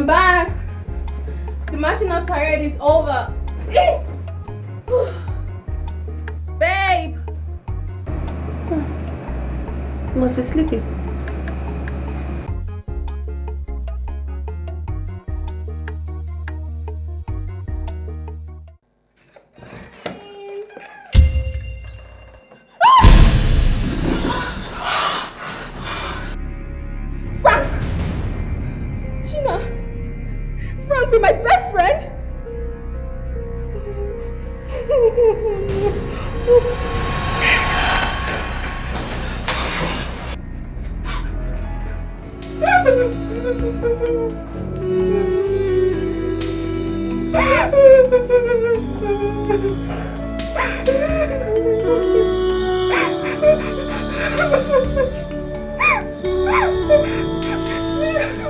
I'm back. The national parade is over. Babe! You must be sleeping. Be my best friend?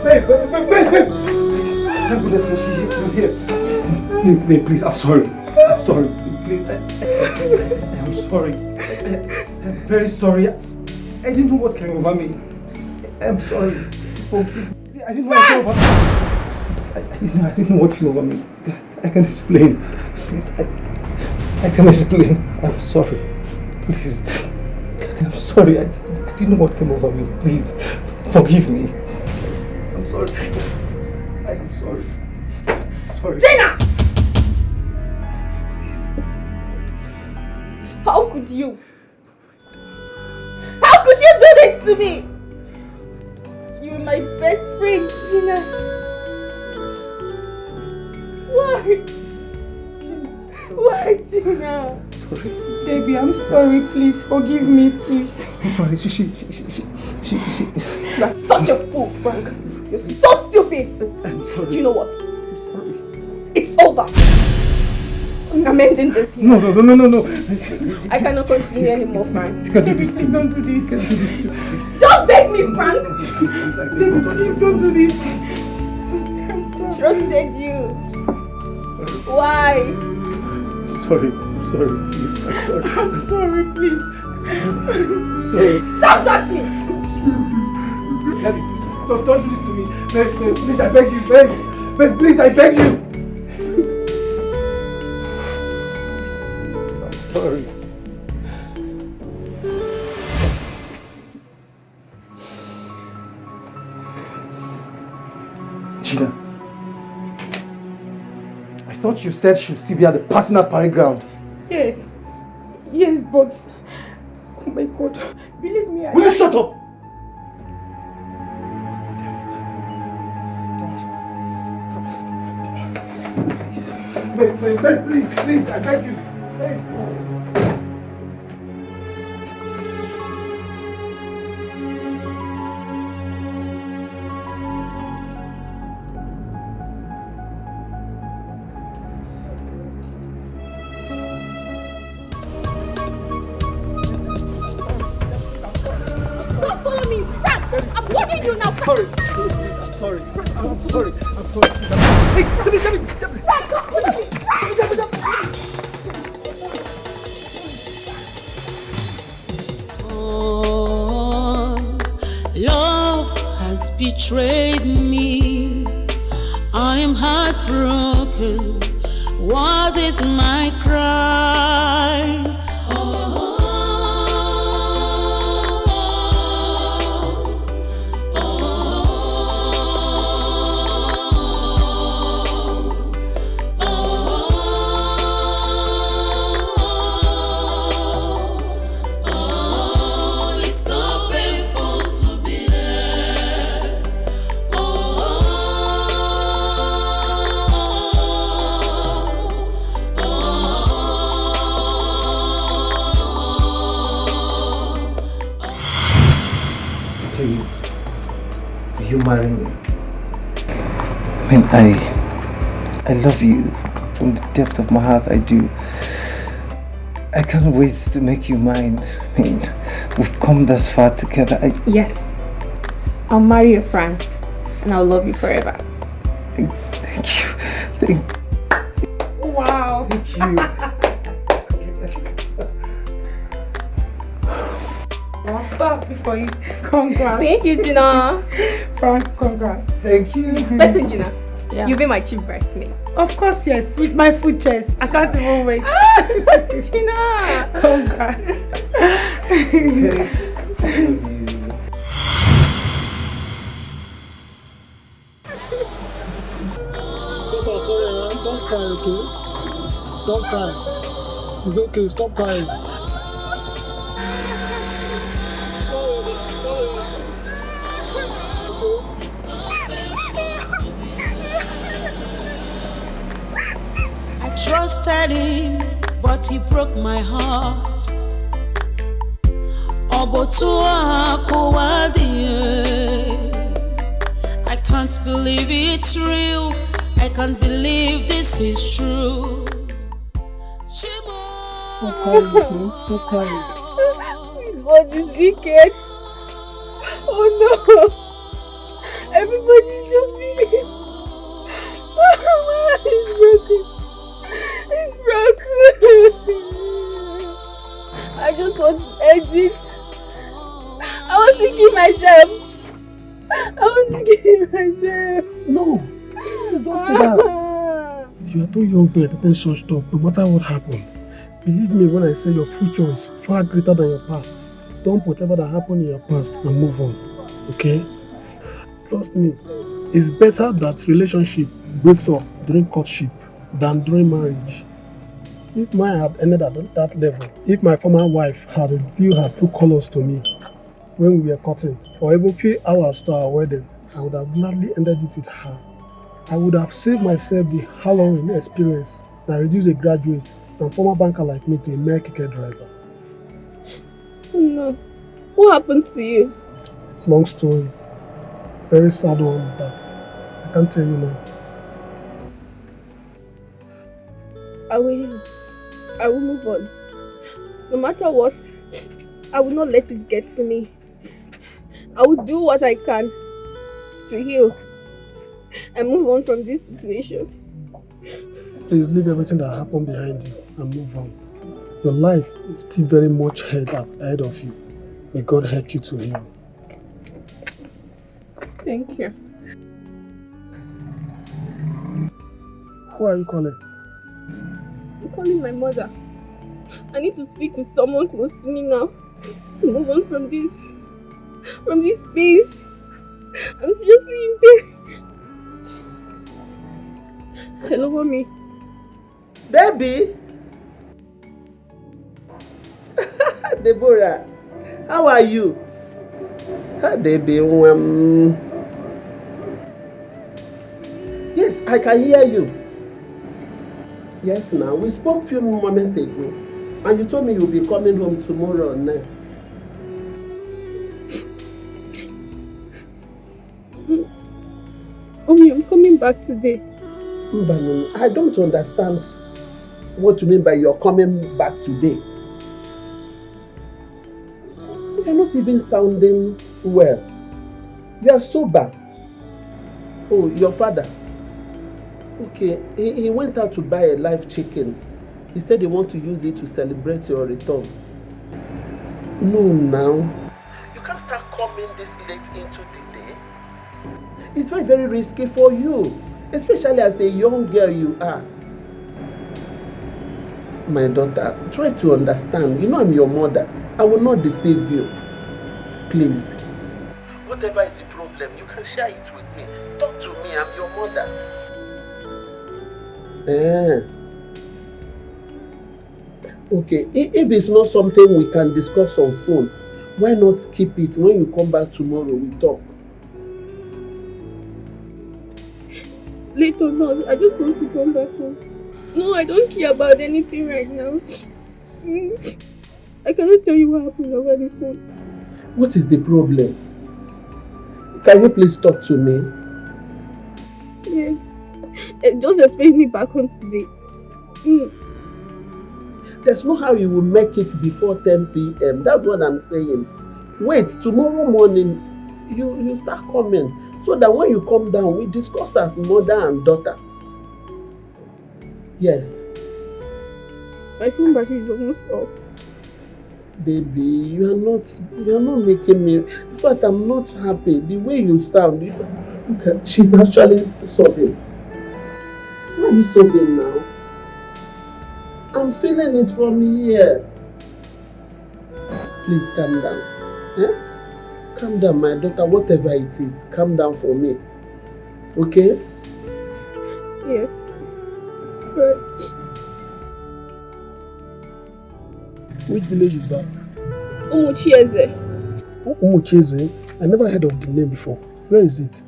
Babe. Thank goodness you're here. Babe, please, I'm sorry. I'm sorry. Please, I'm sorry. I'm very sorry. I didn't know what came over me. I'm sorry. Forgive me. I didn't know what came over me. I didn't know what came over me. I can explain. Please, I can explain. I'm sorry. Please. I'm sorry. I didn't know what came over me. Please, forgive me. I'm sorry. I'm sorry. Sorry. Gina! How could you? How could you do this to me? You were my best friend, Gina. Why? Why, Gina? Sorry. Baby, I'm sorry. Please forgive me, please. I'm sorry. She. You're such a fool, Frank. You're so stupid. I'm sorry. You know what? I'm sorry. It's over. I'm ending this here. No. I cannot continue anymore, Frank. You can't do this. Please don't do this. You can't do this too. Please. Don't beg me, Frank. Please don't do this. I trusted you. Why? Sorry. I'm sorry. I'm sorry, please. Sorry. Don't touch me. Baby, please. Don't do this to me. Babe, please, I beg you. Babe, please, I beg you. I'm sorry. Gina, I thought you said she'll still be at the passing out parade ground. Yes, but oh my God, believe me. Will you shut up? Babe, please, I beg you. Babe. Don't follow me, Frank. I'm warning you now, Frank. Sorry. I'm sorry. Hey, come here. Frank, don't follow me. Oh, love has betrayed me. I am heartbroken. What is my crime? Please, will you marry me? I mean, I love you from the depth of my heart. I do. I can't wait to make you mine. I mean, we've come this far together. Yes, I'll marry you, Frank, and I'll love you forever. Thank you. Wow. Thank you. What's up? happy for you. Congrats. Thank you, Gina. Congrats. Thank you. Listen, Gina. Yeah. You'll be my chief bridesmaid. Of course, yes. With my food chest. I can't even wait. Gina. Congrats. Okay. Papa, sorry, man. Don't cry, okay? Don't cry. It's okay. Stop crying. Sorry. I trusted him, but he broke my heart. I can't believe it's real. I can't believe this is true. Stop crying, okay? Stop crying. This world is wicked. Oh no. Everybody's just feeling. It's broken. It's broken. I just want to end it. I want to kill myself. No, don't say that. You are too young to entertain such stuff, no matter what happened. Believe me when I say your future is far greater than your past. Dump whatever that happened in your past and move on, okay? Trust me, it's better that relationship breaks up during courtship than during marriage. If mine had ended at that level, if my former wife had revealed her true colors to me when we were courting, or even few hours to our wedding, I would have gladly ended it with her. I would have saved myself the harrowing experience that reduced a graduate and former banker like me to a mere keke driver. Oh no. What happened to you? Long story. Very sad one, but I can't tell you now. I will move on. No matter what, I will not let it get to me. I will do what I can to heal and move on from this situation. Please leave everything that happened behind you and move on. Your life is still very much ahead of you. May God help you to heal. Thank you. Who are you calling? I'm calling my mother. I need to speak to someone close to me now to move on from this space. I'm seriously in pain. Hello, mommy. Baby. Deborah, how are you? Hi, baby. Yes, I can hear you. Yes, now. We spoke a few moments ago, and you told me you'll be coming home tomorrow or next. Mommy, I'm coming back today. I don't understand what you mean by you're coming back today. You're not even sounding well. You're sober. Oh, your father. Okay, he went out to buy a live chicken. He said he wants to use it to celebrate your return. No, now. You can't start coming this late into the day. It's very, very risky for you. Especially as a young girl you are. My daughter, try to understand. You know I'm your mother. I will not deceive you. Please. Whatever is the problem, you can share it with me. Talk to me, I'm your mother. Okay, if it's not something we can discuss on phone, why not keep it? When you come back tomorrow, we talk. Later on, I just want to come back home. No, I don't care about anything right now. I cannot tell you what happened over the phone. What is the problem? Can you please talk to me? Yes. Just expect me back home today. There's no how you will make it before 10 p.m. That's what I'm saying. Wait, tomorrow morning, you start coming. So that when you come down, we discuss as mother and daughter. Yes. My phone battery is almost off. Baby, you are not making me. In fact, I'm not happy. The way you sound, okay, she's actually sobbing. Why are you sobbing now? I'm feeling it from here. Please calm down. Eh? Calm down, my daughter, whatever it is. Calm down for me. Okay? Yes. But Which village is that? Umuchieze. Umucheze? I never heard of the name before. Where is it?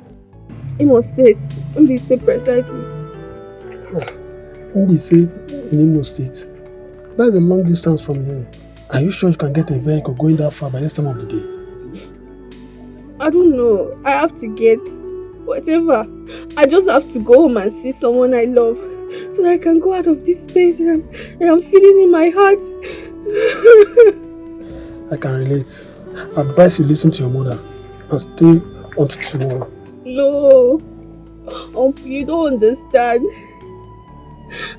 Imo State. Mbise precisely. Mbise in Imo State. That's a long distance from here. Are you sure you can get a vehicle going that far by this time of the day? I don't know. I have to get whatever. I just have to go home and see someone I love so that I can go out of this space and I'm feeling in my heart. I can relate. I advise you listen to your mother and stay until tomorrow. No. You don't understand.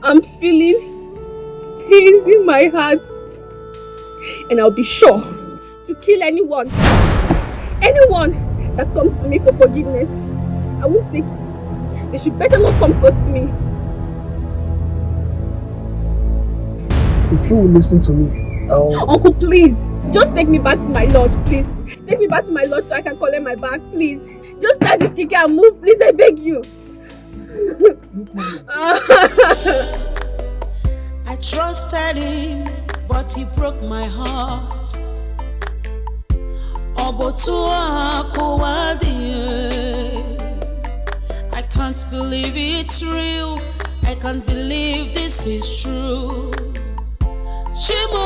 I'm feeling pains in my heart. And I'll be sure to kill anyone that comes to me for forgiveness. I won't take it. They should better not come close to me. If you will listen to me, I'll... Uncle, please, just take me back to my lodge, please. Take me back to my lodge so I can collect my bag, please. Just start this kiki and move, please, I beg you. I trusted him, but he broke my heart. I can't believe it's real. I can't believe this is true. Shimo.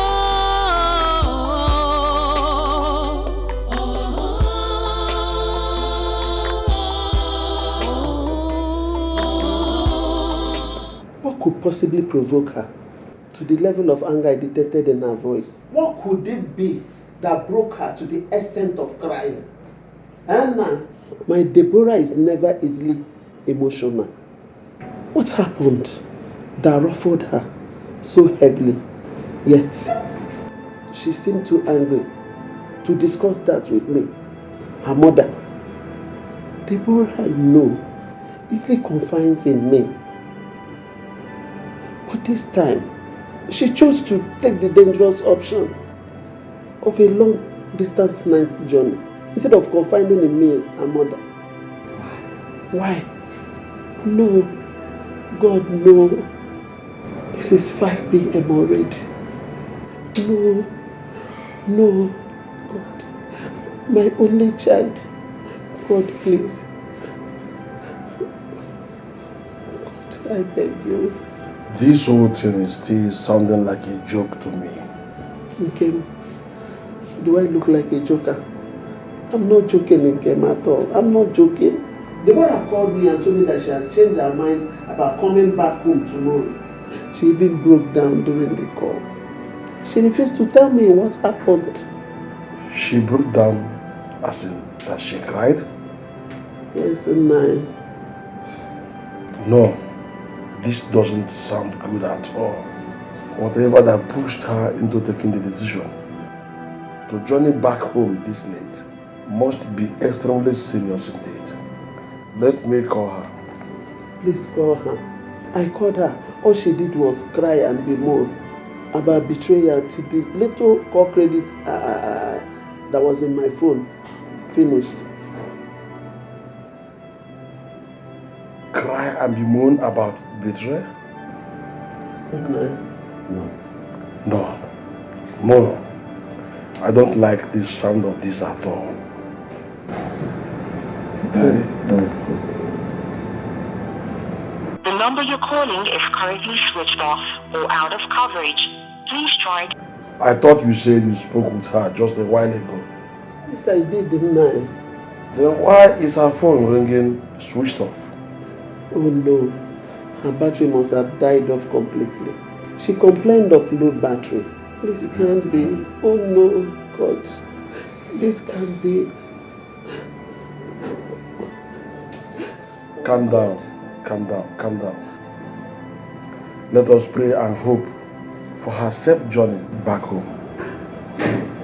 What could possibly provoke her to the level of anger I detected in her voice? What could it be that broke her to the extent of crying? Anna, my Deborah is never easily emotional. What happened that ruffled her so heavily? Yet, she seemed too angry to discuss that with me. Her mother, Deborah, I know, easily confides in me. But this time, she chose to take the dangerous option of a long-distance night journey instead of confiding in me, her mother. Why? No. God, no. This is 5 p.m. already. No. No. God. My only child. God, please. God, I beg you. This whole thing is still sounding like a joke to me. Nkem, do I look like a joker? I'm not joking, Nkem, at all. I'm not joking. Deborah called me and told me that she has changed her mind about coming back home tomorrow. She even broke down during the call. She refused to tell me what happened. She broke down as in that she cried? Yes, and No, this doesn't sound good at all. Whatever that pushed her into taking the decision to journey back home this late must be extremely serious indeed. Let me call her. Please call her. I called her. All she did was cry and bemoan about betrayal till the little call credit that was in my phone finished. Cry and bemoan about betrayal? No. No. I don't like the sound of this at all. The number you're calling is currently switched off or out of coverage. Please try. I thought you said you spoke with her just a while ago. Yes, I did, didn't I? Then why is her phone ringing switched off? Oh no, her battery must have died off completely. She complained of low battery. This can't be. Oh no, God. This can't be. Calm down, calm down, calm down. Let us pray and hope for her safe journey back home.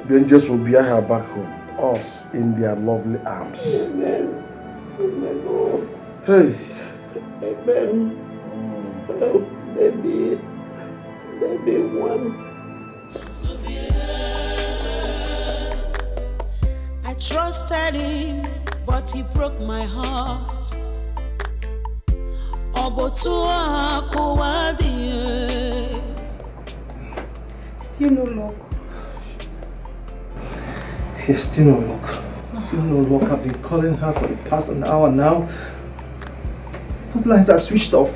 the angels will bear her back home, us in their lovely arms. Amen. Amen. Oh. Hey. Amen. Oh, baby one. I trusted him, but he broke my heart. Still no luck. Yes, still no luck. Still no luck. I've been calling her for the past an hour now. Both lines are switched off.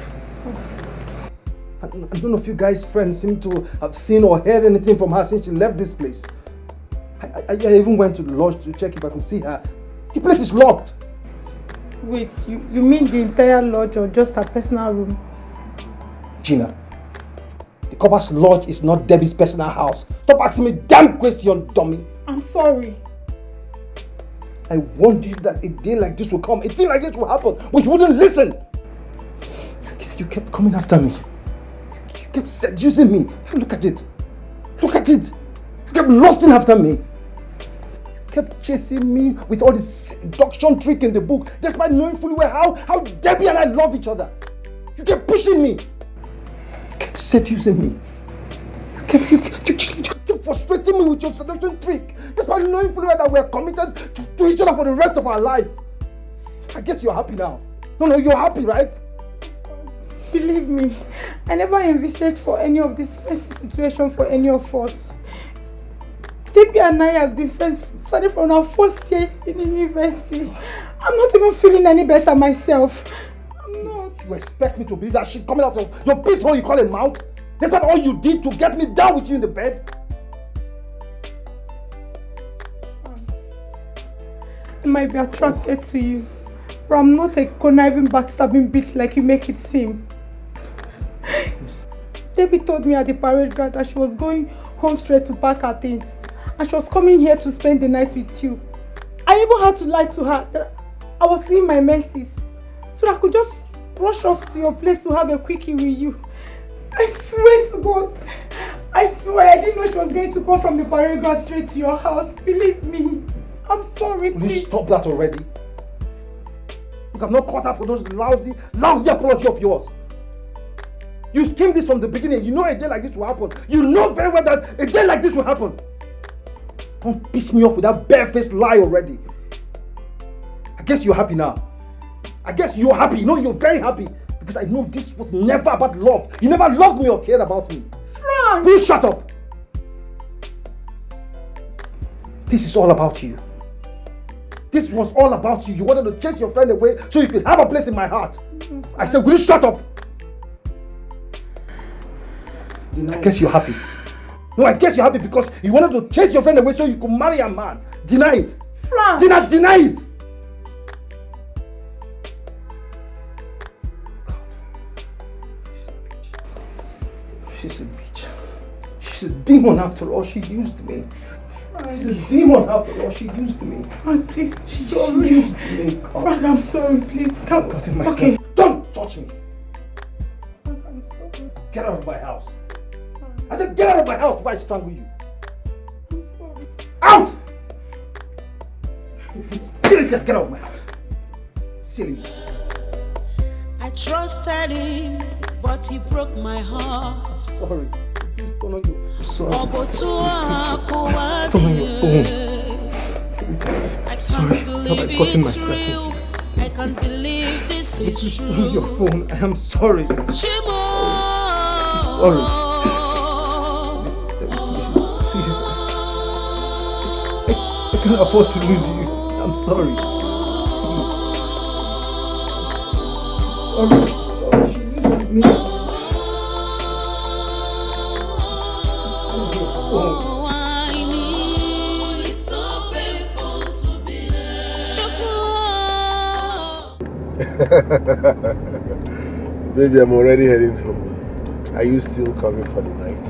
I don't know if you guys' friends seem to have seen or heard anything from her since she left this place. I even went to the lodge to check if I could see her. The place is locked. Wait, you mean the entire lodge or just her personal room? Gina, the Copper's lodge is not Debbie's personal house. Stop asking me damn question, dummy. I'm sorry. I warned you that a day like this will come. A thing like this will happen, but you wouldn't listen. You kept coming after me. You kept seducing me. Look at it. Look at it. You kept lusting after me. You kept chasing me with all this seduction trick in the book, despite knowing fully well how Debbie and I love each other. You kept pushing me. You kept seducing me. You kept frustrating me with your seduction trick, despite knowing fully well that we are committed to each other for the rest of our life. I guess you're happy now. No, you're happy, right? Believe me, I never envisaged for any of this messy situation for any of us. Debbie and I has been friends starting from our first year in university. I'm not even feeling any better myself. I'm not. You expect me to believe that shit coming out of your pit hole you call a mouth? Despite all you did to get me down with you in the bed? I might be attracted to you, but I'm not a conniving, backstabbing bitch like you make it seem. Debbie told me at the parade ground that she was going home straight to pack her things, and she was coming here to spend the night with you. I even had to lie to her that I was seeing my menses, so that I could just rush off to your place to have a quickie with you. I swear to God, I swear I didn't know she was going to come from the parade ground straight to your house. Believe me. I'm sorry, please. Will you stop that already? Look, I'm not caught out for those lousy apology of yours. You schemed this from the beginning. You know a day like this will happen. You know very well that a day like this will happen. Don't piss me off with that barefaced lie already. I guess you're happy now. I guess you're happy. No, you're very happy. Because I know this was never about love. You never loved me or cared about me. Frank! Will you shut up? This is all about you. This was all about you. You wanted to chase your friend away so you could have a place in my heart. I said, will you shut up? I guess you're happy. No, I guess you're happy because you wanted to chase your friend away so you could marry a man. Deny it. Frank! Deny it. She's a bitch. She's a demon after all. She used me. She's a demon after all. She used me. Frank, please. She used me. God. Frank, I'm sorry. Please come. Got in myself. Okay. Don't touch me. Frank, I'm sorry. Get out of my house. I said get out of my house before I strangle you. I'm sorry. Out! This spirit, get out of my house. Silly. I trusted him, but he broke my heart. Sorry. Please turn on your phone. I can't believe it's real. I can't believe this is Please true. turn on your phone. I am sorry. Shimo. Sorry. I can't afford to lose you. I'm sorry. Sorry. She used me. Oh, I need it's so painful to be there. Baby, I'm already heading home. Are you still coming for the night?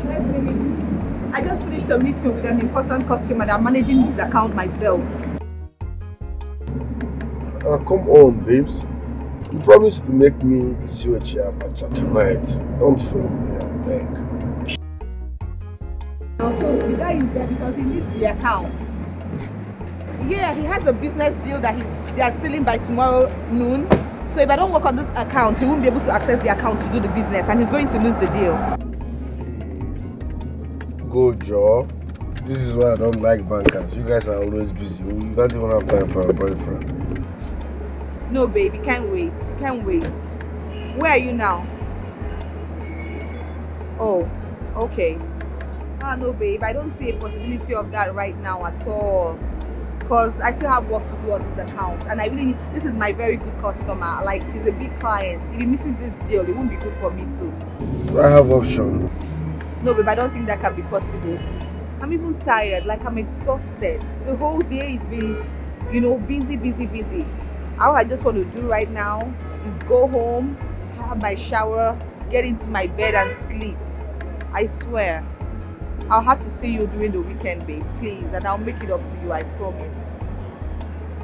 Yes, baby. I just finished a meeting with an important customer and I'm managing his account myself. Come on, babes. You promised to make me Isiochi Abacha tonight. Don't fail me, I beg. Also, the guy why he's there because he needs the account. Yeah, he has a business deal that they are selling by tomorrow noon. So if I don't work on this account, he won't be able to access the account to do the business and he's going to lose the deal. Go, Joe. This is why I don't like bankers. You guys are always busy. You can't even have time for a boyfriend. No, baby, can't wait. Can't wait. Where are you now? Oh, okay. Ah, no, babe, I don't see a possibility of that right now at all. Because I still have work to do on this account. And I really need, this is my very good customer. Like, he's a big client. If he misses this deal, it won't be good for me too. I have option. No, babe, I don't think that can be possible. I'm even tired. Like, I'm exhausted. The whole day has been, busy. All I just want to do right now is go home, have my shower, get into my bed and sleep. I swear. I'll have to see you during the weekend, babe, please. And I'll make it up to you, I promise.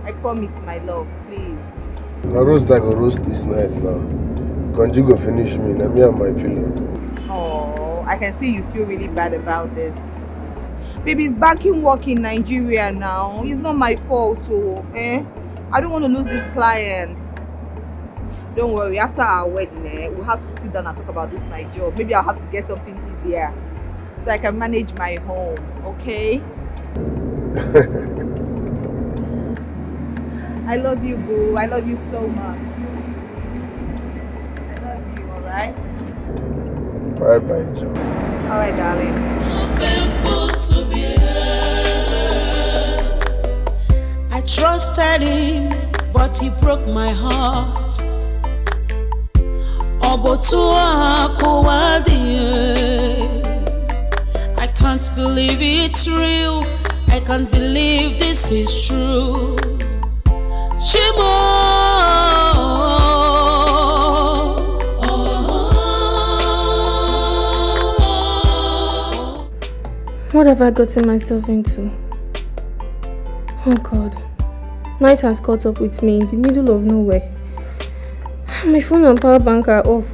I promise, my love, please. I roast like a roast this night now. Conji go finish me, now me and my pillow. Oh, I can see you feel really bad about this. Baby, it's banking work in Nigeria now. It's not my fault, I don't want to lose this client. Don't worry, after our wedding, we'll have to sit down and talk about this, my job. Maybe I'll have to get something easier so I can manage my home, okay? I love you, boo. I love you so much. I love you, alright? Bye-bye, Joe. Alright, darling. I trusted him, but he broke my heart. I can't believe it's real. I can't believe this is true. Shimo. What have I gotten myself into? Oh God. Night has caught up with me in the middle of nowhere. My phone and power bank are off.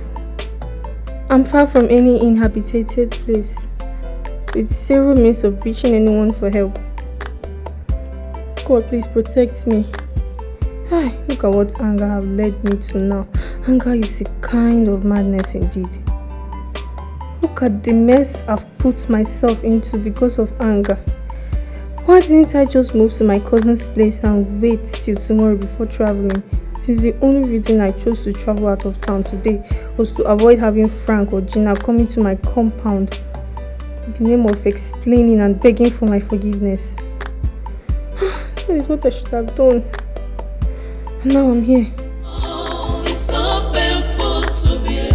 I'm far from any inhabited place, with zero means of reaching anyone for help. God, please protect me. Ay, look at what anger have led me to now. Anger is a kind of madness indeed. Look at the mess I've put myself into because of anger. Why didn't I just move to my cousin's place and wait till tomorrow before traveling? Since the only reason I chose to travel out of town today was to avoid having Frank or Gina coming to my compound in the name of explaining and begging for my forgiveness. That is what I should have done. And now I'm here. Oh, it's so painful to be here.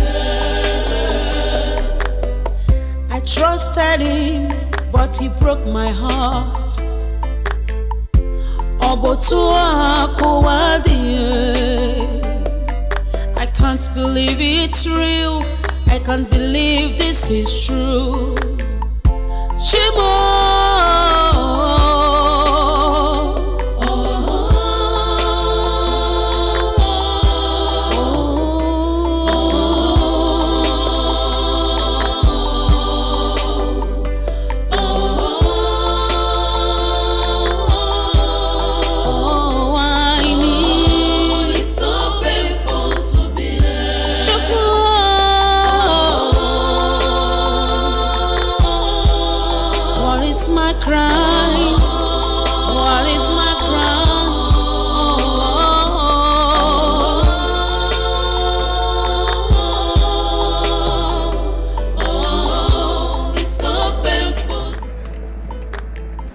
I trusted him, but he broke my heart. I can't believe it's real. I can't believe this is true. Shimo.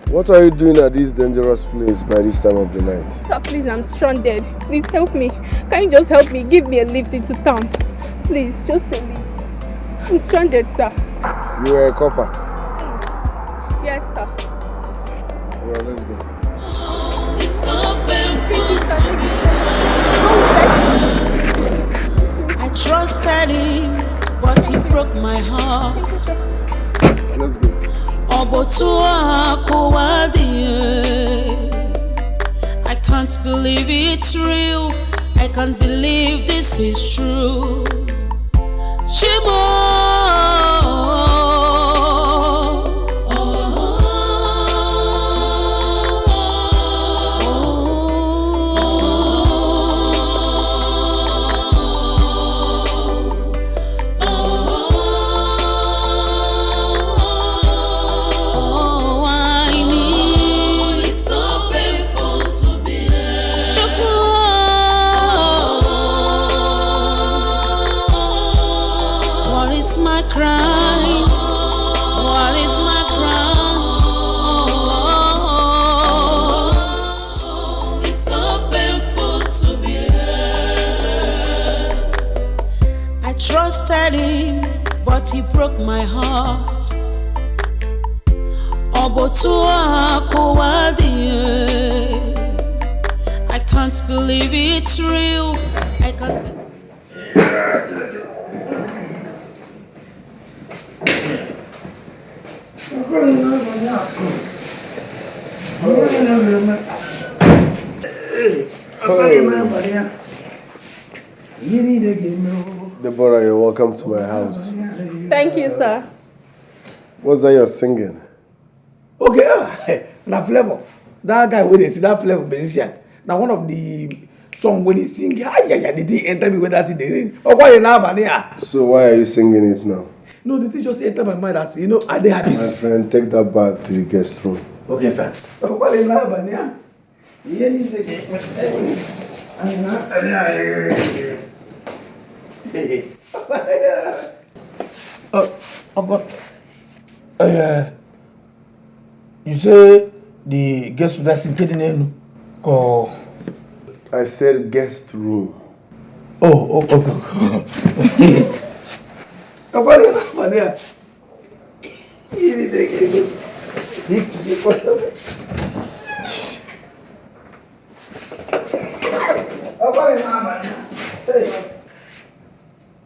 What are you doing at this dangerous place by this time of the night? Sir, please, I'm stranded. Please help me. Can you just help me? Give me a lift into town. Please, just a lift. I'm stranded, sir. You are a copper? Yes, sir. Well, let's go. It's so painful to me. I trusted him, but he broke my heart. Let's go. I can't believe it's real. I can't believe this is true. Shimo. crime? What is my crime? Oh, it's so painful to bear. I trusted him, but he broke my heart. I can't believe it's real. I can't. Deborah, you're welcome to my house. Thank you, sir. What's that you're singing? Okay, na Flavor. That guy when they see that Flavor musician. Now one of the song when he sing, the thing enter me with that in the rain. Oh, why you now, man? So why are you singing it now? No, the thing just enter my mind as are they happy? My friend, take that back to the guest room. Okay, sir. Oh, why you now, man? Oh God. You say the guest room that's in Kedinenu? I said guest room. Oh, okay.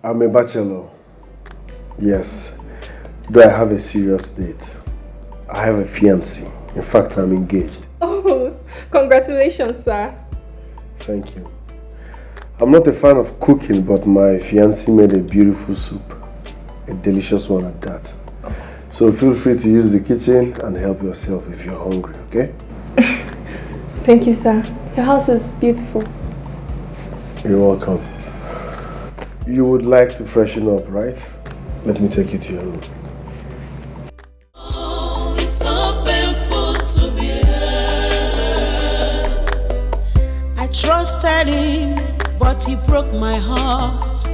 I'm a bachelor. Yes. Do I have a serious date? I have a fiancé. In fact, I'm engaged. Oh, congratulations, sir. Thank you. I'm not a fan of cooking, but my fiancé made a beautiful soup. A delicious one at that. So feel free to use the kitchen and help yourself if you're hungry, okay? Thank you, sir. Your house is beautiful. You're welcome. You would like to freshen up, right? Let me take you to your room. Oh, it's so painful to bear. I trusted him, but he broke my heart.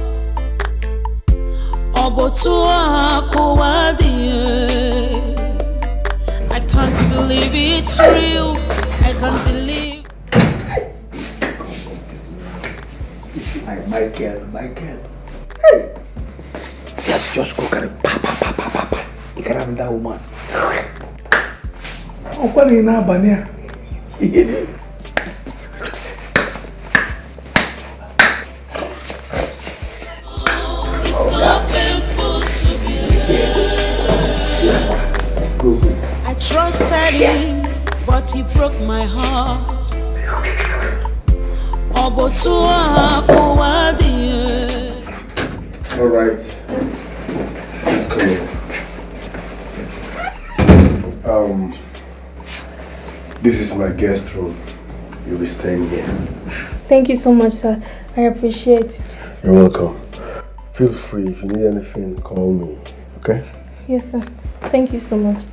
I can't believe it's real. I can't believe. Michael. Hey! See, I just go carry pa. You can have that woman. Oh, what is now, Bania? It's so painful to bear. I trusted him, but he broke my heart. All right. Let's go. This is my guest room. You'll be staying here. Thank you so much, sir. I appreciate it. You're welcome. Feel free. If you need anything, call me. Okay? Yes, sir. Thank you so much.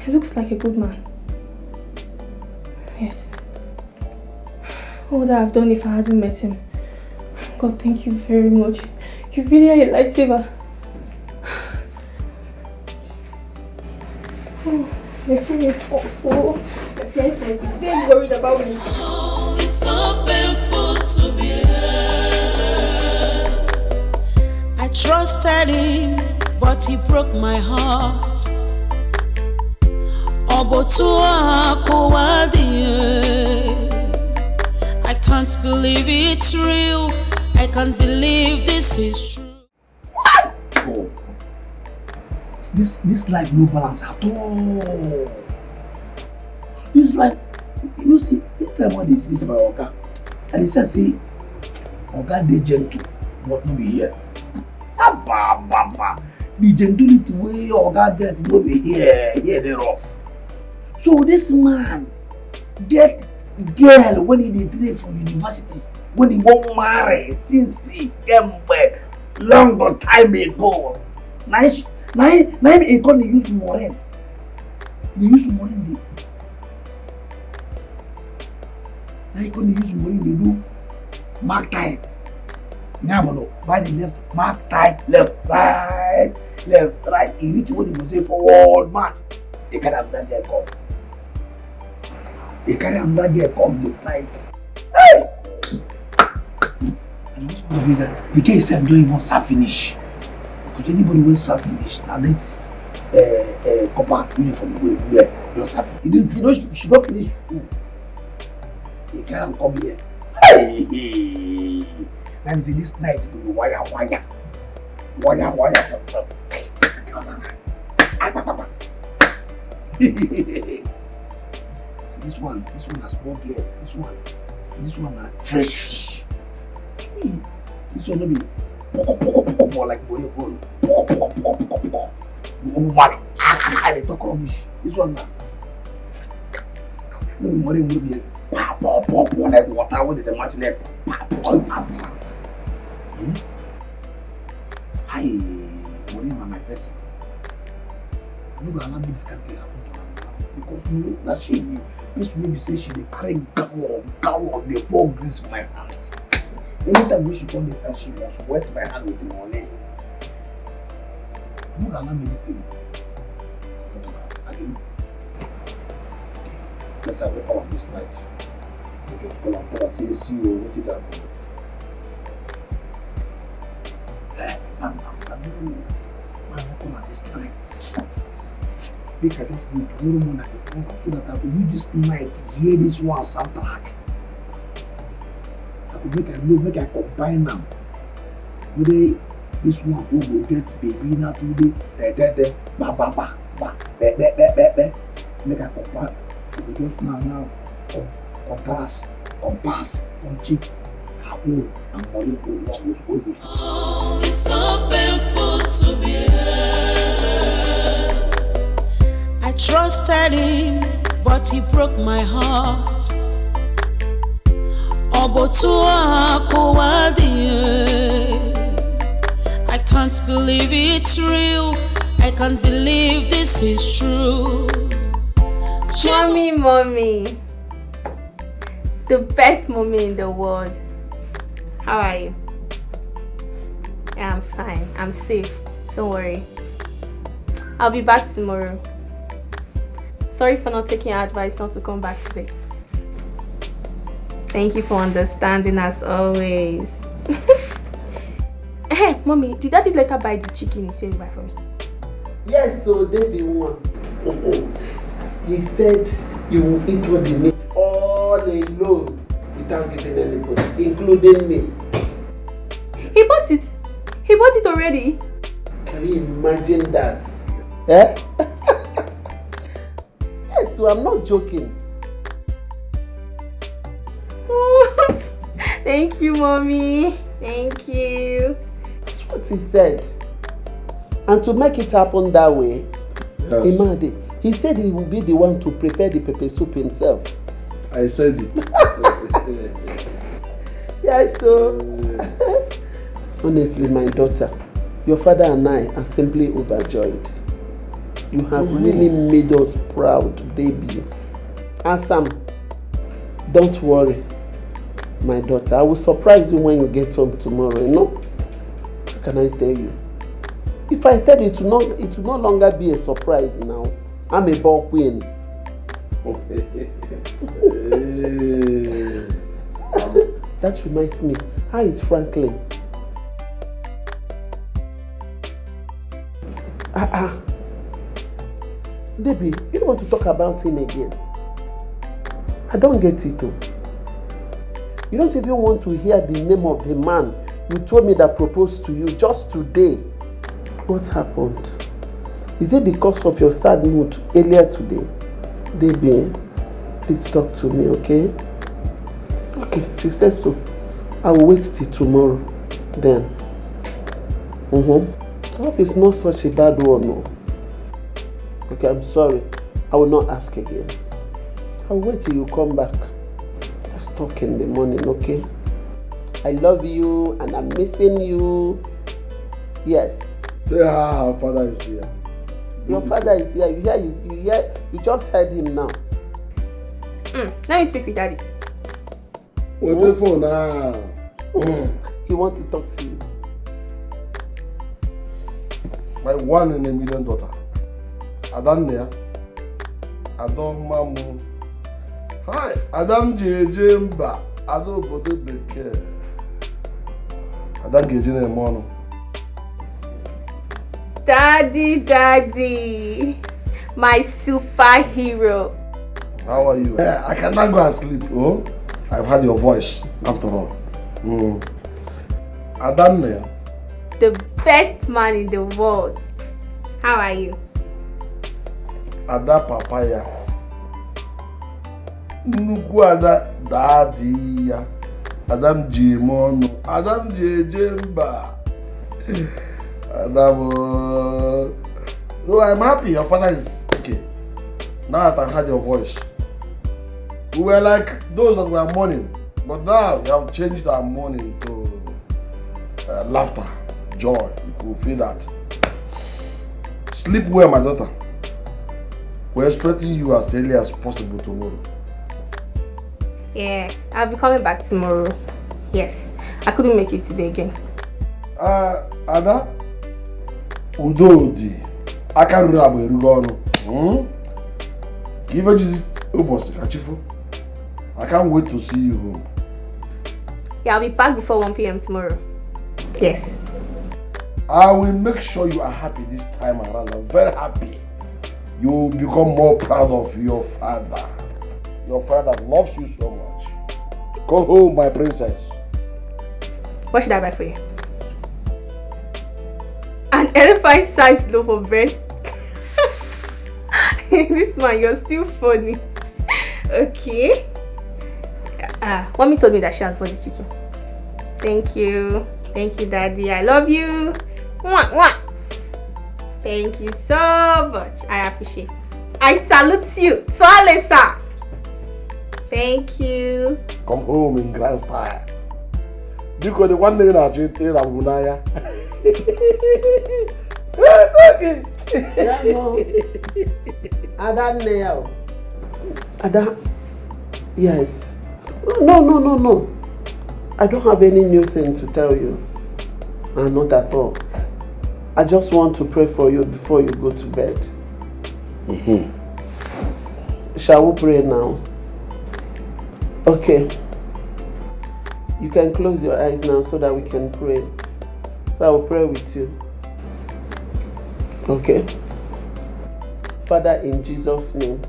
He looks like a good man. Yes. What would I have done if I hadn't met him? God, thank you very much. You really are a lifesaver. Oh, my phone is awful. My friends like they're worried about me. Oh, it's so painful to bear. I trusted him, but he broke my heart. I can't believe it's real. I can't believe this is true. What? Oh. This life no balance at all. This life, you see, this time what this is my Oga. And he says, say, Oga dey gentle, but no be here. The gentility way Oga get no be here they rough. So this man get girl when he dey train for university, when he won't marry since he came back long time ago. Now he come dey use Moren. They use Moren dey. Now he come dey use Moren dey do mark time. Now by the left, mark time, left, right. He reach what he go say forward march. He carry another girl come. This night. Hey! And the hospital is that the girl itself don't even serve finish. Because anybody will serve finish. Now let's copper uniform go wear. Don't serve. He didn't finish. She don't finish school. He can't come here. Hey! Now he say this night go be wire. This one has small girl. This one na fresh fish. This one no be poko like body hole. Poko. They talk rubbish. This one na no be money no be like water wey dey match leg. Hi, money na my person. No go allow me this kind of thing happen to am now because no, na she be. This maybe say she dey carry gallon dey pour grease for my hand. Anytime when she come dey sell, she must wet my hand with the money. No go allow me this thing. Let's have a power this night. We just call and tell her, see you, what did that do? I'm not this night. Make I just wait tomorrow morning at the program so that I will leave this night, hear this one soundtrack. I will make I combine them. Today, this one who will get baby now today, ba. Make I combine. Because now, contrast, compass, cheek, and body go long. Oh, it's so painful to be hurt. I trusted him, but he broke my heart. I can't believe it's real. I can't believe this is true. Mommy. The best mommy in the world. How are you? Yeah, I'm fine. I'm safe. Don't worry. I'll be back tomorrow. Sorry for not taking your advice not to come back today. Thank you for understanding as always. Hey, Mommy, did Daddy later buy the chicken he said he buy for me? Yes, so they be one. He said you will eat what the meat all alone without giving anybody, including me. He bought it. He bought it already. Can you imagine that? Eh? Yes, so I'm not joking. Thank you, Mommy. Thank you. That's what he said. And to make it happen that way, yes. Imade, he said he will be the one to prepare the pepper soup himself. I said it. Yes, so honestly, my daughter, your father and I are simply overjoyed. You have really made us proud, baby. And Sam, don't worry, my daughter. I will surprise you when you get home tomorrow, you know? What can I tell you? If I tell you, it will no longer be a surprise now. I'm a ball queen. That reminds me, how is Franklin? Baby, you don't want to talk about him again. I don't get it though. You don't even want to hear the name of the man you told me that proposed to you just today. What happened? Is it because of your sad mood earlier today? Baby, please talk to me, okay? Okay, she says so. I will wait till tomorrow. Then. I hope it's not such a bad one, no. Okay, I'm sorry. I will not ask again. I'll wait till you come back. Let's talk in the morning, okay? I love you and I'm missing you. Yes. Yeah, our father is here. Your father is here. You just heard him now. Let me speak with daddy. What's the phone now? He wants to talk to you. My 1 in a million daughter. Adam there. Adam Mamu. Hi, Adam Jemba. Adam Bodo Beke. Adam Gejine Mono. Daddy, my superhero. How are you? I cannot go and sleep. Oh, I've heard your voice after all. Adam there. The best man in the world. How are you? Ada papaya. Nnukwu Ada daddy ya. Adam Jimono. Adam Jemba. Adam. No, I'm happy. Your father is okay. Now that I heard your voice. We were like those that were mourning, but now you have changed our mourning to laughter, joy. You could feel that. Sleep well, my daughter. We're expecting you as early as possible tomorrow. Yeah, I'll be coming back tomorrow. Yes, I couldn't make it today again. Ada, Udodi, I can't remember where you're going. Give a visit, Achifu. I can't wait to see you home. Yeah, I'll be back before 1 p.m. tomorrow. Yes. I will make sure you are happy this time around. I'm very happy. You will become more proud of your father. Your father loves you so much. Go home, my princess. What should I buy for you? An elephant-sized loaf of bread. This man, you're still funny. Okay. Mommy told me that she has bought this chicken. Thank you, Daddy. I love you. Mwah, mwah. Thank you so much. I appreciate it. I salute you. Swale, sir. Thank you. Come home in grand style. Because the one day I treat you, I'm Naya. Ada, yes. No. I don't have any new thing to tell you. Not at all. I just want to pray for you before you go to bed. Shall we pray now? Okay. You can close your eyes now so that we can pray. So I will pray with you. Okay. Father, in Jesus' name.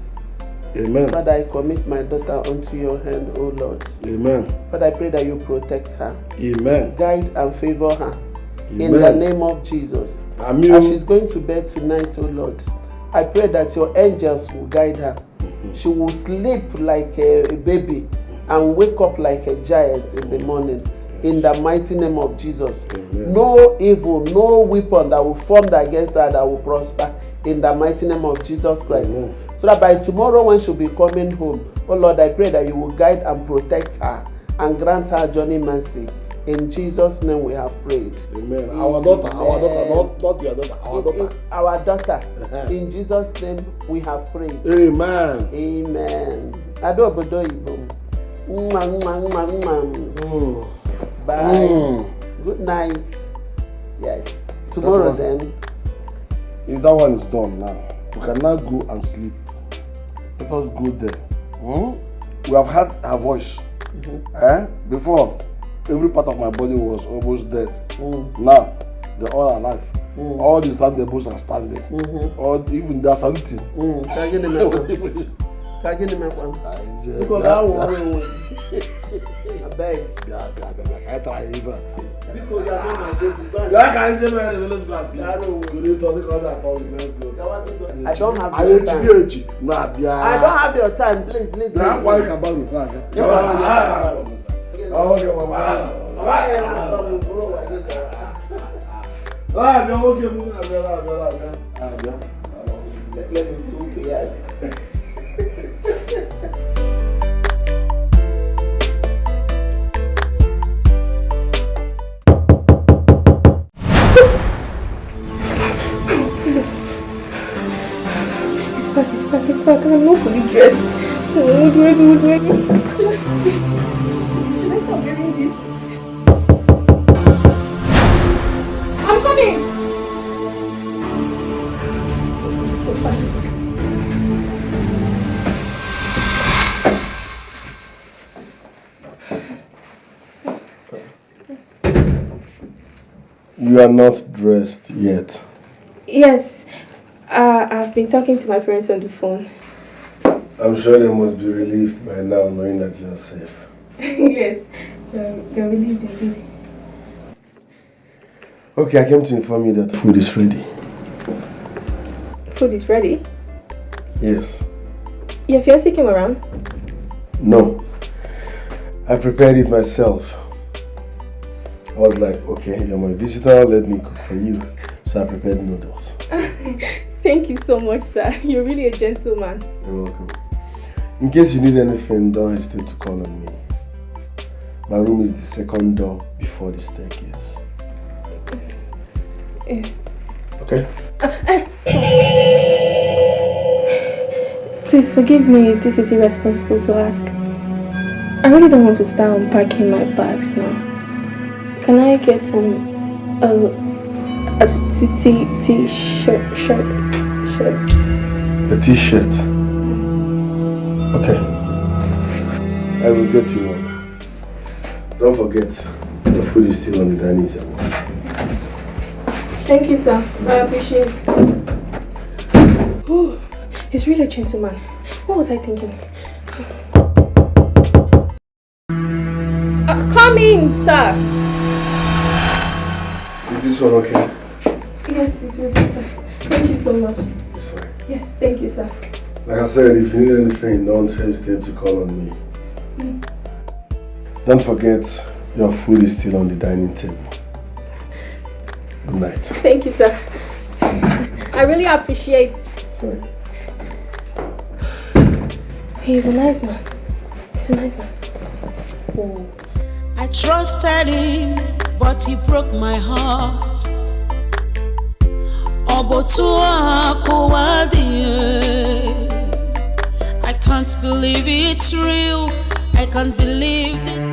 Amen. Father, I commit my daughter unto your hand, O Lord. Amen. Father, I pray that you protect her. Amen. Guide and favor her. Amen. In the name of Jesus. Amen. As she's going to bed tonight, O Lord, I pray that your angels will guide her. She will sleep like a baby and wake up like a giant in the morning. In the mighty name of Jesus. Amen. No evil, no weapon that will form against her that will prosper. In the mighty name of Jesus Christ. Amen. So that by tomorrow when she'll be coming home, oh Lord, I pray that you will guide and protect her and grant her journey mercy. In Jesus' name we have prayed. Amen. Our daughter, not your daughter, our daughter. Our daughter. In Jesus' name we have prayed. Amen. Amen. Adobodo Ibo. Bye. Good night. Yes. Tomorrow then. If that one is done now, we can now go and sleep. Let us go there. We have heard her voice. Before, every part of my body was almost dead. Now, they're all alive. All the stand-tables are standing. Or even they're saluting. Because I worry. I beg. I try even. Because you are not my baby. I can't tell me the village glass. I don't have your time. I don't have your time. Please. Let me talk here. back and I'm not fully dressed. What do I do? What do I do? Should I stop wearing this? I'm coming! You are not dressed yet. Yes, I've been talking to my parents on the phone. I'm sure they must be relieved by now knowing that you are safe. Yes, they're relieved indeed. Okay, I came to inform you that food is ready. Food is ready? Yes. Your fiancé came around? No. I prepared it myself. I was like, okay, you're my visitor, let me cook for you. So I prepared noodles. Thank you so much, sir. You're really a gentleman. You're welcome. In case you need anything, don't hesitate to call on me. My room is the second door before the staircase. Okay? Please forgive me if this is irresponsible to ask. I really don't want to start unpacking my bags now. Can I get a t-shirt? A t-shirt? Okay. I will get you one. Don't forget, the food is still on the dining table. Thank you, sir. I appreciate it. Oh, he's really a gentleman. What was I thinking? Come in, sir. Is this one okay? Yes, it's okay, sir. Thank you so much. It's fine. Yes, thank you, sir. Like I said, if you need anything, don't hesitate to call on me. Don't forget, your food is still on the dining table. Good night. Thank you, sir. I really appreciate. Sorry. He's a nice man. He's a nice man. Oh. I trusted him, but he broke my heart. I can't believe it's real. I can't believe this.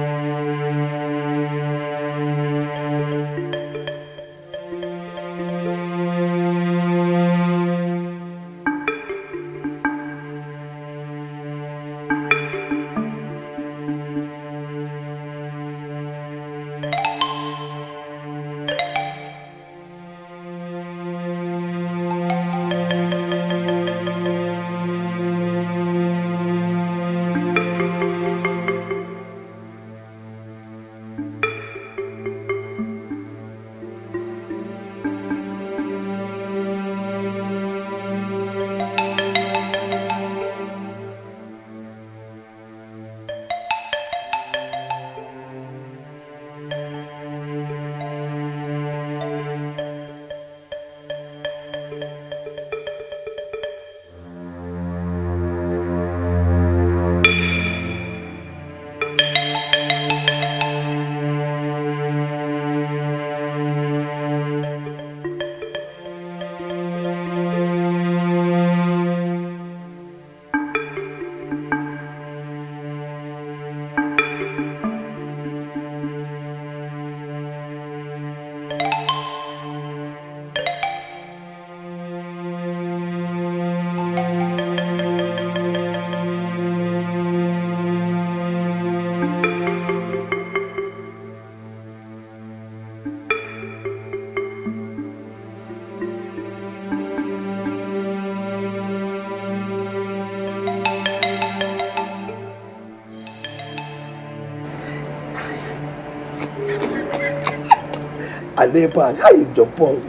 Nepal, how you jump on?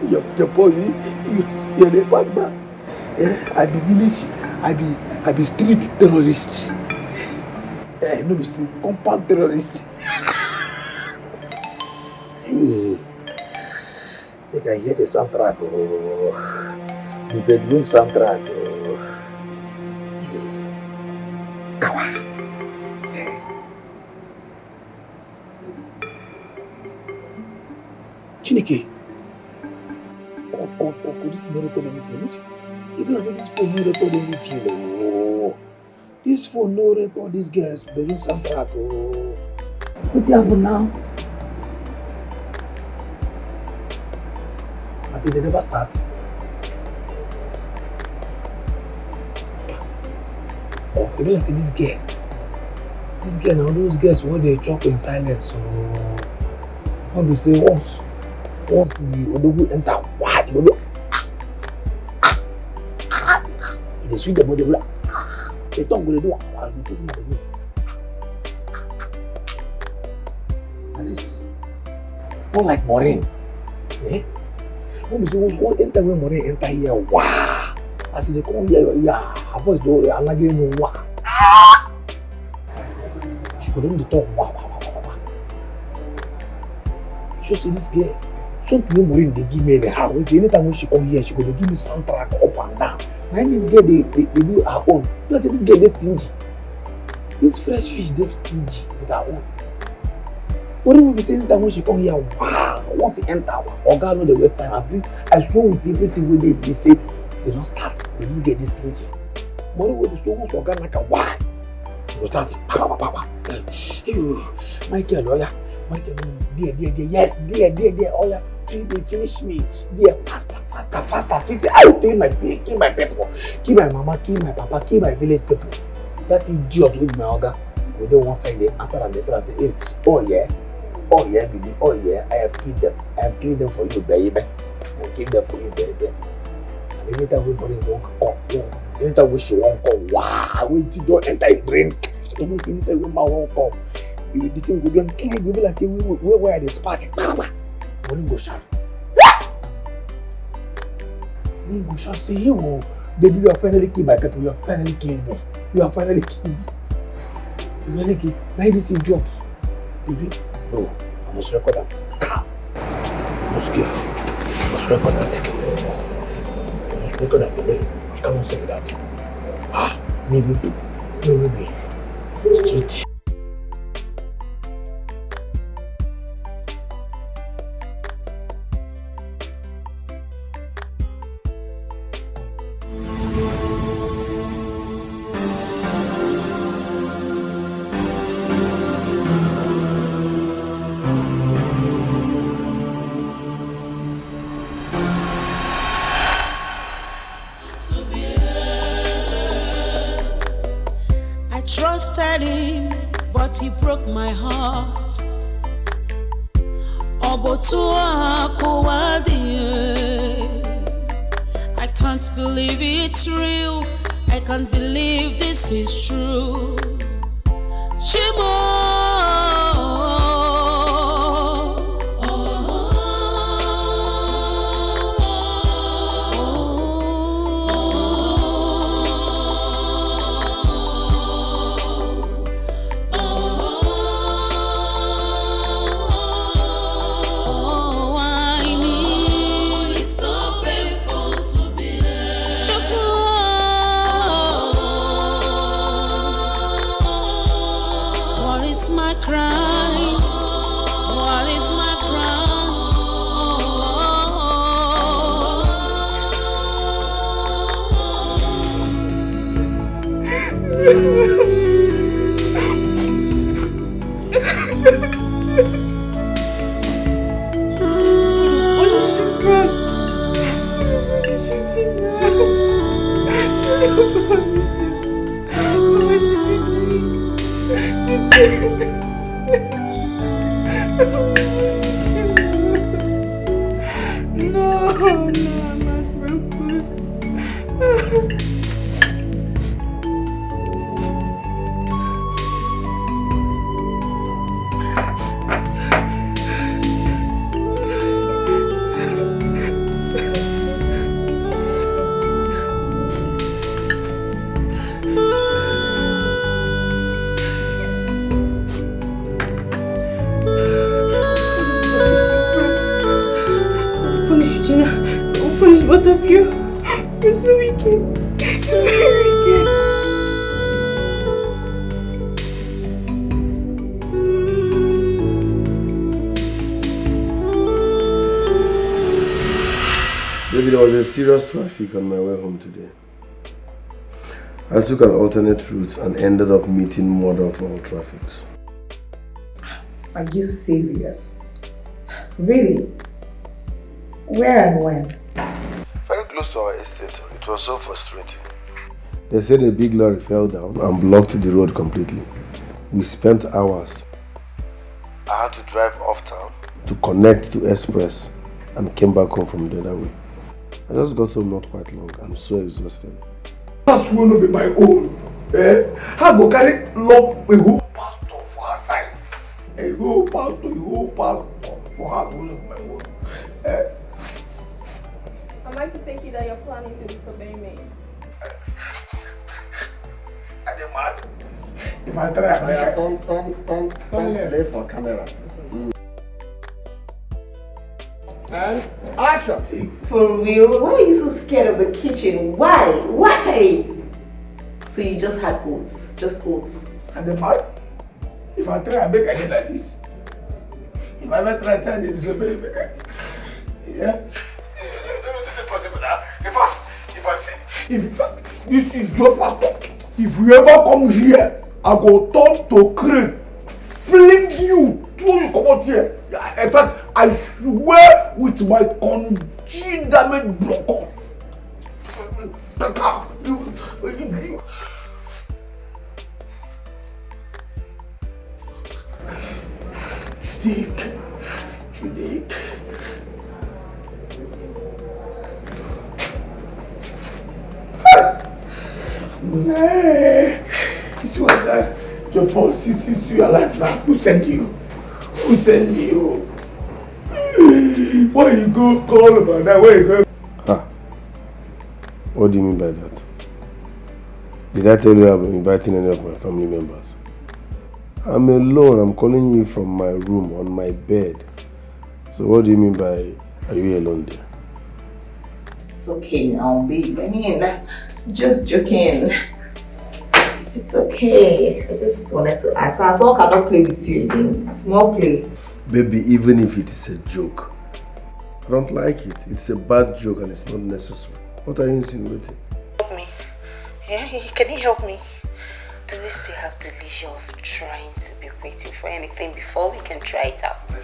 You're a bad man. At the village, I be street terrorist. No be street compound terrorist. You can hear the soundtrack, the bedroom soundtrack. Kawa. Chineke, God, this is not economic. Even I say this phone no record anything. Oh, this phone no record this girl's bedroom soundtrack. Oh, what happened now? Maybe they never start. Oh, even I say this girl now those girls when they chop in silence. So, how do you say once the Odogu enter, why you go? They sweet the body, they don't go to do the kissing the knees. And this, not like Maureen. Eh? When we say one enter when Maureen enter here, wow! As they come here, yeah, her voice do I'm not getting no wow. She could only talk wow. She say this girl, something Maureen they give me anyhow. Anytime when she come here, she go give me soundtrack up and down. Now this girl they do her own. Plus this girl they stingy. This fresh fish they stingy with her own. What do we say anytime when she come here? Wow! Once he enter, Oga know the waste time. I swear with everything when they say they don't start. But this girl they stingy. But when they so much Oga like a why? They start. Michael, oh yeah. Michael, dear, yes, dear, oh yeah. They finish me, dear, faster. I'll kill my face, kill my people, kill my mama, kill my papa, kill my village people. That idiot with my Oga. We don't one side they answer and they tell and say, hey, oh yeah, baby, oh yeah, I have killed them. I have killed them for you, baby. I killed them for you, baby. And anytime we bring one come, anytime we she won't come, wow, we don't enter a brain. Anytime we won't come, the thing go down, can you be like where are the spark? When go shout. When go shout, say, you, baby, you have finally killed my people, you have finally killed me. You have finally killed me. You really killed. Now this idiot. Baby, no, I must record that. I must record that. I must record that today. You cannot say that. Maybe. Street. Trusted him, but he broke my heart. I can't believe it's real. I can't believe this is true. Shimo. Both of you. You're so wicked. You're very wicked. Maybe there was a serious traffic on my way home today. I took an alternate route and ended up meeting mother of all traffics. Are you serious? Really? Where and when? Very close to our estate. It was so frustrating. They said a big lorry fell down and blocked the road completely. We spent hours. I had to drive off town to connect to Express and came back home from the other way. I just got home not quite long. I'm so exhausted. That's going to be my own. I go carry lock a whole pastor for her side. A whole pastor for her to be my own. Am I to take it that you're planning to disobey me? I am mad. If I try, Play for camera. And action. For real? Why are you so scared of the kitchen? Why? Why? So you just had oats? Just oats? I am mad. If I try, I make I get like this. If I ever try to send it, disobey me. Yeah? Possible now. In fact, you see, Joe Pastor, if you ever come here, I go talk to crane, fling you till you come out here. In fact, I swear with my congealed damaged blockers. Sick. This was that your policy since you are alive now. Who sent you? Who sent you? Why you go call about that? Where you go? What do you mean by that? Did I tell you I'm inviting any of my family members? I'm alone. I'm calling you from my room on my bed. So what do you mean by, are you alone there? It's okay now, babe. I mean, just joking. It's okay. I just wanted to ask. I saw I cannot play with you again. Small play. Baby, even if it is a joke, I don't like it. It's a bad joke and it's not necessary. What are you insinuating? Help me. Yeah, can you help me? Do we still have the leisure of trying to be waiting for anything before we can try it out?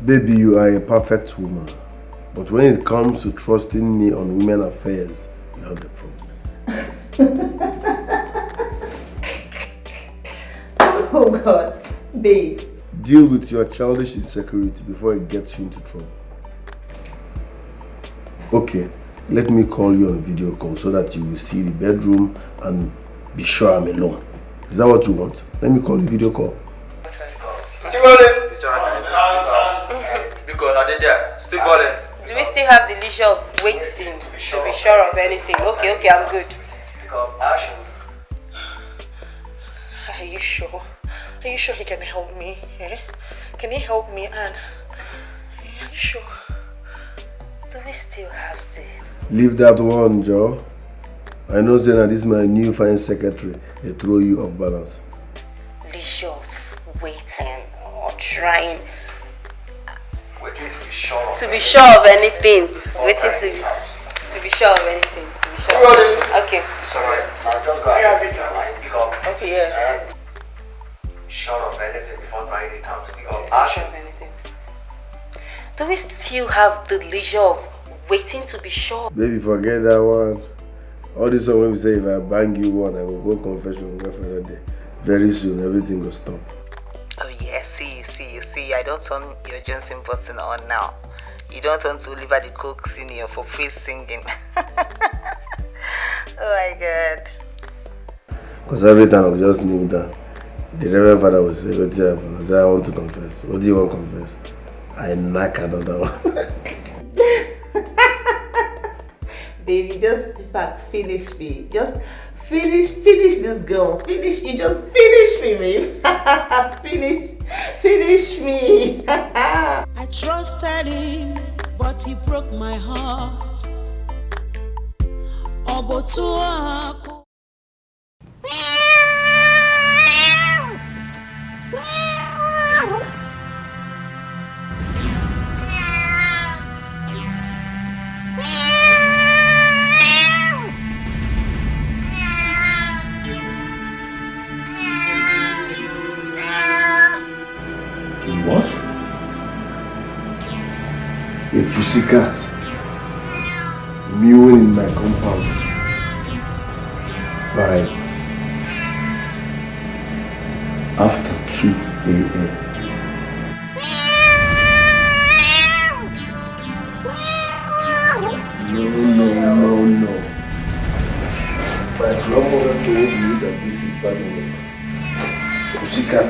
Baby, you are a perfect woman. But when it comes to trusting me on women affairs, you have the problem. Oh God, babe. Deal with your childish insecurity before it gets you into trouble. Okay, let me call you on video call so that you will see the bedroom and be sure I'm alone. Is that what you want? Let me call you video call. Still calling. Because I did that. Still calling. Do we still have the leisure of waiting to be sure of anything? Okay, I'm good. Are you sure? Are you sure he can help me? Eh? Can he help me, Anne? Are you sure? Do we still have the... Leave that one, Joe. I know saying that this is my new fine secretary. They throw you off balance. leisure of waiting or trying Waiting to be sure. to be sure of anything. Waiting to be sure of anything. To be sure of anything. Okay. Sorry. Now just go ahead and pick up. Okay, yeah. And sure of anything before trying it out. Pick up. Sure of anything. Do we still have the leisure of waiting to be sure? Baby, forget that one. All this one when we say if I bang you one, I will go confession with my girlfriend that day. Very soon, everything will stop. Oh yeah, see. I don't turn your Johnson button on now. You don't want to Oliver the Coke Senior for free singing. Oh my God. Because every time I just knew that the Reverend Father would say, what happened? I said, I want to confess. What do you want to confess? I knock another one. Baby, just in fact finish me. Just finish this girl. You just finish me, babe. finish me. I trusted him, but he broke my heart. Obotua. What? A pussycat mewing in my compound by after 2 a.m. No. My grandmother told me that this is bad luck. Pussycat.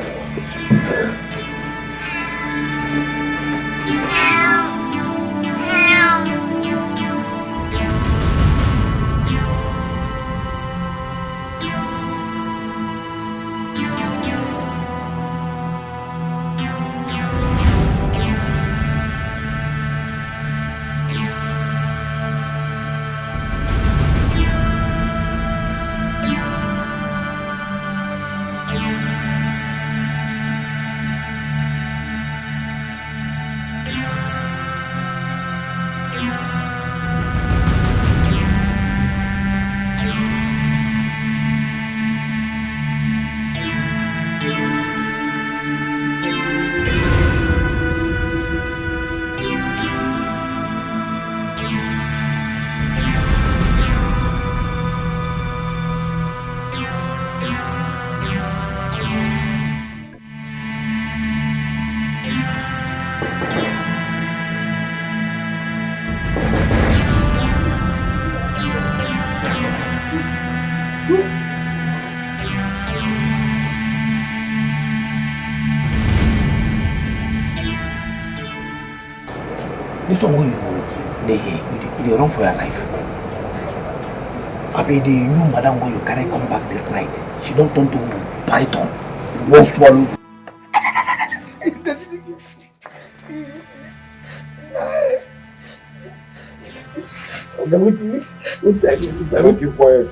This one when you run for your life. I mean, the new madam when you carry come back this night, she don't turn to python. Won't swallow. Keep quiet.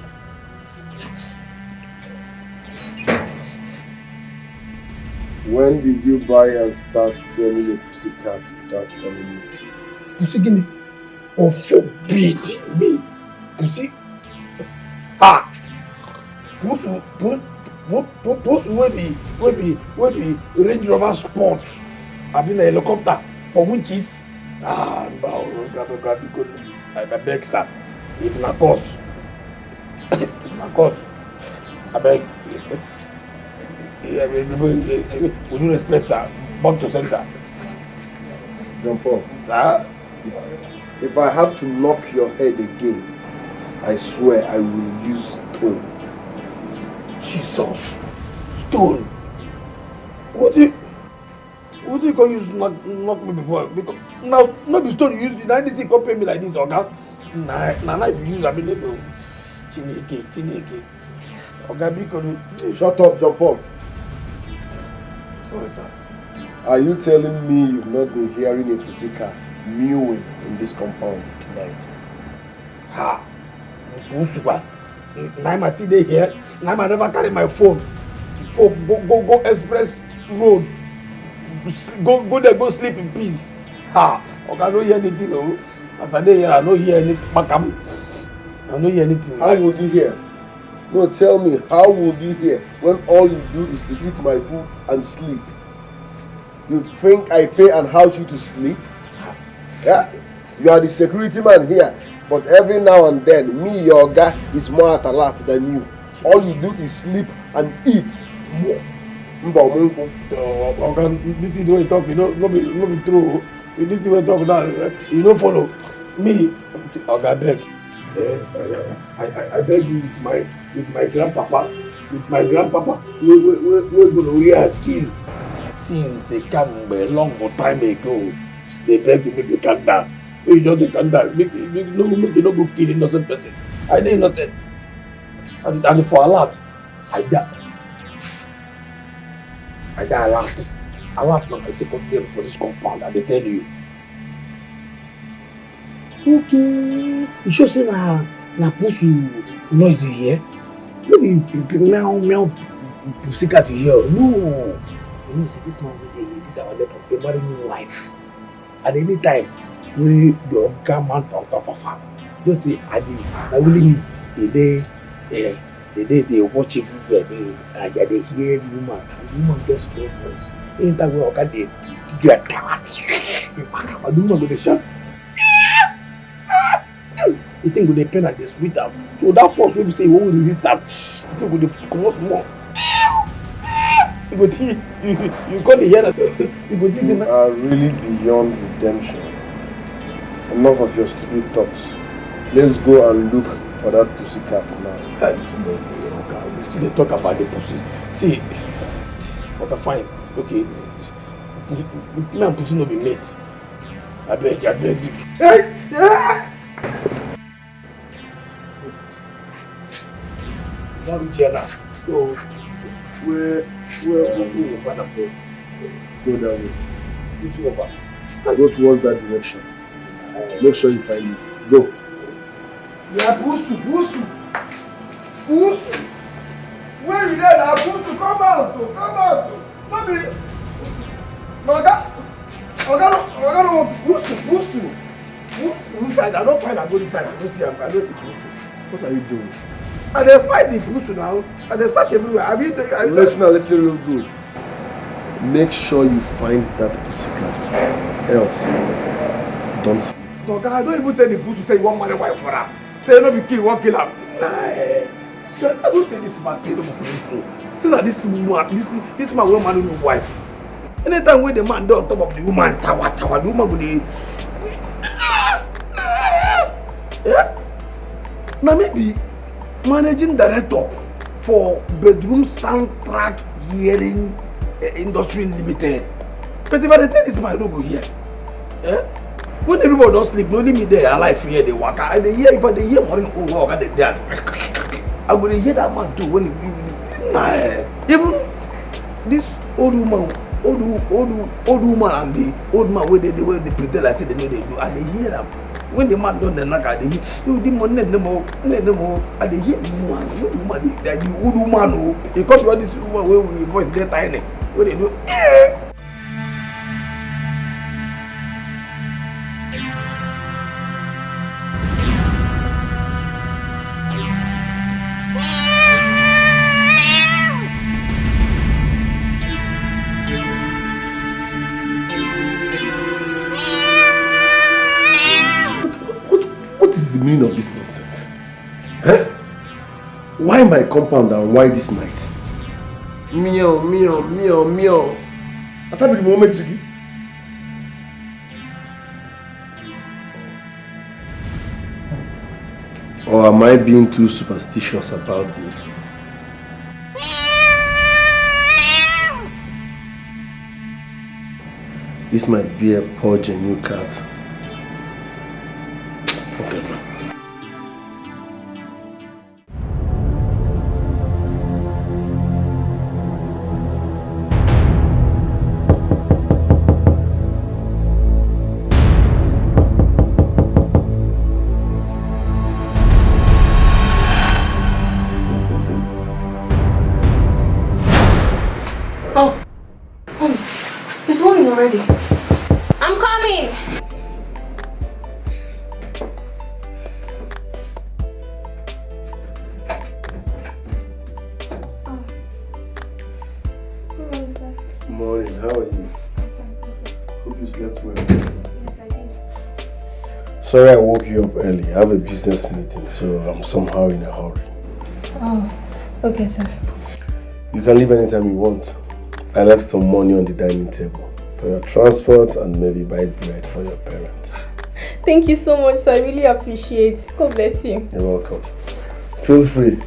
When did you buy and start training a pussycat without telling me? Pussy guinea. Oh, forbid me. Pussy. Ha! Pussy will be Range Rover Sports. I've been a helicopter for witches. I beg, sir. If na cause. I beg. With due respect, sir. Back to center. John Paul. Sir? If I have to knock your head again, I swear I will use stone. Jesus. Stone? What do you can use knock me before? Because now not be stone you use. Now this thing come pay me like this, okay? Nah, if you use I mean little Chineke. Okay, because shut up, John Paul. Sorry, sir. Are you telling me you've not been hearing a pussycat mewing in this compound tonight? Ha! Now I see they here. Now I never carry my phone. Go express road. Go there, go sleep in peace. Ha! Okay, I don't hear anything. No. As I dey here, I don't hear anything. I don't hear anything. How would you hear? No, tell me, how would you hear when all you do is to eat my food and sleep? You think I pay and house you to sleep? Yeah? You are the security man here, but every now and then, me, your guy, is more at alert than you. All you do is sleep and eat. Okay, this is the way you talk, no be true. This is the way you talk now, you don't follow me. Okay, I beg. I beg you with my grandpapa. We're gonna real kill. Since they come a long time ago, they beg you make you calm down. You just calm down. Make you not go kill innocent person. I dey innocent. And for a lot, I die. A lot. A lot now I say complain for this compound, and they tell you. Okay. You sure say na pussy noisy here? Maybe meow pussycat here. No. You know, say this man this is our level. They marry new wife. At any time, we the man on top of her. Just say now only me. They watch everywhere. They hear the woman, and the woman gets so voice. Ain't that way? Okay, get that. You pack up, I do not go to shop. The thing with the pen and the sweet down. So that force will be say, won't resist that. The thing with the come out more. You go see, you got the hear you go this You are really beyond redemption. Enough of your stupid talks. Let's go and look for that pussycat now. We see they talk about the pussy. See, okay, fine, okay. Me and pussy no be mate. I beg you. Now we here now. So, where you find a boat? Go that way. This way over. Go towards that direction. Make sure you find it. Go. Yeah, pussy. Where you there now? Pussy, come out. No be. Oga no pussy. Who side? I don't find a good side. I don't see pussy. What are you doing? I dey find the pussy now. I dey search everywhere. Listen real good. Make sure you find that pussycat. Else, don't sleep. Oga, I don't even tell the pussy say you want marry wife for her. Say no be kill, you want kill her. Nah, I don't tell this man say no be pussy. Since that this man will marry no wife. Anytime when the man dey on top of the woman, tower, the woman go dey. Yeah? Now maybe managing director for bedroom soundtrack hearing industry limited. But if I tell this man no go here. Eh? When everybody don't sleep, only me there alive here they work. And they hear if I hear morning over they done. I go hear that man too when he even this old woman and the old man where they pretend like say they know they do and they hear them. When the man done the knock, they hear you the money no more, and they hear the woman, the old woman who he come to all this woman where we voice get tiny. What they do? What is the meaning of this nonsense? Eh? Why my compound and why this night? Meow. I thought the moment Jiggy. Or am I being too superstitious about this? This might be a poor genuine cat. Whatever. It's morning already. I'm coming. Morning, how are you? Hope you slept well. Sorry I woke you up early. I have a business meeting, so I'm somehow in a hurry. Oh, okay, sir. You can leave anytime you want. I left some money on the dining table for your transport and maybe buy bread for your parents. Thank you so much, sir. I really appreciate it. God bless you. You're welcome. Feel free.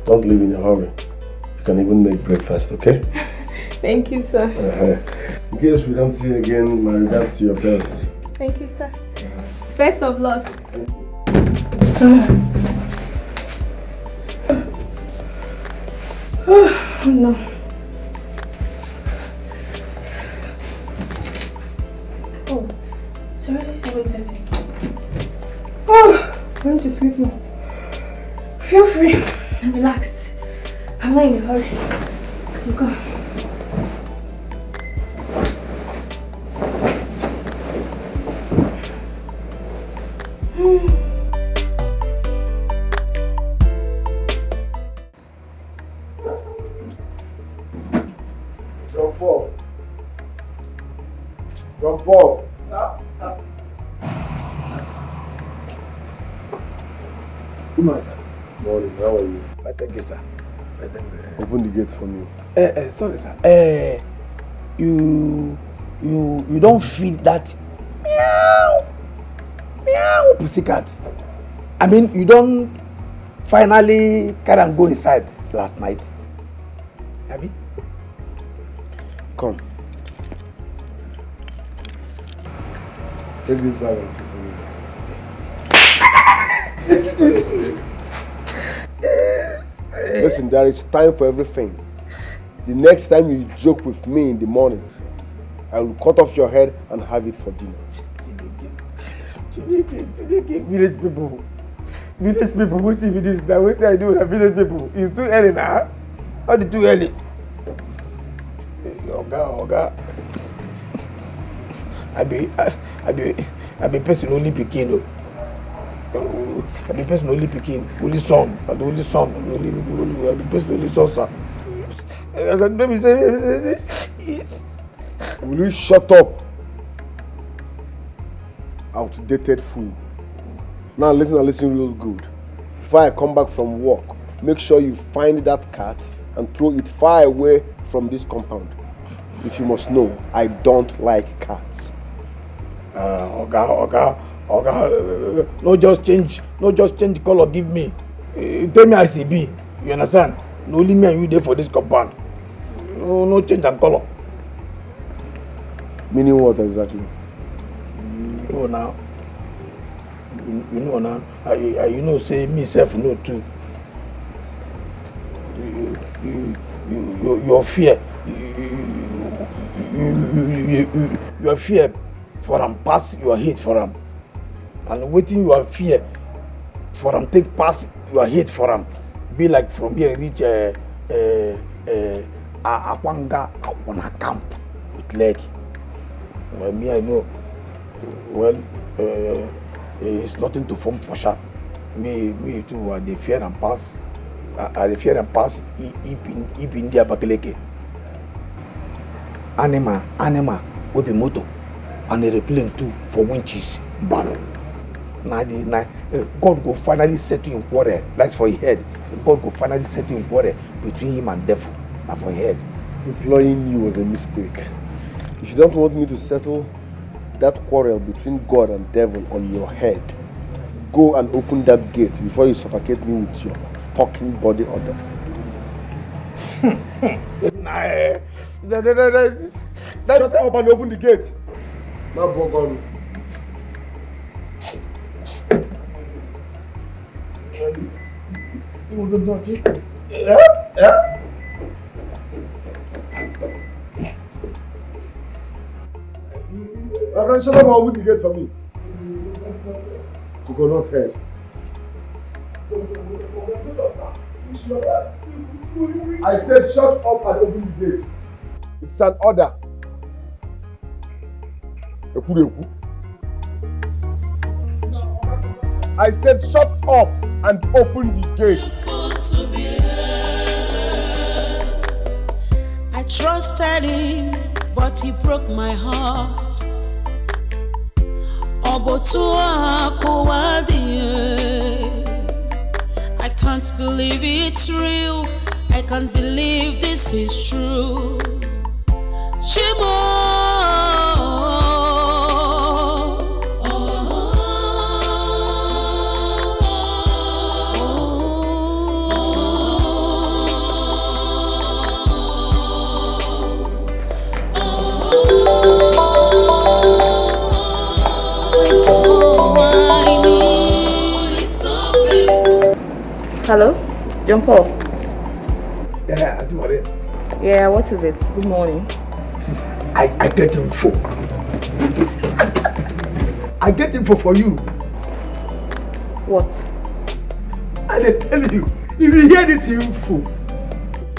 Don't leave in a hurry. You can even make breakfast, okay? Thank you, sir. In case we don't see you again, my regards to your parents. Thank you, sir. Best of luck. Oh, no. Oh, it's already 7:30. Oh, I want to sleep now. Feel free and relaxed. I'm not in a hurry. So go. From Paul. Good morning, sir. Morning, how are you? Thank you, sir. Thank you. Open the gate for me. Sorry, sir. You don't feel that meow pussycat. I mean, you don't finally carry and go inside last night. Abby? Come. Take this bag and keep for me. Listen, there is time for everything. The next time you joke with me in the morning, I will cut off your head and have it for dinner. Village people, what if it is that what I do with village people? It's too early now. How is too early? Oga. I be person only picking. I be person only picking. Only son. I be person only son, sir. Will you shut up? Outdated fool. Now listen real good. Before I come back from work, make sure you find that cat and throw it far away from this compound. If you must know, I don't like cats. Oga, no just change the color, give me. Tell me I see be. You understand? No only me and you there for this compound. No change and color. Meaning what exactly? You know now. You know say me self know too. Your fear. Your fear for them pass your hate for them. And waiting your fear for them take pass your hate for them. Be like from here reach Akwanga Akwana camp with leg. Me I know. Well, it's nothing to form for sharp. Me too. They fear and pass. I fear and pass. If India Bakeleke. Anima with the motor and the airplane too for winches. But now God go finally settle in quarrel. That's for his head. God go finally settle in quarrel between him and devil. Not for his head. Employing you was a mistake. If you don't want me to settle that quarrel between God and devil on your head, go and open that gate before you suffocate me with your fucking body odor. Shut up and open the gate. Now go on. Yeah? My friend, shut up and open the gate for me. Coconut head. I said shut up and open the gate. It's an order. I said shut up and open the gate. I trusted him, but he broke my heart. I can't believe it's real. I can't believe this is true. Shimo. Hello? John Paul? Yeah, good morning. Yeah, what is it? Good morning. I get info. I get info for you. What? I tell you, if you hear this info,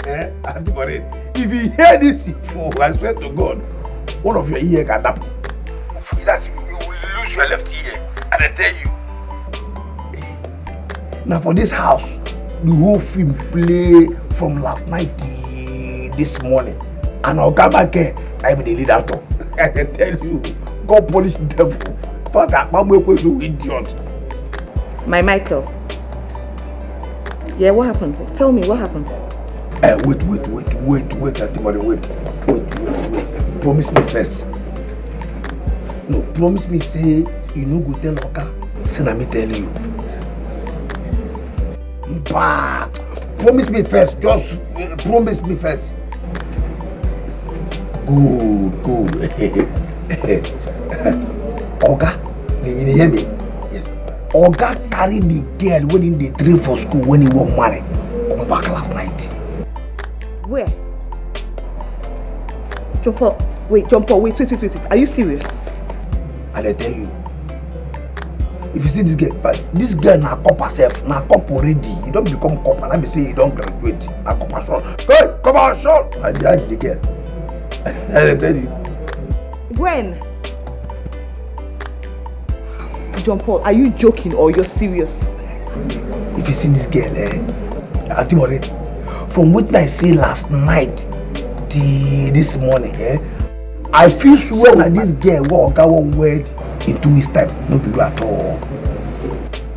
good morning. If you hear this info, I swear to God, one of your ears can happen. That's you will lose your left ear. And I tell you. Now for this house, the whole film play from last night till this morning. And I'll come back here, I be the lead actor. I tell you, God punish the devil. Father, Mama was you idiot. My Michael. Yeah, what happened? Tell me what happened. Wait, Antimony, wait. Promise me first. No, promise me say you no go tell Oka. Say na me tell you. Bah, promise me first. Just promise me first. Good. Oga, you hear me? Yes. Oga carry the girl when in the train for school when he was married. Come back last night. Where? Jump up. Wait. Are you serious? And I tell you, if you see this girl na cop herself, na cop already. You don't become cop and I be say you don't graduate. Na cop short. Hey, come on, short. And the girl. And I tell you. When? John Paul, are you joking or you're serious? If you see this girl, Antimony, from what I see last night till this morning, I feel sure that this girl will go one word in 2 weeks' time. No be you at all.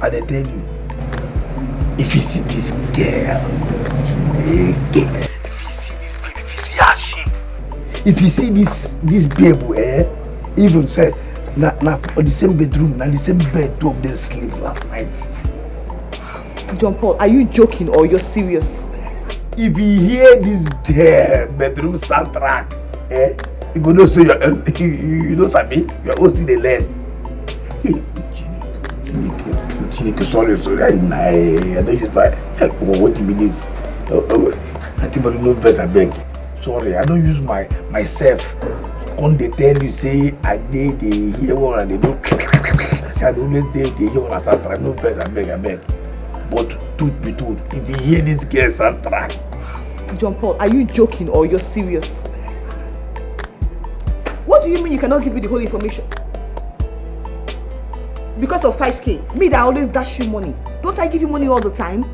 And I tell you, if you see this girl, if you see this baby, if you see her shape, if you see this baby, even say na the same bedroom, na the same bed two of them sleep last night. John Paul, are you joking or you're serious? If you hear this bedroom soundtrack, you go know say you know Sabi, you're also the learn. Sorry, I don't use my what to be this. I think but no verse I beg. Sorry, I don't use myself. When they tell you say I did the hear one and they do I say I always did the hear one and soundtrack. No verse I beg. But truth be told, if you hear this girl soundtrack. John Paul, are you joking or you're serious? What do you mean you cannot give me the whole information? Because of 5k, me that always dash you money. Don't I give you money all the time?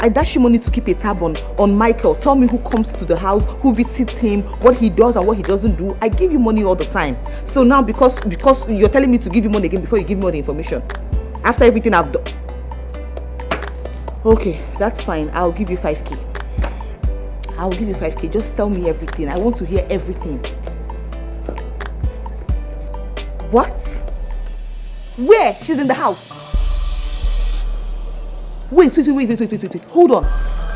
I dash you money to keep a tab on Michael. Tell me who comes to the house, who visits him, what he does and what he doesn't do. I give you money all the time. So now because you're telling me to give you money again before you give me all the information. After everything I've done. Okay, that's fine. I'll give you 5k. I'll give you 5k. Just tell me everything. I want to hear everything. What? Where? She's in the house. Wait. Hold on.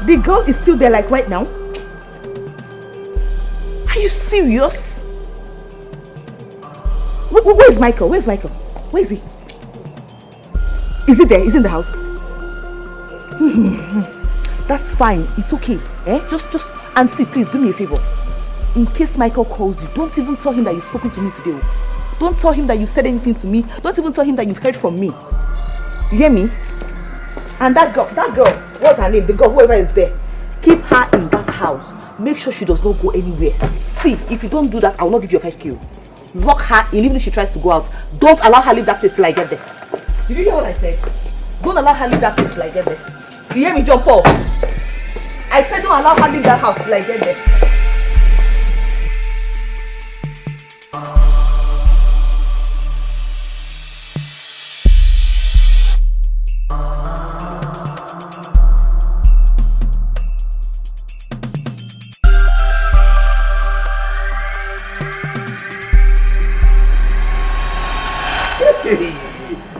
The girl is still there like right now? Are you serious? Where's Michael? Where is he? Is he there? Is he in the house? That's fine. It's okay. Just Auntie, please do me a favor. In case Michael calls you, don't even tell him that you've spoken to me today. Don't tell him that you've said anything to me. Don't even tell him that you've heard from me. You hear me? And that girl, what's her name? The girl, whoever is there, keep her in that house. Make sure she does not go anywhere. See, if you don't do that, I will not give you a 5k. Lock her in, even if she tries to go out. Don't allow her leave that place till I get there. Did you hear what I said? Don't allow her leave that place till I get there. You hear me, John Paul? I said don't allow her leave that house till I get there.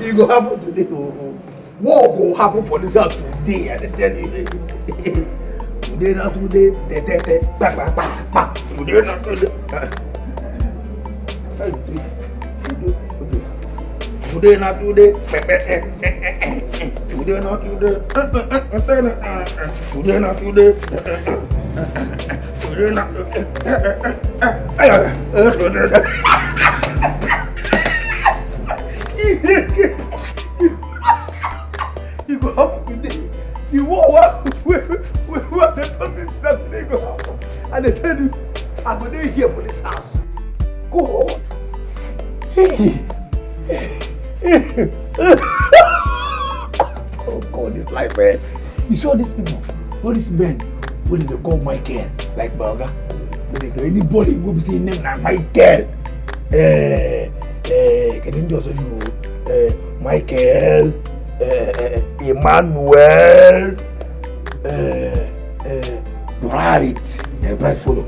It go happen today. What go happen for this house today? I tell you. Today not today. Today not today. Today not today. Today not today. Today not today. Today not You go happen today. You what the thought is that today go happen. And they tell you, I'm going to here for this house. God. Oh God, this life, man. You saw these people, all these men, what did they call my care? Like Baga? Anybody will be saying name like Michael. Can you also do Michael, Emmanuel, Bright, Bright follow.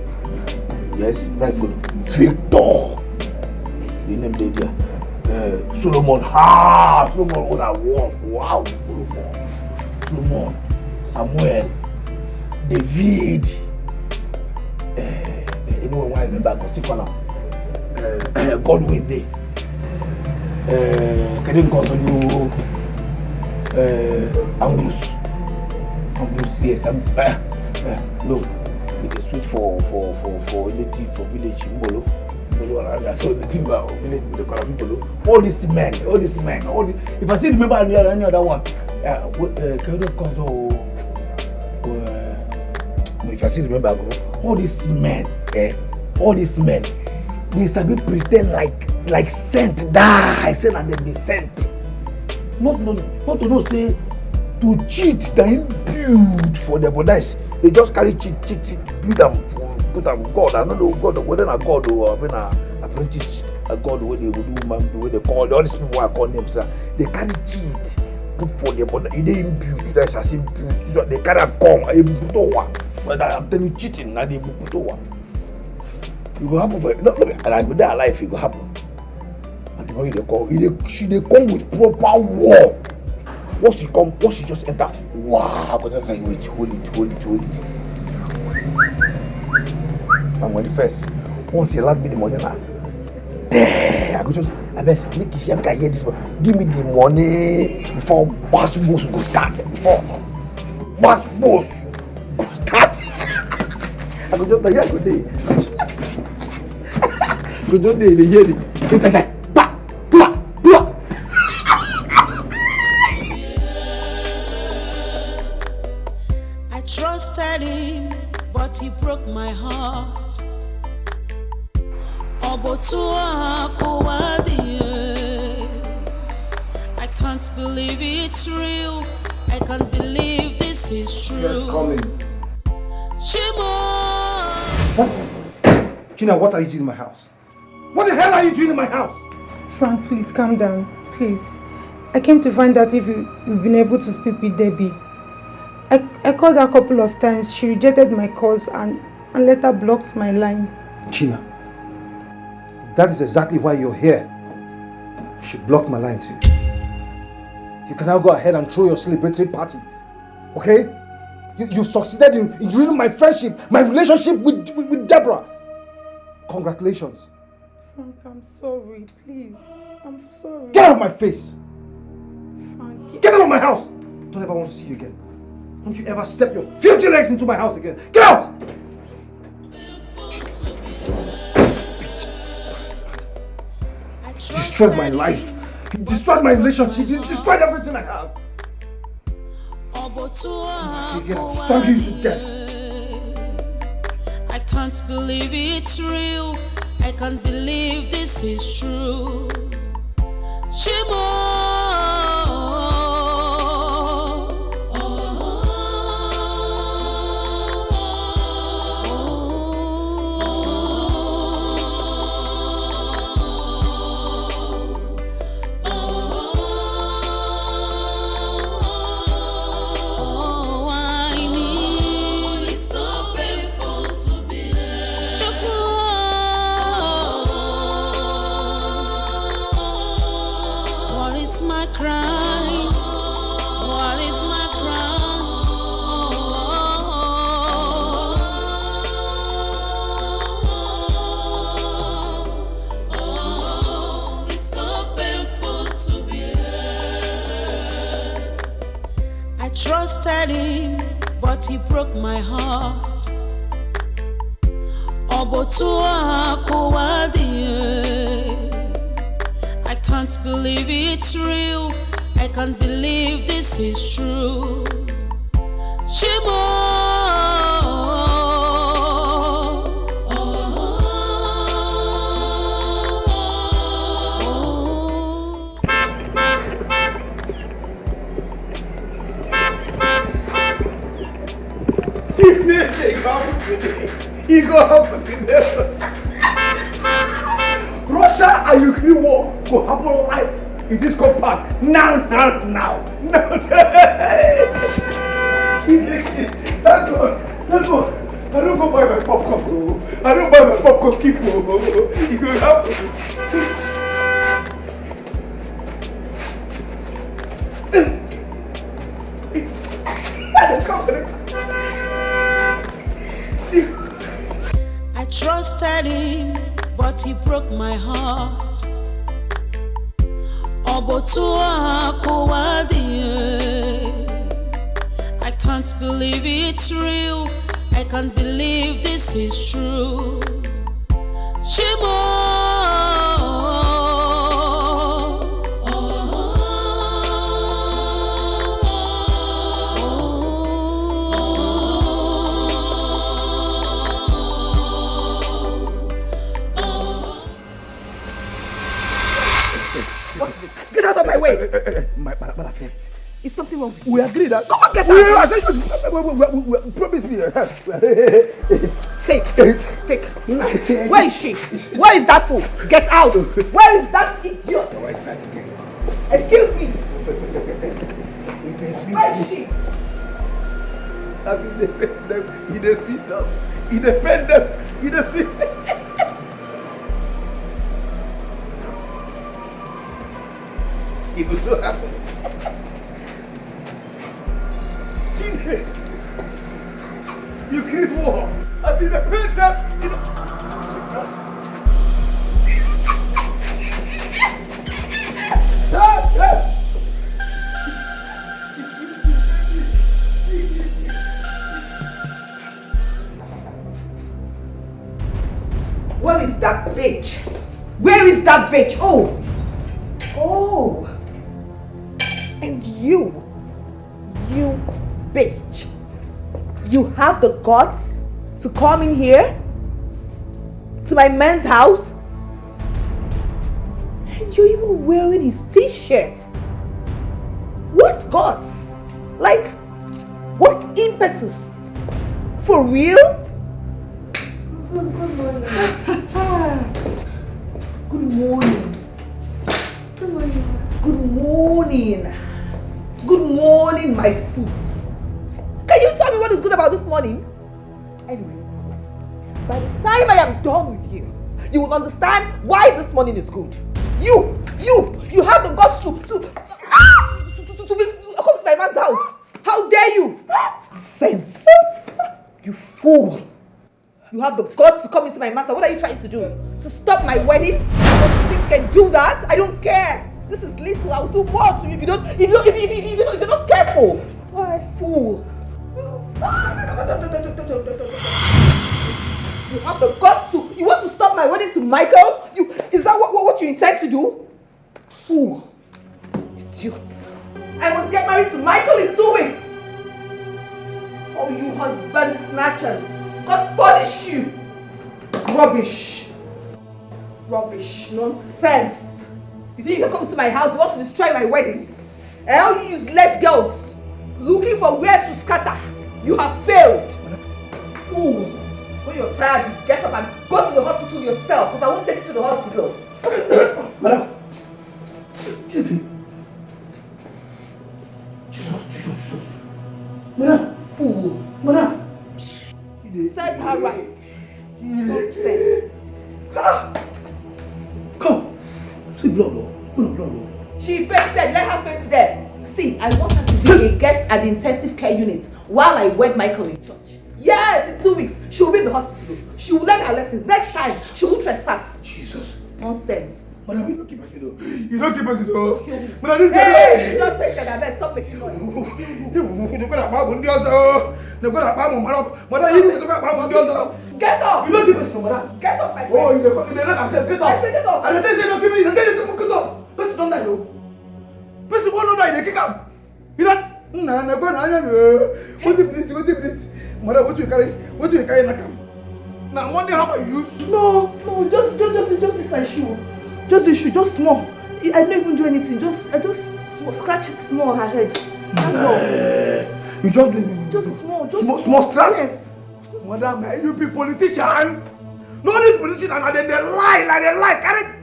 Yes, Bright follow. Victor. The name they there. Solomon. Solomon what I was. Wow, Solomon. Samuel. David. Anyone want to remember Gosifana? Godwin Day. Can you continue? Ambrose, yes, no, it is sweet for native for village Mbolo. So native village with the Mbolo. All these men. If I still remember any other one, can you console? If I still remember, all these men, they sabi pretend like sent die, say that they be sent. Not to know say to cheat they build for them, but they just carry cheat, build them, put them God. I don't know God whether a God or an apprentice a God where they would do man the way they call all these people I call names. They carry cheat, put for them, but they didn't build. That's as build. They carry come, but I'm telling you, cheating, now they put over. It will happen for no, and I go there alive, it will happen. And the way they come, they come with proper war. Once she just enter, wow, but that's like, wait, hold it. And when the first, once he allowed me the money now, I go just, I best make it here, hear this one. Give me the money before Bass Boss go start. Before Bass Boss go start. I go just, yeah, go there. Go just there, they hear it. Just like, bah. I trusted him, but he broke my heart. I can't believe it's real. I can't believe this is true. Yes, coming. Shimo! What? Gina, what are you doing in my house? What the hell are you doing in my house? Frank, please calm down. Please. I came to find out if you've been able to speak with Debbie. I called her a couple of times. She rejected my calls and later blocked my line. Gina, that is exactly why you're here. She blocked my line too. You can now go ahead and throw your celebratory party. Okay? You succeeded in ruining my friendship, my relationship with Deborah. Congratulations. Frank, I'm sorry. Please. I'm sorry. Get out of my face. Frank, get out of my house. Don't ever want to see you again. Don't you ever step your filthy legs into my house again. Get out! You destroyed my life. You destroyed my relationship. You destroyed everything I have. I'll strangle you to death. I can't believe it's real. I can't believe this is true. Shimo! Trusted him, but he broke my heart. I can't believe it's real. I can't believe this is true. Shimo! It go happen today. Russia and Ukraine war go happen live in this compound. Now. That's good. I don't go buy my popcorn, bro. I don't buy my popcorn, keep bro. It will happen. I trusted him, but he broke my heart. I can't believe it's real. I can't believe this is true. Shimo. Get out of my way! My first. Is something wrong? We agreed that. Come on, get out! Promise me. Take. Where is she? Where is that fool? Get out! Where is that idiot? Excuse me. Where is she? He defeats us. He defends them. He defeats them. It will not happen. Chile, you create war. I see the pain that Where is that bitch? Where is that bitch? Oh! And you bitch, you have the guts to come in here to my man's house and you're even wearing his t-shirt. What guts? Like, what impetus? For real? Good morning. Good morning. Good morning. Good morning. Good morning, my fools. Can you tell me what is good about this morning? Anyway, by the time I am done with you, you will understand why this morning is good. You have the guts to come to my man's house. How dare you? Sense. You fool. You have the guts to come into my man's house. What are you trying to do? To stop my wedding? You think you can do that? I don't care. This is little. I'll do more to you if you're not careful. Why? Fool. You have the guts to. You want to stop my wedding to Michael? Is that what you intend to do? Fool. Idiot. I must get married to Michael in 2 weeks. Oh, you husband snatchers. God punish you. Rubbish. Nonsense. You think you can come to my house? You want to destroy my wedding? All you useless girls looking for where to scatter. You have failed. Fool. When you're tired, you get up and go to the hospital yourself, because I won't take you to the hospital. Madam. Madam. Fool. Madam. Says her right. Nonsense. Come. See blood. She fainted. Let her faint there. See, I want her to be a guest at the intensive care unit while I wed Michael in church. Yes, in 2 weeks, she will be in the hospital. She will learn her lessons. Next time, she will trespass. Jesus. Nonsense. Madam, you don't keep us though. Madam, this guy. Hey, she just fainted. I beg, stop making noise. Get up! You don't keep us, madam. Get up, my friend. Oh, you don't let upset. Get up. I said get up. And the thing say don't keep me. Get up. Person don't die though. Person won't not die. They kick up. You know? What do you please? Madam, what do you carry? What do you carry in the camp? Now, one day how about you? No, just this my shoe. Just the shoe, just small. I don't even do anything. I just scratch it small her head. That's all. You just do Just small. Small scratch? Yes. Madam, you be politician? No, this politician, and then they lie,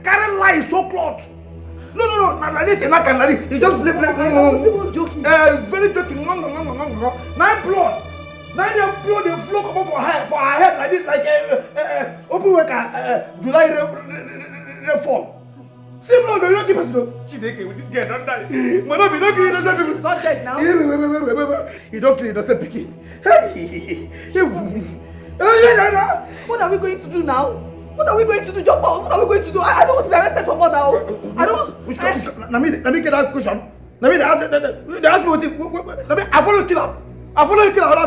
carry lie so close. No, like this, you're not can lie. You just flip. I was even joking. Very joking. Nine blood. Nine blood, they flow come up for her head like this, like open worker, July reform. See, blood, you don't give us no. Chideke with this girl, don't die. Madam, you don't kill innocent people. He's not dead now. Wait. You don't kill innocent people. What are we going to do now? What are we going to do, Jump out? What are we going to do? I don't want to be arrested for murder. I don't. Which let me get that question. Let me ask me what I follow you kill him. I follow you kill him.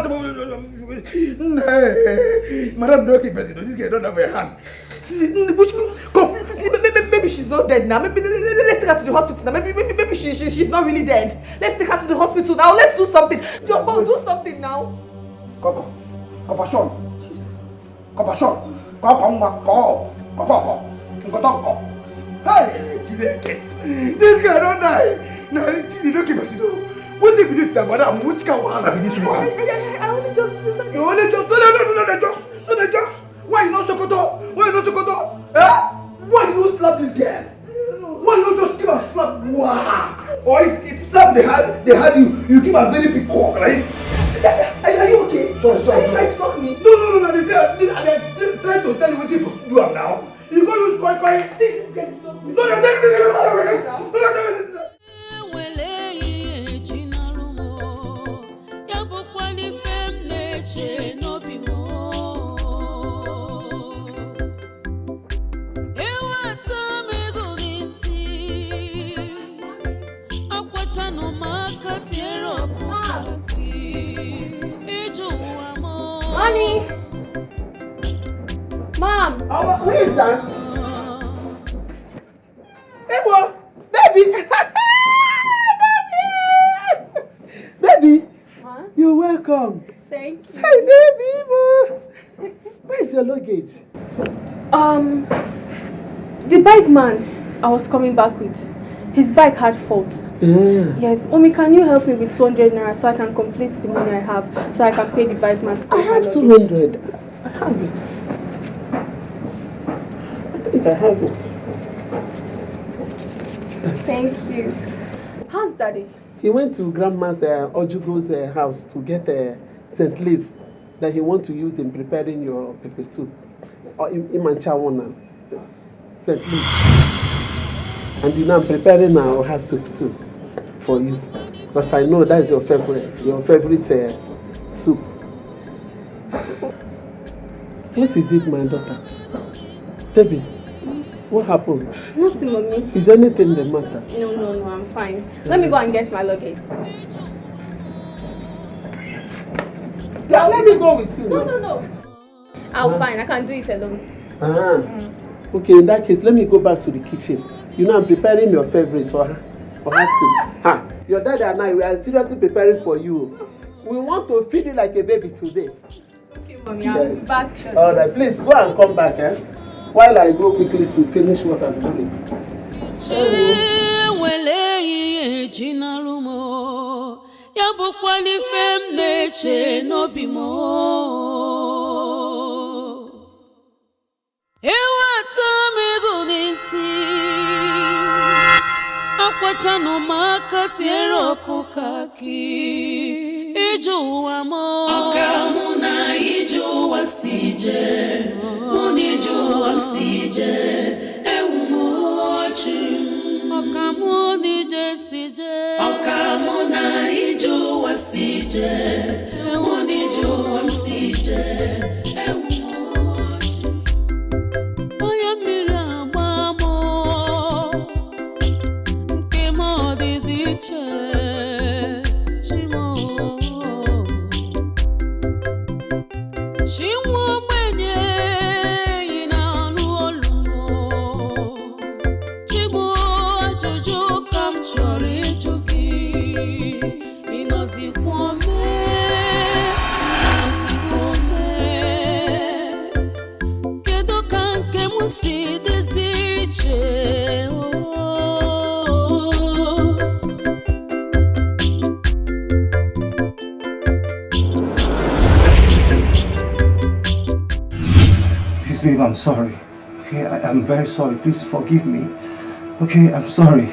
Madam, don't keep president. This girl don't have a hand. Maybe she's not dead now. Maybe let's take her to the hospital now. Maybe she's not really dead. Let's take her to the hospital now. Let's do something. Jump out, do something now. Compassion. Hey, this guy don't die. No, you don't keep us. What if this time, madam? Which can be this one? I only just. You only just. No, just. Why you not Sokoto? Eh? Why you not slap this girl? Why you not just give her slap? Wow. Or if slap they had you give her very big cock, right? Are you okay? Sorry. Are you trying to talk me? No. They trying to tell you what you do now. You go use coin. See, this guy is not me. No. Mommy! Mom! Who is that? Hey, what? Baby! Baby! Huh? You're welcome. Thank you. Hey, baby! Where's your luggage? The bike man I was coming back with, his bike had fault. Yes, Omi, can you help me with 200 naira so I can complete the money I have so I can pay the bike man to I pay my have luggage? 200. I have it. I think I have it. Thank you. How's Daddy? He went to Grandma's Ojugo's house to get St. Leaf that he wants to use in preparing your pepper soup. Or Imanchawana. St. Leaf. And you know I'm preparing her soup too for you. Because I know that's your favorite soup. What is it, my daughter? Debbie, what happened? Nothing, Mommy. Is anything the matter? No, I'm fine. Let me go and get my luggage. Yeah, let me go with you. No. I'm fine. I can do it alone. Okay, in that case, let me go back to the kitchen. You know, I'm preparing your favorite for her soup. Your dad and I, we are seriously preparing for you. We want to feed you like a baby today. Okay, Mommy, I'll be back shortly. Alright, please go and come back, while I go quickly to finish what I'm doing. Akwachano maka tiero kukaki ijuwa mo Okamuna ijuwa sije Muni juwa sije Ewumochi Okamuni je sije Okamuna ijuwa sije Muni juwa sije Ewumochi Oya mira mamo Inozikome I'm sorry. Okay, I'm very sorry. Please forgive me. Okay, I'm sorry.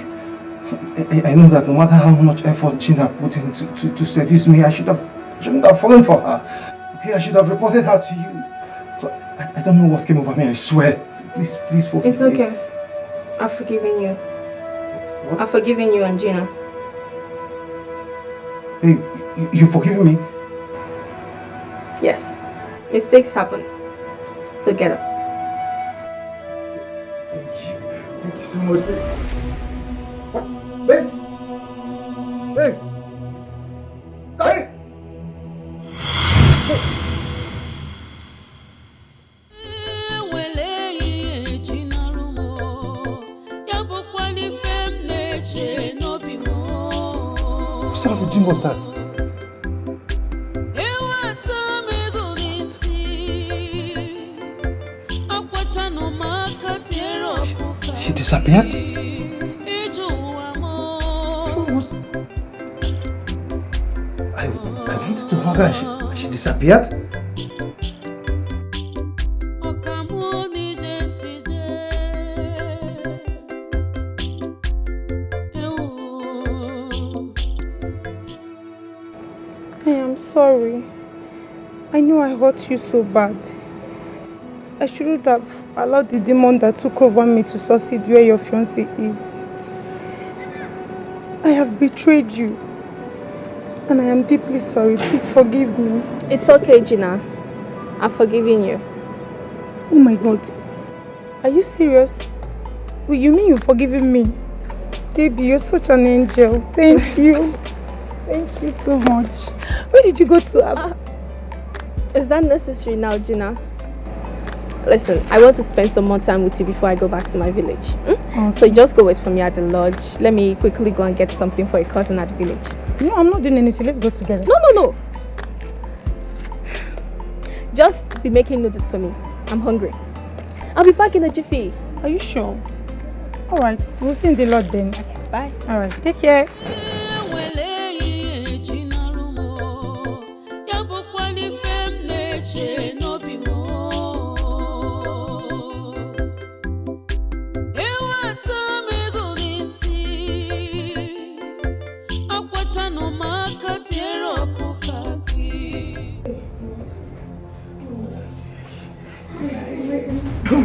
I know that no matter how much effort Gina put in to seduce me, I shouldn't have fallen for her. Okay, I should have reported her to you. So I don't know what came over me, I swear. Please forgive me. It's okay. I've forgiven you. What? I've forgiven you and Gina. Hey, you forgive me? Yes. Mistakes happen. So get up. Thank you so much. What? Babe! Babe! Hey! What sort of a dream was that? She disappeared? I wanted to hug her. She disappeared? I am sorry. I know I hurt you so bad. I shouldn't have allowed the demon that took over me to succeed where your fiancé is. I have betrayed you. And I am deeply sorry. Please forgive me. It's okay, Gina. I've forgiven you. Oh my God. Are you serious? Wait, you mean you've forgiven me? Baby, you're such an angel. Thank you. Thank you so much. Where did you go to? Is that necessary now, Gina? Listen, I want to spend some more time with you before I go back to my village. Okay. So just go wait for me at the lodge. Let me quickly go and get something for your cousin at the village. No, I'm not doing anything. Let's go together. No. Just be making noodles for me. I'm hungry. I'll be back in a jiffy. Are you sure? Alright, we'll see in the lodge then. Okay, bye. Alright, take care.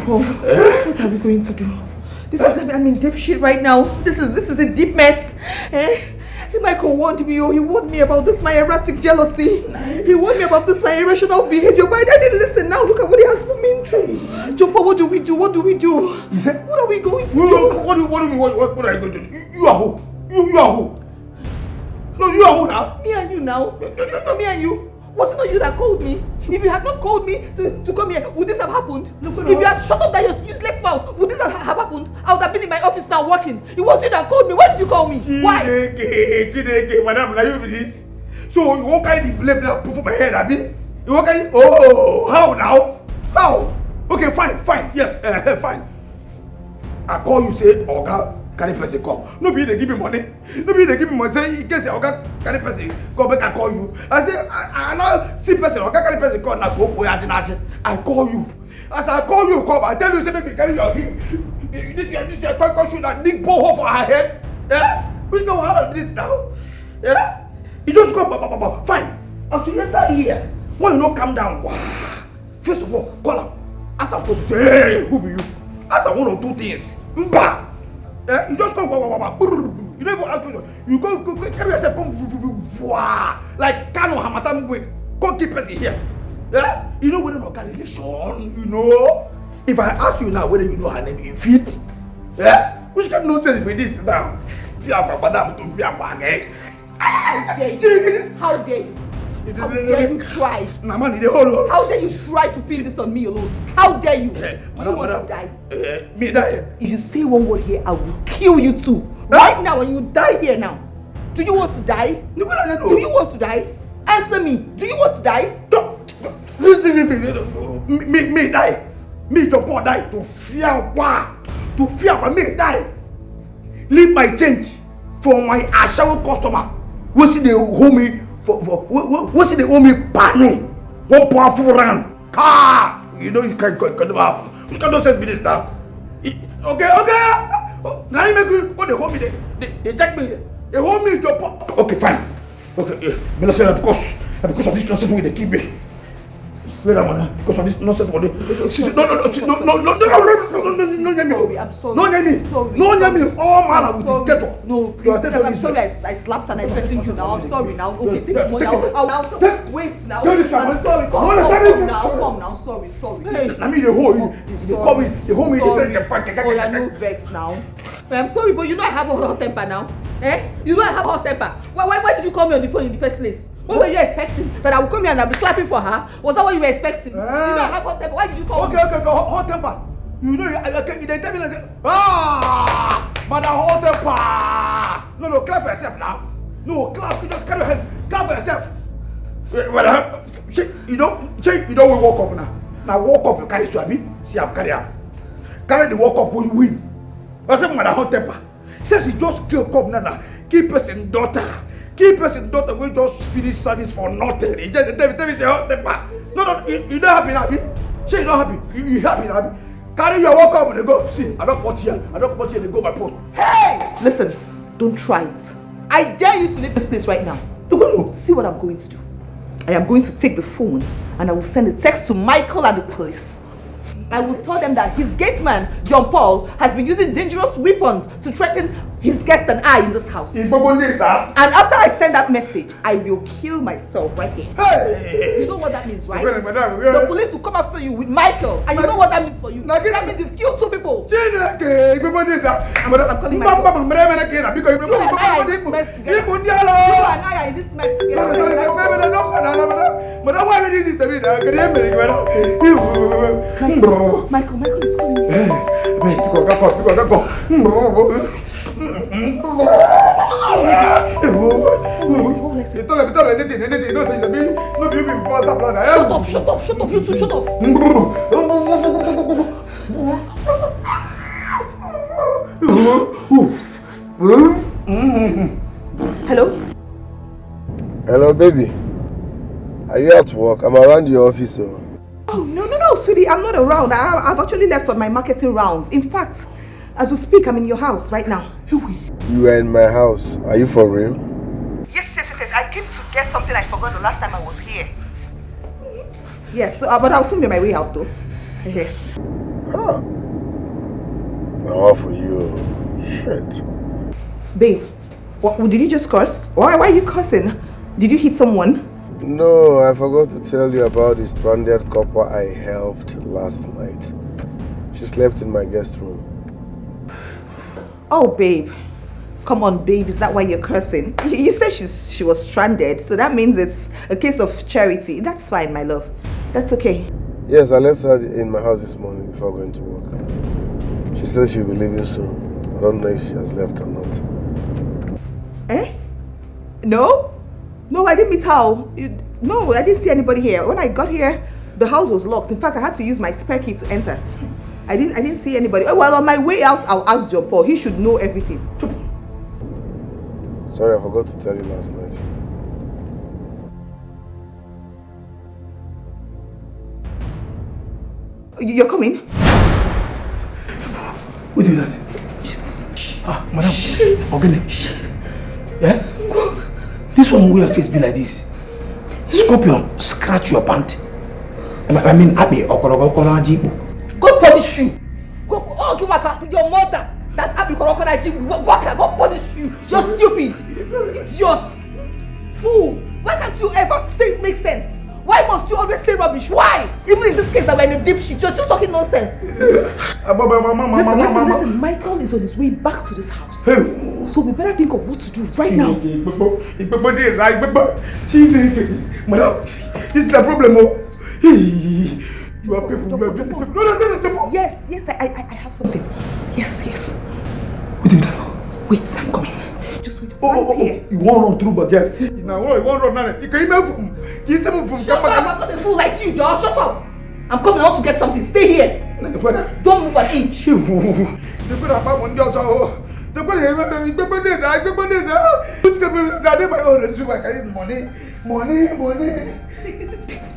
What are we going to do? This is, I'm in deep shit right now. This is a deep mess. Michael warned me, he warned me about this, my erratic jealousy. He warned me about this, my irrational behavior, but I didn't listen. Now look at what he has put me into. Joppa, what do we do? What do we do? He said, what are we going to do? What are you going to do? You are who? You are who? No, you are who now? Me and you now. It's not me and you. Was it not you that called me? If you had not called me to come here, would this have happened? If you had shut up that your useless mouth, would this have happened? I would have been in my office now working. It was you that called me. Why did you call me? Why? Chineke, madam, now you be this. So you won't carry the blame now put my head, Abi? You won't carry. Oh, how now? How? Okay, fine. Yes, fine. I call you, say, Oga, carry person come. No be they give me money. No be they give me money. Say, in case Oga carry person come back, I call you. I say, I now see person, Oga carry person come, now go I call you. As I call you, come. I tell you, say, make you carry your hip. This year, can't shoot that big ball for her head. Yeah? Who's going to handle this now? Yeah? You just go, fine. As you enter here, why you not calm down? Wow. First of all, call him. As I'm supposed to say, hey, who be you? As I want to do things. Mba. You just go, you don't even ask questions. You go carry yourself, like Kano Hamatam way. Go keep person here. Yeah? You know whether or not relation, you know? If I ask you now whether you know her name, you fit? Yeah? Which kind of nonsense with this now? How dare you? How dare you? How dare you try? How dare you try to pin this on me alone? How dare you? Do you want to die? Me die? If you say one word here, I will kill you too. Right now, and you die here now. Do you want to die? Do you want to die? Answer me. Do you want to die? Me die. Me your boy die. To fear what? To fear what? Me die. Leave my change for my ashawo customer. What's the homie? What's the homie? Pano. 1 powerful run. Car. You know you can You can't say this now. Okay. Now you make you go they hold me. They check me. They hold me in your pocket. Okay, fine. Okay, but say that because of this nonsense way they keep me. Wait a minute. Because of this nonsense way. No. I'm sorry. No, Nemi. Sorry. No, Nemi. All man with the kettle. No, I'm sorry. I slapped and I threatened you now. I'm sorry now. Okay, take the money. Wait now. I'm sorry. Come now. Sorry. Hey. I mean the whole. They call me. They hold me. Oh, I no vex now. I'm sorry, but you know I have a hot temper now. You know I have a hot temper. Why did you call me on the phone in the first place? What were you expecting? That I would come here and I'll be clapping for her? Was that what you were expecting? You know I have hot temper. Why did you call me? Okay. Hot temper. You know, they tell me like, madam, hot temper. No, clap for yourself now. No, clap. You just carry your head. Clap for yourself. You don't walk up now. Now walk up, you carry Swami. See, I'm carry her. Carry the walk up when you win. That's what madam hot temper. Says you just kill cop now. Keep person daughter. Will just finish service for nothing. He just tell me say hot temper. No, you don't happy. Say you don't happy. You happy. Carry your walk up and go. See, I don't put here. They go my post. Hey! Listen, don't try it. I dare you to leave this place right now. See what I'm going to do. I am going to take the phone and I will send a text to Michael and the police. I will tell them that his gate man, John Paul, has been using dangerous weapons to threaten his guest and I in this house. And after I send that message, I will kill myself right here. Hey! You know what that means, right? The police will come after you with Michael, and you know what that means for you. That means you've killed 2 people. I'm calling Michael. You and I are in this mess together. Michael is calling me. Go. Shut up, you two, shut up. Hello, baby. Are you at work? I'm around your office. Oh, no, sweetie, I'm not around. I've actually left for my marketing rounds. In fact, as we speak, I'm in your house right now. You are in my house. Are you for real? Yes. I came to get something I forgot the last time I was here. Yes, but I'll soon be on my way out though. Yes. Huh. Now for you. Shit. Babe, did you just curse? Why are you cursing? Did you hit someone? No, I forgot to tell you about the stranded couple I helped last night. She slept in my guest room. Oh, babe. Come on, babe. Is that why you're cursing? You said she was stranded, so that means it's a case of charity. That's fine, my love. That's okay. Yes, I left her in my house this morning before going to work. She said she'll be leaving soon. I don't know if she has left or not. No, I didn't meet her. No, I didn't see anybody here. When I got here, the house was locked. In fact, I had to use my spare key to enter. I didn't see anybody. Well, on my way out, I'll ask John Paul. He should know everything. Sorry, I forgot to tell you last night. You're coming? Who did that? Jesus. Madam. Okay. Yeah? This one will face be like this. Scorpion scratch your pant. I mean, Abby or Jibu. God punish you. Your mother. That's Abby Korokona Jibu. God punish you. You're stupid. Idiot. Fool. Why can't you ever say it makes sense? Why must you always say rubbish? Why? Even in this case that we're in a deep shit, you're still talking nonsense. Listen, Michael is on his way back to this house. So we better think of what to do right now. Madam, this is the problem. You are people. No. Yes, I have something. Yes. What did that? Wait, I'm coming. Just wait. Here. You won't run through, but yes. Now, you won't run now. You can even from. Shut up! I'm not a fool like you, John. Shut up! I'm coming. I want to get something. Stay here. Don't move an inch. Money.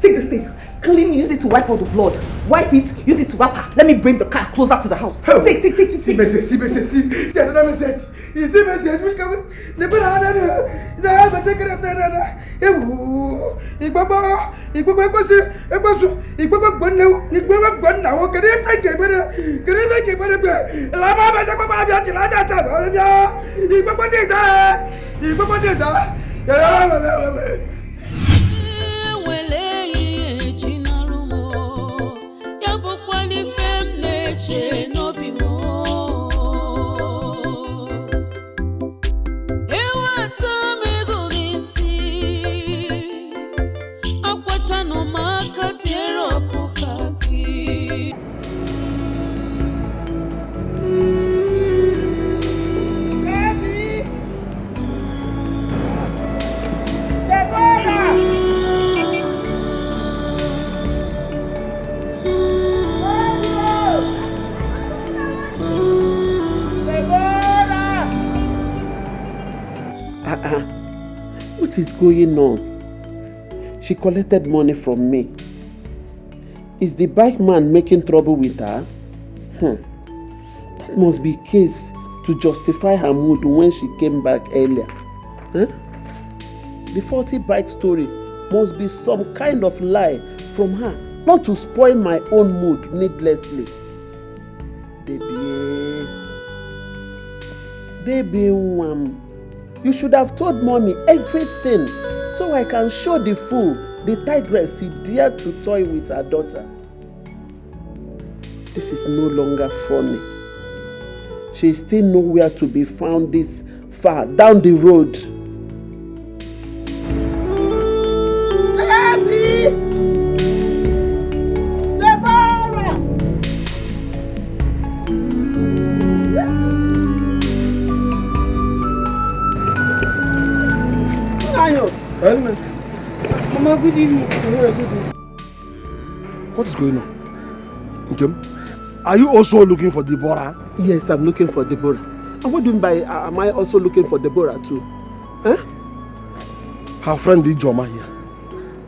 Take this thing. Clean, use it to wipe all the blood. Wipe it, use it to wrap her. Let me bring the car closer to the house. Take. See message. See another message. You see message. Which come? Never had What is going on? She collected money from me. Is the bike man making trouble with her? That must be case to justify her mood when she came back earlier. The faulty bike story must be some kind of lie from her, not to spoil my own mood needlessly. Baby, you should have told mommy everything so I can show the fool, the tigress he dared to toy with her daughter. This is no longer funny. She is still nowhere to be found this far down the road. Mama, good evening. What is going on? Nkem, are you also looking for Deborah? Yes, I'm looking for Deborah. And what do you mean by am I also looking for Deborah too? Her friend Ijoma here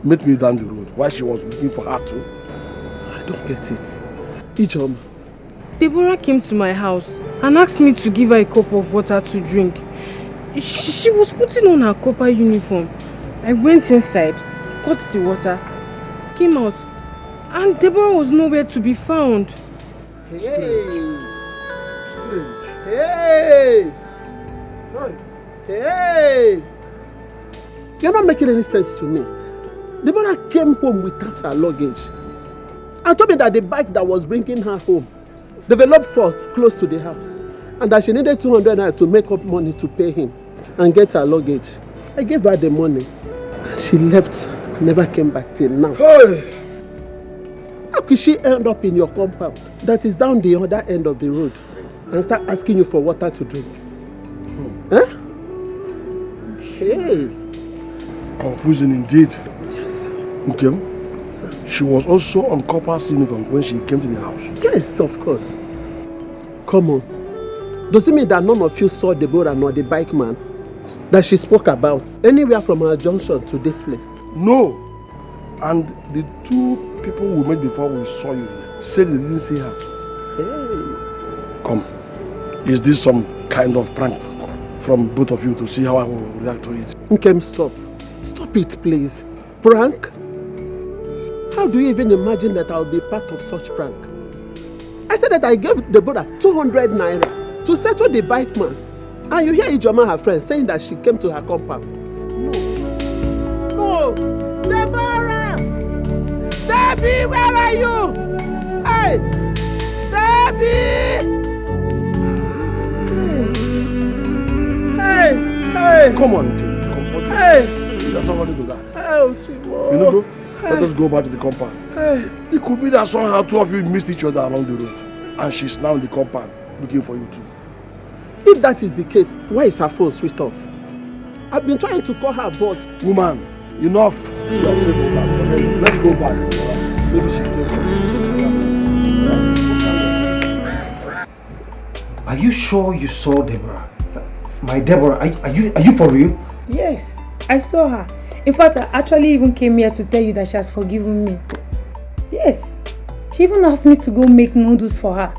met me down the road while she was looking for her too. I don't get it. Ijoma. Deborah came to my house and asked me to give her a cup of water to drink. She was putting on her copper uniform. I went inside, got the water, came out, and Deborah was nowhere to be found. Hey! You're not making any sense to me. Deborah came home without her luggage and told me that the bike that was bringing her home developed fault close to the house and that she needed 200 naira to make up money to pay him and get her luggage. I gave her the money. She left and never came back till now. Hey! How could she end up in your compound that is down the other end of the road and start asking you for water to drink? Hey! Confusing indeed. Yes. Nkem, she was also on Copper's uniform when she came to the house. Yes, of course. Come on. Does it mean that none of you saw Deborah nor the bike man that she spoke about anywhere from our junction to this place? No. And the two people we met before we saw you said they didn't see her. Hey. Come. Is this some kind of prank from both of you to see how I will react to it? Nkem, stop. Stop it, please. Prank? How do you even imagine that I'll be part of such prank? I said that I gave Deborah 200 naira to settle the bike man. And you hear Ijoma, her friend, saying that she came to her compound. No. Deborah! Debbie, where are you? Hey! Debbie! Hey! Come on, Hey! There's nobody to that. Oh, Timo. You know, let us go back to the compound. It could be that somehow two of you missed each other along the road. And she's now in the compound looking for you too. If that is the case, why is her phone switched off? I've been trying to call her, but... Woman, enough. Let's go back. Maybe she Are you sure you saw Deborah? My Deborah, are you for real? Yes, I saw her. In fact, I actually even came here to tell you that she has forgiven me. Yes. She even asked me to go make noodles for her.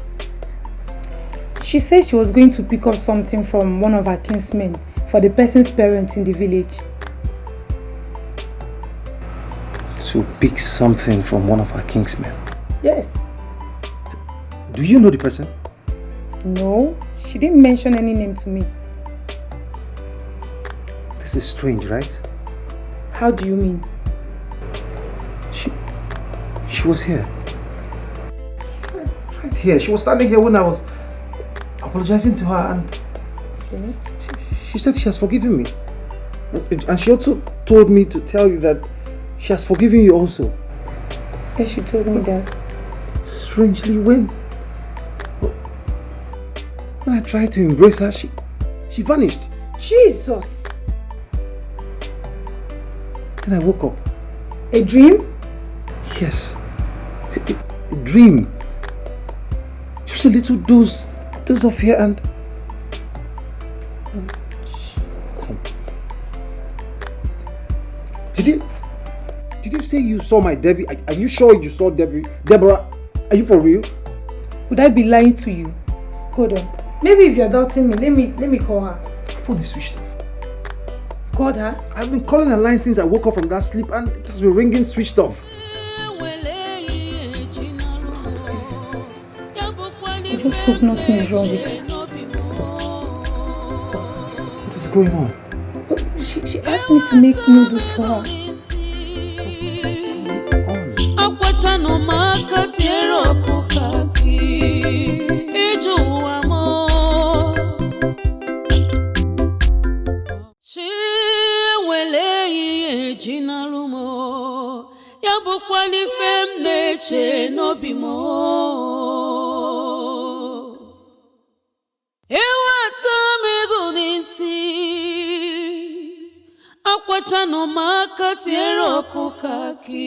She said she was going to pick up something from one of her kinsmen for the person's parents in the village. To pick something from one of her kinsmen? Yes. Do you know the person? No, she didn't mention any name to me. This is strange, right? How do you mean? She was here. Right here. She was standing here when I was apologizing to her, and Okay. she said she has forgiven me. And she also told me to tell you that she has forgiven you also. Yes, she told me that. Strangely, when I tried to embrace her, she vanished. Jesus! Then I woke up. A dream? Yes. A dream. Just a little dose of fear and... Come. Did you say you saw my Debbie? Are you sure you saw Debbie? Deborah, are you for real? Would I be lying to you? Hold on. Maybe if you're doubting me, let me call her. Phone is switched off. Called her? I've been calling her line since I woke up from that sleep, and it has been ringing switched off. I just hope nothing is wrong with her. What is going on? She asked me to make noodles for her. Akwachano maka tiere okukaki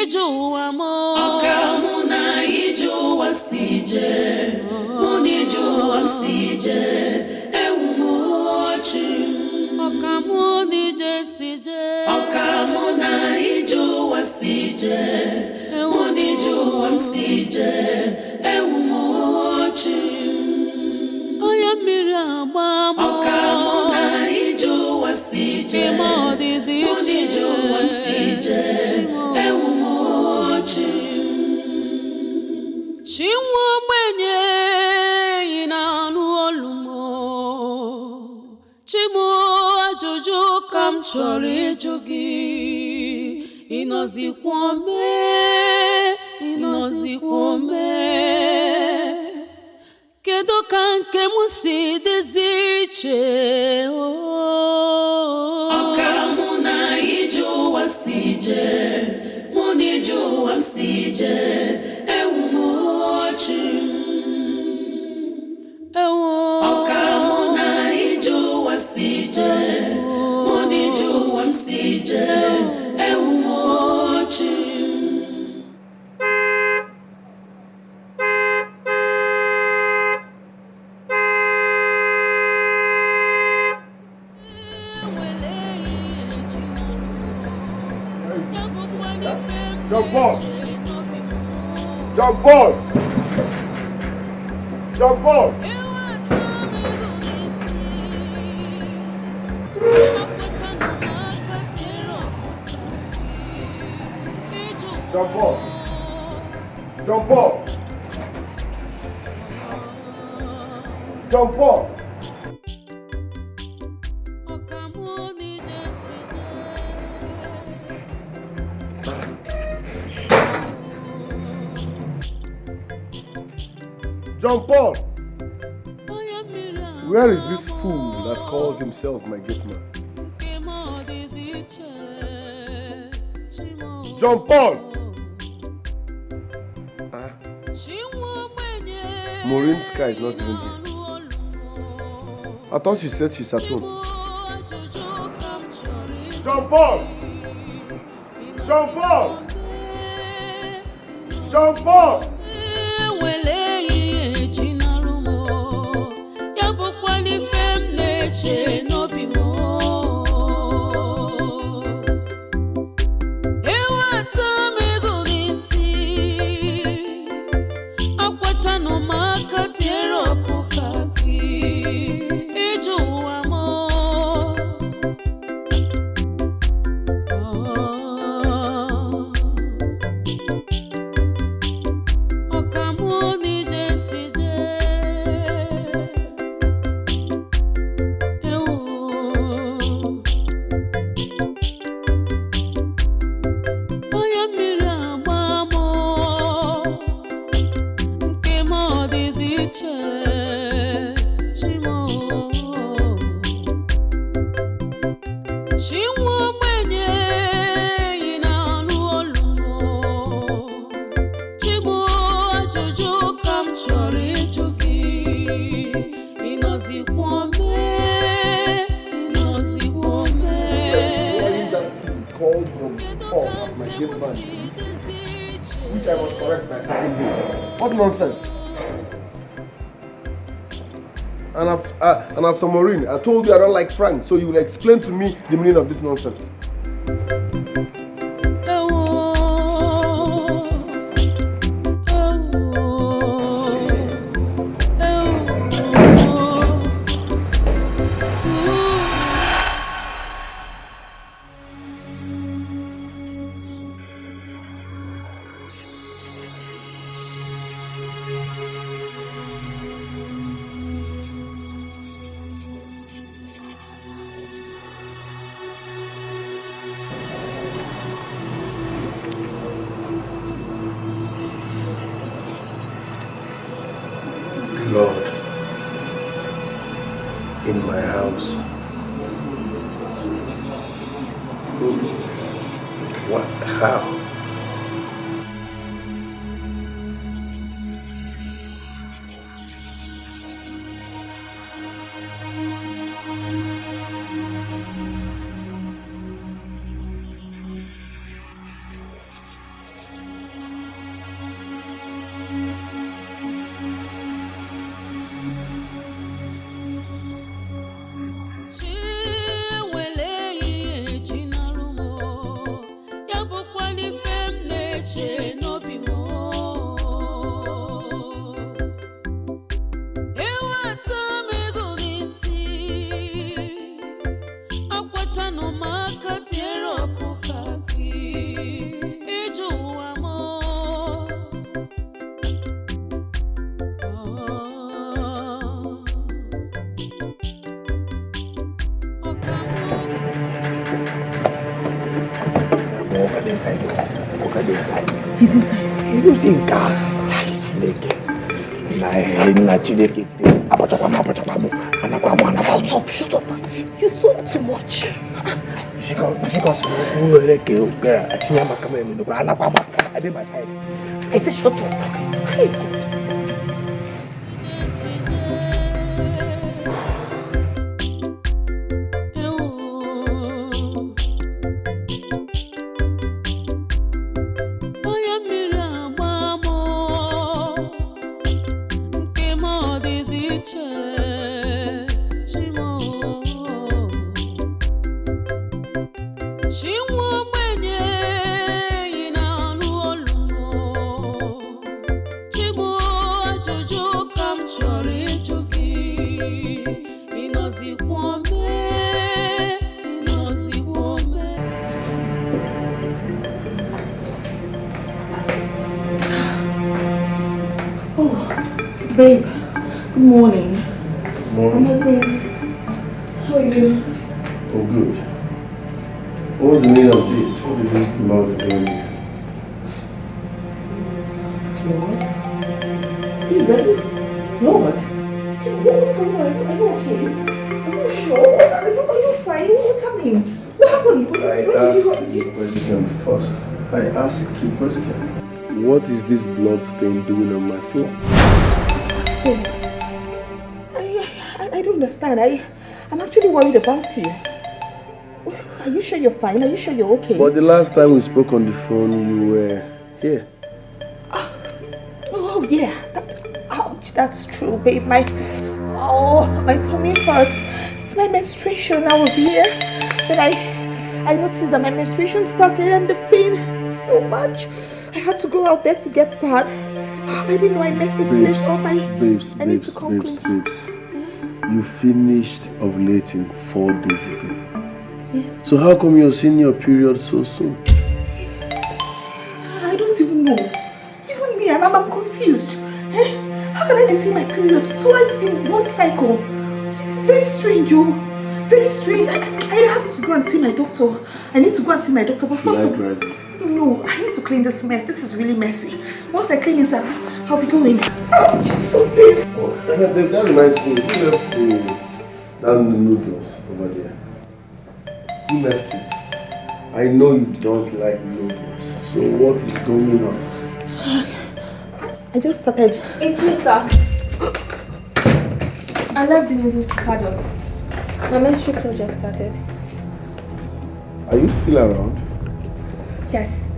ijuwa mo Okamuna ijuwa sije Muni ijuwa sije Ewumochi Okamuni je sije Okamuna ijuwa sije Muni ijuwa sije Ewumochi Oya miri agbamo Okamuna ijuwa sije Muni ijuwa sije Ewumochi Chinwo mwenye inanu olumo Chimo ajuju kam chori jugi Inozi kwome Kedo kanke musi deziche Okamuna ijuwa sije Muni ijuwa sije Ewumochi Okamuna ijuwa sije Muni ijuwa sije Ewumochi Jump ball! Jump ball! Jump ball! Jump ball! Jump ball! Jump ball! Jump ball! Where is this fool that calls himself my gate man? Jump ball! Maureen Sky is not even here. I thought she said she's at home. Jump ball! Jump ball! Jump ball! respect my second babe. What nonsense? And as for Maureen, I told you I don't like Frank, so you will explain to me the meaning of this nonsense. Lord, in my house. What? How? He's inside. You don't see God. Shut up. You talk too much. I said shut up. Hey, God. Babe, good morning. Morning. How are you? Oh, good. What's the meaning of this? What is this blood doing here? Lord? Babe, Lord? What's going on? Are you okay? I'm not sure. Are you fine? What's happening? What happened? I asked you a question first. I asked you a question. What is this blood stain doing on my floor? I don't understand. I'm actually worried about you. Are you sure you're fine? Are you sure you're okay? But the last time we spoke on the phone, you were here. Oh yeah. Ouch, that's true, babe. My tummy hurts. It's my menstruation. I was here. Then I noticed that my menstruation started and the pain so much. I had to go out there to get pad. I didn't know I messed this list up. I need to come clean. You finished ovulating 4 days ago. Yeah. So how come you're seeing your period so soon? I don't even know. Even me, I'm confused. How can I be seeing my period twice in one cycle? It's very strange, yo. Very strange. I have to go and see my doctor. I need to go and see my doctor. But first of all, no, I need to clean this mess. This is really messy. Once I clean it up, I'll be going. Oh, it's so painful. That reminds me, who left the noodles over there? Who left it? I know you don't like noodles. So what is going on? I just started. It's me, sir. I left the noodles to pardon. My menstrual flow just started. Are you still around? Yes.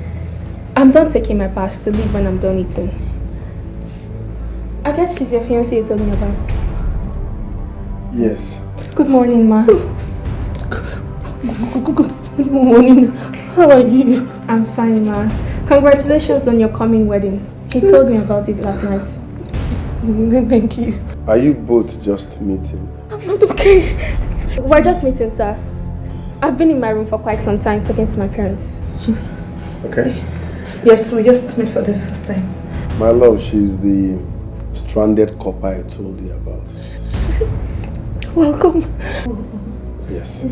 I'm done taking my bath to leave when I'm done eating. I guess she's your fiancée you told me about. Yes. Good morning, ma. Good morning. How are you? I'm fine, ma. Congratulations on your coming wedding. He told me about it last night. Thank you. Are you both just meeting? I'm not okay. We're just meeting, sir. I've been in my room for quite some time talking to my parents. Okay. Yes, we just met for the first time. My love, she's the stranded copper I told you about. Welcome. Yes.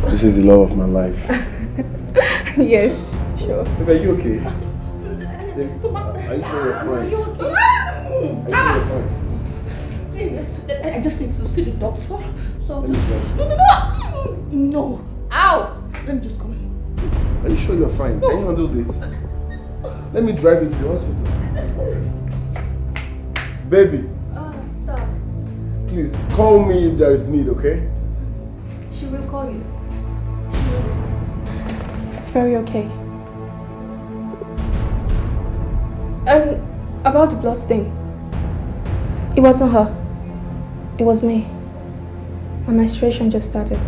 This is the love of my life. Yes, sure. Babe, are you okay? Yes. Are you sure you're fine? Are you okay? Yes, I just need to see the doctor. So no. Ow! Let me just come in. Are you sure you're fine? Can you handle this? Let me drive you to the hospital. Baby. Sir. Please, call me if there is need, okay? She will call you. Very okay. And about the blood stain. It wasn't her. It was me. My menstruation just started.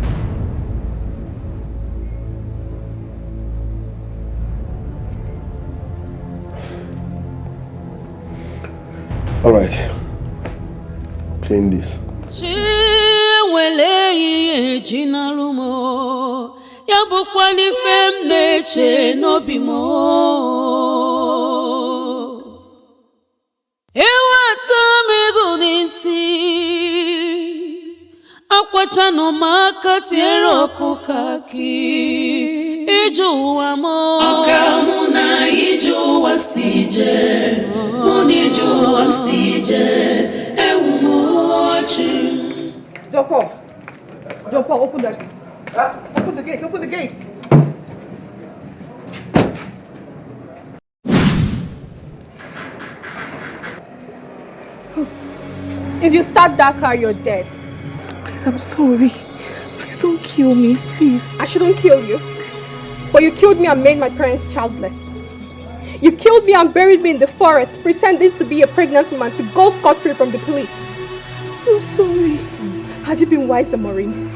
All right. Clean this. Ya bụkwa n'ife m na-eche n'obi m eweta m ego n'isi akwachanụ m aka tiere ọkụka gị ije ụwa m ọka mụ na ije ụwa si je mụ na ije ụwa si je ewu m ọchị. Jumper, open that gate. Open the gate, open the gate. If you start that car, you're dead. Please, I'm sorry. Please don't kill me, please. I shouldn't kill you. But you killed me and made my parents childless. You killed me and buried me in the forest, pretending to be a pregnant woman to go scot-free from the police. I'm so sorry. Had you been wiser, Maureen,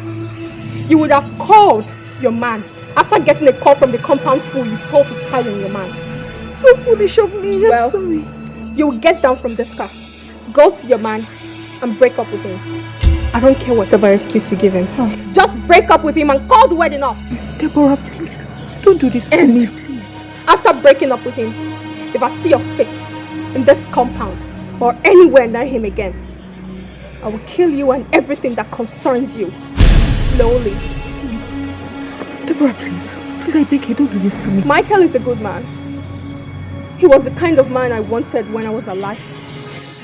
you would have called your man after getting a call from the compound fool you told to spy on your man. So foolish of me, I'm sorry. You will get down from this car, go to your man, and break up with him. I don't care whatever excuse you give him. Just break up with him and call the wedding off. Please, Deborah, please. Don't do this to me, please. After breaking up with him, if I see your face in this compound or anywhere near him again, I will kill you and everything that concerns you. Slowly. Deborah, please. Please, I beg you, don't do this to me. Michael is a good man. He was the kind of man I wanted when I was alive.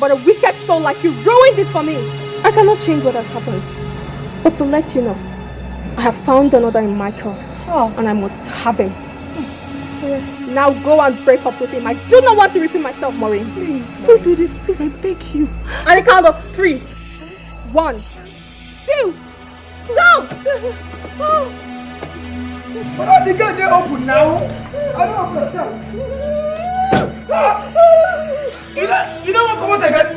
But a wicked soul like you ruined it for me. I cannot change what has happened. But to let you know, I have found another in Michael. And I must have him. Now go and break up with him. I do not want to repeat myself, Maureen. Please, don't do this. Please, I beg you. On the count of 3. 1, 2, go! But all the gate they open now. I don't understand. You know what come out again?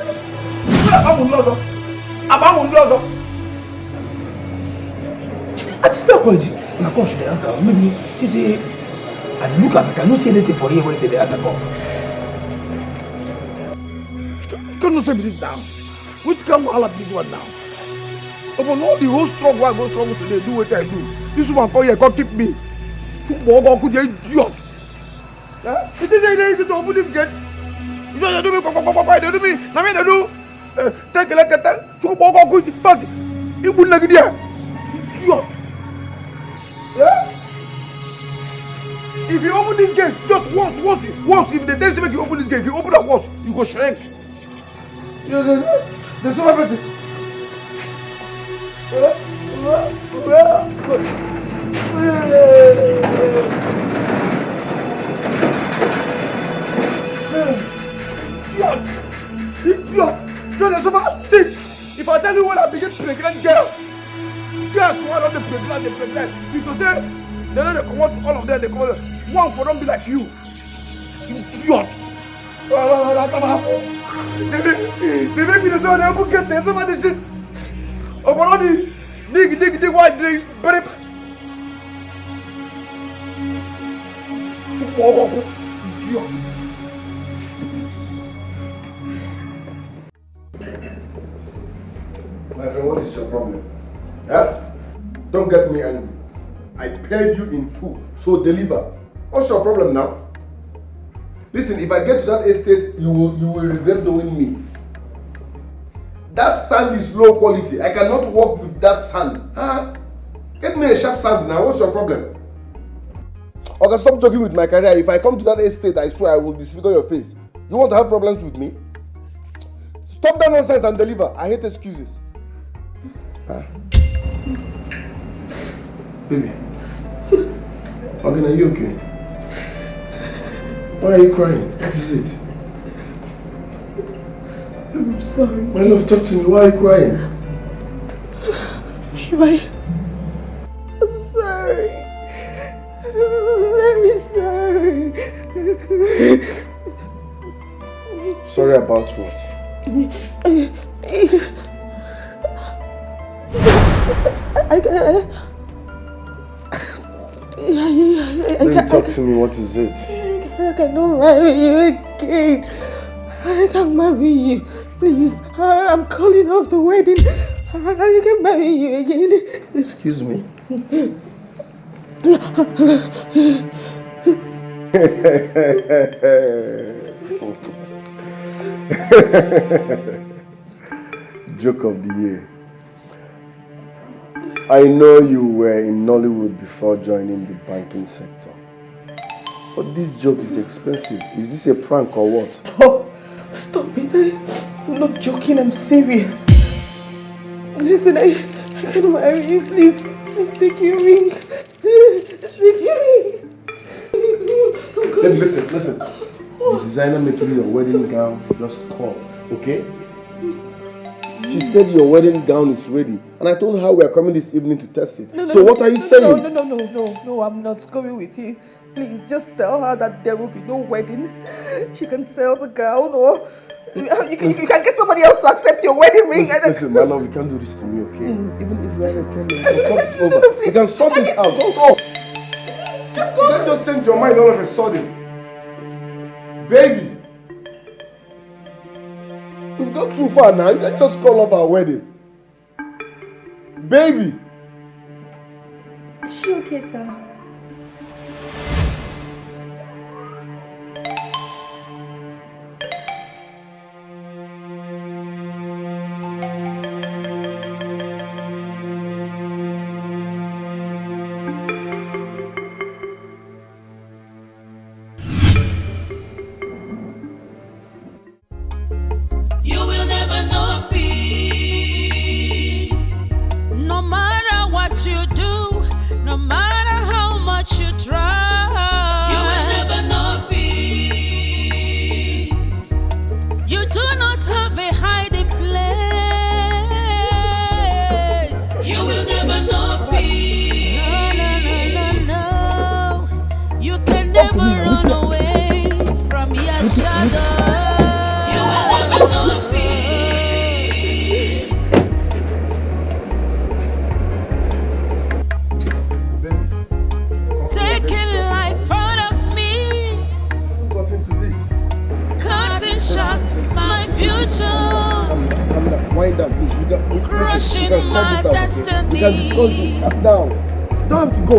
Abamundozo. At this point, na coach the answer. Maybe she say, and look at me, cannot see anything for you when the answer come. You cannot say this down. Which can all of this one now? Upon all the whole struggle I go struggle today, do what I do. This one come here, come keep me. Football go could idiot. It is easy to open this gate. You don't do me, papa, they do me. Now me they do. Take a look at that. Football go could fast. You wouldn't like it there. Idiot. Yeah. If you open this gate, just once, if the day make you open this gate, if you open that once, you go shrink. There's no person. Idiot! See, if I tell you when I begin pregnant girls, one of the pregnant, you to say, they don't come out all of them, they come out. One for them be like you. Idiot! They make me the door, they will get there, somebody shit. Oh, but only dig, white, dig, but Idiot! My friend, what is your problem? Yeah? Don't get me angry. I paid you in full, so deliver. What's your problem now? Listen, if I get to that estate, you will regret knowing me. That sand is low quality. I cannot work with that sand. Huh? Get me a sharp sand now. What's your problem? Okay, stop joking with my career. If I come to that estate, I swear I will disfigure your face. You want to have problems with me? Stop that nonsense and deliver. I hate excuses. Huh? Baby. Again, are you okay? Why are you crying? What is it? I'm sorry. My love, talk to me. Why are you crying? I'm sorry. I'm very sorry. Sorry about what? Talk to me. What is it? I cannot marry you again. I can't marry you. Please, I'm calling off the wedding. I can't marry you again. Excuse me. Joke of the year. I know you were in Nollywood before joining the banking sector. But this joke is expensive. Is this a prank or what? Oh, stop it. I'm not joking, I'm serious. Listen, I can't marry you. Please take your ring. Take your ring. Listen. The designer making your wedding gown just called, okay? She said your wedding gown is ready. And I told her we are coming this evening to test it. What are you saying? No, I'm not going with you. Please, just tell her that there will be no wedding. She can sell the gown or you can get somebody else to accept your wedding ring. Listen, my love, you can't do this to me, okay? Even if you are a 10 minutes, we'll talk it over. You can sort this out. Go. You can't just change your mind all of a sudden. Baby! We've gone too far now. You can't just call off our wedding. Baby! Is she okay, sir?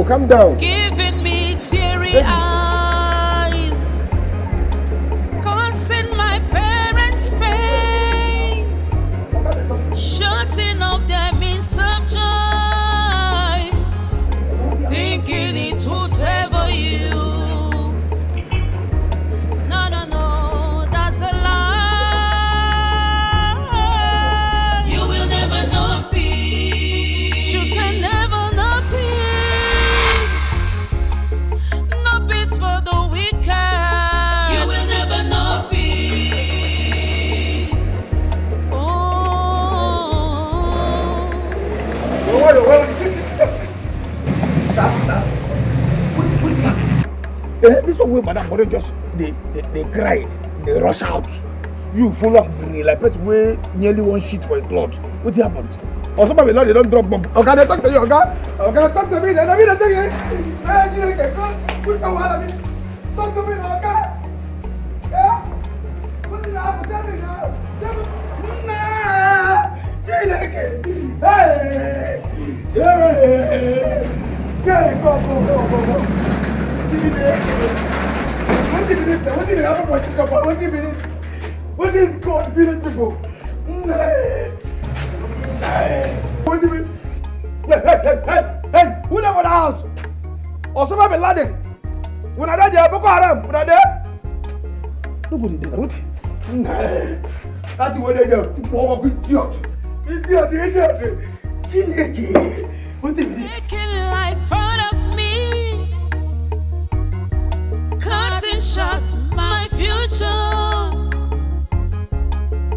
Calm down. Giving me teary eyes, causing my parents pains, shutting up their means of joy, thinking it would favor you. No, that's a lie. You will never know peace. You can never know peace. This one way, madam, but just they cry, they rush out. You follow up like person wey nearly one shit for a cloth. What happened? Or somebody they don't drop bomb. Okay, they talk to you, okay? Okay, talk to me. Then I mean, I tell you, hey, go. Put the water me. Talk to me, okay? Yeah. What did happen? Tell me now. Tell me. Nah. Chineke. Hey. Hey. Yeah, go. Chineke. What did it happen? What did it? What is God feeling people? What do you mean? Hey, who never the house? Osama bin Laden. When I there, Boko Haram. When I there? Nobody did that. That's what they do. Idiot. Chineke. What is this? Making life out of me. Cutting shots, my future.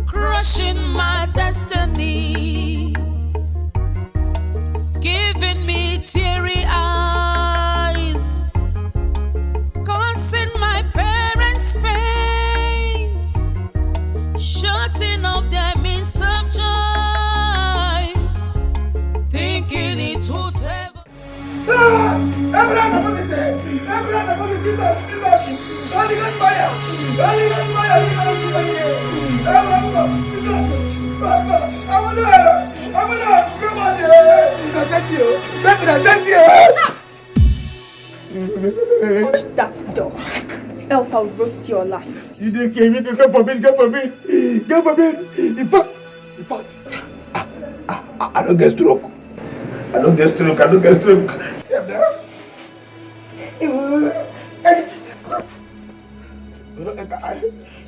Crushing my destiny, giving me teary eyes, causing my parents pains, shutting up their means of joy, thinking it would ever. Push that door, else I'll roast your life. You didn't care me to come for me. In fact, I don't get stroke.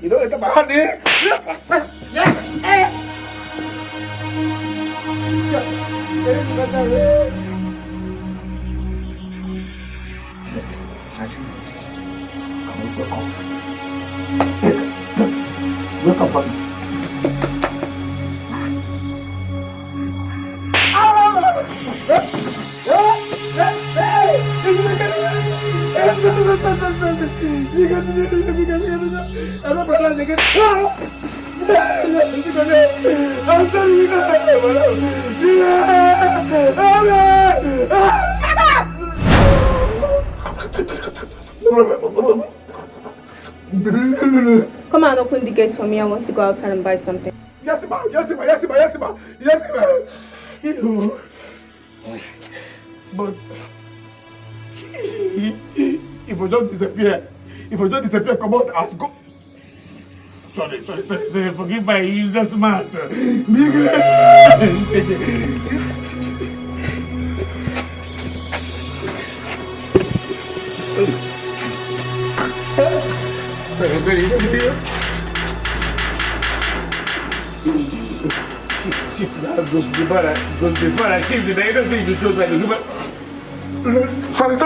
You don't enter my hand here. Wake up, buddy. Come and open the gate for me. I want to go outside and buy something. Yes, ma. But if I just disappear, come out as go. Sorry. Forgive my useless mouth. Goes before I shift the day, don't think you just like the human. Sorry.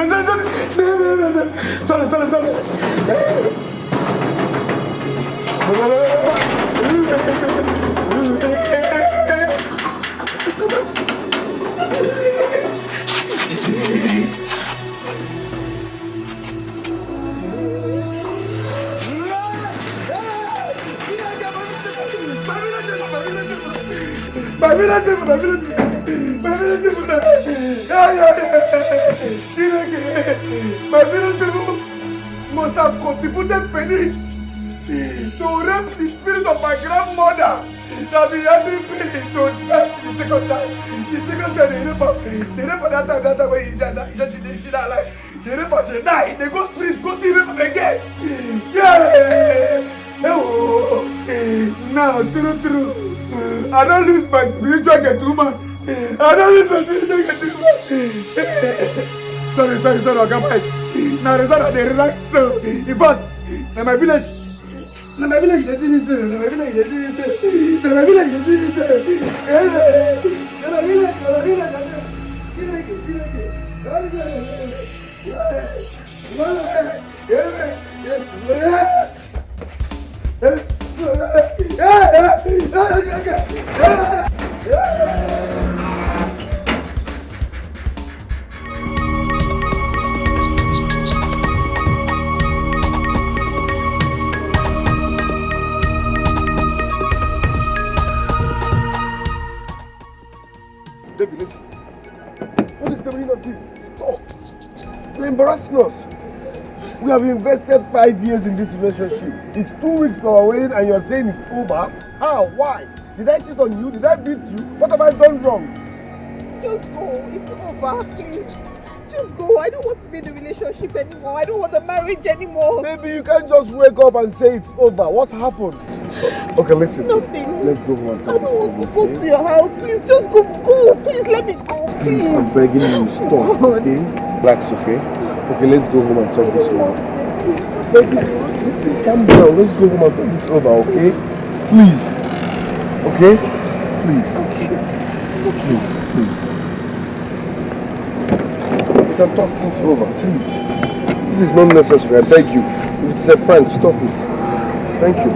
My village people must have contributed pennies to rape the spirit of my grandmother that be having me to death the second time. The second time they rape her that time when she died alive. They rape her, she died. They go spirit, go see rape again. Yeah. Oh. Now, true. I don't lose my spiritual get woman. Sorry, I'll come back. Now, they relax. So, in fact, now my village, they did it. nonsense with this? What is the meaning of this? Stop. You're embarrassing us. We have invested 5 years in this relationship. It's 2 weeks to our wedding and you're saying it's over? How? Why? Did I cheat on you? Did I beat you? What have I done wrong? Just go. It's over, please. Just go. I don't want to be in a relationship anymore. I don't want a marriage anymore. Maybe you can't just wake up and say it's over. What happened? Okay, listen. Nothing. Let's go home and I talk don't want this to go over, to okay? your house. Please, just go. Go. Please, let me go. Please, Please. I'm begging you, stop, okay? Relax, okay? Okay, let's go home and talk this over. Baby, listen, calm down. Let's go home and talk this over, okay? Please. Okay? Please. Please, please. We can talk things over, please. This is not necessary, I beg you. If it's a prank, stop it. Thank you.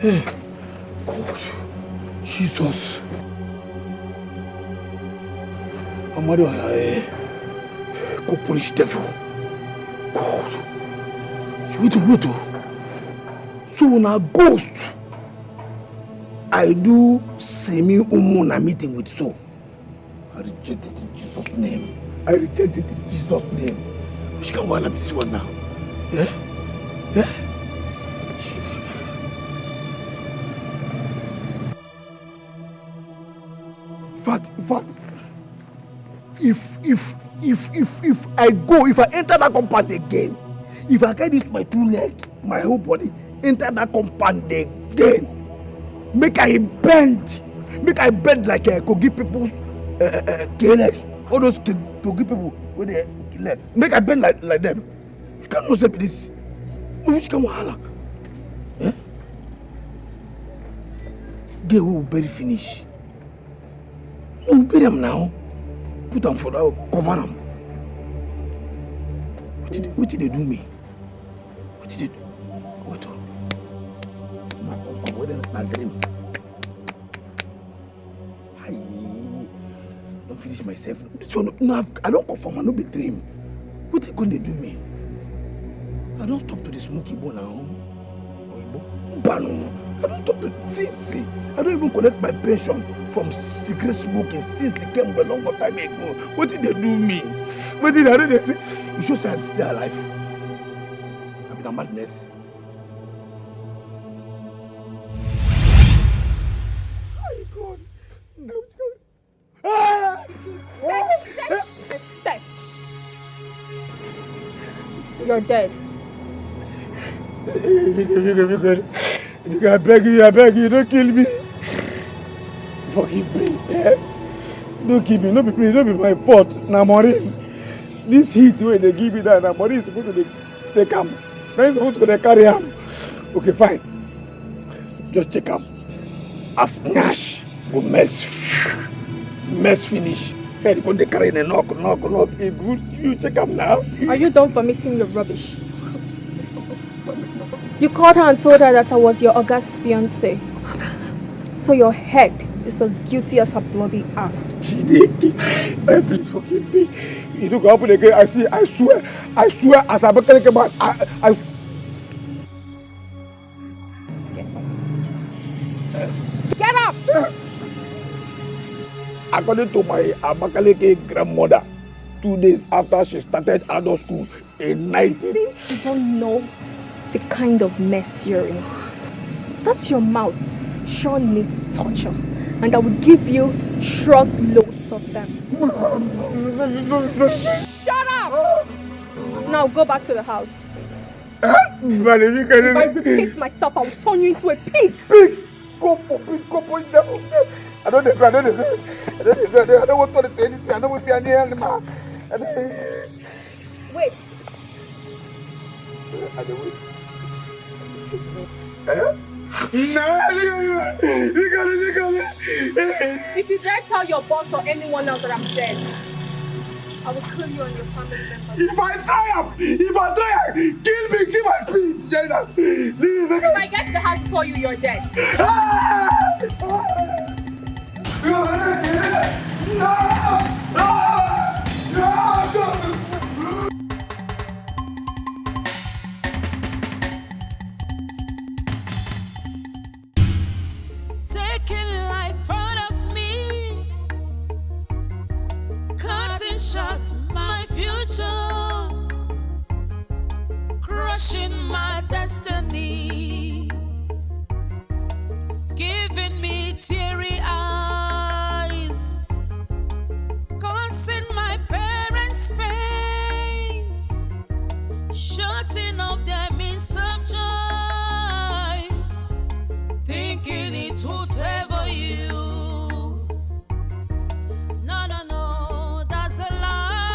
Hey, God, Jesus. Amado, go punish devil. God. Wait. So now ghost. I do semi-umuna meeting with so. I reject it in Jesus' name. Which can one be this one now? Yeah? In fact, if I enter that compound again, if I get this my 2 legs, my whole body, enter that compound again, make I bend like I could give people leg, all those to give people with their leg, make I bend like them. You can't know this. Which can wahala? Eh? They will bury finish. No, bury them now. Put them for that, cover them. What did they do me? What did they do? What? My dream. I don't finish myself. So no, I don't confirm. I don't be dream. What they going to do me? I don't stop to the smoky bone now. I don't stop to see. I don't even collect my pension from cigarette smoking since it came a long time ago. What did they do me? What did I do? You should say I'm still alive. I'm in a madness. Oh God. No. Step. You're dead. I beg you, don't kill me. Forgive me. Don't kill me, don't be my fault. Now, Maureen, this heat where they give me that, now Maureen is supposed to take him. Now he's supposed to carry him. Okay, fine. Just check him. As Nash go mess finish. Hey, they carry the knock. It's good. You check him now. Are you done vomiting your rubbish? You called her and told her that I was your August fiancé. So your head is as guilty as her bloody ass. Please forgive me. You don't go happen again. I swear, as I become a man, I Get up! According to my Abakaleke grandmother, 2 days after she started adult school in 19... You don't know the kind of mess you're in. That's your mouth. Sean needs torture, and I will give you truckloads of them. Shut up! Now go back to the house. If I repeat myself, I will turn you into a pig. Pig! Go for pig, go for it. I don't want to say anything. I don't want to be an animal. Wait. If you dare tell your boss or anyone else that I'm dead, I will kill you and your family members. If I try, kill me, kill my spirit, Jaina. If I get to the house before you, you're dead. Taking life out of me, cutting shots my future, crushing my destiny, giving me teary eyes, causing my parents pains, shutting up their means of joy, thinking it would favor you. No, no, no, that's a lie.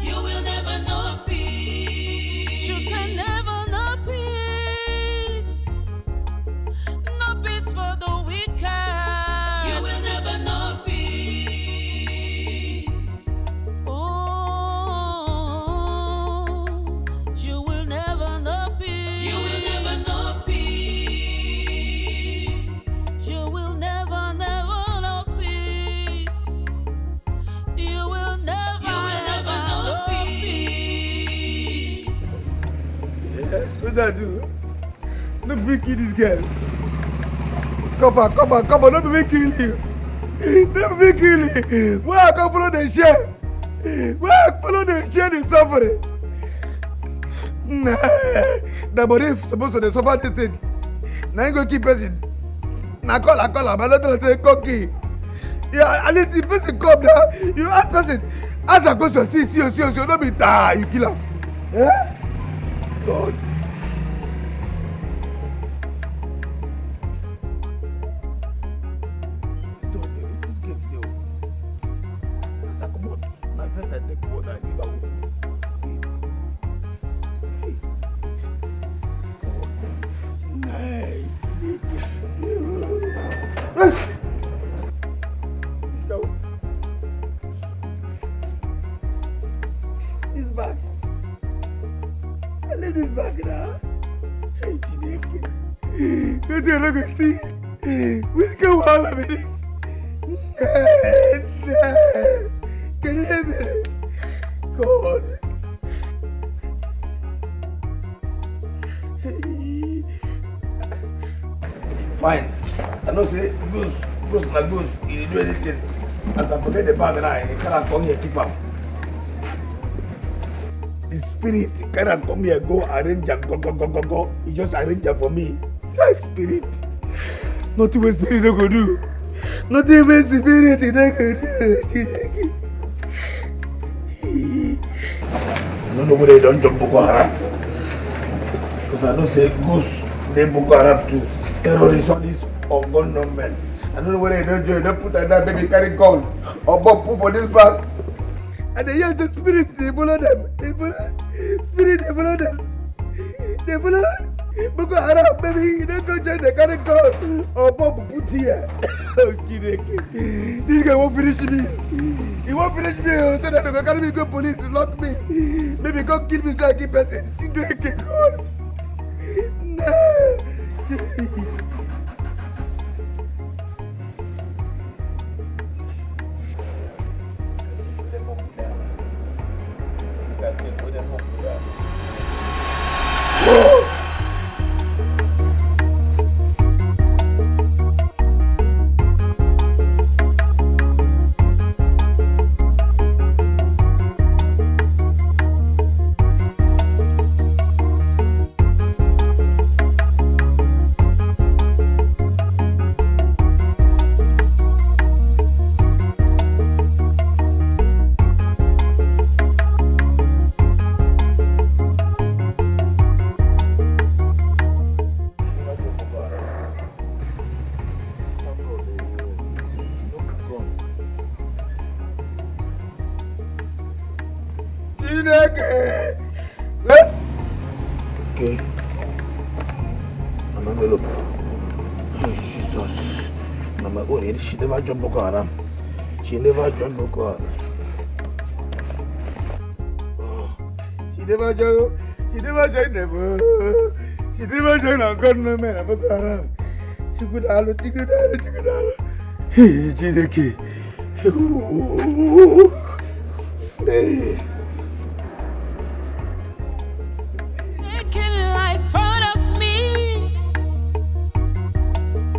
You will never know peace. You can never know peace. No peace for the wicked. You will never know peace. Oh, you will never know peace. You will never know peace. You will never, never know peace. You will never, know peace. Yeah, what I do? No be kill this girl. Come on, no be kill you. No be kill you. Why I come follow the share? Why I follow the share the suffering? Nah, the body supposed to suffer this thing. Now you go keep person. Now call, but not say cocky. Yeah, at least if person come now, you ask person, ask a question, see, don't be tired, you kill him. Yeah? God. This bag. I leave this bag now. Hey, Chineke. Go to your look and see. Which go all of it? Can you hear me? God. Fine. I know say goose na goose. He didn't do anything. As I forget the bag now, he can't come here keep up. The spirit cannot come here go arrange and go. He just arrange for me. My spirit. Nothing with spirit no go do. Nothing with spirit no go do. I don't know whether they don't jump Boko Haram. Because I know say goose they Boko Haram too. Terrorists all these ungun men. I don't know whether they don't join. Don't put that baby carry gun or bomb put for this bag. And they hear the spirits, they follow them. They follow them. They follow Boko Haram, baby. You don't go join the carry gun or bomb put here. Oh, this guy won't finish me. He won't finish me. So that they go carry me go police, lock me. Maybe go kill me so I keep person. God. No. Okay. Mama Melo. Oh, Jesus. Mama, oh, she never joined Boko Haram. She never joined Boko Haram. Oh, she never joined them. She never joined our government and Boko Haram. She could have Hey, Chineke. Hey. Taking life out of me,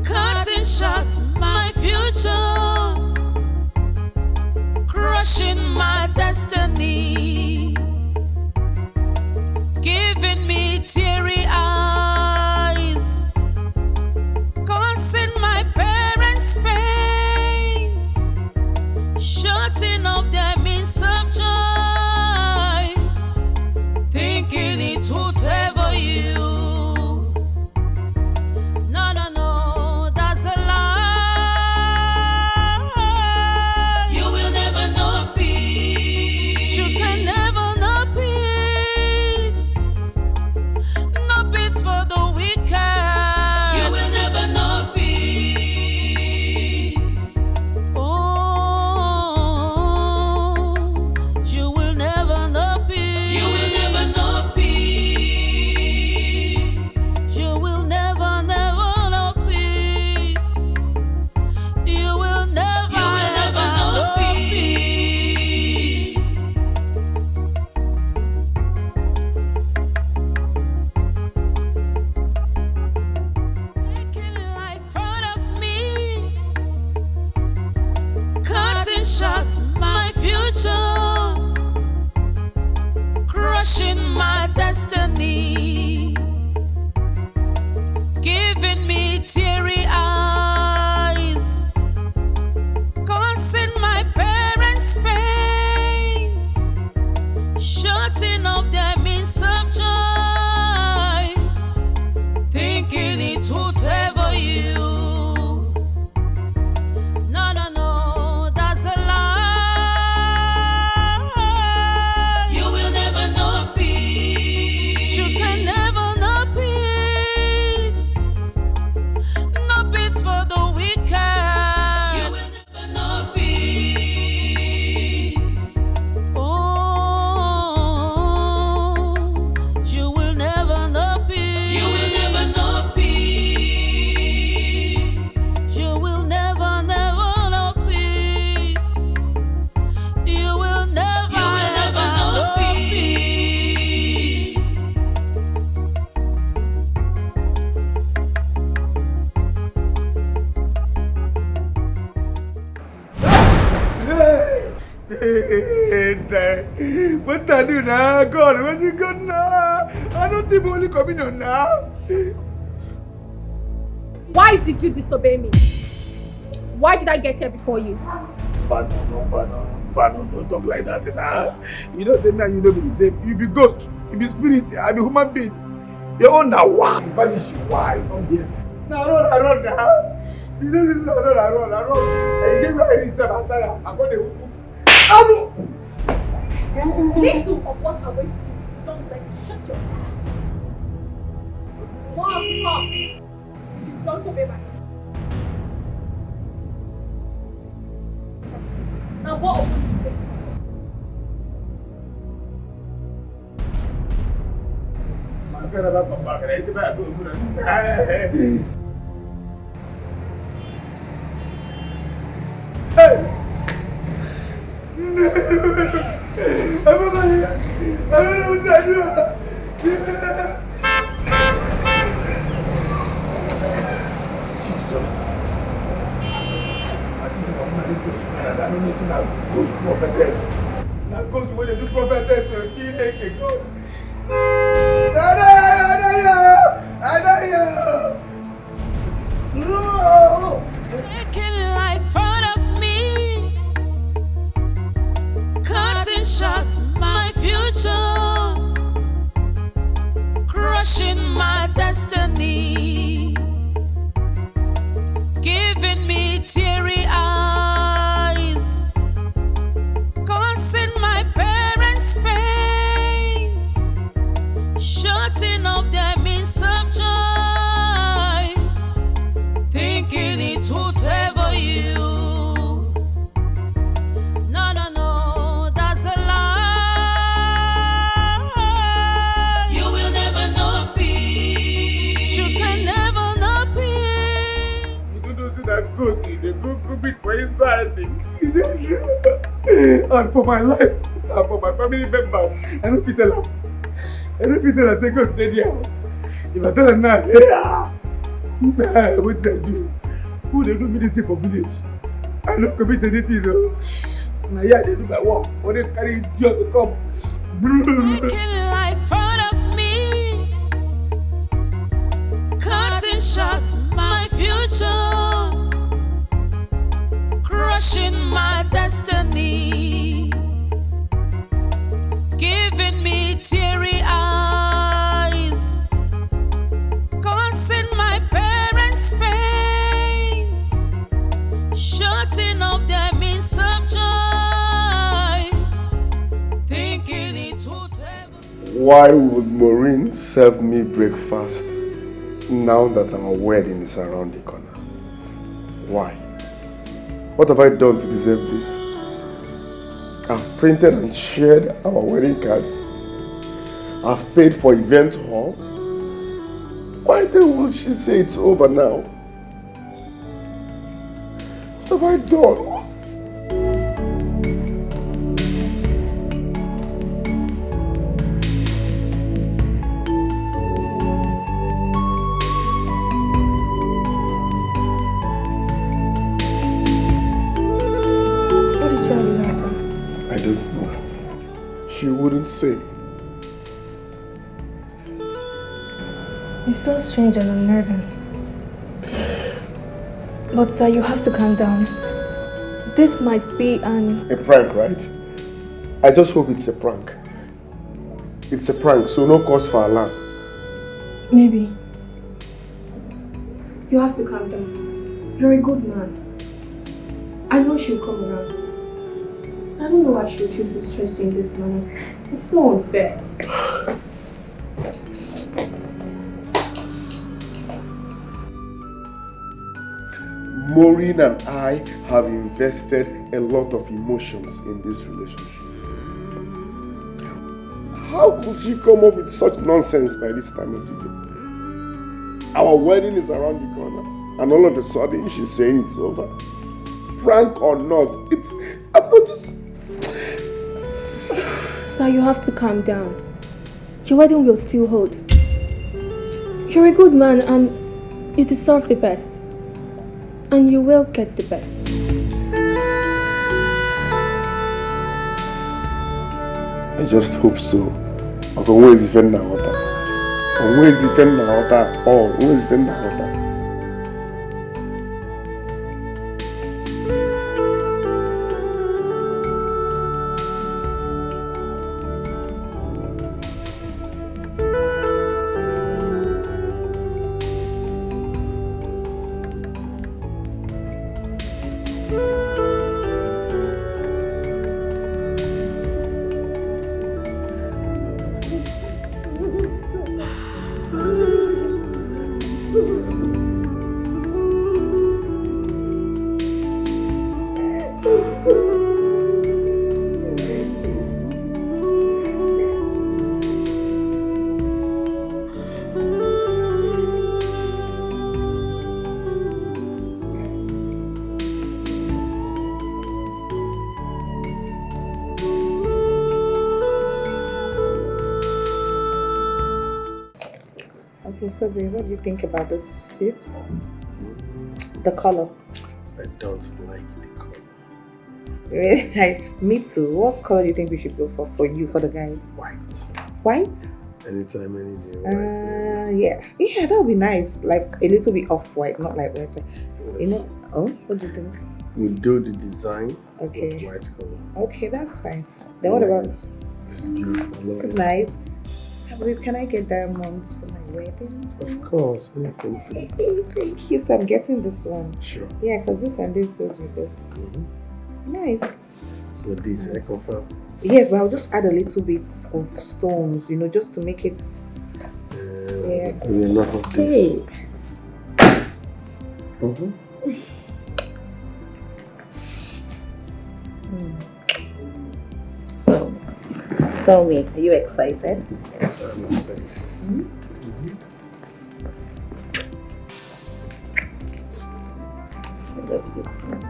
cutting shots, my future, crushing my destiny, giving me teary eyes, causing my parents pains, shutting up their means of joy. Thinking it would favor you. No, no, no, that's a lie. You will never know peace. You can never know peace. No peace for the wicked. You will never know peace. Oh, you will never know peace. You will never know peace. You will never, never know peace. You will never, never know peace. Taking life out of me, cutting shots, my future, crushing my destiny, giving me teary eyes, causing my parents pains, shutting up their means of joy, thinking it would favor you. No, no, no, that's a lie. You will never know peace. You can never know peace. No peace for the wicked. You will never know peace. Oh, you will never know peace. You will never know peace. You will never, never know peace. You will never, never know peace. What I do now? God, what you got now? I don't think only coming on now. Why did you disobey me? Why did I get here before you? Pardon, don't talk like that now. You know the man, you know be the same. You be ghost, you be spirit, I be human being. Your own now why? You vanish, why? Come here. Now I run now. You know this is I run. And you gave me a reason after that. I'm going to Little of what awaits you. Don't let it shut your mouth. More of talk. If you don't obey my now what will you do? I'm going to come back and I say, I'm going I don't know what to do. I don't know anything about ghost prophetess. Now ghost when they do prophetess, Chineke God. Taking life out of me, cutting shots, my future, crushing my destiny, giving me teary eyes, that cookie, the cook meat for inside. And for my life, and for my family members, I don't fit tell them. I don't fit tell them, say, go stay there. If I tell them now, what did I do? Who they do me this thing for village? I don't commit anything, though. Now, yeah, they do my work. When they carry idiot to come. Making life out of me, cutting shots my future, crushing my destiny, giving me teary eyes, causing my parents pains, shutting up their means of joy. Why would Maureen serve me breakfast now that our wedding is around the corner? Why? What have I done to deserve this? I've printed and shared our wedding cards. I've paid for event hall. Why then will she say it's over now? What have I done? She wouldn't say. It's so strange and unnerving. But sir, you have to calm down. This might be a prank, right? I just hope it's a prank. It's a prank, so no cause for alarm. Maybe. You have to calm down. You're a good man. I know she'll come around. I don't know why she would choose to stress you in this manner. It's so unfair. Maureen and I have invested a lot of emotions in this relationship. How could she come up with such nonsense by this time of the day? Our wedding is around the corner, and all of a sudden she's saying it's over. Frank or not, I'm not just... Sir, you have to calm down. Your wedding will still hold. You're a good man and you deserve the best. And you will get the best. I just hope so. Always defend my water. Always defend my water. Always defend my water. So, babe, what do you think about this suit? The color. I don't like the color. Really? Me too. What color do you think we should go for you, for the guys? White. White? Anytime, any day. White. Yeah. Yeah, that would be nice. Like a little bit off-white, not like white. Yes. You know, what do you think? We'll do the design with white color. Okay, that's fine. Then what about... This is beautiful. This is nice. Babe, can I get diamonds for my wedding? Of course, anything for you. Thank you. So I'm getting this one. Sure. Yeah, because this and this goes with this. Nice. So this, I confirm. Yes, but I'll just add a little bit of stones, just to make it. Yeah. Enough of this. So, tell me, are you excited? I'm excited. love you so much.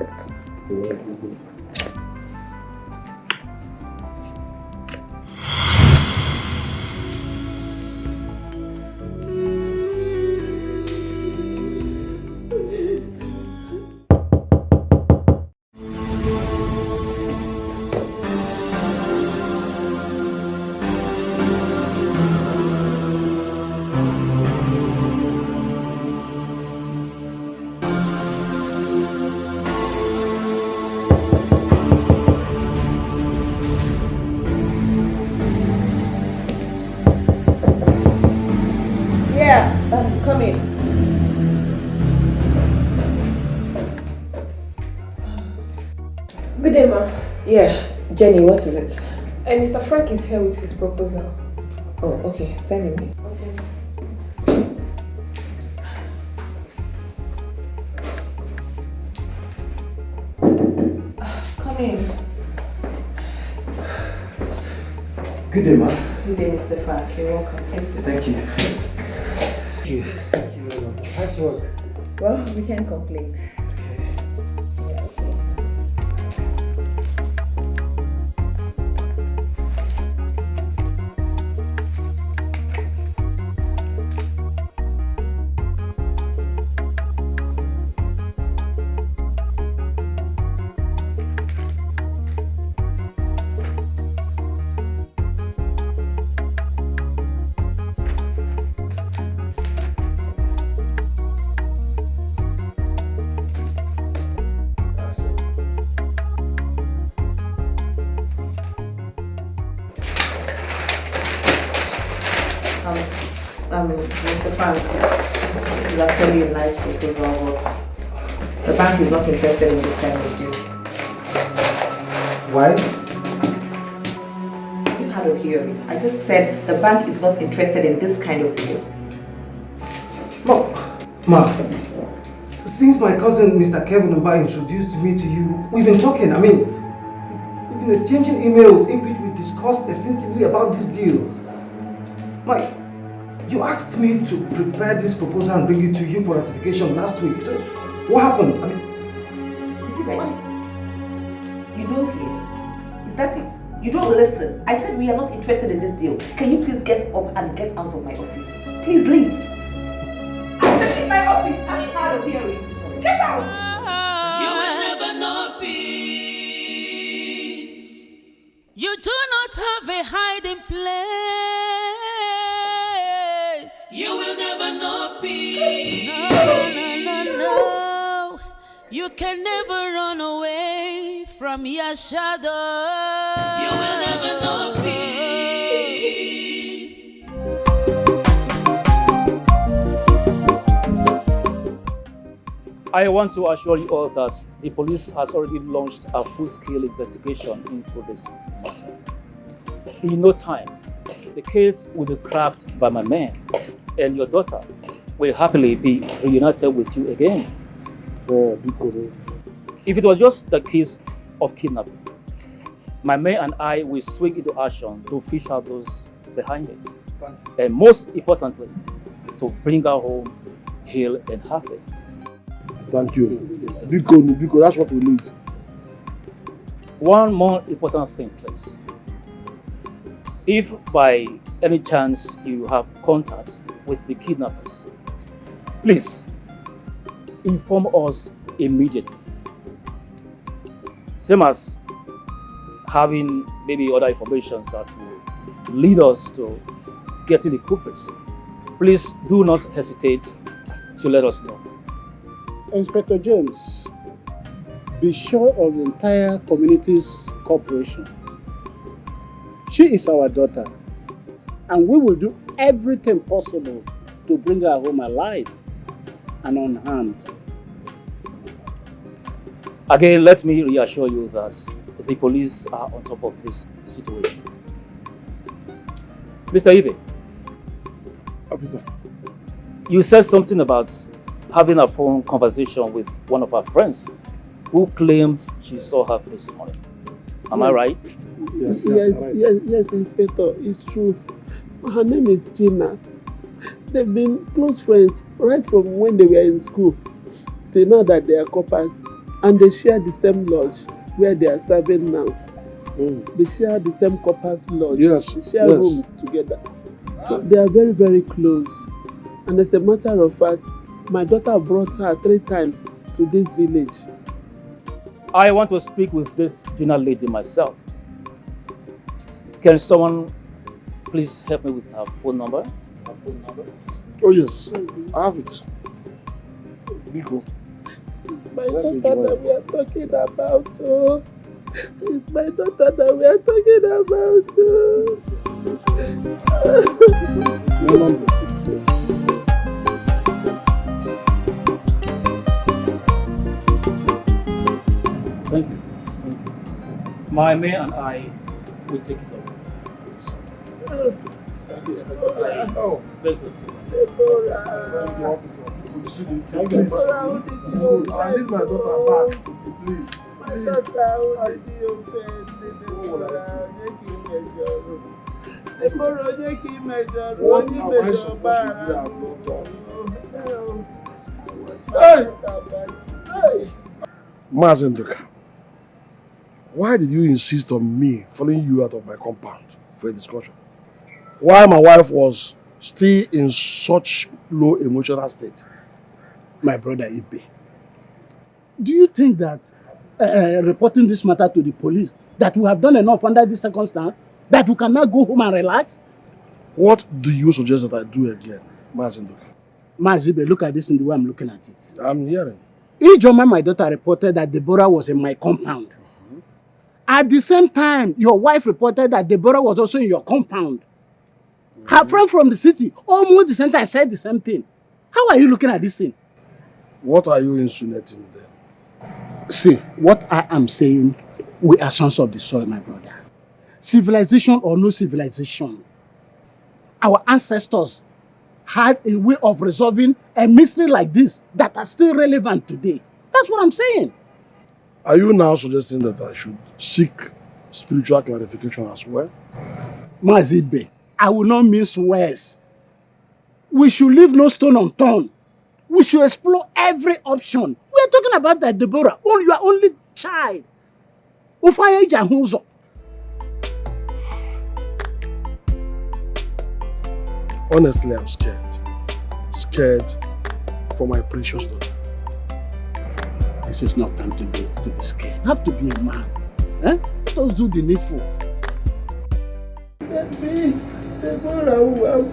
Come in. Good day, ma. Yeah, Jenny, what is it? Mr. Frank is here with his proposal. Oh, okay. Send him in. Okay. Come in. Good day, ma'am. Good day, Mr. Frank. You're welcome. Yes, Thank you. Thank you. Thank you very much. Nice work. Well, we can't complain. Yeah, okay. Mr. Frank, this is actually a nice proposal, but the bank is not interested in this kind of deal. Why? You had a hearing. I just said the bank is not interested in this kind of deal. Ma, since my cousin Mr. Kevin Mba introduced me to you, we've been talking. We've been exchanging emails in which we discussed extensively about this deal. Ma, you asked me to prepare this proposal and bring it to you for ratification last week. So, what happened? Is it that you don't hear? Is that it? You don't listen. I said we are not interested in this deal. Can you please get up and get out of my office? Please leave. I said in my office. I'm tired of hearing. Get out! You will never know peace. You do not have a hiding place. You will never know peace. No. You can never run away from your shadow. You will never know peace. I want to assure you all that the police has already launched a full-scale investigation into this matter. In no time, the case will be cracked by my men, and your daughter will happily be reunited with you again. If it was just the case of kidnapping, my men and I will swing into action to fish out those behind it. And most importantly, to bring her home healed and happy. Thank you. Biko, that's what we need. One more important thing, please. If by any chance you have contacts with the kidnappers, please inform us immediately. Same as having maybe other information that will lead us to getting the culprits. Please do not hesitate to let us know. Inspector James, be sure of the entire community's cooperation. She is our daughter, and we will do everything possible to bring her home alive and unharmed. Again, let me reassure you that the police are on top of this situation. Mr. Ibe. Officer. You said something about having a phone conversation with one of our friends who claims she saw her this morning. Am I right? Yes, Inspector, it's true. Her name is Gina. They've been close friends right from when they were in school. Till now that they are coppers and they share the same lodge where they are serving now. They share the same coppers lodge. Yes. They share room together. So they are very, very close. And as a matter of fact, my daughter brought her 3 times to this village. I want to speak with this dinner lady myself. Can someone please help me with her phone number? Oh yes, I have it. Biko. It's my daughter that we are talking about. Oh. It's my daughter that we are talking about. Thank you. My man and I will take it over. Oh, very good. I need my daughter back, please. My daughter will be offended. What am I supposed to do? Hey! Mazenduka, why did you insist on me following you out of my compound for a discussion? Why my wife was still in such low emotional state? My brother Ibe, do you think that reporting this matter to the police, that we have done enough under this circumstance, that we can now go home and relax? What do you suggest that I do again, Mazenduka? Mazibe, look at this in the way I'm looking at it. I'm hearing. Ijoma, my daughter, reported that Deborah was in my compound. At the same time, your wife reported that Deborah was also in your compound. Her friend from the city, almost the same time, said the same thing. How are you looking at this thing? What are you insinuating then? See, what I am saying, we are sons of the soil, my brother. Civilization or no civilization, our ancestors had a way of resolving a mystery like this that are still relevant today. That's what I'm saying. Are you now suggesting that I should seek spiritual clarification as well? Mazibe, I will not mince words. We should leave no stone unturned. We should explore every option. We are talking about that Deborah, your only child. Ufaya Jahuzo. Honestly, I'm scared. Scared for my precious daughter. This is not time to be scared. You have to be a man. Eh? Let us do the needful. Let me, Deborah.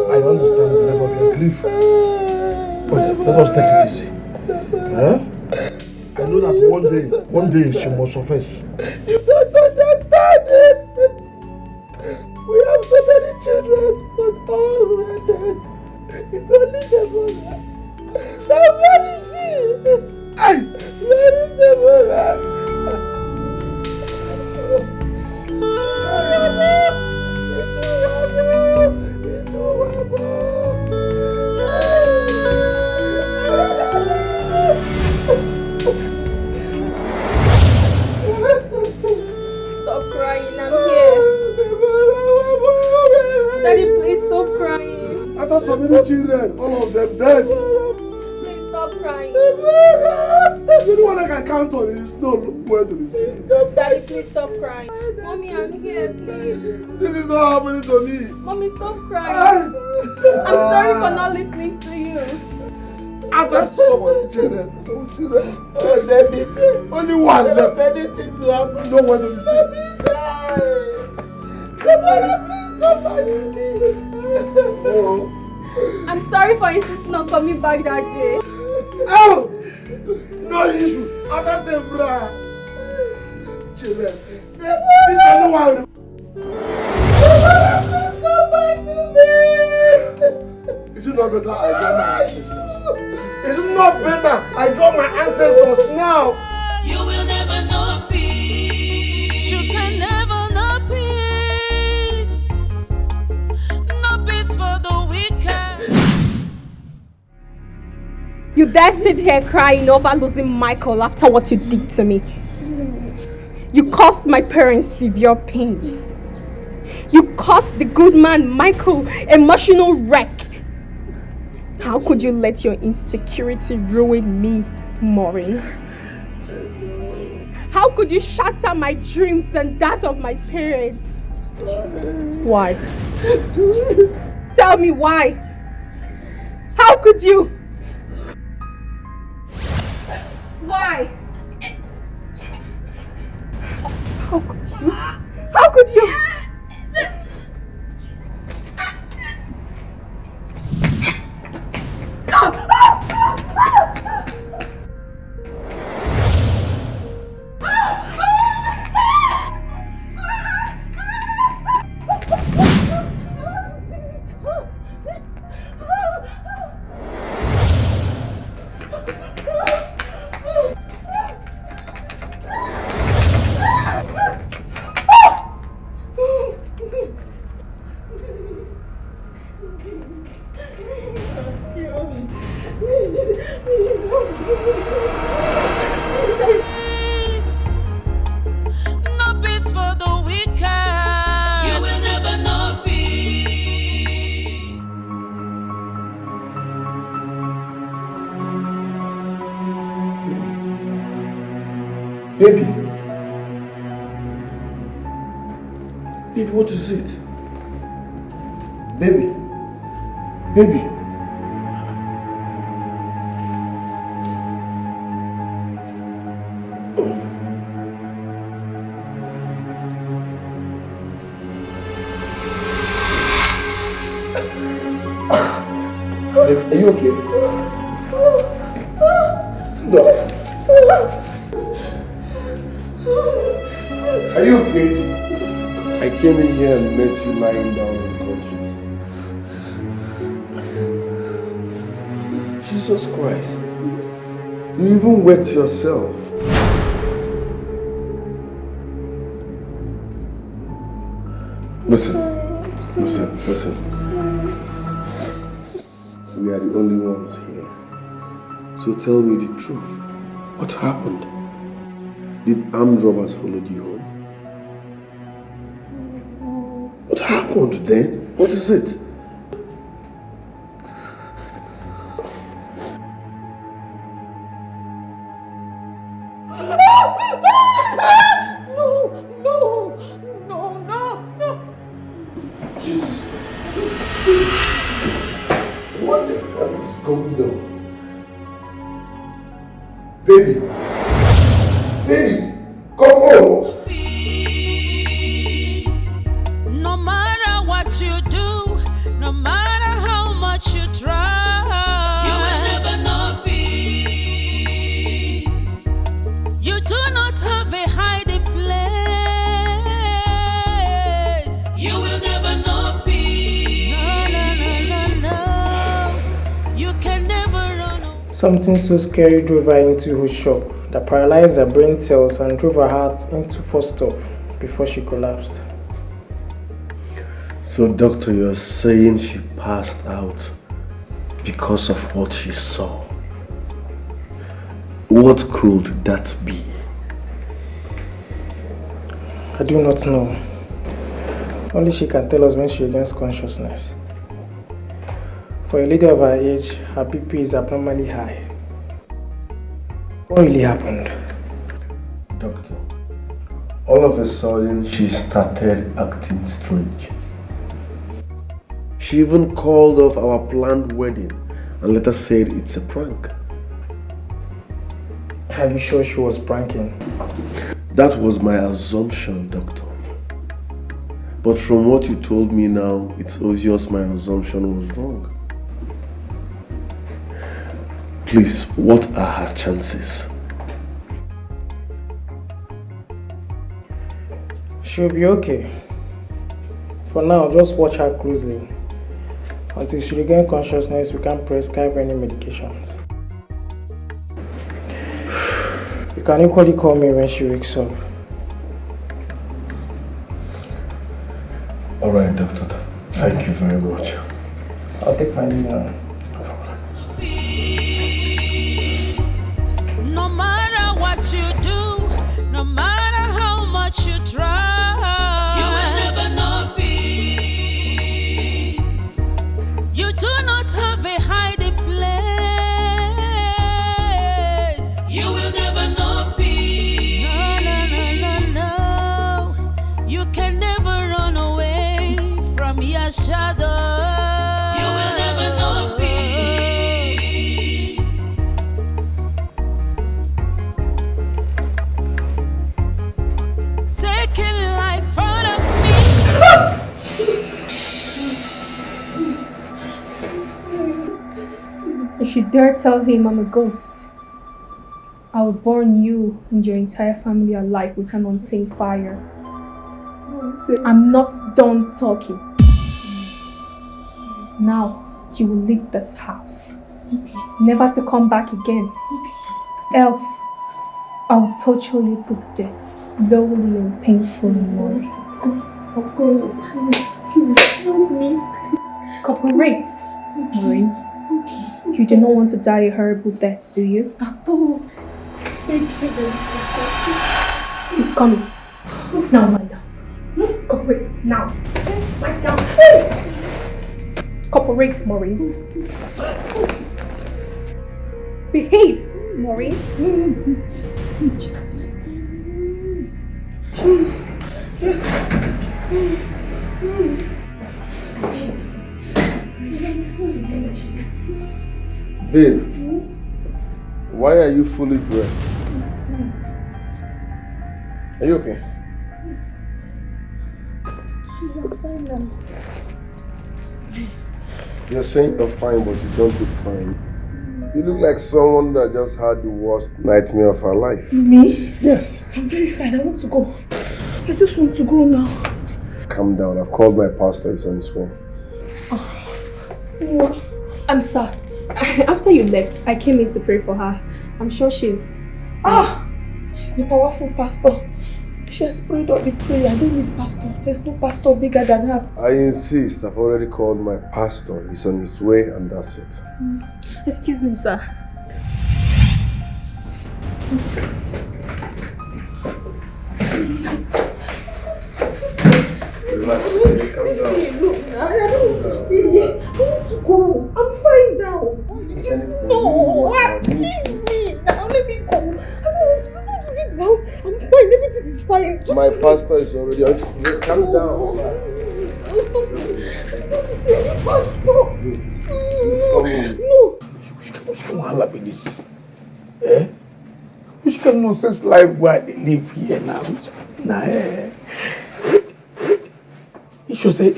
I understand the level of your grief. But let us take it easy. Huh? I know that one day she must surface. You don't understand it. We have so many children, but all were dead. It's only Deborah. Now where is she? Where is Deborah? Stop crying, I'm here. Daddy, please stop crying. I thought so many children, all of them dead. Please stop crying. The only one I can count on is not where to be seen. Daddy, please stop crying. Mommy, I'm here, please. This is not happening to me. Mommy, stop crying. I'm sorry for not listening to you. After so many children, oh, baby, only one left. Anything to happen. No one to be seen. Oh. I'm sorry for insisting on coming back that day. Oh! No issue. After Deborah. Children. This only one. Is it not better I join my ancestors? Is it not better I join my ancestors now? You will never know peace. You can never know peace. No peace for the wicked. You dare sit here crying over losing Michael after what you did to me. You caused my parents severe pains. You caused the good man Michael emotional wreck. How could you let your insecurity ruin me, Maureen? How could you shatter my dreams and that of my parents? Why? Tell me why? How could you? Why? How could you? How could you? No peace for the wicked. You will never know peace. Baby. Baby, what is it? Baby. Baby. Are you okay? Stand up. Are you okay? I came in here and met you lying down unconscious. Jesus Christ. You even wet yourself. Listen. We are the only ones here. So tell me the truth. What happened? Did armed robbers follow you home? What happened then? What is it? No. Jesus. What the hell is going on? Baby. Baby, come on. Peace. No matter what you do, no matter how much you try, you will never know peace. You do not have a hiding place. You will never know peace. No. You can never run away. Something so scary drove her into a shock that paralyzed her brain cells and drove her heart into full stop before she collapsed. So, doctor, you're saying she passed out because of what she saw? What could that be? I do not know. Only she can tell us when she regains consciousness. For a lady of her age, her BP is abnormally high. What really happened? Doctor, all of a sudden she started acting strange. She even called off our planned wedding and later said it's a prank. Are you sure she was pranking? That was my assumption, doctor. But from what you told me now, it's obvious my assumption was wrong. Please, what are her chances? She'll be okay. For now, just watch her closely. Until she regains consciousness, we can't prescribe any medications. You can equally call me when she wakes up. Alright, doctor. Thank you very much. I'll take my leave now. Peace. what you do, no matter how much you try, you will never know peace. You do not have a hiding place. You will never know peace. No. You can never run away from your shadow. You will never know peace. Taking life out of me. If you dare tell him I'm a ghost, I will burn you and your entire family alive with an unseen fire. I'm not done talking. Now you will leave this house, never to come back again. Else, I will torture you to death, slowly and painfully, Mori. Please, help me. Cooperate, Mori. You do not want to die a horrible death, do you? He's coming. Now lie down. Cooperate, now. Lie down. Cooperate, Maureen. Behave, Maureen. Jesus. Yes. Babe, why are you fully dressed? Are you okay? I'm fine now. You're saying you're fine, but you don't look fine. You look like someone that just had the worst nightmare of her life. Me? Yes. I'm very fine. I want to go. I just want to go now. Calm down. I've called my pastor. He's on his way. What? Sir. After you left, I came in to pray for her. I'm sure she's... She's a powerful pastor. She has prayed all the prayer. I don't need pastor. There's no pastor bigger than her. I insist. I've already called my pastor. He's on his way and that's it. Excuse me, sir. Relax. Calm down. Look, I don't want to stay here. I want to go. I'm fine now. No, leave me now. Let me go. I don't want to sit down. I'm fine. Everything is fine. My pastor is already on his way. Calm down. Stop. I don't want to see any pastor. No. Which kind of wahala be this? Eh? Which kind of nonsense life where they live here now? You should say,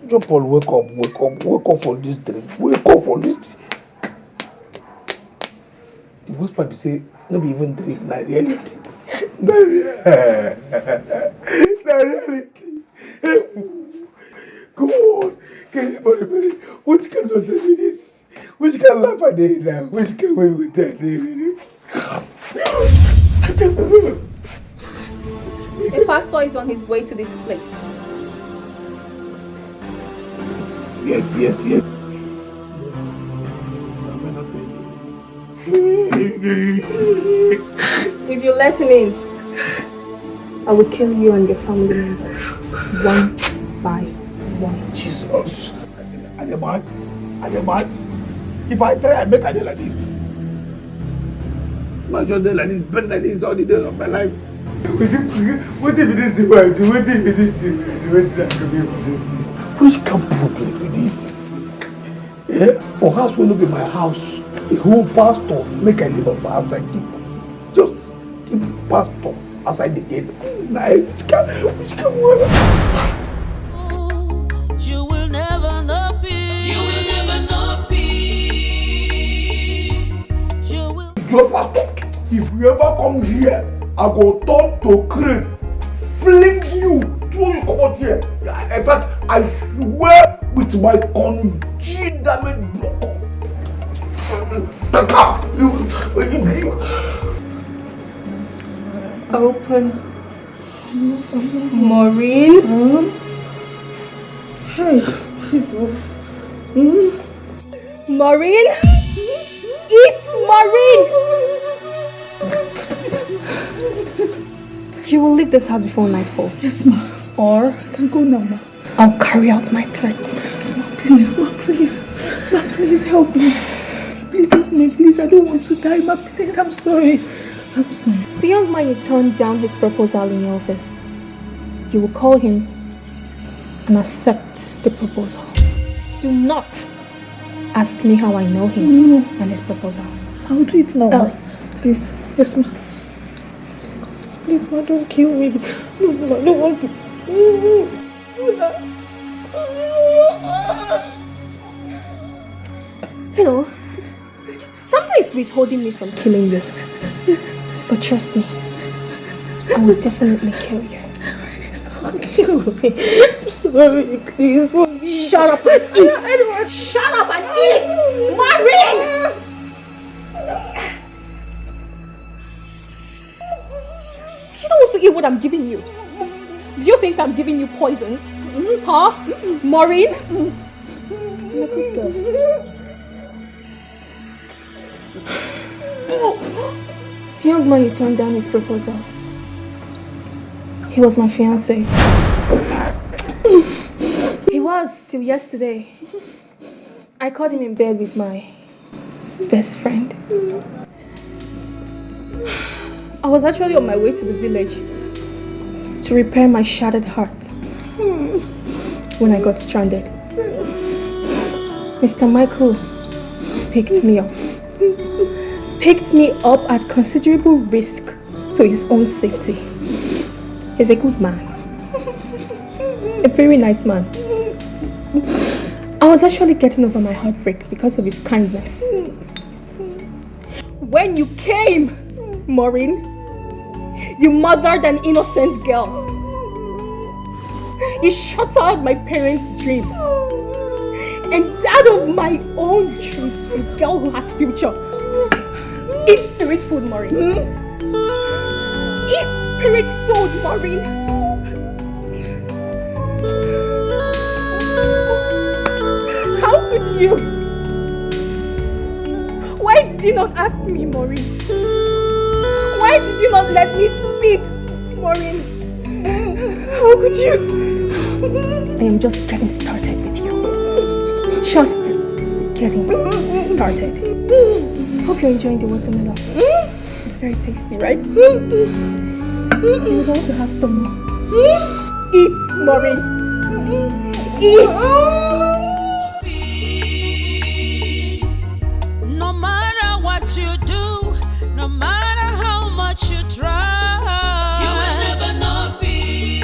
John Paul, wake up for this dream. Wake up for this dream. The worst part is say, no be even dream, na reality. Na reality. Come on. Can anybody, which kind of say me this? Which kind of life are they now? Which kind of way we tell you? A pastor is on his way to this place. Yes. If you let him in, I will kill you and your family members, one by one. Jesus. Are they mad? If I try, I make a day like this. My just day like this, bend like this all the days of my life. What if it is the way I do? What if it is the way I do? What if I can be able to do? Which can problem with this? Eh? For house will not be my house. The whole pastor make a live of outside. Just keep pastor outside the gate. Which can work? You will never know peace. You will never know peace. You will. Your pastor, if you ever come here, I go turn to crane, fling you, throw you come out here. In fact, I swear with my congealed damage block off. Open. Maureen? Hey, Jesus. Maureen? Eat, Maureen! You will leave this house before nightfall. Yes, ma. Or I can go now, ma. I'll carry out my threats. Yes, ma, please, ma, please. Ma, please help me. Please help me, please. I don't want to die, ma, please. I'm sorry. I'm sorry. The young man you turned down his proposal in your office. You will call him and accept the proposal. Do not ask me how I know him and his proposal. I'll do it now, Else. ma. Please. Yes, ma. Please, ma, don't kill me. No, ma, I don't want to. You know, something is withholding me from killing you. But trust me, I will definitely kill you. Don't kill me. I'm sorry, please. Shut up and eat. Shut up and eat. Maureen! You don't want to eat what I'm giving you. Do you think I'm giving you poison? Huh? Maureen? I'm a good girl. The young man you turned down his proposal. He was my fiancé. He was till yesterday. I caught him in bed with my best friend. I was actually on my way to the village to repair my shattered heart when I got stranded. Mr. Michael picked me up. Picked me up at considerable risk to his own safety. He's a good man. A very nice man. I was actually getting over my heartbreak because of his kindness. When you came, Maureen, you murdered an innocent girl. You shattered my parents' dream. And that of my own dream, a girl who has future. Eat spirit food, Maureen. Eat spirit food, Maureen. How could you? Why did you not ask me, Maureen? Why did you not let me speak, Maureen? How could you? I am just getting started with you. Just getting started. Hope you're enjoying the watermelon. It's very tasty, right? You want to have some more? Eat, Maureen. Eat. No matter what you do, no matter how much you try, you will never know peace.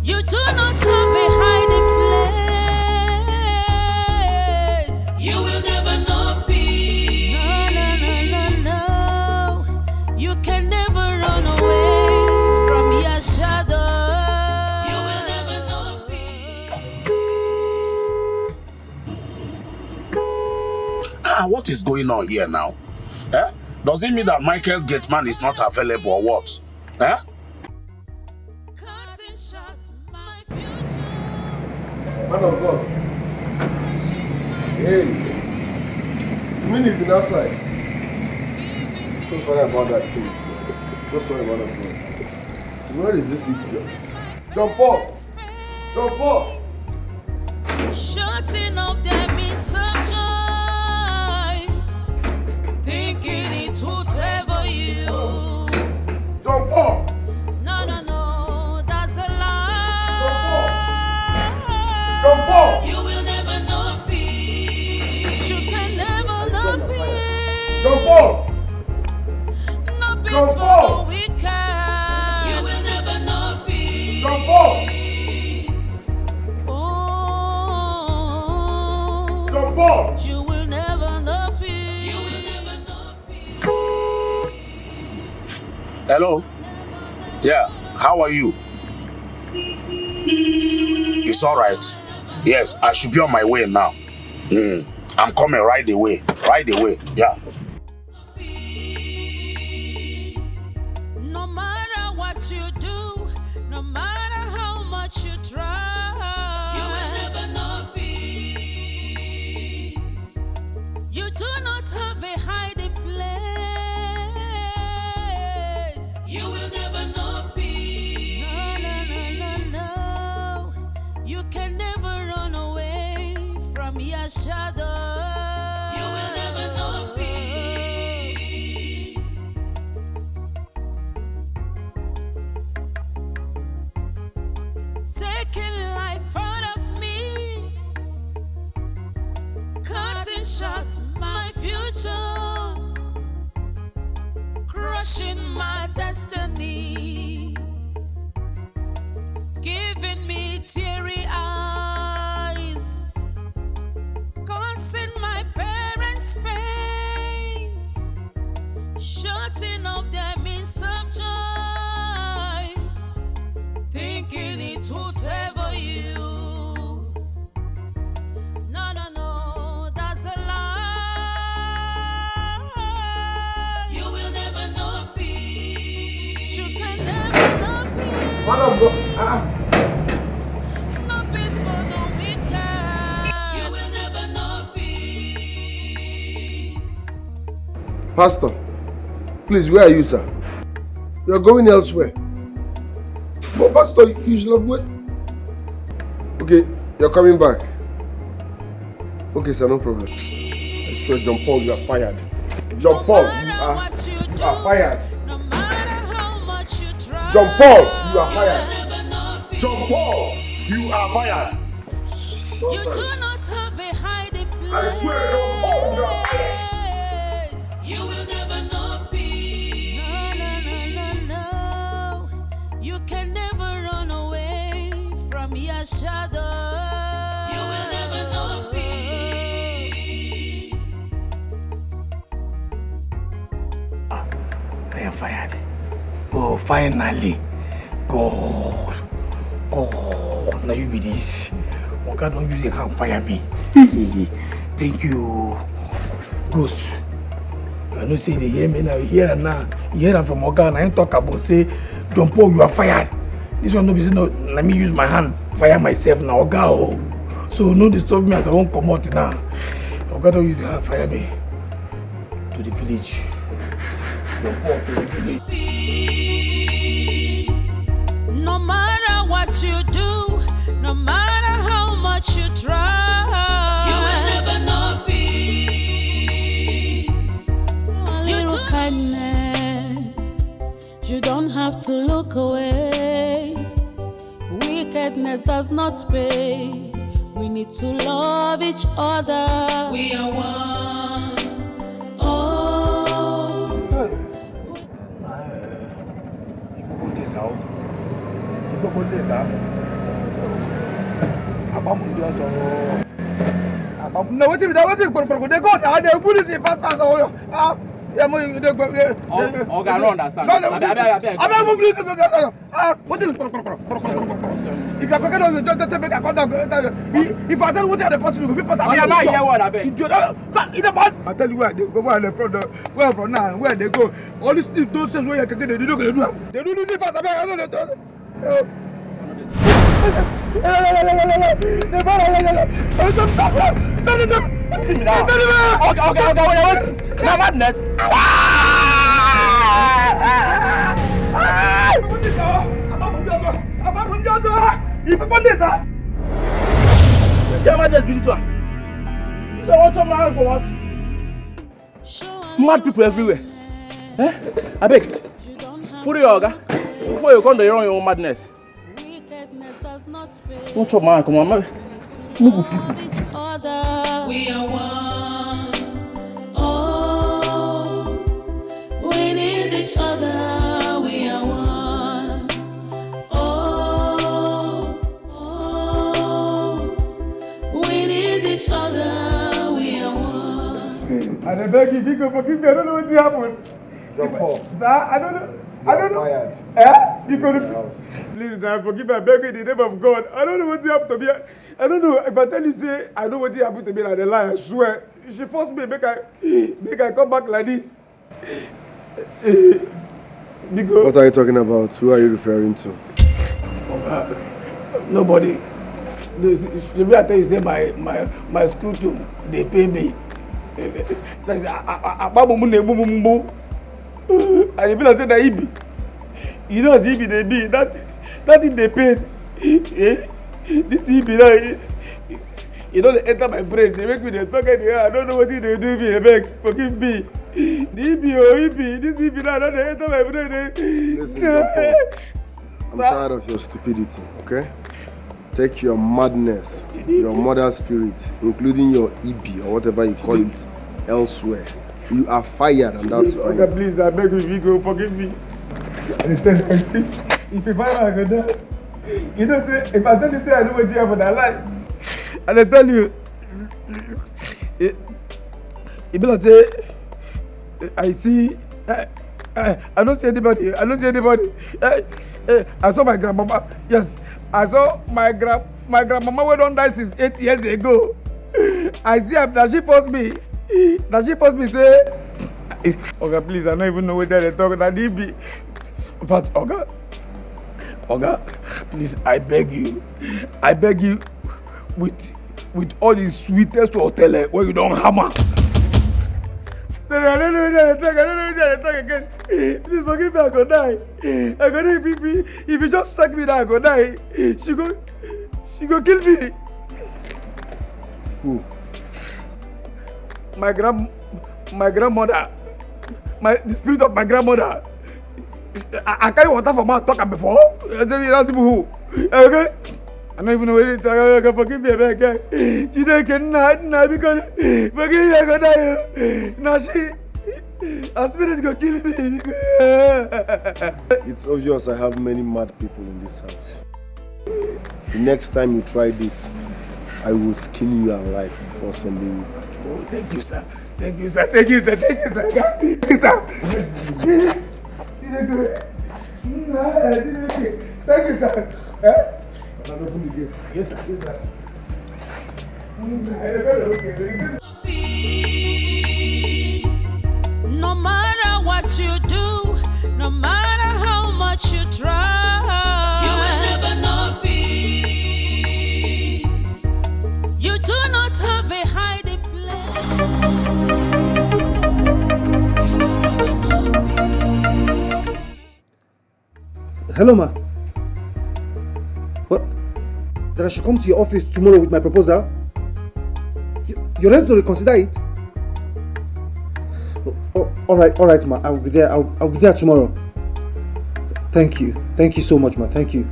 You do not have a hiding place. You will never know peace. No. You can never run away from your shadow. You will never know What is going on here now? Eh? Does it mean that Michael Gateman is not available or what? Eh? Man of God. Hey. You mean you've been outside? So sorry about that, please. So sorry about that. Where is this idiot? Jump off! Jump off! shutting up that means some joy. Thinking it would favor you. Jump off! No, that's a lie. Jump off! You will never know peace. You can never know peace. Jump off! No peace Jump for off! the wicked. You will never know peace. Jump off! Jump off! You will never know peace. You will never know peace. Hello? Yeah, how are you? It's alright. Yes, I should be on my way now. I'm coming right away. Right away, yeah. No matter what you do, no matter how much you try, you will never know peace. taking life out of me, cutting shots my future, crushing my destiny, giving me teary eyes, causing my parents pains, shutting up their means of joy, thinking it would favor you. No, no, no, that's a lie. You will never know peace. You can never know peace. No peace for the wicked. You will never know peace. Pastor, please, where are you, sir? You're going elsewhere. But Pastor, you should have waited. Okay, you're coming back. Okay, sir, no problem. I swear, John Paul, you are fired. John Paul, you are fired. John Paul, you are fired. John Paul, you are fired. You do not have a hiding place. I swear, John Paul, you are fired. You will never know peace. No. You can never run away from your shadow. You will never know peace. I am fired. Oh, finally. God. Now you be this. One God don't use a hand fire me. Thank you. Ghost. I don't say they hear me now. You hear them now. You hear them from Oga. I ain't talk about say, John Paul, you are fired. This one no be say no. Let me use my hand fire myself now, Oga. Oh. So no disturb me as I won't come out now. Oga don't use the hand fire me to the village. John Paul to the village. Peace. No matter what you do, no matter how much you try, you will never know peace. A little kindness, you don't have to look away. Wickedness does not pay. We need to love each other. We are one. Oh. No, what if that was it? But they go down, they put it in fast. I don't understand. What is if you're talking about the make a contact, if I tell you what the person you pass, I tell you where they go, where they from now, where they go. All these things don't say where you can get it. They do this fast. I don't know. Mad people everywhere. I beg. Put it on, before you come to run your own madness. Don't chop man, come on, man. Move people. We are one. Oh, we need each other. We are one. Oh, we need each other. We are one. And I beg you, Biko, forgive me. I don't know what happened. John Paul. Sir, I don't know. You could please now forgive me. I beg you in the name of God. I don't know what happened to me. I don't know if I tell you say I know what happened to me like the lie. I swear. She forced me make I come back like this. Because what are you talking about? Who are you referring to? Nobody. Maybe I tell you say my school too. They pay me. And if I say that Ibi, you know as Ibi they be, that thing they paid. This Ibi now, you know they enter my brain, they make me they talk in the air. I don't know what they do me, I beg, forgive me. The Ibi, this Ibi now, they enter my brain. Listen, John Paul, I'm tired of your stupidity, okay? take your madness, your mother spirit, including your EB or whatever you call it, elsewhere. You are fired, and that's fine. Okay, please, I beg you, go forgive me. Understand? If you find I go die, you know, say, if I tell you, say I know what you have for that life, and I tell you, it be like say, I see, I don't see anybody. I don't see anybody. I saw my grandmama. Yes, I saw my grandmama who don't die since 8 years ago. I see her. That she forced me. Say, Oga, please, I don't even know whether they talk that DB. But Oga, please, I beg you, with all the sweetest hotel where you don't hammer. I don't know whether they talk again. Please forgive me, I go die. If you just suck me down, I go die. She go kill me. Who? My grandmother. The spirit of my grandmother. I carry water from her talk before. I said, that's who. Okay? I don't even know where it is. Forgive me, again. She can't because forgive me, I go die. Now her spirit go kill me. It's obvious I have many mad people in this house. The next time you try this, I will skin you alive before sending you. Oh, thank you, sir. Thank you, sir. Thank you, sir. Thank you, sir. Thank you, sir. Thank you, sir. Yes, sir. Peace. No matter what you do, no matter how much you try, you will never know peace. You do not have a hiding place. Hello, ma. What? That I should come to your office tomorrow with my proposal? You're ready to reconsider it? All right, ma. I'll be there. I'll be there tomorrow. Thank you so much, ma. Thank you.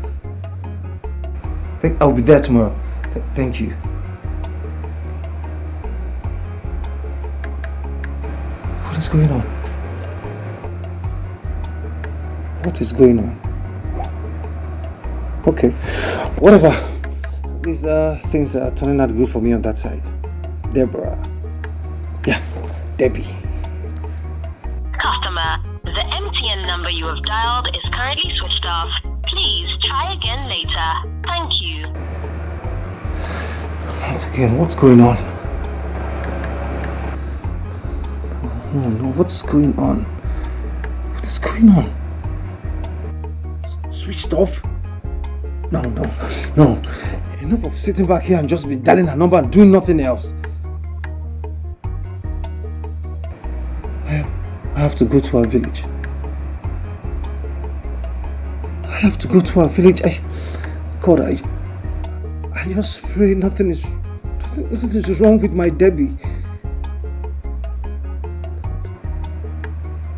I'll be there tomorrow. Thank you. What is going on? What is going on? Okay, whatever. These things are turning out good for me on that side. Deborah. Yeah, Debbie. Customer, the MTN number you have dialed is currently switched off. Please try again later. Thank you. Once again, what's going on? No, what's going on? What is going on? Switched off? No. Enough of sitting back here and just be dialing her number and doing nothing else. I have to go to our village. I just pray nothing is wrong with my Debbie.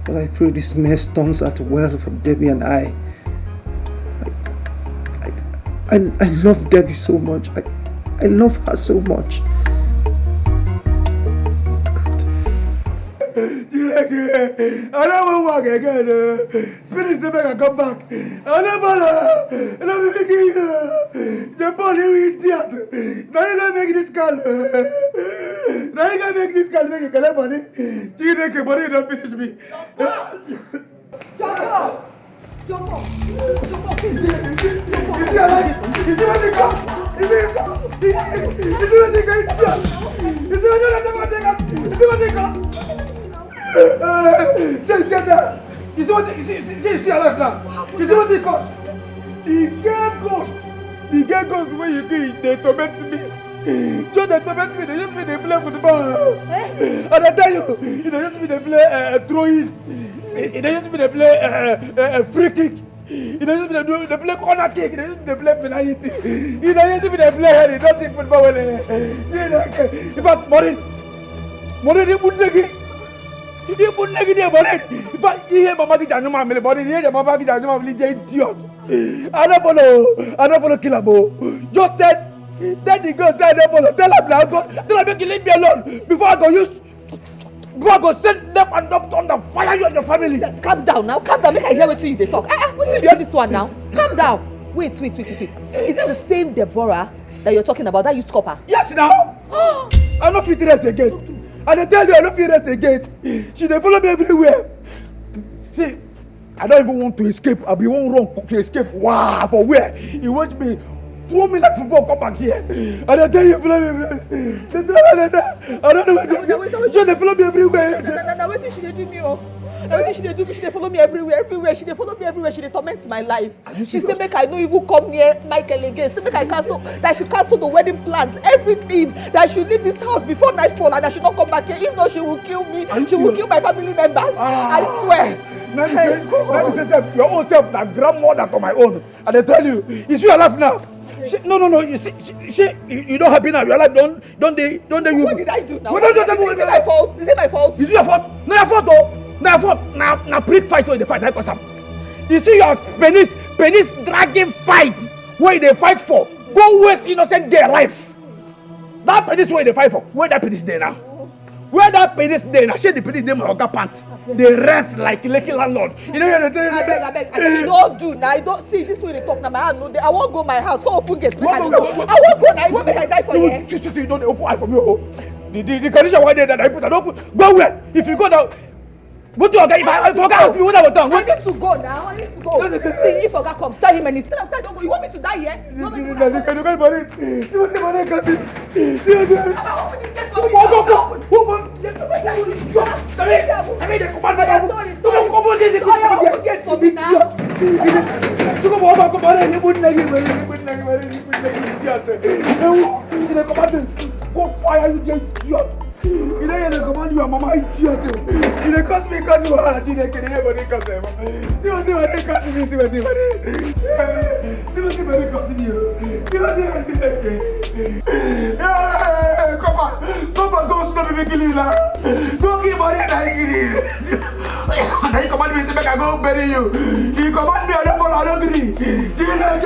But I pray this mess turns out well for Debbie and I. I love Debbie so much. I love her so much. I don't want to work again. Spirit say make I come back. I never be making the body with theater. Now you gonna make this call. Make a collect money. You take your money, don't finish me. Jump up! Is the ghost where you do, they torment me. So they torment me, they use me, they play football. And I tell you, they use me, they play throwing. They use me, they play free kick. They use me, they play corner kick. They use me, they play penalty. They use me, they play head. They don't think football well. In fact, Morin, they put negi. They put negi there, Morin. In fact, he hear Mama Gijanu, Morin, he hear Mama Gijanu, he idiot. I don't follow kill am o. Just tell the girl say I don't follow. Tell am na go. Tell am make you leave me alone before I go use. Before I go send them and up on the fire you and your family. Calm down now. Calm down. Make I hear wetin you dey talk. Wetin be all this one now? Calm down. Wait. Is that the same Deborah that you're talking about? That used copper? Yes now. I no fit rest again. I dey tell you I no fit rest again. She dey follow me everywhere. See, I don't even want to escape. I be one wrong to escape. Wow, for where? You watch me throw me like football, come back here. And I tell you, follow me. I don't know what to do. They follow me everywhere. Now wetin she dey do me oh? Now wetin she dey do me? She dey follow me everywhere. She dey follow me everywhere. She dey torment my life. She say make I no even come near Michael again. Say make I cancel. That I should cancel the wedding plans, everything. That I should leave this house before nightfall and I should not come back here. If not, she will kill me. She will kill my family members. I swear. Now you say your own self, that grandmother to my own. And they tell you, is you alive now? No. You see, you don't happy now. You're alive. Don't they? You. What did I do now? What Is it my fault? Is it my fault? Is it your fault? No, your fault though. No, your fault. Now, prick fight where they fight. Like us. You see your penis dragging fight where they fight for. Go waste innocent girl life. That penis where they fight for. Where that penis there now? Where that penis there now? Share the penis there my oga pant. They rest like lucky landlord. You know what I beg. You don't do now. I don't see this way they talk now. My hand no. I won't go my house. Go open gate. I won't go now. You make I die for you. You don't open eye from you. The condition why they that I put an open. Go where? If you go now. Go to Oga. If I forget ask me what I will tell. I need to go now. I need to go. See if Oga comes, tell him and tell him don't go. You want me to die here? You want me to die? You know command your mama idiot. You dey cause me cause you wahala. You dey kill everybody cause them. See what they cause me. See what they cause me. See what they come on, go stop me killing now. Go kill body and I kill you. Now you command me to make I go bury you. You command me I don't follow. I don't agree. Do you know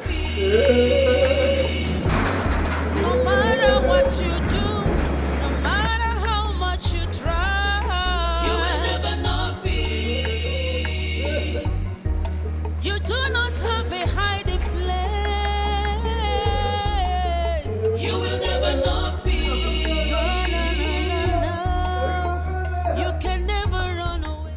Peace. No matter what you do, no matter how much you try, you will never know peace. You do not have a hiding place. You will never know peace. No. You can never run away.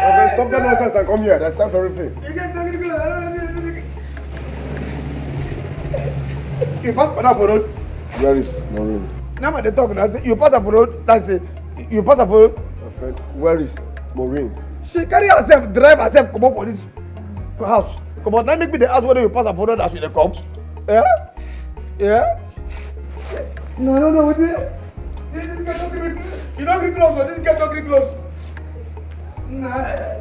Okay, stop the nonsense and come here. That's time for everything. You pass for that for road. Where is Maureen? Now they talk. You pass for road. That's it. You pass for road. My friend, where is Maureen? She carry herself, drive herself, come up for this house. Come on, now make me the ask whether you pass for road as you come. Yeah. No. Wait. This guy don't give me. You don't get close. This guy don't get close. Nah.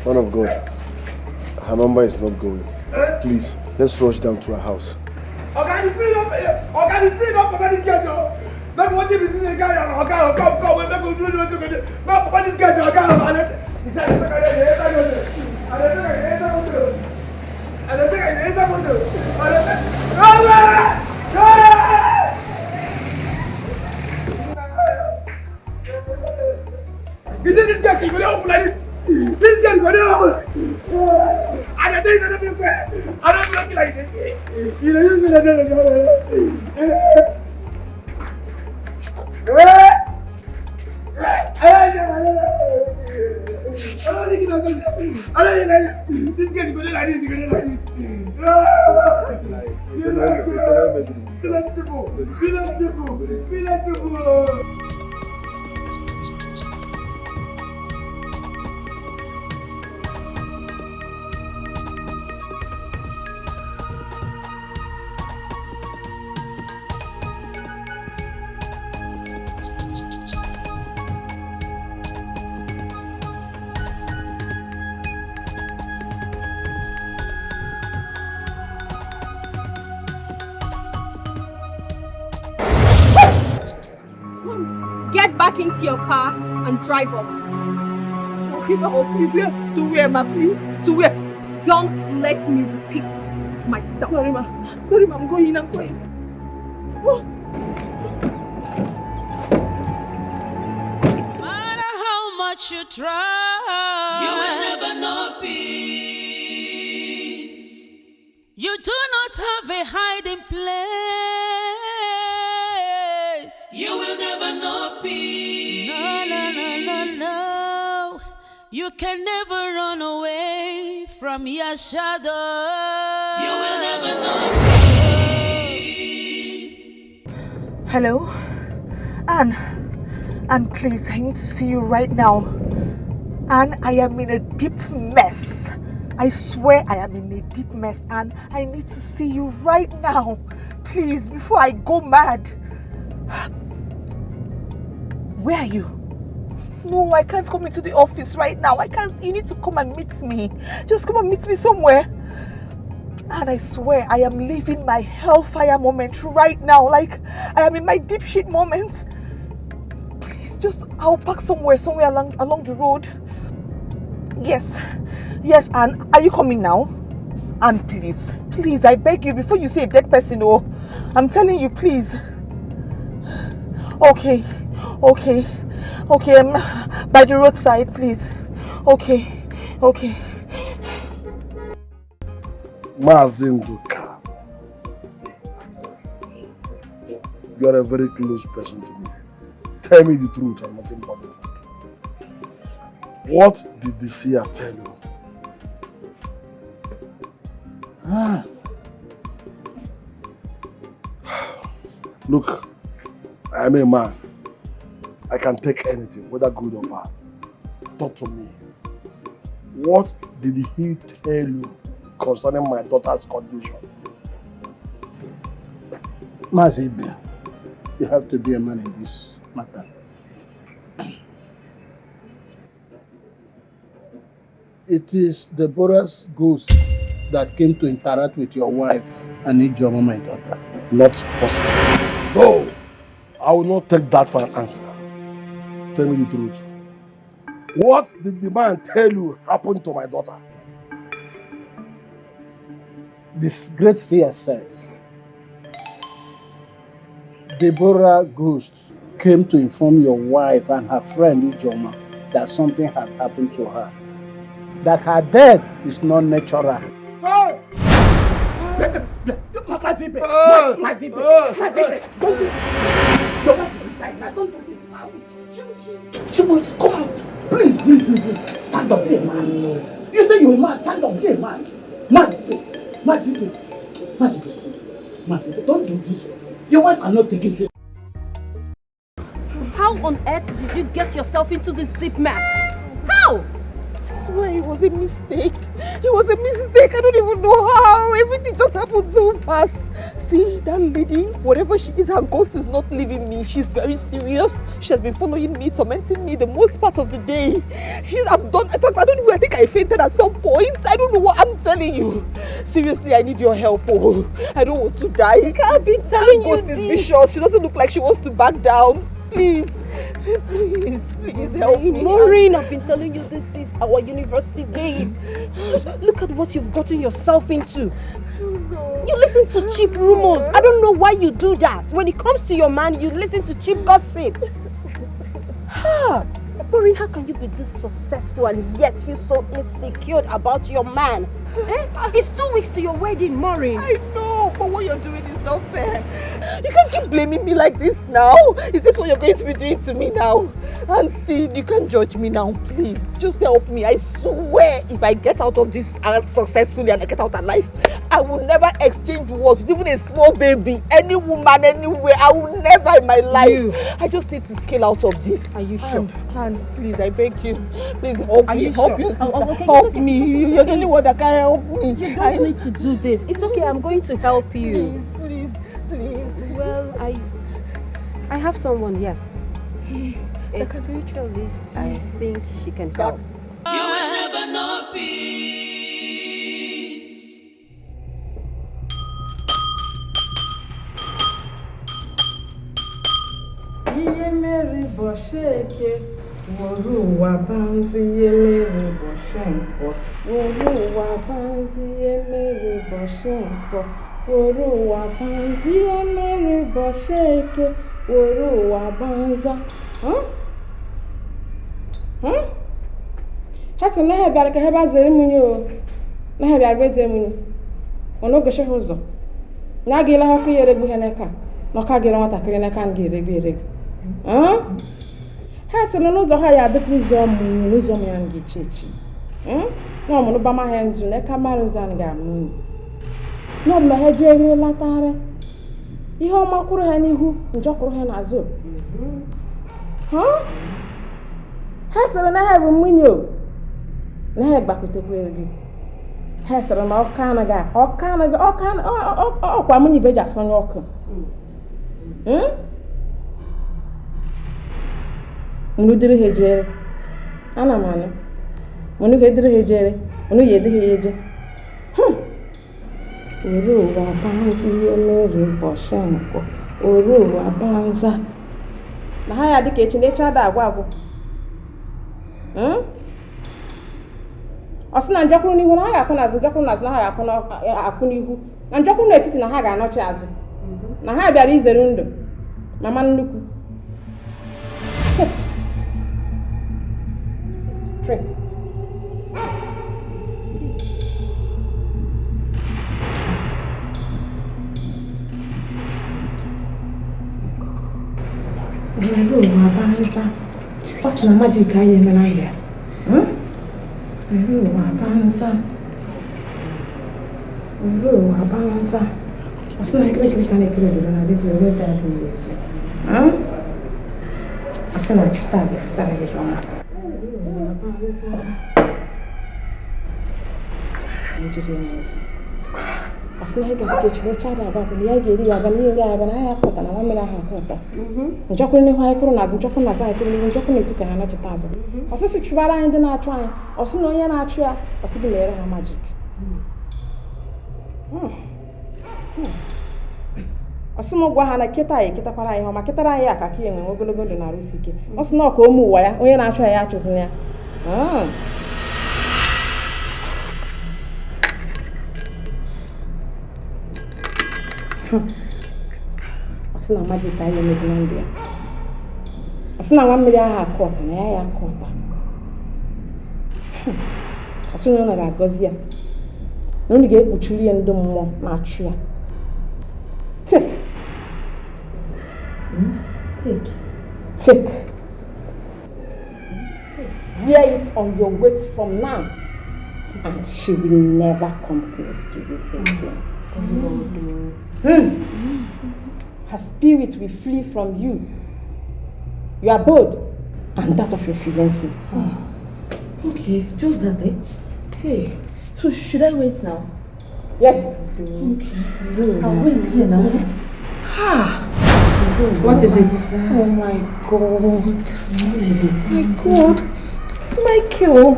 Man of God, her number is not going. Please, let's rush down to her house. Okay, this bring up. Okay, this guy though. Not what you see this guy. Okay, come. We make go do what you do. Not this guy. Okay, you see this guy, he gonna open like this. This guy is gonna open. I don't think it's fair. I don't look like this. You know, you're gonna do this guy is gonna like this. Be like people. back into your car and drive off. Okay, Mama, please, yeah. To where, ma, please? To where? Don't let me repeat myself. Sorry, ma. Sorry, ma. I'm going. Oh. How much you try, you will never know peace. You do not have a hiding place. You will never know peace. No. You can never run away from your shadow. You will never know peace. Hello? Anne, please, I need to see you right now. Anne, I am in a deep mess. I swear I am in a deep mess, Anne. I need to see you right now. Please, before I go mad. Where are you? No, I can't come into the office right now. I can't. You need to come and meet me. Just come and meet me somewhere. And I swear I am living my hellfire moment right now. Like, I am in my deep shit moment. I'll park somewhere along the road. Yes, Anne, are you coming now? Anne, please, I beg you, before you say a dead person, oh, I'm telling you, please. Okay, by the roadside, please. Okay. Mazinduka, you're a very close person to me. Tell me the truth and nothing but the truth. What did the seer tell you? Look, I am a man. I can take anything, whether good or bad. Talk to me. What did he tell you concerning my daughter's condition? Mazibe, you have to be a man in this matter. It is Deborah's ghost that came to interact with your wife and Ijoma, my daughter. Not possible. No, I will not take that for an answer. Tell me the truth. What did the man tell you happened to my daughter? This great seer said, Deborah ghost came to inform your wife and her friend Ijoma that something had happened to her. That her death is not natural. Hey! Mazibe, don't do it. Don't do it now. She will come out. Please. Stand up, be a man. You say you're a man, stand up, be a man. Mazibe, don't do this. Your wife cannot take it. How on earth did you get yourself into this deep mess? How? I swear it was a mistake. I don't even know how. Everything just happened so fast. See, that lady, whatever she is, her ghost is not leaving me. She's very serious. She has been following me, tormenting me the most part of the day. In fact, I think I fainted at some point. I don't know what I'm telling you. Seriously, I need your help. Oh, I don't want to die. I've been telling you this. Her ghost is vicious. She doesn't look like she wants to back down. Please help me. Maureen, I've been telling you this is our university days. Look at what you've gotten yourself into. You listen to cheap rumors. I don't know why you do that. When it comes to your man, you listen to cheap gossip. Maureen, how can you be this successful and yet feel so insecure about your man? It's 2 weeks to your wedding, Maureen. I know, but what you're doing is not fair. You can't keep blaming me like this now. Is this what you're going to be doing to me now? And see, you can't judge me now, please. Just help me. I swear, if I get out of this successfully and I get out alive, I will never exchange words with even a small baby, any woman, anywhere. I will never in my life. I just need to scale out of this. Are you sure? And please, I beg you. Please help me. Help your sister. Okay, help me. You're the only one that can help me. You don't need to do this. It's okay, I'm going to help you. Please. Well, I have someone, yes. A spiritualist, I think she can help. You will never know peace. Iye mere boshe eke woru wa banzi yemere boshenko woru wa banzi yemere boshenko woru wa banzi yemere bosheke woru wa banza Hasa na he biara ka he ba zere munye o na he biara be zere munye ono go shehu zo na ga ile ha ku yere gbu he neka no ka gere nwata kire neka ngere bi ere Hasa no zo ha ya de ku zo munye no zo mu ya ngi chechi no mo no ba ma he nzu neka mara nzan ga munye no me he je ere latare ihe ọma kwuru ha n'ihu njọ kwuru ha n'azụ ha sịrị na ha bụ nwunye o na ha gbakwutekwere gị ha sịrị na ọkwa nwunye ibe ji asọnye ọkụ munu dịrị ha ejere ana m anụ munu ga edịrị ha ejere munu ya edịghị ya eje Oru wa banzi yemere boshenko oru wa banza na ha ya dịka echi na-eche ada agwa ọ sị na njọkwuru n'ihu na ha ga-akwụ n'azụ njọkwuru n'azụ na ha ga-akwụ n'ihu na njọkwuru n'etiti na ha ga-anọchi azụ na ha bịara izere ndụ mama nnukwu Oru wa banza ọ sị na mmadụ ga ya emela ya oru wa banza ọ sị na ekele ka na-ekele obodo na dịka onye dị adị n'ezi ọ sị na chita ga-efutara gị ọma oru wa banza Nigerian n'ezi ọ sị na ị ga-adị ka echi na-eche ada abụ na ya ga-eri ya aba niile aba na ya pụta na nwa mmiri ahụ nke ụtọ njọkwuru n'ihu anyị kwuru n'azụ njọkwuru n'azụ anyị kwuru n'ihu njọkwuru n'etiti ha na-echeta azụ ọsịsị chụbara anyị ndị na-achụ anyị ọsị na onye na-achụ ya ọsị gị mere ha majik ọsị m gwa ha na kịta anyị kịtakwara anyị ma kịtara anyị aka ka enwe ogologo ndụ na-arụsi ike ọsị na ọka ụmụ ụwa ya onye na-achụ ya achụzina ya ọsị na majik anyị emezi na ndụ ya ọsị na nwa mmiri ahụ akụ ọta na ya akụ ọta ọsị na ọ ga-agọzi ya na unu ga-ekpuchiri ya ndị mmụọ na-achụ ya take wear it on your waist from now and she will never come close to you again. Her spirit will flee from you, your abode, and that of your fiancé. Okay, just that, eh? Hey, so should I wait now? Yes. Okay. I'll wait here now. What is it? Oh my God. What is it? My God. It's Michael.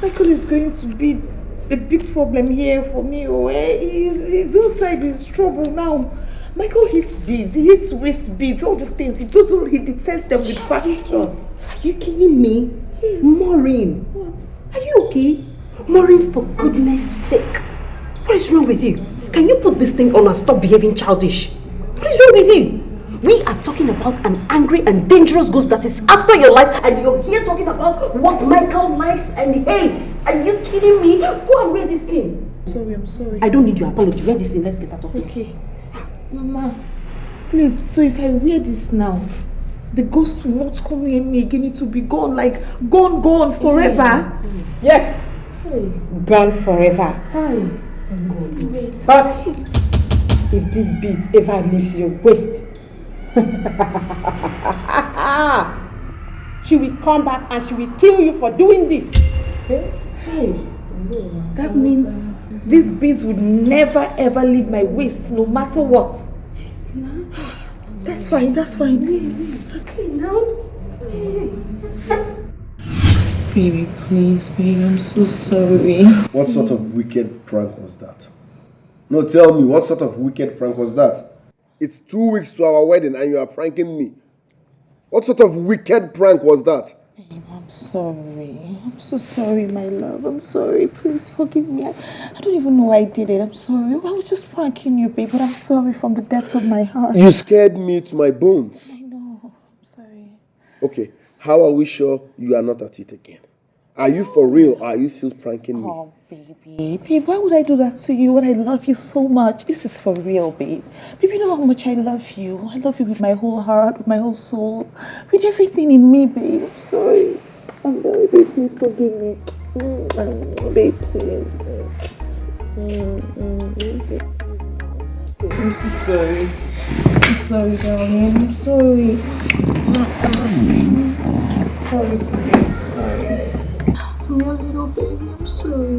Michael is going to be a big problem here for me. Oh, his own side is trouble now. Michael hates beads, he hates waist beads, all these things. He detests them with passion. Are you kidding me? Yes. Maureen. What? Are you okay? Maureen, for goodness sake. What is wrong with you? Can you put this thing on and stop behaving childish? What is wrong with you? We are talking about an angry and dangerous ghost that is after your life, and you're here talking about what Michael likes and hates. Are you kidding me? Go and wear this thing. I'm sorry. I don't need your apology. Wear this thing. Let's get out of here. Okay. Mama, please, so if I wear this now, the ghost will not come near me again. It will be gone, like gone forever. Yes. Hey. Gone forever. Hi. But if this bead ever leaves your waist, she will come back and she will kill you for doing this. Hey. That means these beads would never ever leave my waist, no matter what. Yes, ma'am. That's fine. Okay, now. Baby, please, baby, I'm so sorry. What sort of wicked prank was that? No, tell me, what sort of wicked prank was that? It's 2 weeks to our wedding and you are pranking me. What sort of wicked prank was that? Babe, I'm sorry. I'm so sorry, my love. I'm sorry. Please forgive me. I don't even know why I did it. I'm sorry. I was just pranking you, babe, but I'm sorry from the depths of my heart. You scared me to my bones. I know. I'm sorry. Okay, how are we sure you are not at it again? Are you for real or are you still pranking me? Oh, baby. Babe, why would I do that to you when I love you so much? This is for real, babe. Babe, you know how much I love you. I love you with my whole heart, with my whole soul, with everything in me, babe. I'm sorry. I'm sorry, babe. Please forgive me. Babe, please. I'm so sorry. I'm so sorry, darling. I'm sorry. Sorry, babe. Sorry. I'm your little baby. I'm sorry.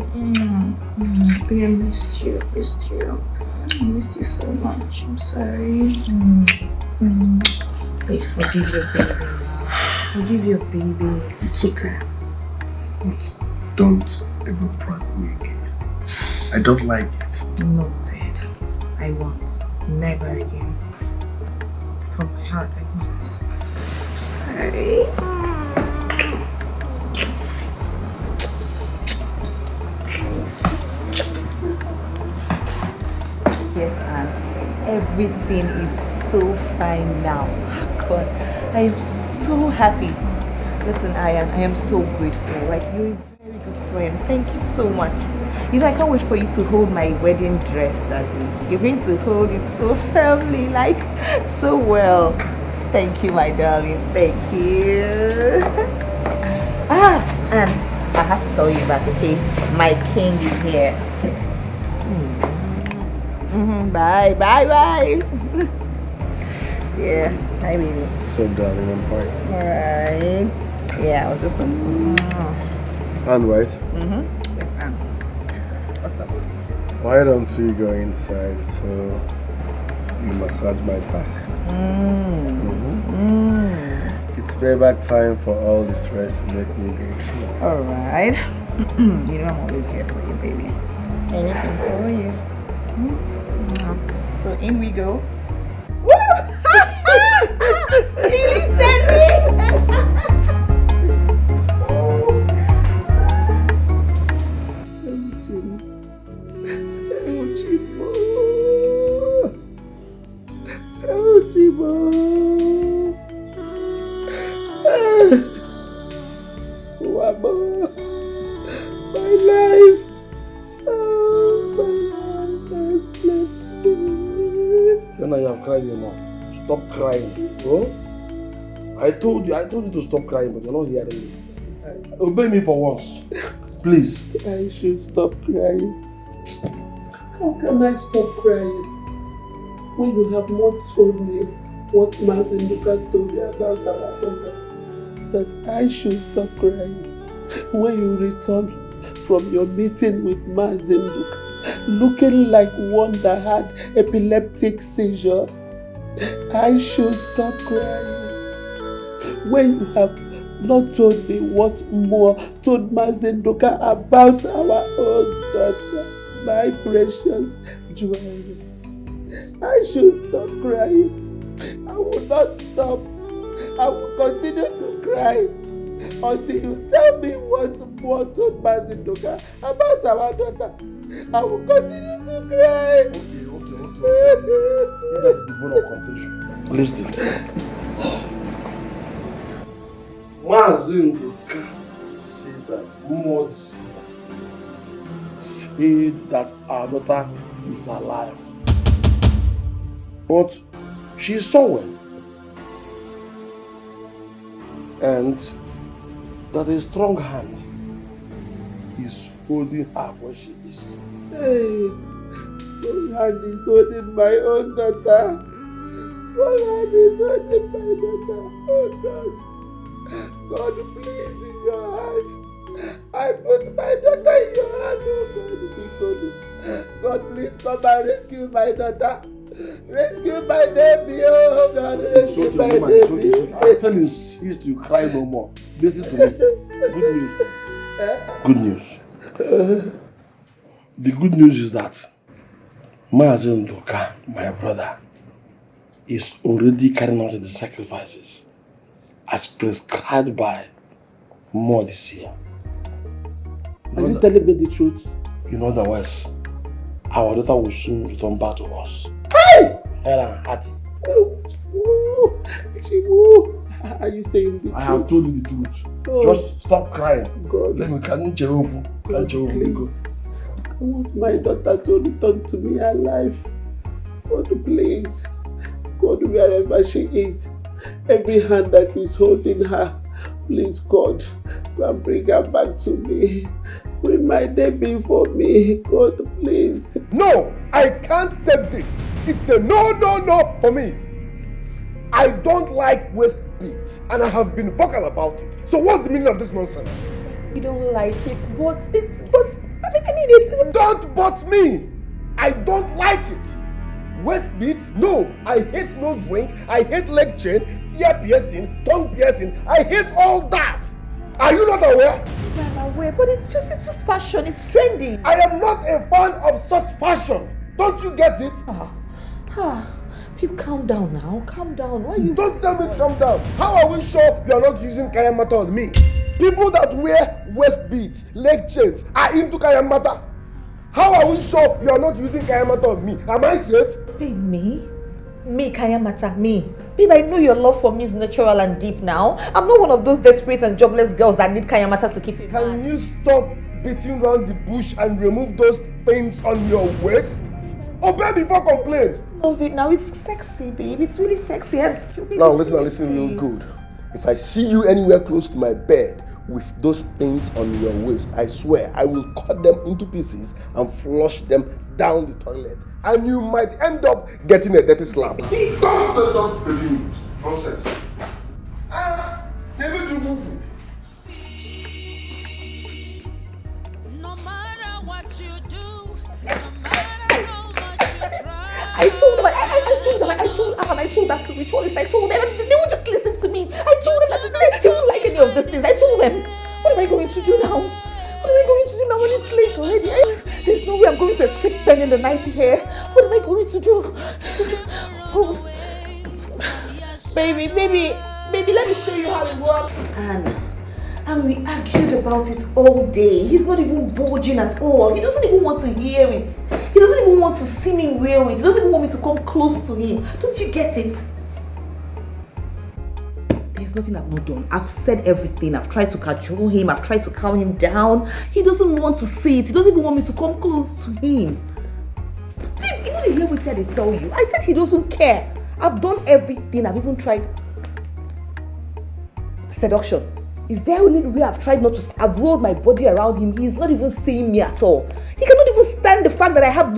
Babe, I missed you. I missed you so much. I'm sorry. Babe, forgive your baby. Forgive your baby. It's okay. But don't ever prank me again. I don't like it. Noted. I won't. Never again. From my heart, I won't. I'm sorry. Yes, Anne. Everything is so fine now. God, I am so happy. Listen, I am so grateful. Like, you're a very good friend. Thank you so much. You know, I can't wait for you to hold my wedding dress that day. You're going to hold it so firmly, like, so well. Thank you, my darling. Thank you. And I have to call you back, okay? My king is here. Bye. Yeah, hi, baby. What's up, darling? I'm fine. Alright. Yeah, I was just Anne, right? Yes, Anne. What's up? Why don't we go inside so you massage my back? It's payback time for all the stress you make me go through. Alright. You know I'm always here for you, baby. Anything for you. So in we go. Lily sent My life. Then I have cried enough. Stop crying. Oh? I told you to stop crying, but you're not hearing me. Obey me for once. Please. I should stop crying. How can I stop crying when you have not told me what Mazinduka told me about our daughter? That I should stop crying when you return from your meeting with Mazinduka, looking like one that had epileptic seizure. I should stop crying when you have not told me what more told Mazinduka about our own daughter, my precious Joanne. I should stop crying. I will not stop. I will continue to cry until you tell me what more told Mazinduka about our daughter. I will continue to cry. Okay. If that's the bone of contention. Listen. Mazinduka said that Mods said that our daughter is alive. But she's somewhere. And that a strong hand is holding her where she is. Hey, strong hand is holding my own daughter. Strong hand is holding my daughter. Oh God. God, please, in your hand. I put my daughter in your hand. Oh God, God, please come and rescue my daughter. Rescue my baby, oh God, rescue my baby. I still insist you cry no more. Listen to me. Good news. The good news is that Mazinduka, my brother, is already carrying out the sacrifices as prescribed by more this year. Are you telling me the truth? In other words, our daughter will soon return back to us. Hey! Head and hearty. Chibu, are you saying the truth? I have told you the truth. Oh. Just stop crying. God. Let me can Jehovah. Please. I want my daughter to return to me alive. God, please. God, wherever she is, every hand that is holding her, please, God, go and bring her back to me. Remind me for me. God, please. No, I can't take this. It's a no for me. I don't like waste beats and I have been vocal about it. So what's the meaning of this nonsense? You don't like it, but I mean it's... Don't but me! I don't like it. Waist beads? No. I hate nose ring, I hate leg chain, ear piercing, tongue piercing. I hate all that. Are you not aware? I'm aware, but it's just fashion, it's trendy. I am not a fan of such fashion. Don't you get it? People, calm down now, calm down. Why you... Don't tell me to calm down. How are we sure you are not using kayamata on me? People that wear waist beads, leg chains are into kayamata. How are we sure you are not using kayamata on me? Am I safe? Hey, me? Me, kayamata, me. Babe, I know your love for me is natural and deep now. I'm not one of those desperate and jobless girls that need kayamatas to keep you mad. Can you stop beating around the bush and remove those things on your waist? Obey before complaints. Love it now, it's sexy, babe. It's really sexy. Now listen real good. If I see you anywhere close to my bed with those things on your waist, I swear I will cut them into pieces and flush them down the toilet. And you might end up getting a dirty slap. Don't believe it. Nonsense. Never do move. No matter what you do, no matter how much you try. I told that spiritualist, I told them, and they would just listen to me. I told them that they don't like any of these things. I told them, what am I going to do now? What am I going to do now when it's late already? There's no way I'm going to escape spending the night here. What am I going to do? Oh. Baby, let me show you how it works. And we argued about it all day. He's not even budging at all. He doesn't even want to hear it. He doesn't even want to see me wear it. He doesn't even want me to come close to him. Don't you get it? There's nothing I've not done. I've said everything. I've tried to cajole him. I've tried to calm him down. He doesn't want to see it. He doesn't even want me to come close to him. You know the hear what they tell you. I said he doesn't care. I've done everything. I've even tried seduction. Is there only way I've tried not to? I've rolled my body around him. He's not even seeing me at all. He cannot even stand the fact that I have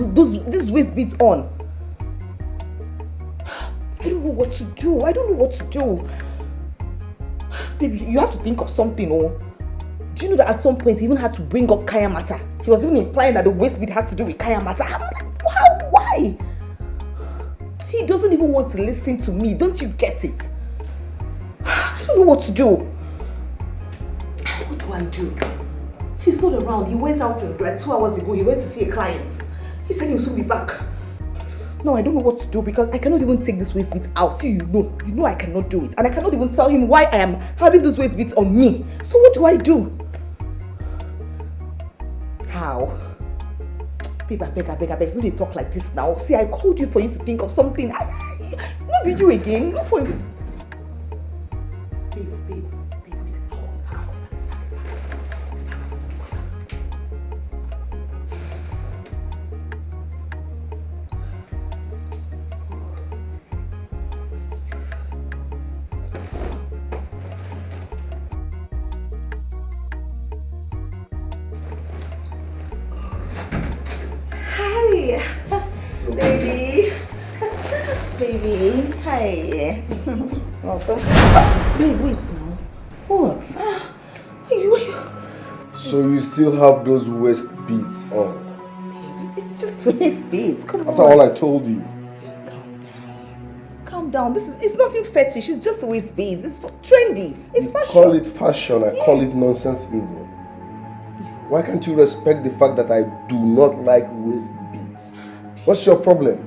these waist beads on. I don't know what to do. Baby, you have to think of something, oh. Do you know that at some point he even had to bring up kayamata? He was even implying that the waist bead has to do with kayamata. I'm like, how? Why? He doesn't even want to listen to me. Don't you get it? I don't know what to do. What do I do? He's not around. He went out like 2 hours ago. He went to see a client. He said he'll soon be back. No, I don't know what to do because I cannot even take this waist bead out. You know I cannot do it. And I cannot even tell him why I am having this waist bead on me. So what do I do? How? Babe, I beg. Don't they talk like this now? See, I called you for you to think of something. Not be you again. Not for you. Babe. Baby, hi. Welcome. Babe, wait now. What? So you still have those waist beads on? It's just waist beads. Come on. After all I told you. Calm down. It's nothing fetish. It's just waist beads. It's trendy. It's fashion. Call it fashion. I call it nonsense evil. Why can't you respect the fact that I do not like waist beads? What's your problem?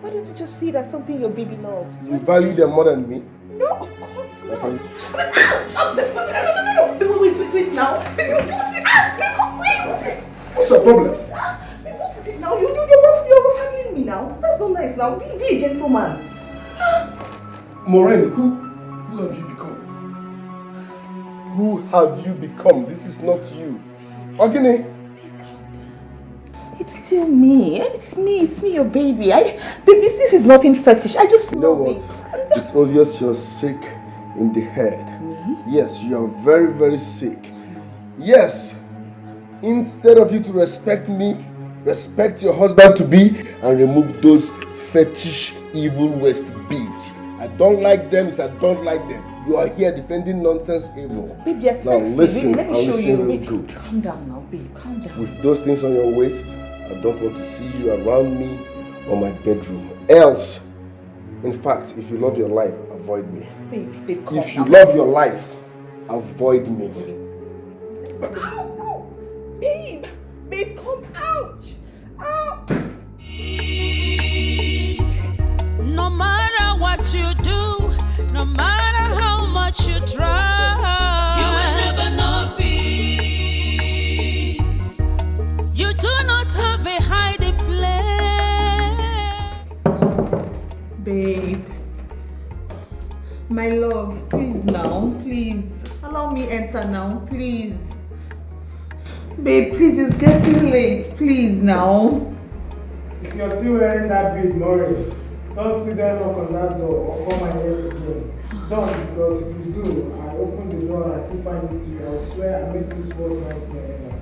Why don't you just see it as something your baby loves? You value them more than me? No, of course My family. Wait now. What's your problem? What is it now? You're handling me now. That's not nice now. Be a gentleman. Maureen, who have you become? Who have you become? This is not you. Ogini. It's still me. It's me, your baby. Baby, this is nothing fetish. I just know what? It's obvious you're sick in the head. Yes, you are very, very sick. Yes. Instead of you to respect me, respect your husband to be and remove those fetish evil west beads. I don't like them, I don't like them. You are here defending nonsense evil. Baby, you're now sexy. listen, Baby, let me show you. real Baby, good. calm down now, babe. Calm down. With those things on your waist, I don't want to see you around me or my bedroom. Else, in fact, if you love your life, avoid me. Babe, calm if you down. love your life, avoid me. Babe, come out. No matter what you do, no matter how much you try, you will never know peace. You do not have a hiding place. Babe, my love, please now, please. Allow me enter now, please. Babe, please, it's getting late. Please now. If you're still wearing that bead, Maureen, don't sit there, knock on that door or come and hear it again. Don't, because if you do, I open the door and I still find it to you. I swear I make this worst nightmare ever.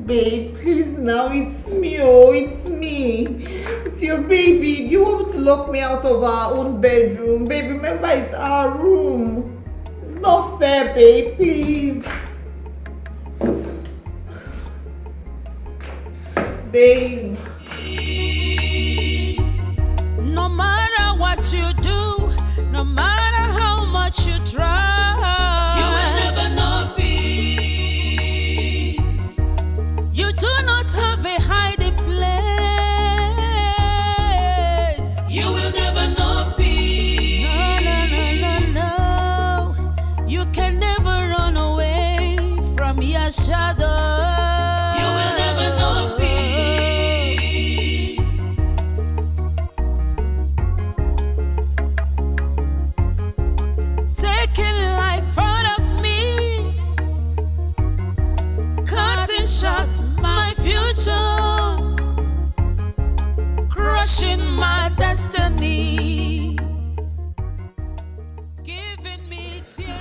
Babe, please now, it's me, oh, it's me. It's your baby. Do you want me to lock me out of our own bedroom? Babe, remember it's our room. It's not fair, babe, please. Babe. No matter what you do, no matter how much you try, you will never know peace. You do not have a hiding place. You will never know peace. No. You can never run away from your shadow. You will never know peace. Taking life out of me, cutting shots my future, crushing my destiny.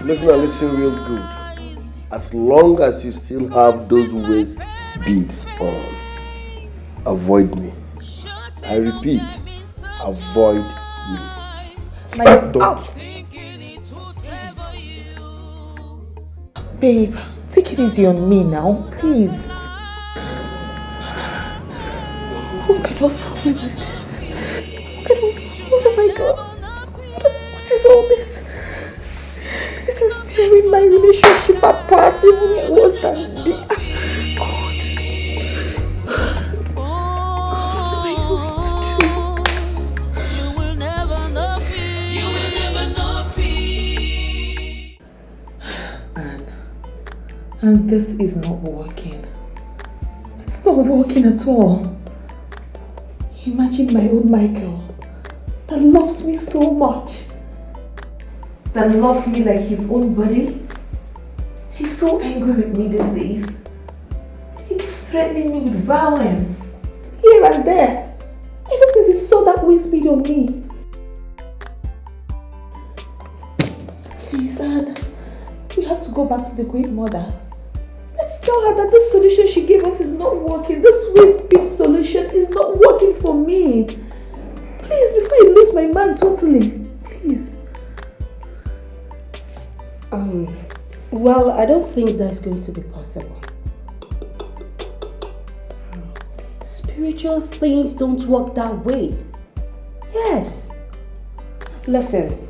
Listen and listen real good. As long as you still have those waist beads on, avoid me. I repeat, avoid me. Don't. Babe, take it easy on me now, please. What kind of problem is this? Oh my God. What is all this? This is tearing my relationship apart even worse than the... And this is not working. It's not working at all. Imagine my own Michael that loves me so much, that loves me like his own body. He's so angry with me these days. He keeps threatening me with violence here and there ever since he saw that waist bead on me. Please, Anne, we have to go back to the Great Mother. Let's tell her that this solution she gave us is not working. This waist bead solution is not working for me. Please, before I lose my man totally. Please. Well, I don't think that's going to be possible. Spiritual things don't work that way. Yes. Listen,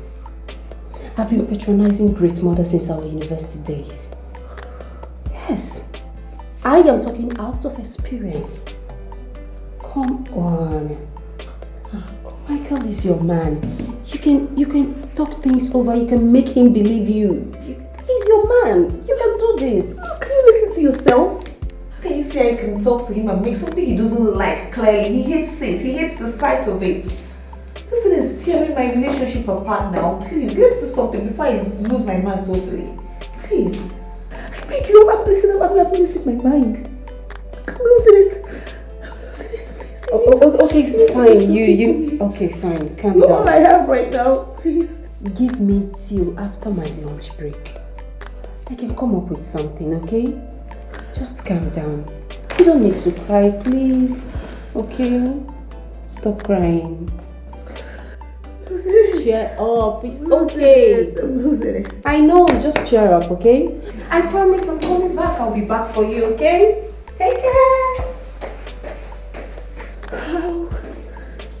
I've been patronizing Great Mother since our university days. Yes, I am talking out of experience. Come on. Michael is your man. You can talk things over. You can make him believe you. He's your man. You can do this. Can you listen to yourself? How can you say I can talk to him and make something he doesn't like clearly? He hates it. He hates the sight of it. This thing is tearing my relationship apart now. Please, let's do something before I lose my mind totally. Please. I beg you, I'm losing my mind. I'm losing it. Okay, fine. Okay, fine. Calm down. You're all I have right now. Please. Give me till after my lunch break. I can come up with something, okay? Just calm down. You don't need to cry, please. Okay? Stop crying. Cheer up. It's okay. I'm losing it. I know. Just cheer up, okay? I promise I'm coming back. I'll be back for you, okay? Take care.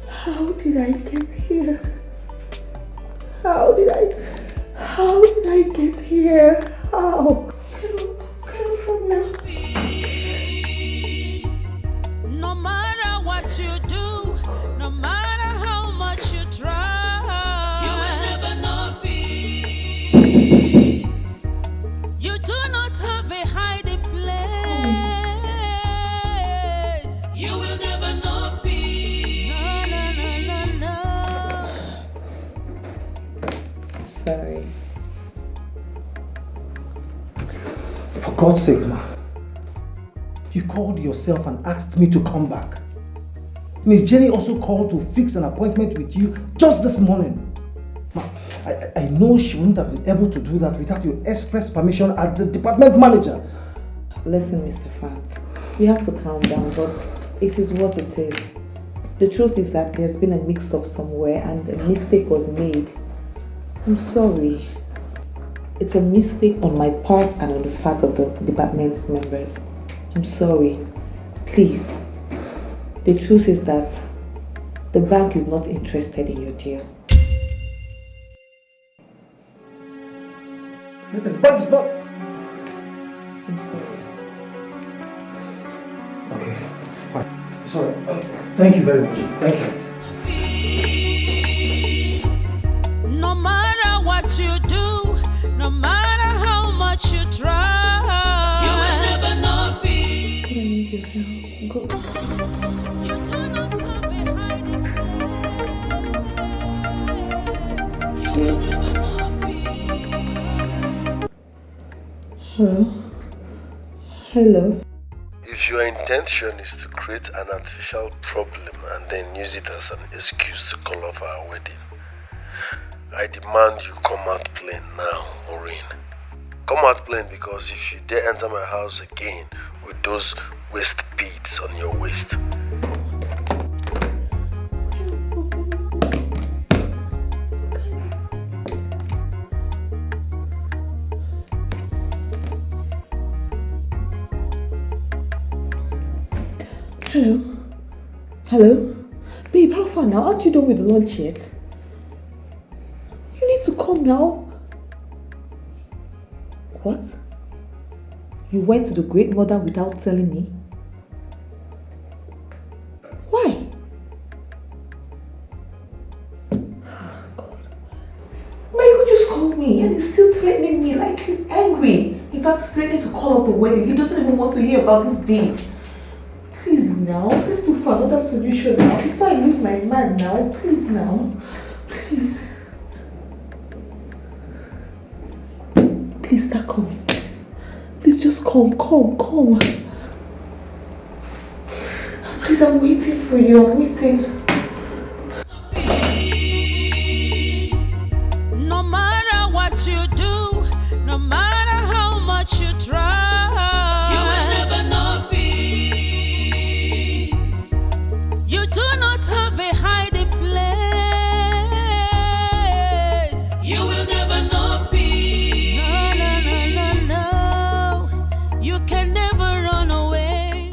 How did I get here? How did I get here? How? No matter what you do, no matter how much you try, you will never know peace. You do not have a hiding place. You will never know peace. No. Sorry. For God's sake, ma. You called yourself and asked me to come back. Miss Jenny also called to fix an appointment with you just this morning. Ma, I know she wouldn't have been able to do that without your express permission as the department manager. Listen, Mr. Frank, you have to calm down, but it is what it is. The truth is that there's been a mix-up somewhere and a mistake was made. I'm sorry. It's a mistake on my part and on the part of the department's members. I'm sorry. Please. The truth is that the bank is not interested in your deal. The bank is not. I'm sorry. Okay, fine. Sorry. Thank you very much. Thank you. No matter what you do, no matter how much you try, you will never know peace. You do not have a hiding place. You will never know peace. Hello? Hello? If your intention is to create an artificial problem and then use it as an excuse to call off our wedding, I demand you come out plain now, Maureen. Come out plain, because if you dare enter my house again with those waist beads on your waist. Hello? Hello? Babe, how far now? Aren't you done with the lunch yet? You need to come now. What? You went to the great mother without telling me? Why? God. Michael just called me and he's still threatening me like he's angry. In fact, he's threatening to call up the wedding. He doesn't even want to hear about this babe. Please now, let's look for another solution now. Before I lose my man now, please now. Please. Please start coming, please. Please just come. Please, I'm waiting for you, I'm waiting. No matter what you do, no matter how much you try, you will never know peace. You do not have a hiding place. You will never know peace. No. You can never run away.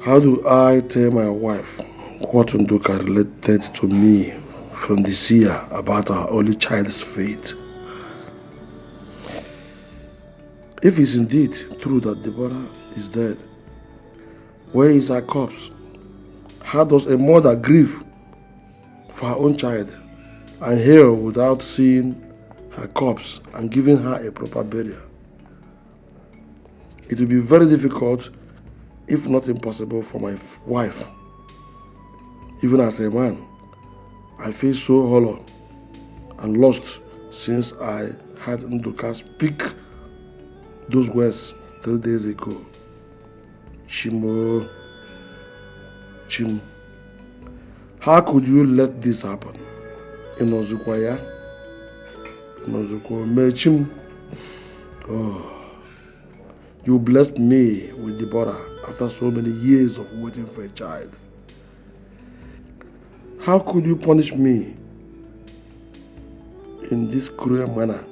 How do I tell my wife what Nduka related to me from this year about our only child's fate? If it's indeed true that Deborah is dead, where is her corpse? How does a mother grieve for her own child and heal without seeing her corpse and giving her a proper burial? It will be very difficult, if not impossible, for my wife. Even as a man, I feel so hollow and lost since I had Nduka speak those words 3 days ago. Chimo, Chim, how could you let this happen? Inozukwaya, Inozukwa Mechim. Oh, you blessed me with Deborah after so many years of waiting for a child. How could you punish me in this cruel manner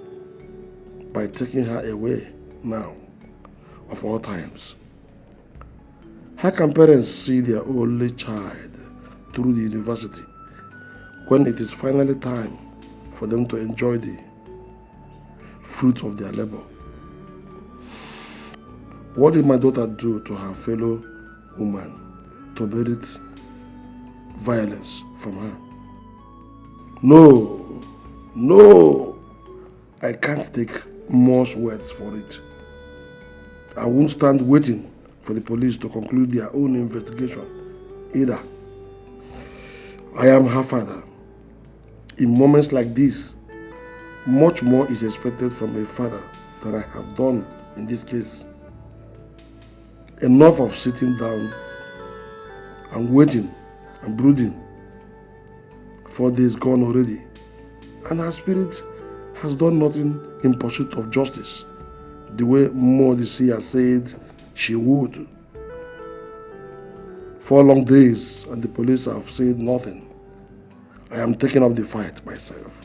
by taking her away now, of all times? How can parents see their only child through the university when it is finally time for them to enjoy the fruits of their labor? What did my daughter do to her fellow woman to merit violence from her? No, no, I can't take more words for it. I won't stand waiting for the police to conclude their own investigation either. I am her father. In moments like this, much more is expected from a father than I have done in this case. Enough of sitting down and waiting and brooding. 4 days gone already, and her spirit has done nothing in pursuit of justice, the way Modisia said she would. 4 long days and the police have said nothing. I am taking up the fight myself.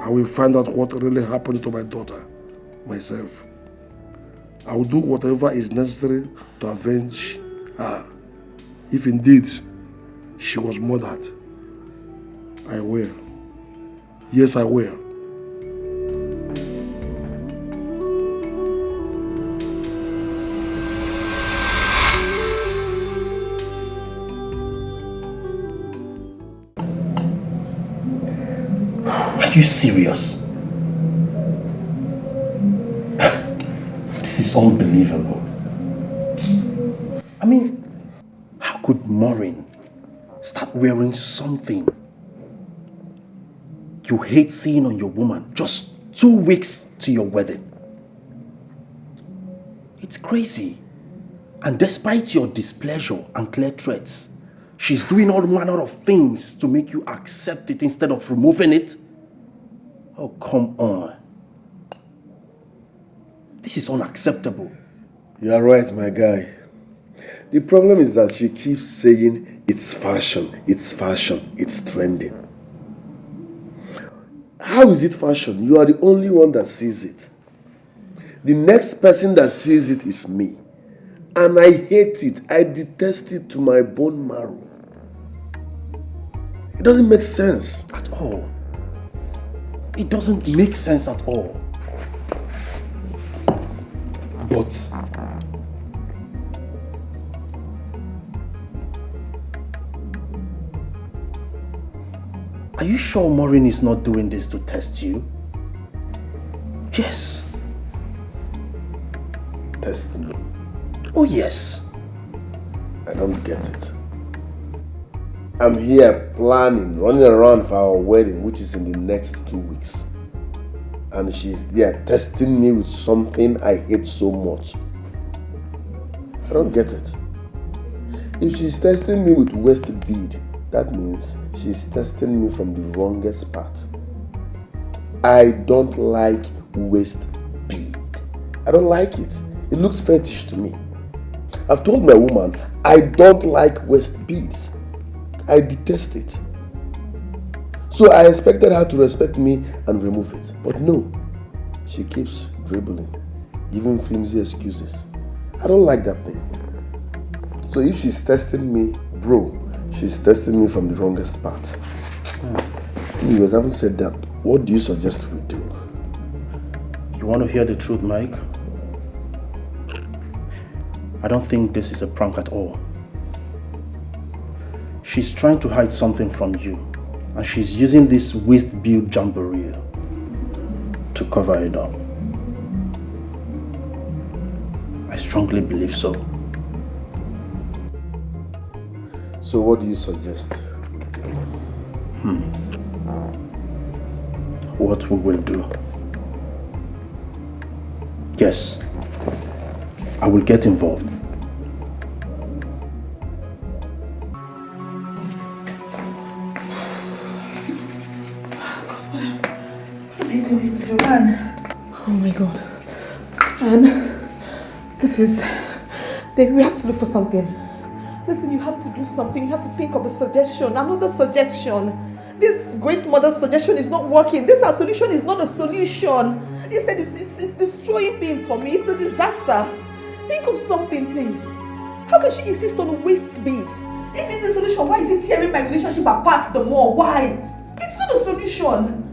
I will find out what really happened to my daughter myself. I will do whatever is necessary to avenge her. If indeed she was murdered, I will. Yes, I will. Are you serious? This is unbelievable. I mean, how could Maureen start wearing something you hate seeing on your woman just 2 weeks to your wedding? It's crazy. And despite your displeasure and clear threats, she's doing all manner of things to make you accept it instead of removing it. Oh, come on. This is unacceptable. You are right, my guy. The problem is that she keeps saying it's fashion, it's trending. How is it fashion? You are the only one that sees it. The next person that sees it is me. And I hate it. I detest it to my bone marrow. It doesn't make sense. At all. It doesn't make sense at all. But are you sure Maureen is not doing this to test you? Yes. Test me. Oh yes. I don't get it. I'm here planning, running around for our wedding, which is in the next 2 weeks. And she's there testing me with something I hate so much. I don't get it. If she's testing me with waist bead, that means she's testing me from the wrongest part. I don't like waist bead. I don't like it. It looks fetish to me. I've told my woman I don't like waist beads. I detest it. So I expected her to respect me and remove it. But no, she keeps dribbling, giving flimsy excuses. I don't like that thing. So if she's testing me, bro, she's testing me from the wrongest part. Anyways, having said that, what do you suggest we do? You want to hear the truth, Mike? I don't think this is a prank at all. she's trying to hide something from you. And she's using this waist-built jamboree to cover it up. I strongly believe so. So what do you suggest? What we will do? Yes, I will get involved. Oh my God. Anne, this is... we have to look for something. Listen, you have to do something. You have to think of a suggestion. Another suggestion. This great mother's suggestion is not working. This our solution is not a solution. Instead, it's destroying things for me. It's a disaster. Think of something, please. How can she insist on a waist bead? If it's a solution, why is it tearing my relationship apart the more? Why? It's not a solution.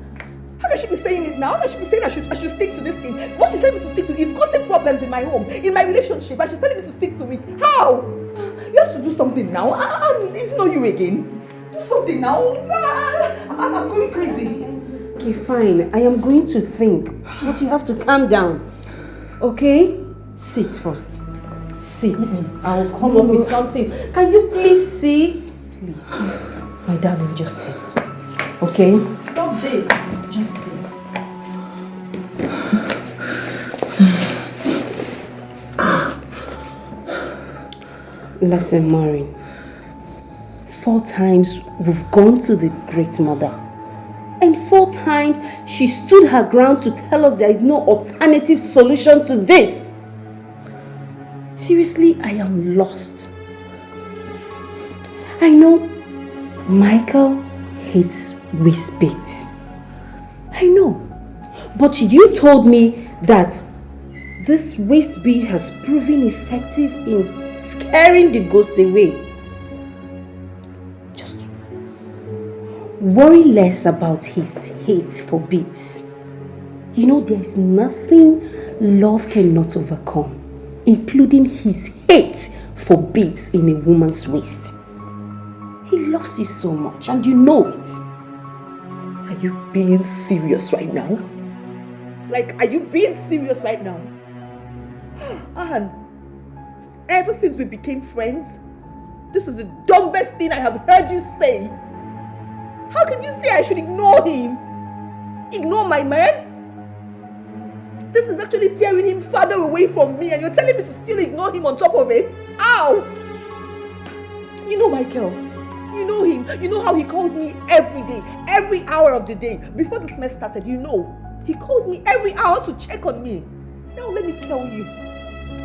How can she be saying it now? How can she be saying I should stick to this thing? What she's telling me to stick to is causing problems in my home, in my relationship, and she's telling me to stick to it. How? You have to do something now. It's not you again. Do something now. I'm going crazy. Okay, fine. I am going to think. But you have to calm down. Okay? Sit first. Sit. I'll come up with something. Can you please sit? Please. My darling, just sit. Okay? Stop this. Just sit. Listen, Maureen. 4 times we've gone to the Great Mother. And 4 times she stood her ground to tell us there is no alternative solution to this. Seriously, I am lost. I know Michael hates waist beads. I know. But you told me that this waist bead has proven effective in scaring the ghost away. Just worry less about his hate for beads. You know, there is nothing love cannot overcome, including his hate for beads in a woman's waist. He loves you so much and you know it. Are you being serious right now? Like, are you being serious right now? Anne, ever since we became friends, this is the dumbest thing I have heard you say. How can you say I should ignore him? Ignore my man? This is actually tearing him farther away from me and you're telling me to still ignore him on top of it? How? You know Michael. You know him. You know how he calls me every day, every hour of the day. Before the semester started, you know, he calls me every hour to check on me. Now let me tell you,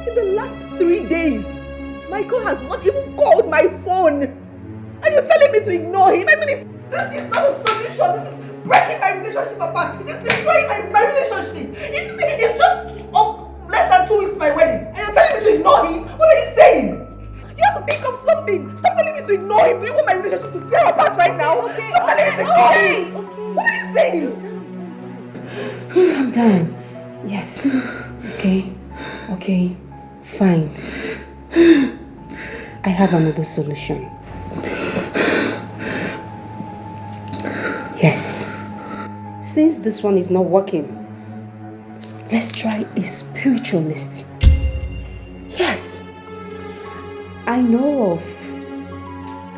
in the last 3 days, Michael has not even called my phone. And you're telling me to ignore him? I mean, this is not a solution. This is breaking my relationship apart. It is destroying my relationship. It's just less than 2 weeks to my wedding. And you're telling me to ignore him? What are you saying? You have to think of something. Stop telling me to ignore him. Do you want my relationship to tear apart right now? Stop telling me to ignore him. What are you saying? Calm down. Yes. Okay. Okay. Fine. I have another solution. Yes. Since this one is not working, let's try a spiritualist. Yes. I know of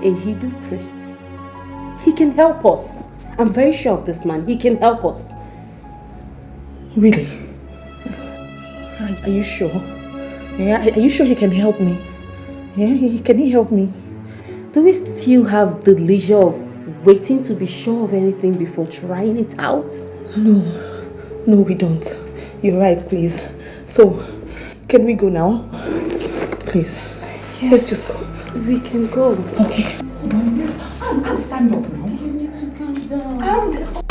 a Hindu priest. He can help us. I'm very sure of this man. He can help us. Really? Are you sure? Yeah, are you sure he can help me? Yeah, can he help me? Do we still have the leisure of waiting to be sure of anything before trying it out? No, we don't. You're right, please. So, can we go now? Please. Yes. Let's just go. We can go. Okay. I'll stand up now. You need to calm down.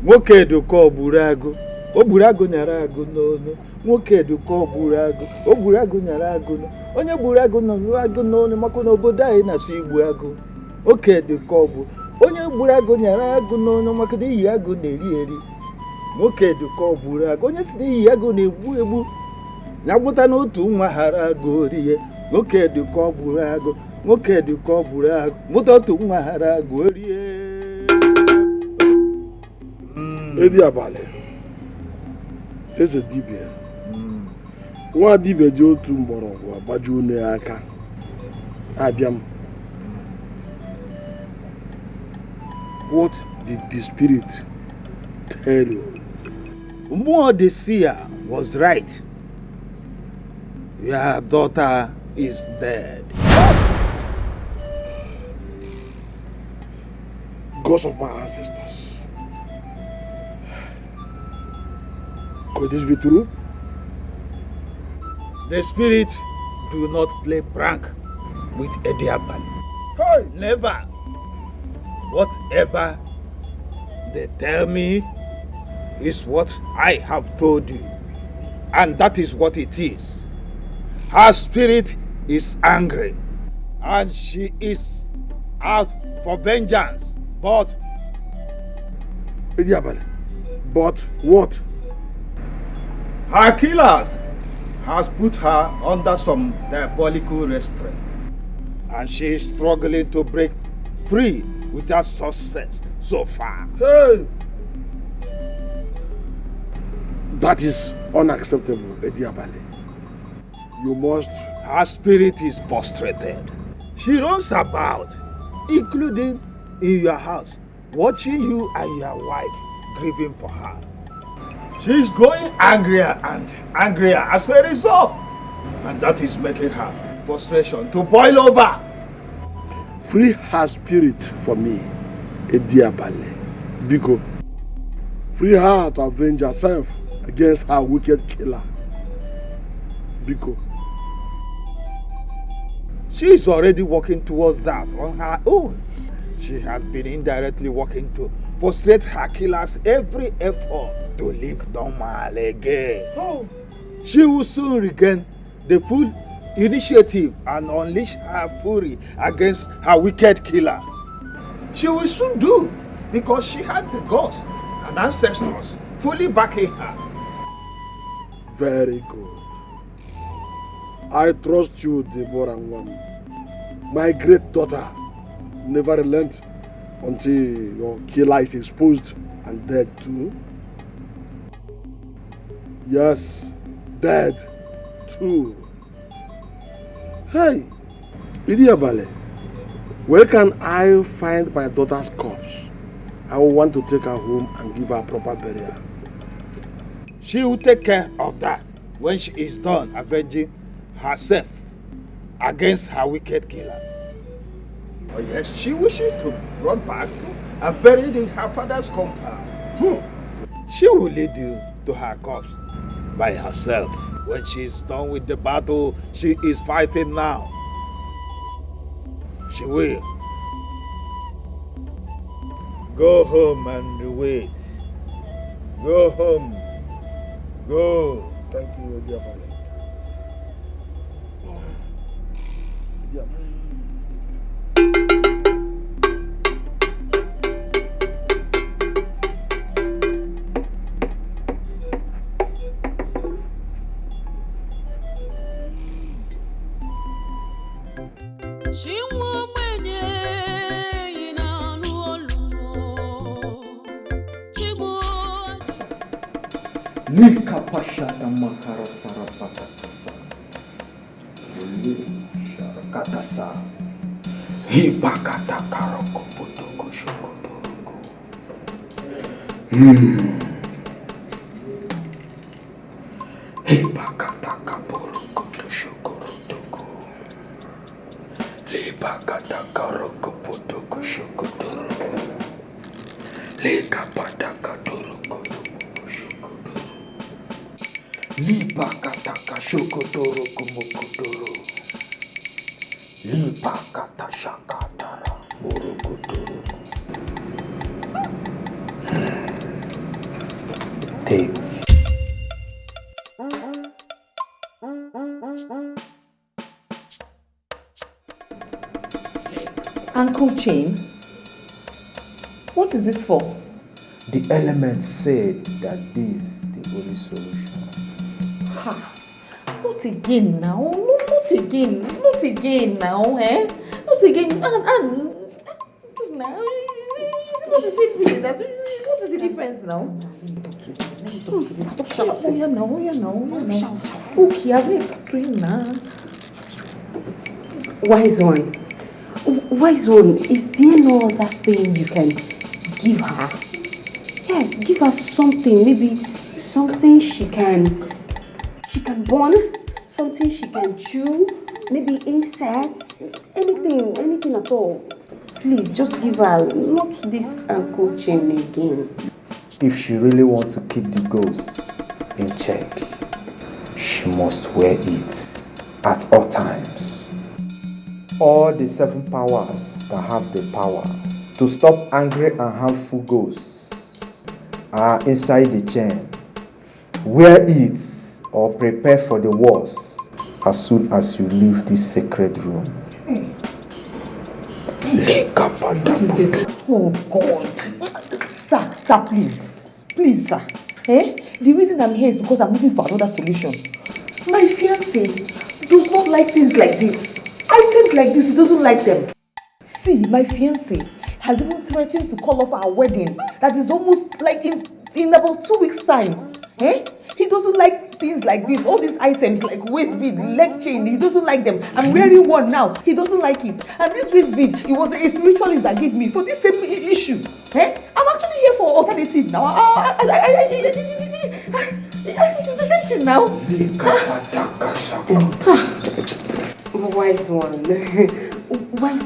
Nwoke doko Burago O gburu agụ nyara agụ n'onu. Nwoke dịka o gburu agụ. O gburu agụ nyara agụ n'onu. Onye gburu agụ nọ agụ n'onu maka na obodo anyị na-asụ igbu agụ. Oke dịka ọ bụ onye gburu agụ nyara agụ n'onu maka na iyi agụ na-eri eri. Nwoke dịka ọ gburu agụ onye si na iyi agụ na-egbu egbu. Ya gbụta n'otu nwa hara agụ orie. Nwoke dịka ọ gburu agụ. Nwoke dịka ọ gburu agụ. Mụta otu nwa hara agụ orie. Edi abalị. Eze dibịa. Nwa dibịa ji otu mgbọrọgwụ agbaji une aka. Abịa m. What did the spirit tell you? Mmụọ the seer was right. Your daughter is dead. Gods of my ancestors. Could this be true? The spirit do not play prank with a diabal. Hey! Never. Whatever they tell me is what I have told you. And that is what it is. Her spirit is angry. And she is out for vengeance. But what? Her killers has put her under some diabolical restraint. And she is struggling to break free without success so far. Hey! That is unacceptable, Ediabale. You must... Her spirit is frustrated. She runs about, including in your house, watching you and your wife grieving for her. She is growing angrier and angrier as a result. And that is making her frustration to boil over. Free her spirit for me, Ediabale. Biko, free her to avenge herself against her wicked killer. Biko. She is already working towards that on her own. She has been indirectly working to frustrate her killers every effort to live normal again. Oh. She will soon regain the full initiative and unleash her fury against her wicked killer. She will soon do because she had the gods and ancestors fully backing her. Very good. I trust you, Deborah Nwam. My great daughter never relent until your killer is exposed and dead too. Yes, dead too. Hey, Idiabale, where can I find my daughter's corpse? I will want to take her home and give her proper burial. She will take care of that when she is done avenging herself against her wicked killers. Oh yes, she wishes to run back and bury in her father's compound. She will lead you to her corpse by herself when she is done with the battle she is fighting now. She will. Go home and wait. Go home. Go. Thank you, Diabale. Lika pashata mahara sarapakatasa. Sharakatasa. Hipakata karoko potoko shokodoko. Hipakata kaporoko to shokodoko. Hipakata karoko potoko shokodoro. Lika pataka doroko. Lipa kataka shokodoro kumokodoro. Lipa kata shakatara morokodoro. Take. Ankle chain? What is this for? The elements said that this is the only solution. Ha! Not again now. No, not again. Not again now, eh? Not again. And now. It's not the same thing. What is the difference now? Stop shouting. Oh, yeah, now. Okay, I've been talking to him now. Wise one, is there no other thing you can give her? Yes, give her something, maybe something she can burn, something she can chew, maybe insects, anything at all. Please, just give her, not this ankle chain again. If she really wants to keep the ghosts in check, she must wear it at all times. All the 7 powers that have the power to stop angry and harmful ghosts are inside the chain. Wear it or prepare for the worst as soon as you leave this sacred room. Oh God. Sir, please. Please, sir. The reason I'm here is because I'm looking for another solution. My fiancé does not like things like this. Items like this, he doesn't like them. See, my fiancé has even threatened to call off our wedding that is almost like in about 2 weeks' time. He doesn't like things like this, all these items like waist bead, leg chain, he doesn't like them. I'm wearing one now, he doesn't like it. And this waist bead, it was a spiritualist that gave me for this same issue. I'm actually here for alternative now. It's the same thing now. Wise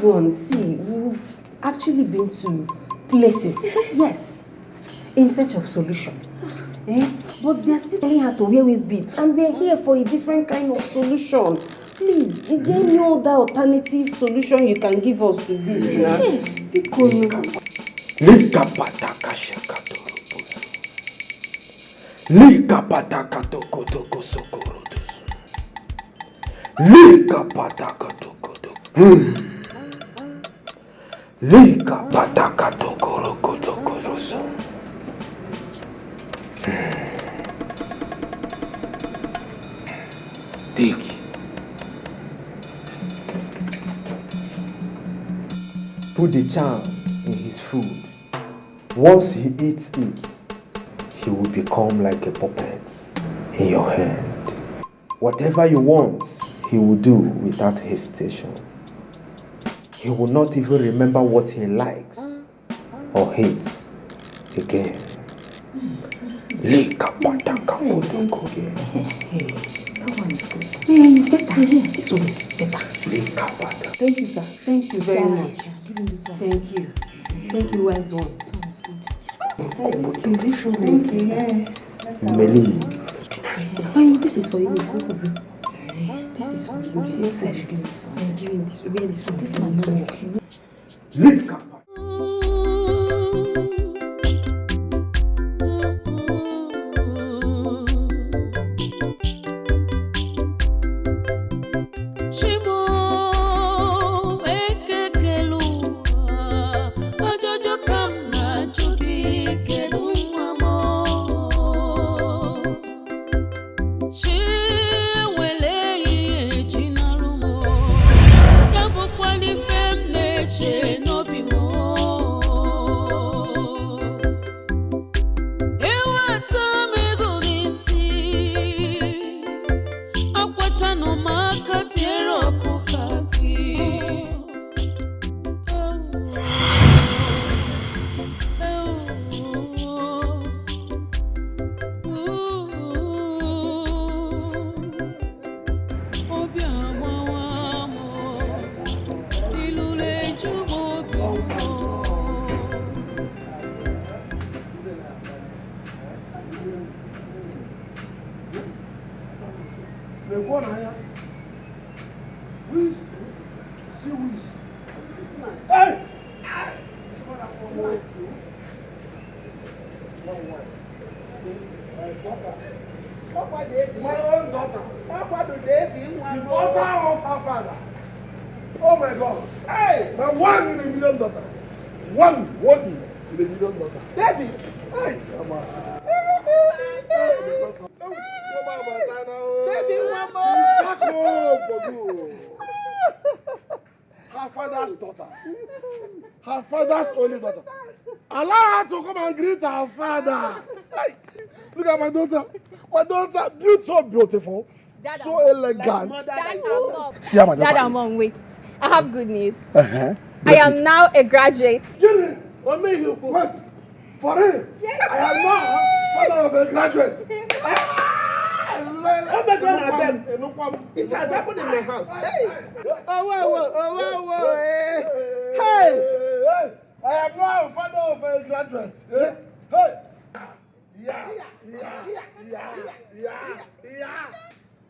one, see, we've actually been to places, yes, in search of solution. But they're still telling her to wear waist bead, and we're here for a different kind of solution. Please, is there any other alternative solution you can give us to this now? Take. Put the charm in his food. Once he eats it, he will become like a puppet in your hand. Whatever you want, he will do without hesitation. He will not even remember what he likes or hates again. That one is good. Yeah, it's better. This one is better. Thank you, sir. Thank you very much. Give him this one. Thank you. Thank you, wise one. This one is good. Thank you. Yeah. Meli. Oh, this is for you. It's not for you. This is for you. Next time, give him this one. Give him this. Wear this one. This one is working. Leave Kappa. My own daughter. The daughter of her father. Oh my God. Hey, my 1 in a million daughter. One in a million daughter. Debbie. Hey, come on. Baby, mama. She's back home for good. Her father's daughter. Her father's only daughter. Allow her to come and greet her father. Hey, look at my daughter. My daughter, so beautiful. Dad, so elegant. Dad, Mom. See how my daughter Dad, is. Mom, wait. I have good news. Uh-huh. I am now a graduate. What? For real? Yes. I am now father of a graduate. Oh my God, Adam. It has happened in my house. Hey. Hey. I am now father of a graduate. Hey. Yeah.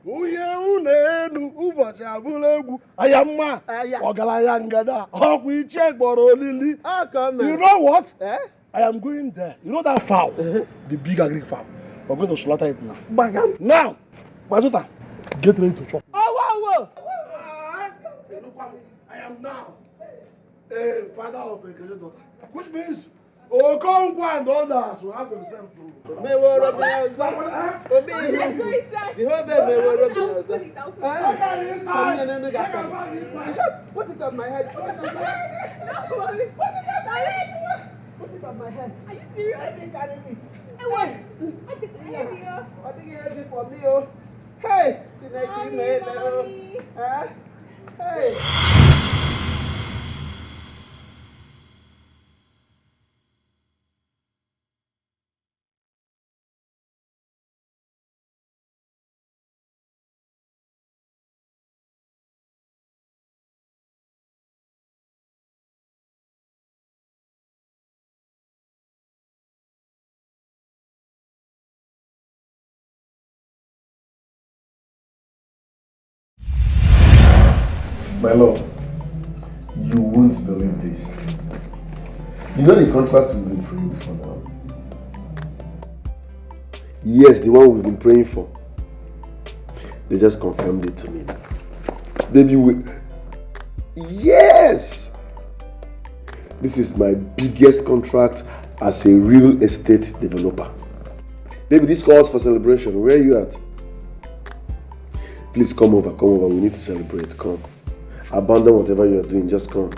Uye unenu ụbọchị abụla egwu ayamma ọgaranya ngada ọkwa iche gbọrọ olili. You know what? I am going there. You know that fowl? The big agric fowl. We're going to slaughter it now. Now, Mazuta, get ready to chop. I am now a father of a graduate daughter, which means Okonkwo and others will have themselves to. Put it on my head. Put it on my head. Put it on my head. Are you serious? I think carry it. Hey, I think it's heavy for me. Hey, hey. My love, you won't believe this. You know the contract we've been praying for now? Yes, the one we've been praying for. They just confirmed it to me. Baby, yes! This is my biggest contract as a real estate developer. Baby, this calls for celebration. Where are you at? Please come over. We need to celebrate. Come. Abandon whatever you are doing, just come.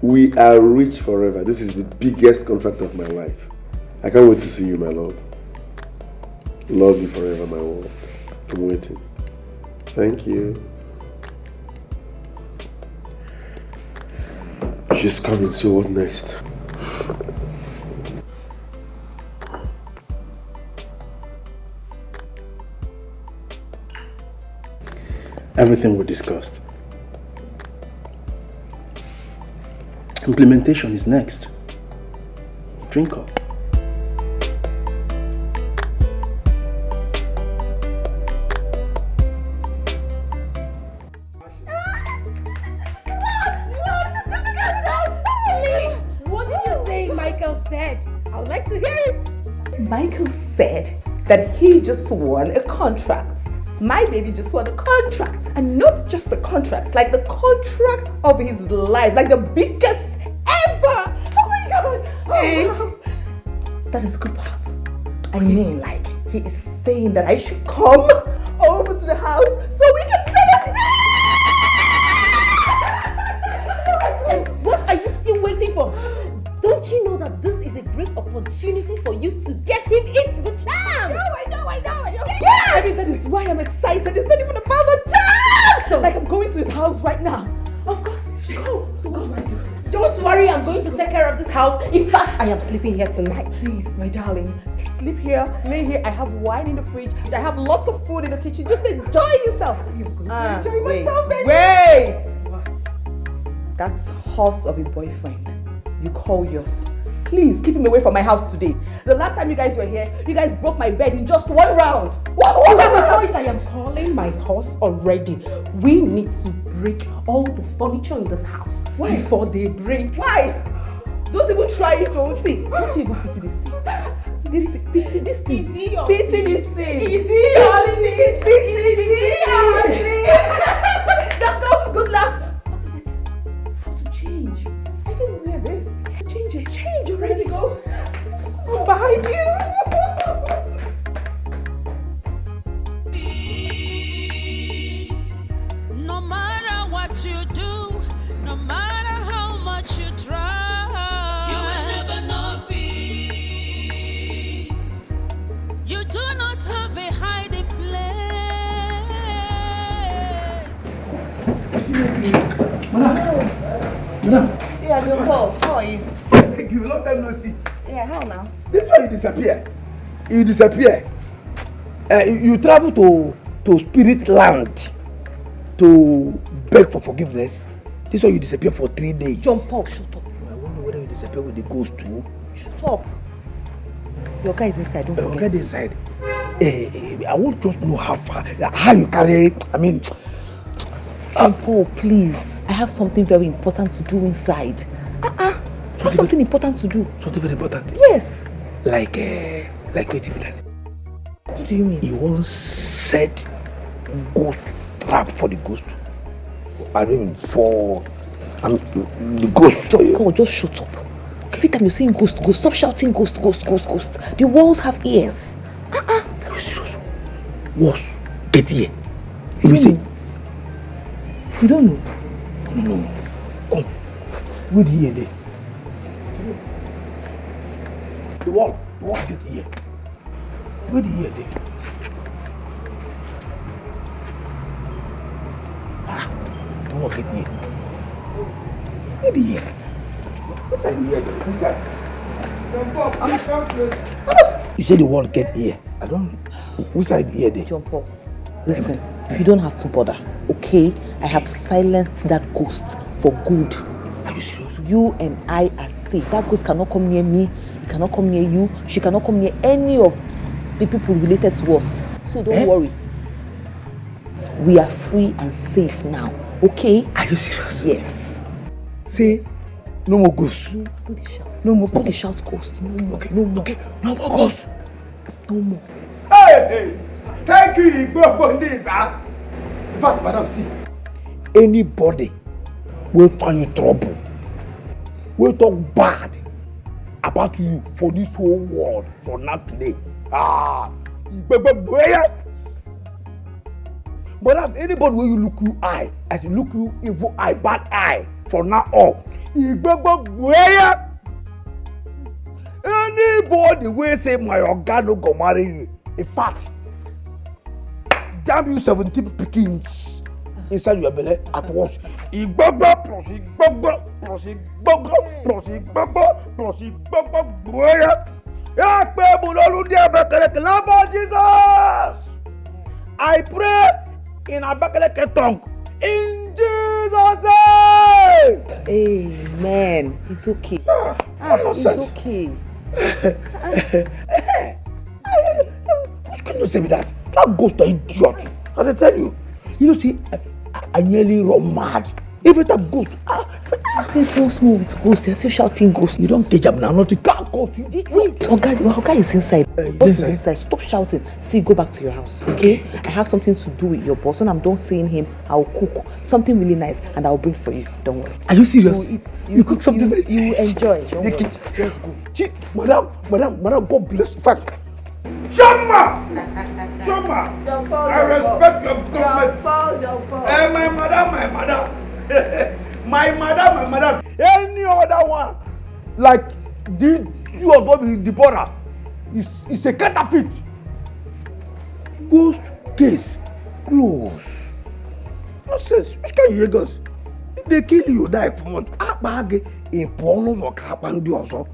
We are rich forever. This is the biggest contract of my life. I can't wait to see you, my love. Love you forever, my world. I'm waiting. Thank you. She's coming, so what next? Everything we discussed. Implementation is next. Drink up. What did you say Michael said? I would like to hear it. Michael said that he just won a contract. My baby just won a contract, and not just a contract, like the contract of his life, like the biggest ever. Oh my God! Oh, that is the good part. I mean, like, he is saying that I should come over to the house so we can celebrate. What are you still waiting for? Don't you know that this is a great opportunity for you to get him into the jam? I know. Yes! I mean, that is why I'm excited. It's not even about the jam. So, like, I'm going to his house right now. Of course, go. So what do I do? Don't worry, I'm going to take care of this house. In fact, I am sleeping here tonight. Please, my darling, sleep here, lay here. I have wine in the fridge. I have lots of food in the kitchen. Just enjoy yourself. You're going to enjoy myself, baby. Wait! What? That's horse of a boyfriend. You call yours. Please keep him away from my house today. The last time you guys were here, you guys broke my bed in just one round. What round? I am calling my horse already. We need to break all the furniture in this house. Why? Before they break. Why? Don't even try it, don't see. Don't you even pity this thing. Pity this thing. Pity this thing. Easy, Madam. Yeah, your call. How are you? Thank you. Long time no see. Yeah, how now? This why you disappear. You disappear. You travel to Spirit Land to beg for forgiveness. This why you disappear for 3 days. John Paul, shut up. I wonder whether you disappear with the ghost too. Shut up. Your guy is inside, don't forget. Your guy is inside. I won't just know how you carry. I mean, John Paul, please. I have something very important to do inside. I have something important to do. Something very important? Yes. Like wait a minute. What do you mean? You won't set ghost trap for the ghost. I mean, for the ghost. John Paul, just shut up. Every time you're saying ghost, ghost, stop shouting ghost, ghost, ghost, ghost. The walls have ears. Are you serious? Walls get ear. You say? You don't know? No. Come. Where the ear there? The wall get ear. Where the ear there? The wall get ear. Where the ear? What's that ear there? Who's that? You said the wall get ear. I don't. Who's that ear there? John Paul, listen. You don't have to bother. Okay, I have silenced that ghost for good. Are you serious? You and I are safe. That ghost cannot come near me. He cannot come near you. She cannot come near any of the people related to us. So don't worry. We are free and safe now. Okay? Are you serious? Yes. Say, no more ghosts. No more ghosts. Shout ghost. No more. Okay. No more. Okay. No more ghosts. No more. Hey! Thank you, Igbo for this, huh? In fact, madam, see, anybody will find you trouble, will talk bad about you for this whole world for now today. Madam, anybody will you look you eye, as you look you evil eye, bad eye, for now on. Anybody will say my organo go marry you. In fact, damn you 17 pickings inside your belly at once. Igbagba plus igbagba plus igbagba plus igbagba plus igbagba gloria. Yakpe bulolu di Abakaleke love of Jesus. I pray in Abakaleke tongue in Jesus' name. Amen. It's okay. It's okay. What can you say with that? That ghost is idiot. I tell you. You know, see, I nearly run mad. Every time ghost. Say small with ghost. They're still shouting ghost. You don't catch up now. Not to cat ghost. Wait, Oga is inside. Boss is inside. Stop shouting. See, go back to your house, okay? I have something to do with your boss. When I'm done seeing him, I'll cook something really nice and I'll bring for you. Don't worry. Are you serious? You cook something nice? You enjoy. Don't worry. Let's go. Madam, God bless you. In fact, Shama! I respect your government. My madam. Any other one, like the two of them, the border, is a counterfeit. Ghost case close. Nonsense. Which kind of Lagos? If they kill you, die for months. In pornos or kapandi also.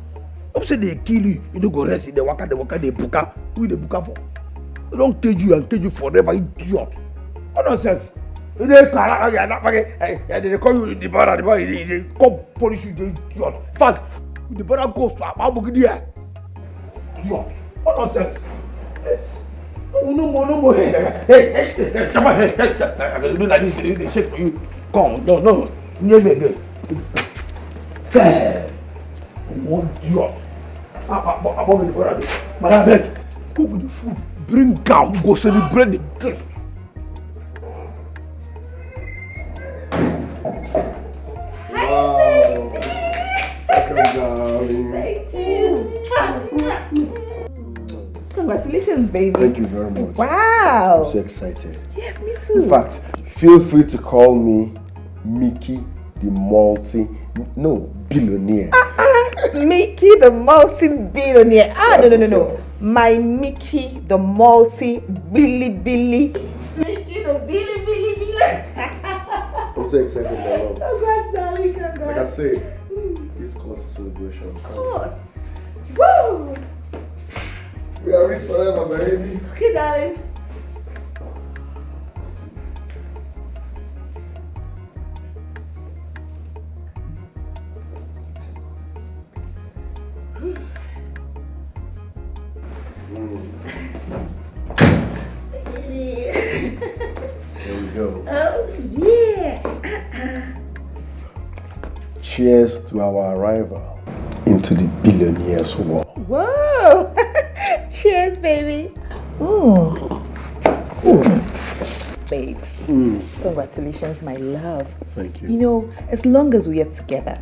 If say they kill you, you don't go rest in the waka, they buka. Who they buka for? They don't cage you and cage you forever, idiot. What nonsense? They call you the border, they come punish you, the idiot. In fact, the border goes to Abugidia. Idiot. What nonsense? No more. Hey, come on, hey. I can do like this, they shake for you. Come, no. Never again. Hey. One idiot. Above the border. Madam, beg, cook the food, bring down, go celebrate the gift. Wow. Welcome, darling. Thank you. Congratulations, baby. Thank you very much. Wow. I'm so excited. Yes, me too. In fact, feel free to call me Mickey the billionaire. Mickey the multi-billionaire. No. My Mickey the multi-billy. Mickey the billy. I'm so excited, my love. Congrats, darling. Like I say, this calls for celebration. Of course. Woo! We are rich forever, baby. Okay, darling. There we go. Oh, yeah. Cheers to our arrival into the billionaire's world. Whoa! Cheers, baby. Babe, congratulations, my love. Thank you. You know, as long as we are together,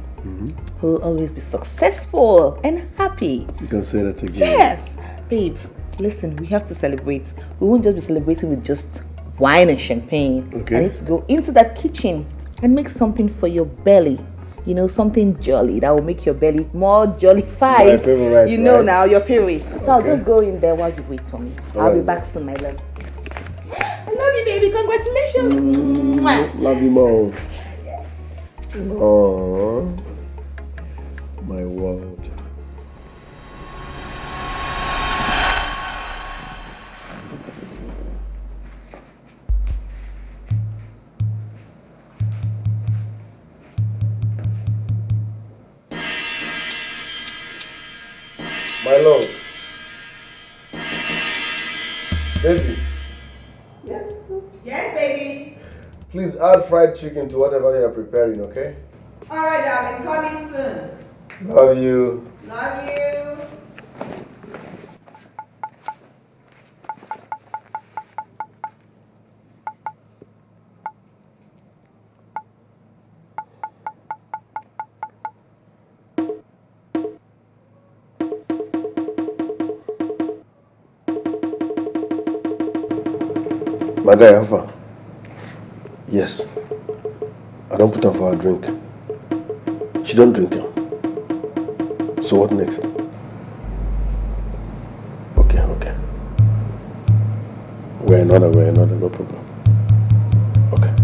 we'll always be successful and happy. You can say that again. Yes, babe. Listen, we have to celebrate. We won't just be celebrating with just wine and champagne. Okay. I need to go into that kitchen and make something for your belly. You know, something jolly that will make your belly more jollified. My favorite, you know right? now, your favorite. So I'll Okay. just go in there while you wait for me. I'll be back soon, my love. I love you, baby. Congratulations. Mwah. Love you more. Oh, my world. My love. Baby, Yes, baby. please add fried chicken to whatever you are preparing, okay? All right, darling. Coming soon. Love you. Love you. My guy, how far? Yes. I don't put her for a drink. She don't drink. So what next? Okay. We're another, no problem. Okay.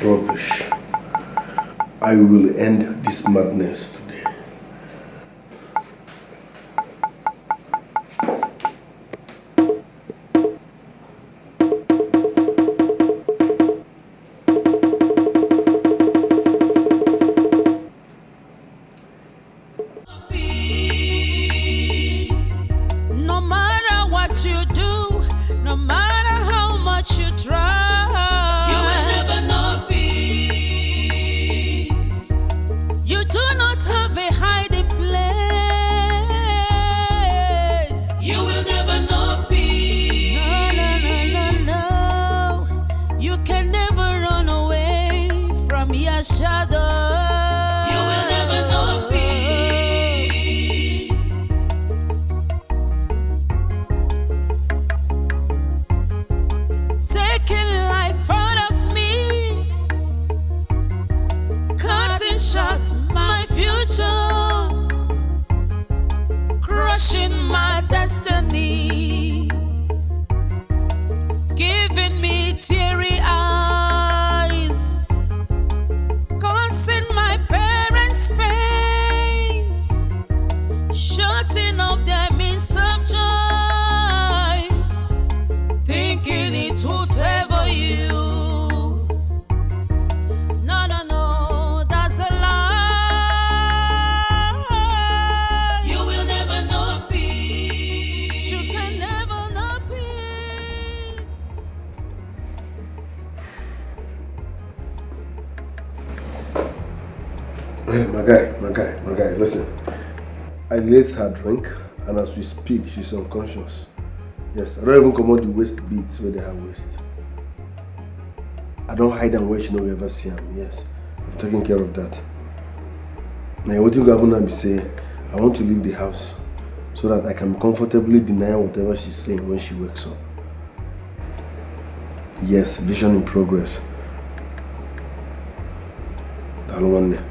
Rubbish. I will end this madness today. No matter what you do, no matter how much you try, you will never know peace. You do not have My guy, listen. I laced her drink, and as we speak, she's unconscious. Yes, I don't even come out the waist beads where they have waist. I don't hide them where she no ever see them. Yes, I've taken care of that. Now, what you gonna be say? I want to leave the house so that I can comfortably deny whatever she's saying when she wakes up. Yes, vision in progress. I don't want that.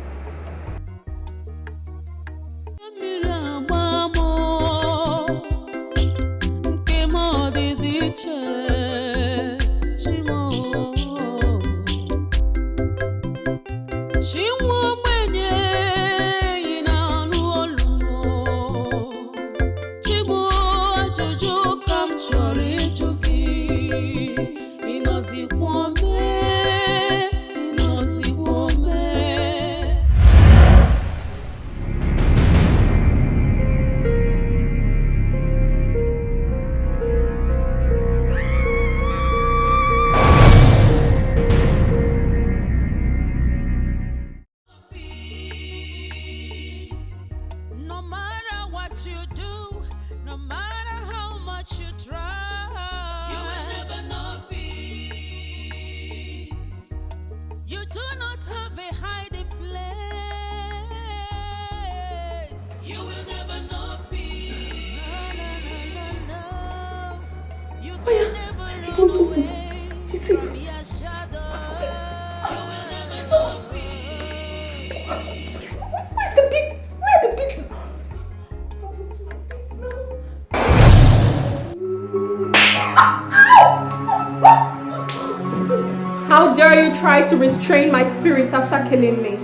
How dare you try to restrain my spirit after killing me?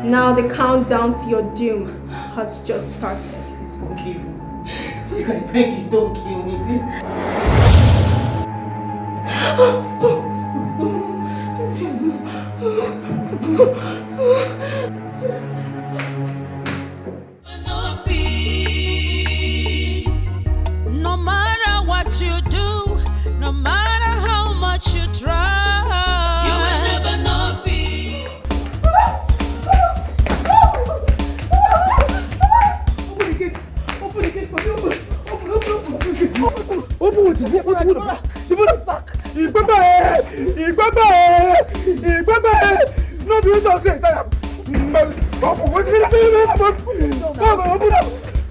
Now the countdown to your doom has just started. Please forgive me. Please, I beg you, don't kill me, please. No matter what you do, no matter how much you try, you will never know peace. Open the gate for me, open it. Back. No, do not say that.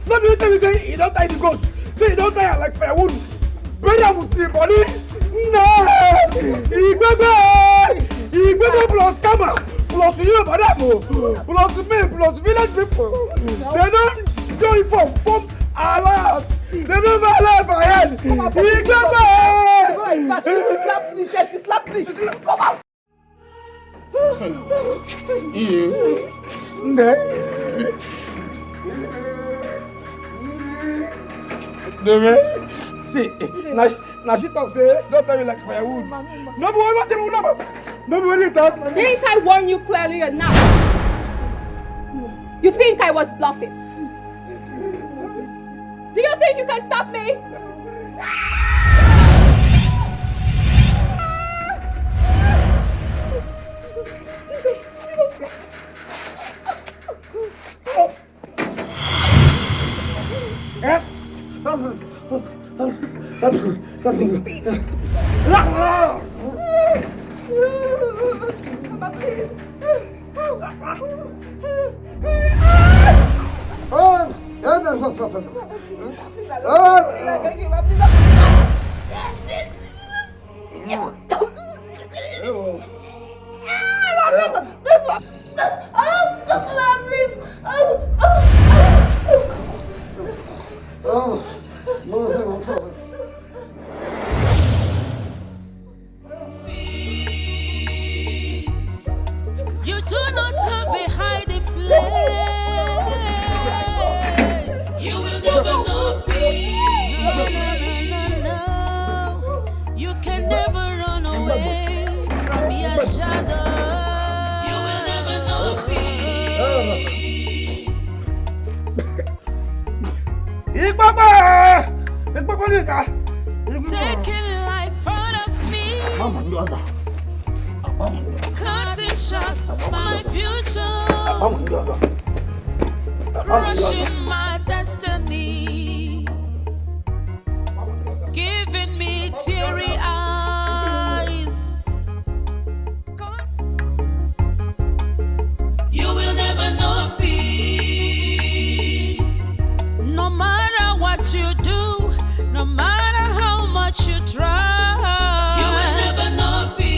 No, do you say you don't tie the ghost? Say you don't tie like firewood. Bury with the body. No! Igbe plus camera, plus you, madam, plus me, plus village people. They don't do it for alliance. They don't allow my head. Igbe! She slapped me. Come out! See, now she talks, don't tell you like firewood. No, Didn't I warn you clearly enough? You think I was bluffing? Do you think you can stop me? You do not have a hiding place. You will never know peace. You can never run away from your shadow. You will never know peace. Taking life out of me. Cutting shots, my future. Crushing my destiny. Giving me teary eyes. You will never know peace. No matter what you do, no matter how much you try, you will never know peace.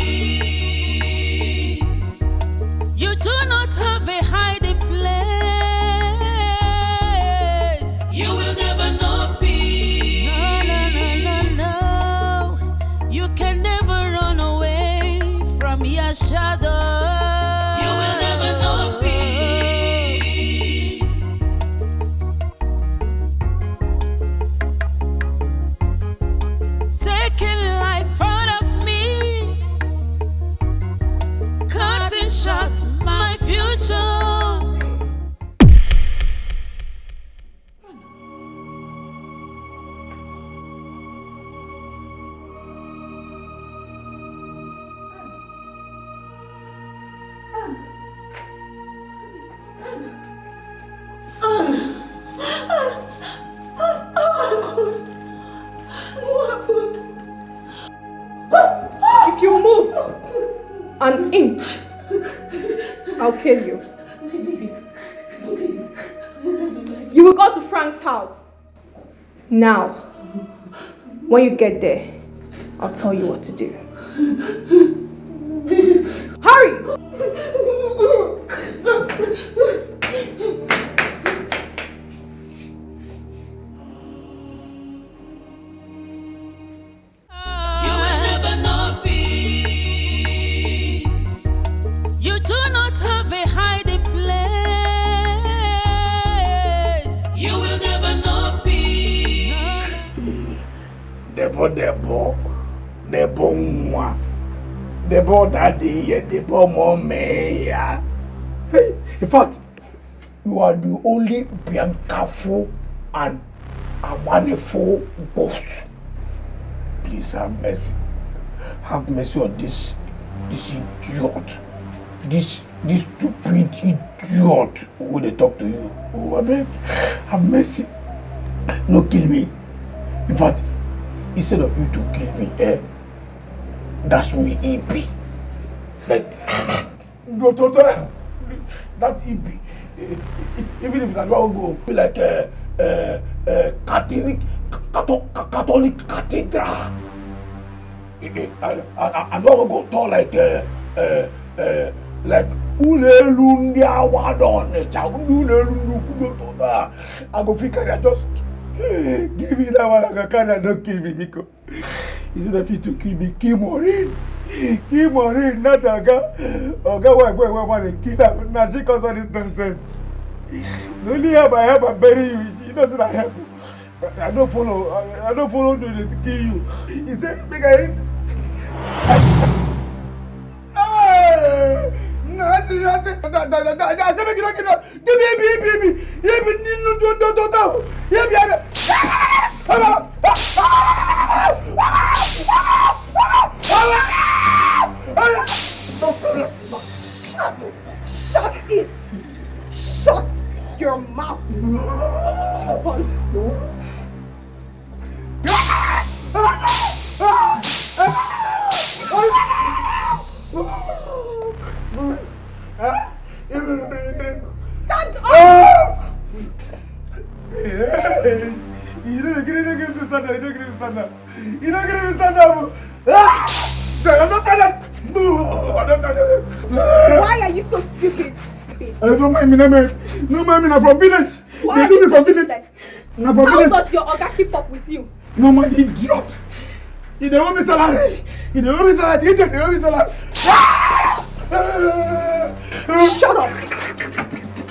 You do not have a hiding place. You will never know peace. No. You can never run away from your shadow. You will never know peace. Taking life out of me, cutting shots, my future. If you move an inch, I'll kill you. You will go to Frank's house. Now, when you get there, I'll tell you what to do. Hurry! You will never know peace. You do not have a hiding place. You will never know peace. Debo mwa. Debo daddy, debo mommy. Hey, in fact, you are the only Biancafo and Amanefo ghost. Please have mercy. Have mercy on this idiot. This stupid idiot when they talk to you. Oh, I beg, have mercy. No, kill me. In fact, instead of you to kill me, dash me EP. Like, no, total. That EP. Even if I don't go, be like Catholic cathedral. I don't go talk like Ulelundia Wadon. I go figure I just give me that one like a can and don't kill me because instead of you to kill me, kill Maureen, not a guy. Why want to kill her? Now she cause all this nonsense. The only help I have, I bury you. She doesn't help. I don't follow to kill you. He said, make I hit. No, I said, make you not give me, Shut it! Shut your mouth! Stand up! You don't get to stand up. I'm not stand up. Why are you so stupid? Don't mind me, no mind me, I'm from village. Why They do me from village. How does your Oga keep up with you? No man, idiot. You don't want me salary. Shut up!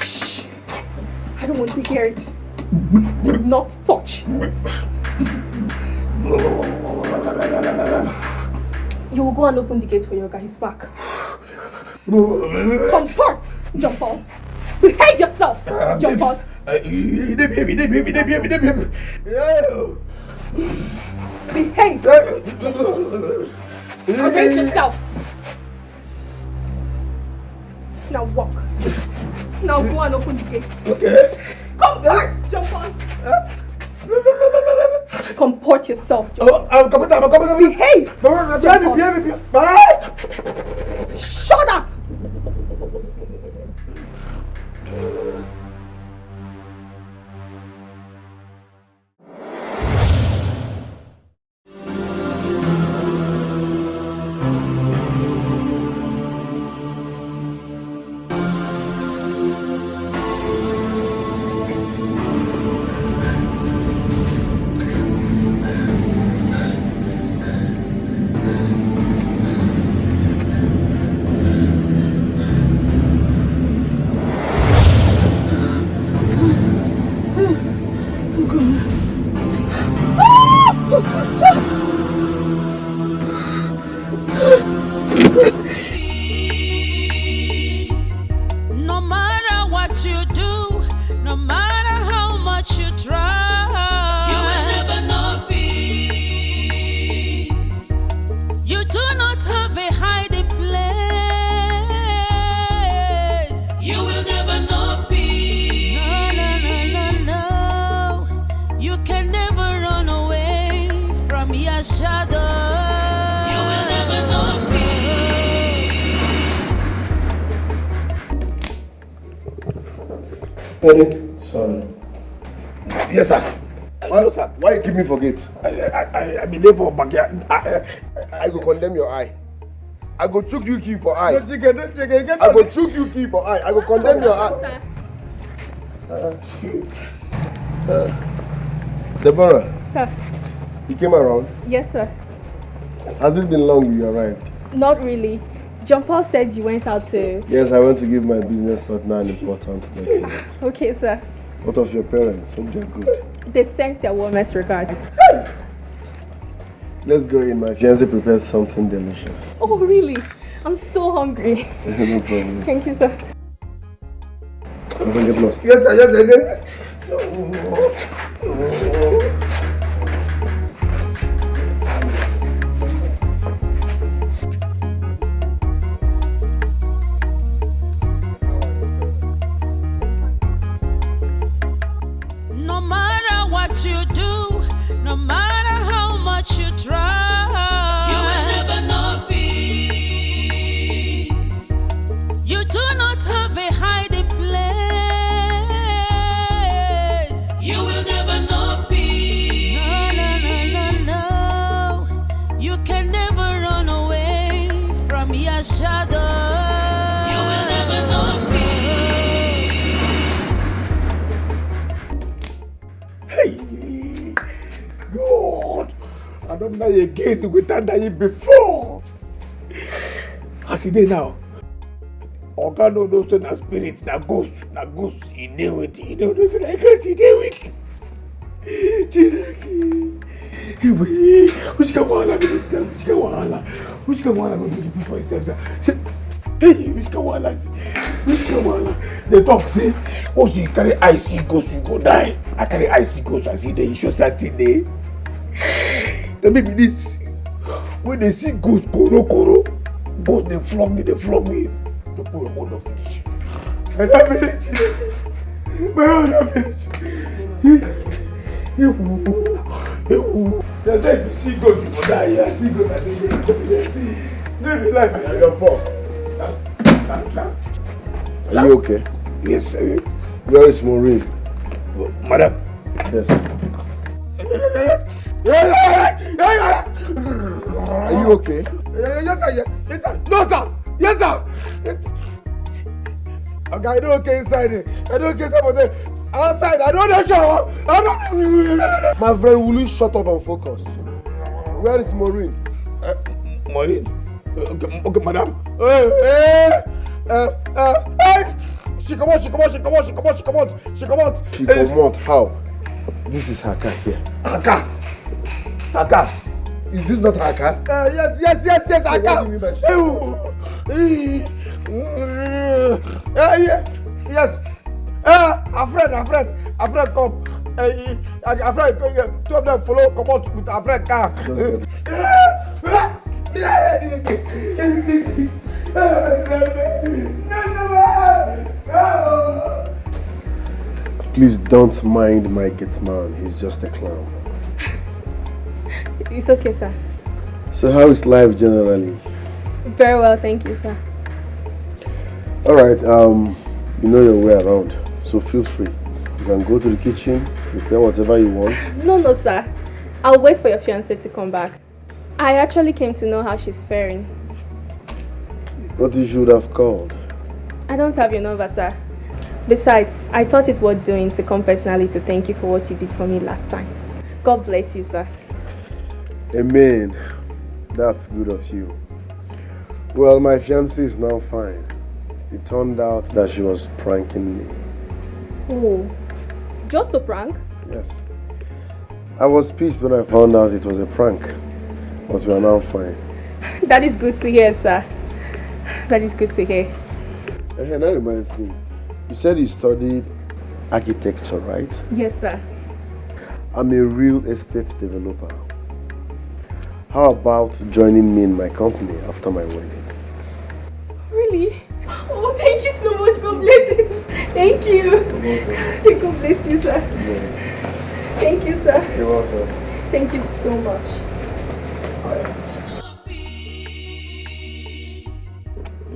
Shh. I don't want to hear it. Do not touch. You will go and open the gate for your guy. He's back. Comport, jump on. Behave yourself, jump on. Behave. Arrange yourself. Now walk. Now go and open the gate. Okay. Come back, jump on. Comport yourself. Oh, I'm coming. Behave. Behave. Bye. Shut up. No matter what you do, no matter how much you try, you will never know peace. You do not have a hiding place. You will never know peace. No. You can never run away from your shadow. You will never know peace. Sorry. Yes, sir. No, sir. Why you keep me forget? I be there for backyard. I go condemn your eye. I go chook you key for eye. I go chook you key for eye. I go condemn your eye. Deborah. Sir. You came around? Yes, sir. Has it been long you arrived? Not really. John Paul said you went out to... Yes, I went to give my business partner an important document. Okay, sir. What of your parents? Hope they're good. They sent their warmest regards. Let's go in. My fiancé prepared something delicious. Oh, really? I'm so hungry. No problem. Thank you, sir. Don't get lost. Yes, sir. No matter what you do, no matter how much you try, you will never know peace. You do not have a hiding place. You will never know peace. No. You can never run away from your shadow. You will never know God, I don't die again without dying before. As it is now, Oga no know say na spirit, na ghost, he deal with it. He don't know say na ghost, he deal with. Which can wahala be this guy? Which can wahala go do this for himself? Hey, which can wahala? They talk say, once you carry icy ghost, you go die. I carry icy ghost, I see the issues, I see the. Then maybe this, when they see ghost, koro, ghost they flog me. To put your order finish. And I finish. My order finish. They say if you see ghost, you go die. I see ghost, I see ghost. Maybe life. You're poor. Are you okay? Yes, sir. Where is Maureen? Madam. Yes. Are you okay? Yes, sir. No, sir. Yes, sir. Okay, I don't okay inside it. I don't okay inside, but outside, I don't know shower. My friend, will you shut up and focus? Where is Maureen? Maureen? Okay, madam. She come out. She come out. How? This is her car here. Her car. Is this not her car? Yes, her car. Yes. A friend come. A friend, two of them follow, come out with a friend car. Please don't mind my gate man. He's just a clown. It's okay, sir. So how is life generally? Very well, thank you, sir. Alright, you know your way around, so feel free. You can go to the kitchen, prepare whatever you want. No, sir. I'll wait for your fiancée to come back. I actually came to know how she's faring. But you should have called. I don't have your number, sir. Besides, I thought it worth doing to come personally to thank you for what you did for me last time. God bless you, sir. Amen. That's good of you. Well, my fiancée is now fine. It turned out that she was pranking me. Oh, just a prank? Yes. I was pissed when I found out it was a prank, but we are now fine. That is good to hear, sir. That is good to hear. Hey, that reminds me. You said you studied architecture, right? Yes, sir. I'm a real estate developer. How about joining me in my company after my wedding? Really? Oh, thank you so much. God bless you. Thank you. God bless you, sir. Thank you, sir. You're welcome. Thank you so much.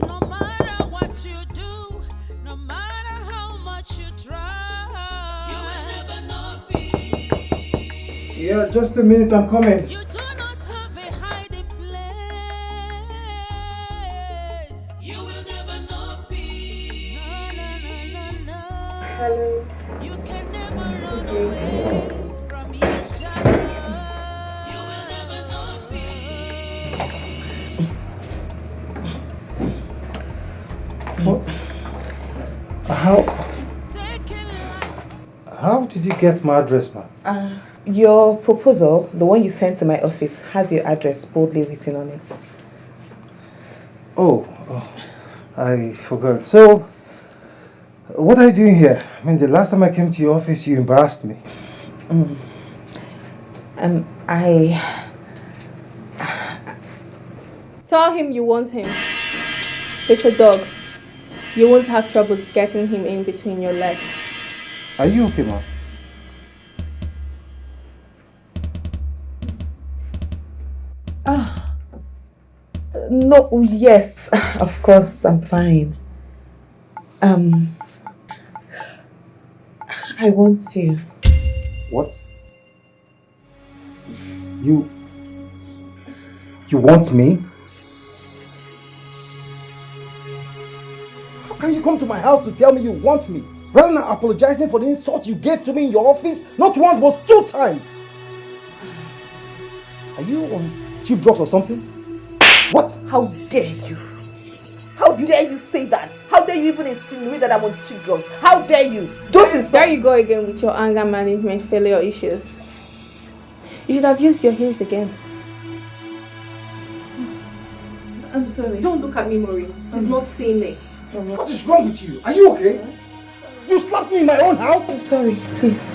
No matter what you do, no matter how much you try, you will never know peace. Yeah, just a minute, I'm coming. You do not have a hiding place. You will never know peace. No. Hello. You can never run away from your shadow. You will never know peace. How did you get my address, man? Your proposal, the one you sent to my office, has your address boldly written on it. Oh, I forgot. So, what are you doing here? I mean, the last time I came to your office, you embarrassed me. Tell him you want him. It's a dog. You won't have troubles getting him in between your legs. Are you okay, man? No, yes, of course, I'm fine. I want you. What? You want me? How can you come to my house to tell me you want me, rather than apologizing for the insult you gave to me in your office, not once but 2 times? Are you on cheap drugs or something? What? How dare you? How dare you say that? How dare you even insinuate that I'm on cheap drugs? How dare you? Don't insult. There you go again with your anger management failure issues. You should have used your heels again. I'm sorry. Don't look at me, Maureen. It's not seemly. What is wrong with you? Are you okay? You slapped me in my own house? I'm sorry. Please,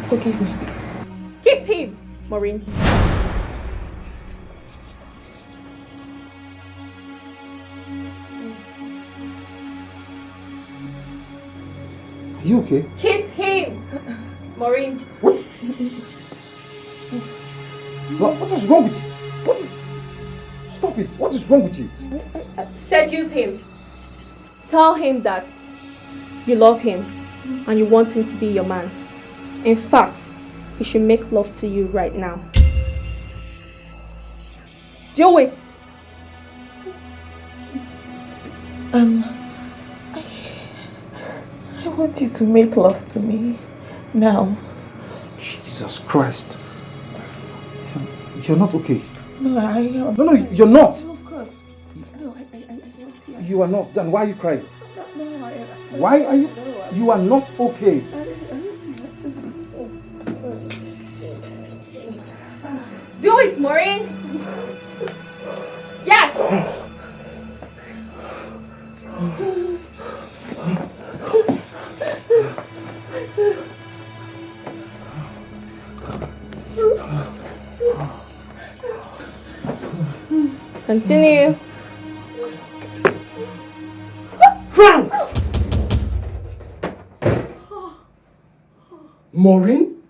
forgive me. Kiss him, Maureen. Are you okay? Kiss him, Maureen. What is wrong with you? Stop it. What is wrong with you? Seduce him. Tell him that you love him and you want him to be your man. In fact, he should make love to you right now. Do it. I want you to make love to me now. Jesus Christ. You're not okay. No, I am. No, you're not. No, of course. No, I want you. You are not. Then why are you crying? No, Why are you? You are not okay. Do it, Maureen. Yes. Continue. Frank! Maureen?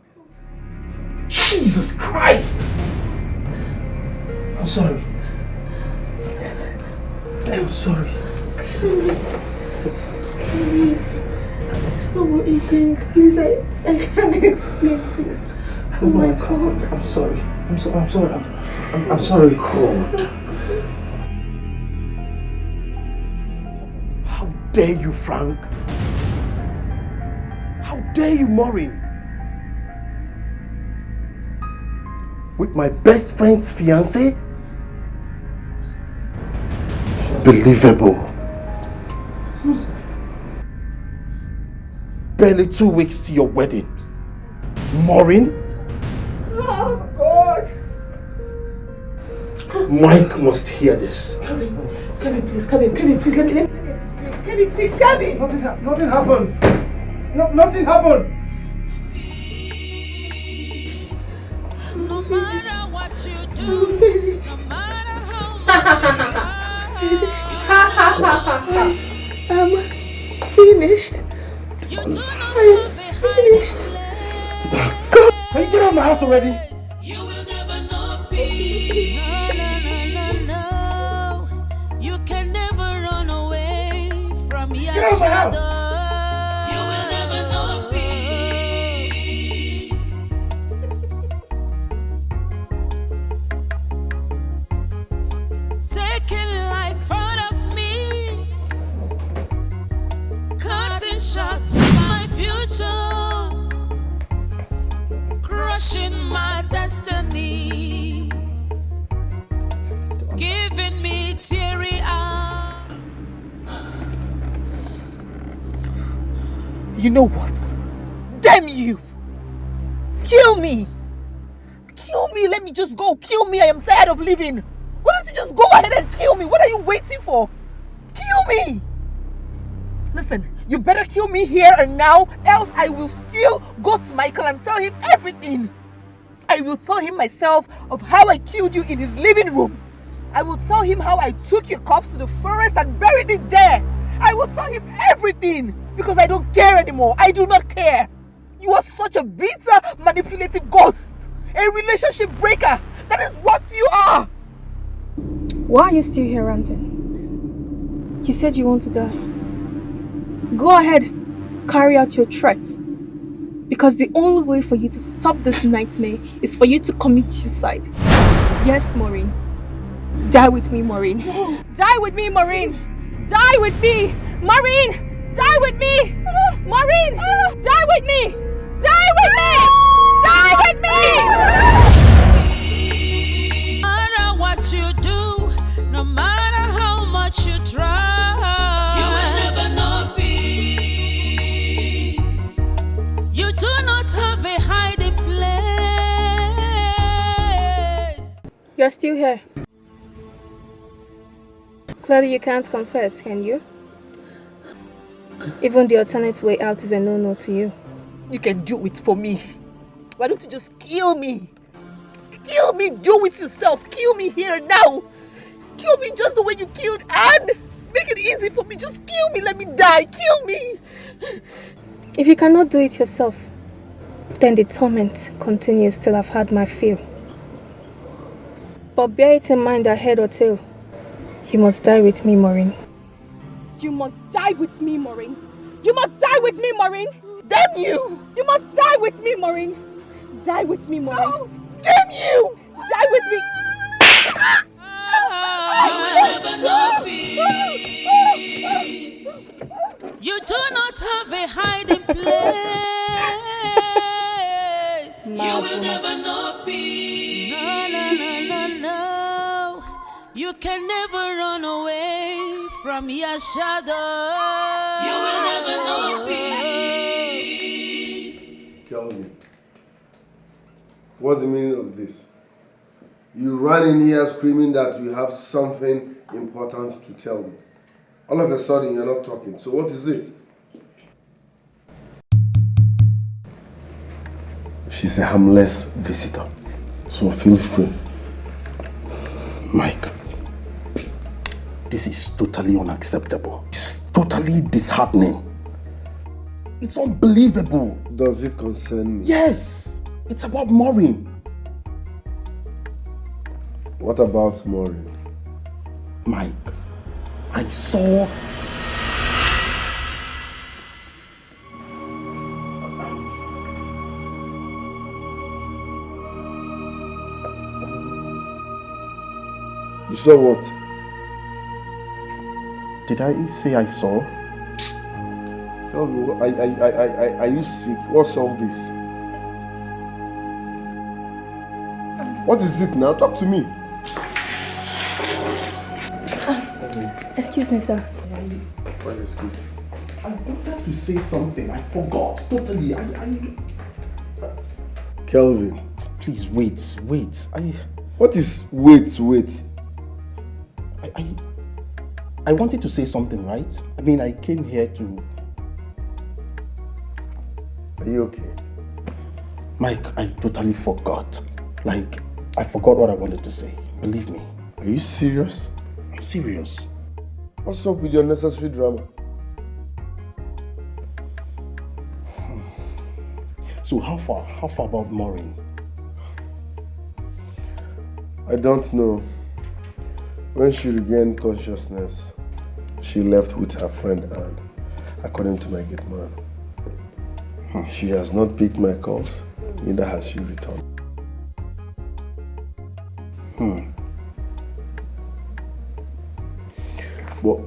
Jesus Christ! I'm sorry. I'm sorry. It's not what you think. Please, I can't explain this. Oh my God. I'm sorry. I'm sorry. I'm sorry. God. How dare you, Frank? How dare you, Maureen? With my best friend's fiancé? Unbelievable. Barely 2 weeks to your wedding. Maureen? Oh God. Mike must hear this. Kevin, please, Kevin, please, let me explain. Kevin, please, Kevin! Nothing happened. Nothing happened. No matter what you do, no matter how much I'm finished. you do not I'm finished. God, can you get out of my house already? You will never know peace. No. You can never run away from your shadow. You will never know peace. Taking life out of me, cutting shots at my future, crushing my destiny, giving me teary eyes. You know what? Damn you! Kill me! Kill me! Let me just go! Kill me! I am tired of living! Why don't you just go ahead and kill me? What are you waiting for? Kill me! Listen, you better kill me here and now, else I will still go to Michael and tell him everything. I will tell him myself of how I killed you in his living room. I will tell him how I took your corpse to the forest and buried it there. I will tell him everything because I don't care anymore. I do not care. You are such a bitter, manipulative ghost. A relationship breaker. That is what you are. Why are you still here ranting? You said you want to die. Go ahead, carry out your threat. Because the only way for you to stop this nightmare is for you to commit suicide. Yes, Maureen. Die with me, Maureen. No. Die with me, Maureen. Die with me, Maureen. Die with me, Maureen. Die with me. Die with me. Die with me. No matter what you do, no matter how much you try, you will never know peace. You do not have a hiding place. You're still here. Clearly you can't confess, can you? Even the alternate way out is a no-no to you. You can do it for me. Why don't you just kill me? Kill me, do it yourself. Kill me here and now. Kill me just the way you killed Anne. Make it easy for me. Just kill me. Let me die. Kill me. If you cannot do it yourself, then the torment continues till I've had my fill. But bear it in mind that head or tail, you must die with me, Maureen. You must die with me, Maureen. You must die with me, Maureen. Damn you! You must die with me, Maureen. Die with me, Maureen. No. Damn you! Die with me. You will never know peace. You do not have a hiding place. You will never know peace. No. You can never run away from your shadow. You will never know peace. Kelvin, what's the meaning of this? You ran in here screaming that you have something important to tell me. All of a sudden, you're not talking. So what is it? She's a harmless visitor. So feel free. Mike, this is totally unacceptable. It's totally disheartening. It's unbelievable. Does it concern me? Yes, it's about Maureen. What about Maureen? Mike, I saw... You saw what? Did I say I saw? Kelvin, are you sick? What's all this? What is it now? Talk to me. Excuse me, sir. Why excuse me? I wanted to say something. I forgot totally. Kelvin. Please wait. What is wait? I wanted to say something, right? I mean, I came here to... Are you okay? Mike, I totally forgot. Like, I forgot what I wanted to say. Believe me. Are you serious? I'm serious. What's up with your unnecessary drama? So how far about Maureen? I don't know. When she regained consciousness, she left with her friend Anne, according to my gate man. She has not picked my calls, neither has she returned. But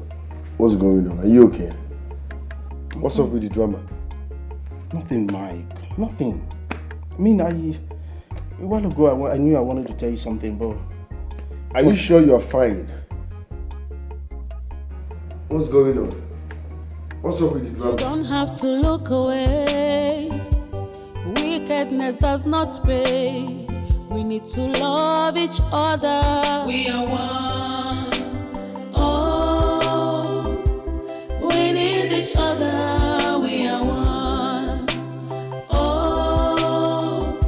what's going on? Are you okay? What's up with the drama? Nothing, Mike. Nothing. I mean, a while ago I knew I wanted to tell you something, but... Are you sure you're fine? What's going on? What's up with the drama? You don't have to look away. Wickedness does not pay. We need to love each other. We are one. Oh, we need each other. We are one. Oh,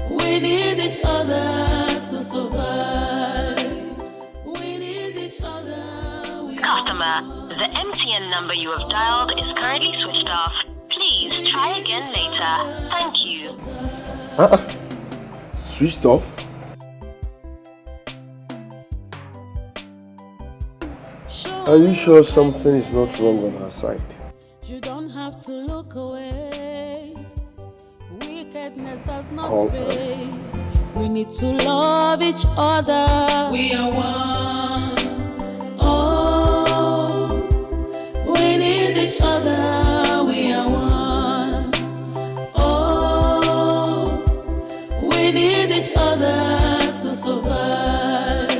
we need each other to survive. We need each other. Customer, the MTN number you have dialed is currently switched off. Please try again later. Thank you. Switched off? Are you sure something is not wrong on her side? You don't have to look away. Wickedness does not Call pay. We need to love each other. We are one. Oh, we need each other. We are one. Oh, we need each other to survive.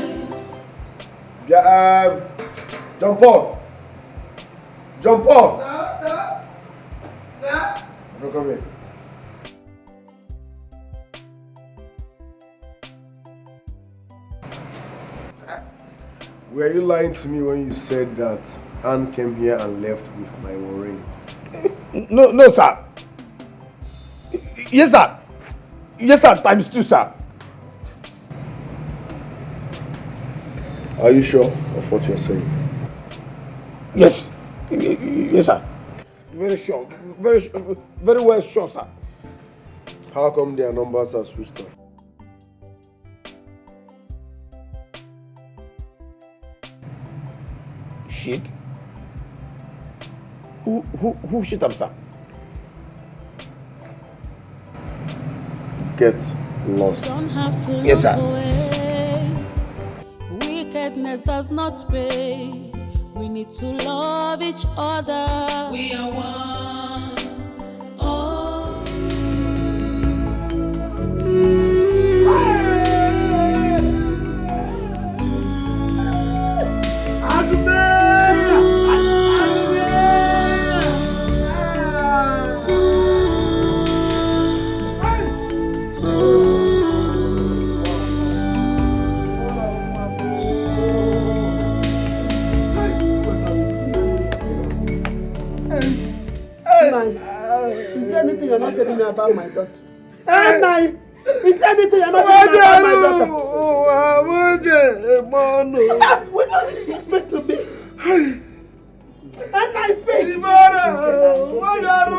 Yeah, jump on. Jump on. No, come here. Were you lying to me when you said that Anne came here and left with my Maureen? No, sir. Yes, sir. Yes, sir. Times 2, sir. Are you sure of what you're saying? Yes. Yes, sir. Very sure. Very well sure, sir. How come their numbers are switched off? Shit. Who shit up, sir? Get lost. Don't have to look Yes, sir. away. Wickedness does not pay. We need to love each other. We are one. Oh. Is there anything you're not telling me about my daughter? Hey, is there anything you're not telling me about my daughter? We don't expect to be. And I speak. Deborah, what are you?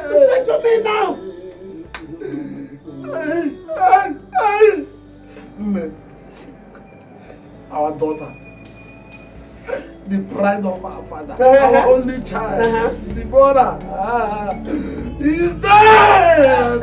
Speak to me now. Our daughter, the pride of our father, our only child, Deborah, is dead.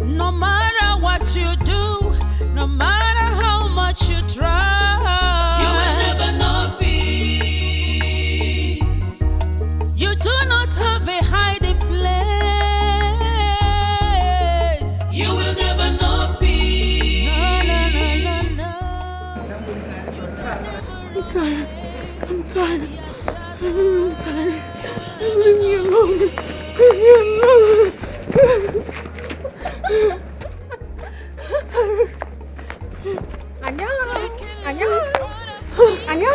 No matter what you do, no matter how much you try, you will never know peace. You do not have a hiding place. You will never know peace. I'm tired. I'm tired. I'm tired. Leave me alone. Leave me alone. 안녕. 안녕. 안녕.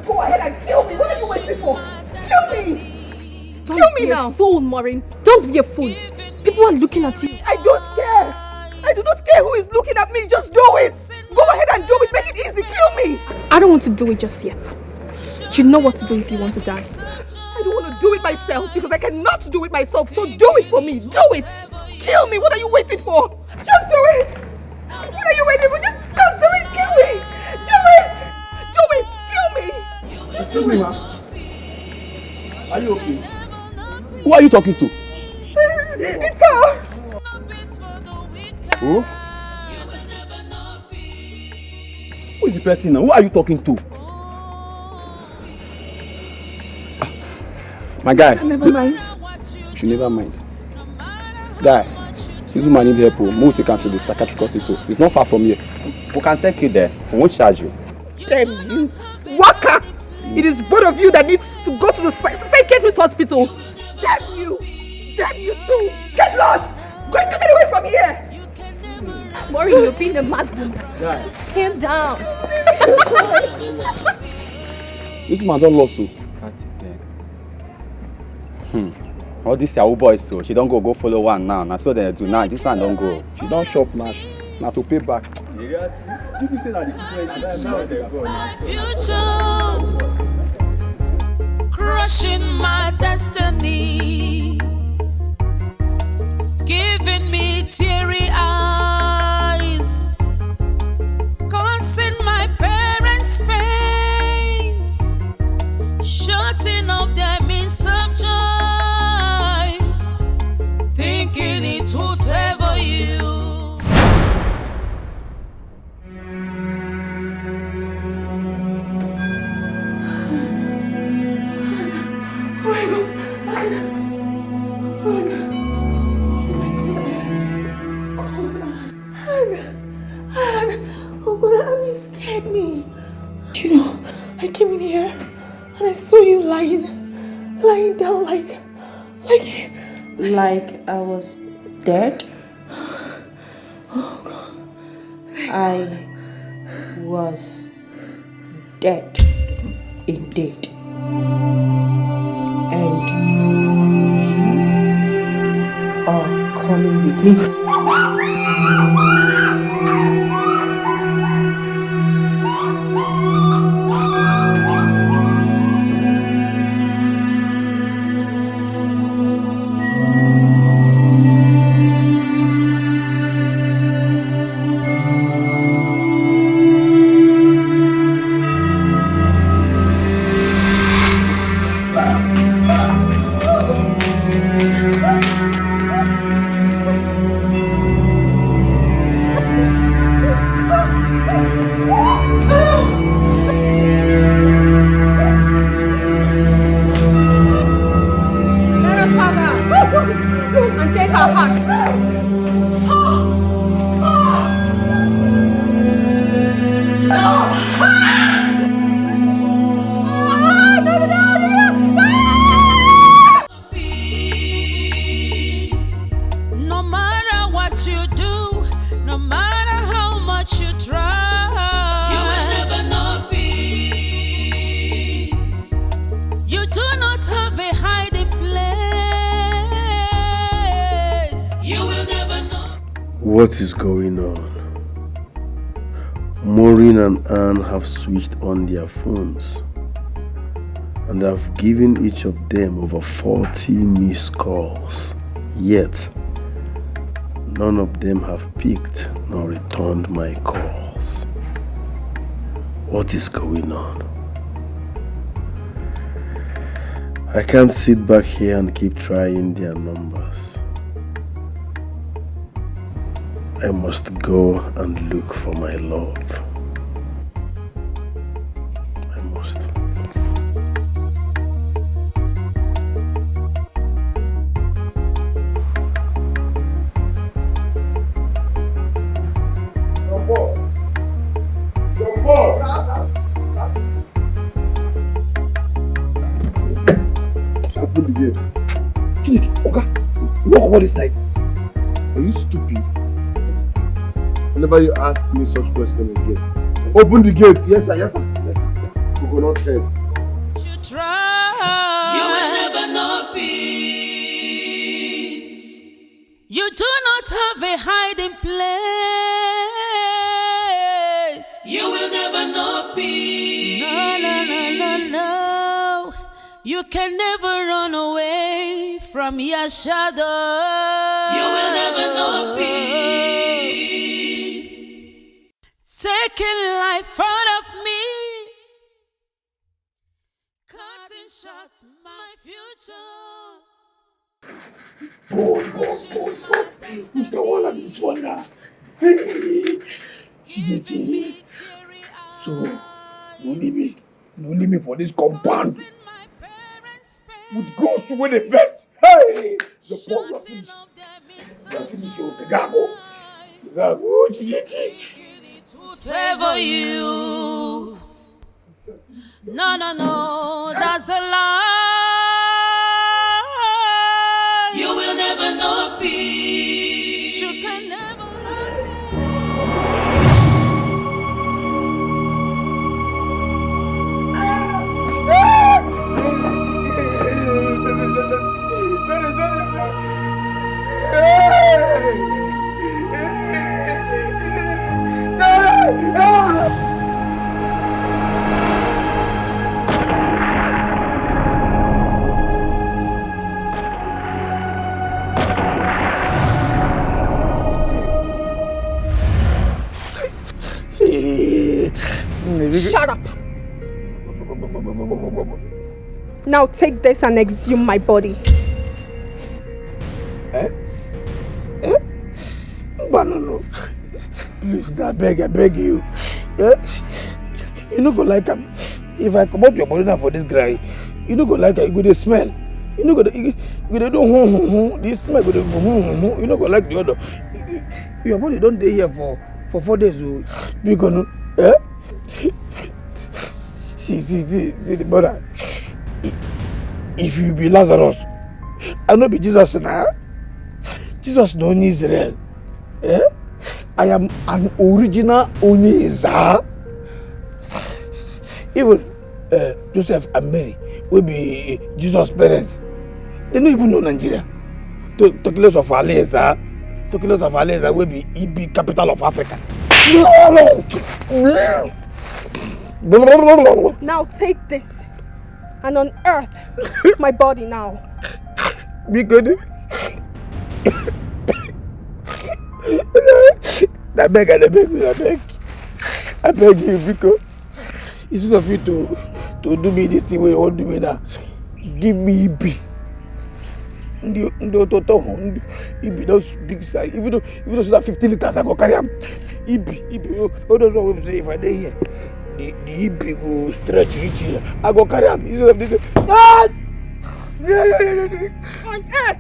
Go ahead and kill me. What are you waiting for? Kill me. Kill me now. Fool, Maureen. Don't be a fool. People are looking at you. I don't care. I do not care who is looking at me. Just do it. Go ahead and do it. Make it easy. Kill me. I don't want to do it just yet. You know what to do if you want to die. I don't want to do it myself because I cannot do it myself. So do it for me. Do it. Kill me. What are you waiting for? Just do it. What are you waiting for? Just do it. Kill me. Do it. Do it. Kill me. Excuse me, ma'am. Are you okay? Who are you talking to? It's her. Who? Who is the person now? Who are you talking to? My guy. Never mind. You should never mind. Guy, this woman needs help. Move take her to the psychiatric hospital. It's not far from here. We can take you there. We won't charge you. Damn you. Waka! It is both of you that needs to go to the psychiatrist hospital. Damn you. Damn you too. Get lost. Go and get away from here. Maureen, you're being a mad woman. Guys. Calm down. This man don't lost you. All these Yahoo boys, so she don't go follow one now. Now so they do now. This one don't go. She don't shop now. Now to pay back. Future, crushing my destiny, giving me teary eyes, causing my parents pains, shutting up their means of joy, thinking it would favor you. You scared me. You know, I came in here and I saw you lying down like I was dead. Oh God. I was dead indeed. And you are coming with me. What is going on? Maureen and Anne have switched on their phones and I've given each of them over 40 missed calls. Yet, none of them have picked nor returned my calls. What is going on? I can't sit back here and keep trying their numbers. I must go and look for my love. I must. Open the gate. Chidiki, Oga, you walk about this night. Are you stupid? Whenever you ask me such questions again, open the gate. Yes, sir. Yes, sir. Yes, sir. Coconut head. You will never know peace. You do not have a hiding place. You will never know peace. No, no, no, no, no. You can never run away from your shadow. You will never know peace. Taking life out of me, cutting shots my future. God. Who's the one of this one now? So, no leave me for this compound. With ghosts with the vest. Hey! The poor you are finished. You are finished with the gago. The gago, Chijiki. Favor you. No, no, no, that's a lie. You will never know peace. You can never know Shut up! Now take this and exhume my body. No. Please, I beg you. You no go like him. If I come out your body now for this guy, you no go like it. You go to smell. You no go to do this smell. Go to you no go like the other. Your body don't stay here for 4 days. Because see the brother. If you be Lazarus, I no be Jesus now. Jesus no need Israel. I am an original Onyeza. Even Joseph and Mary will be Jesus' parents. They don't even know Nigeria. Tokilos of Aleza will be EB capital of Africa. Now take this and unearth my body now. Be good. I beg you, because instead of you to do me this thing where you want to do me now, give me EB. EB those big size. Even though it's not 50 liters, I go carry them. EB. All those ones say if I dey here, the EB go stretch reach here. I go carry them. Instead of this. On earth!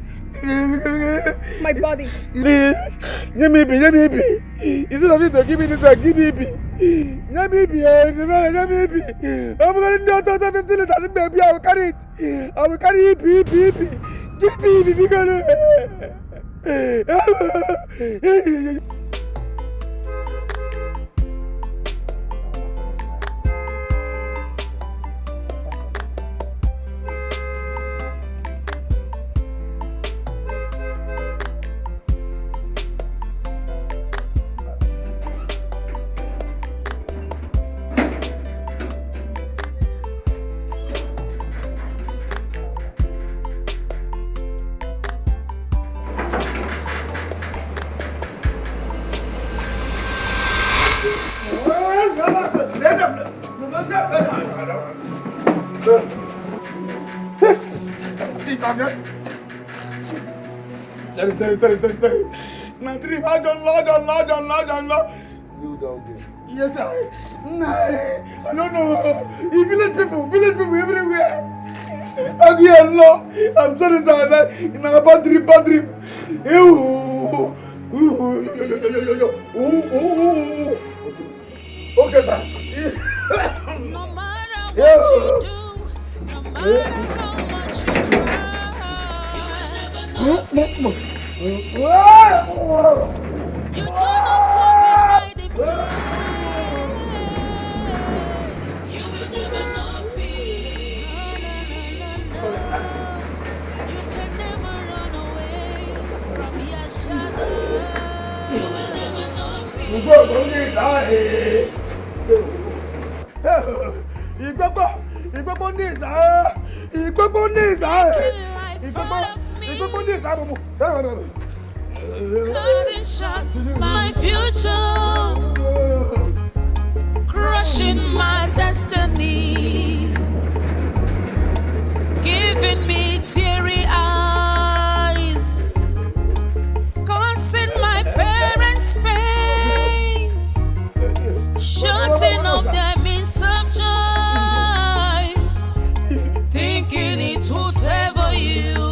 My body. Give me EB. Instead of you to give me this, give me EB. Give me EB. I'm going to do 50 liters, baby. I will carry it. I will carry EB. Give me EB. Sorry. My dream, I don't know. You down there? Yes, sir. Nah, I don't know. Village people everywhere. Again, no. I'm sorry, sir. In a bad dream. Okay, sir. No matter what you do, no matter how much you try, you will never know. You do not have a hiding place. You will never know peace. You can never run away from your shadow. You will never know peace. Cutting shots, my future, crushing my destiny, giving me teary eyes, causing my parents pains, shutting up their means of joy, thinking it would favor you.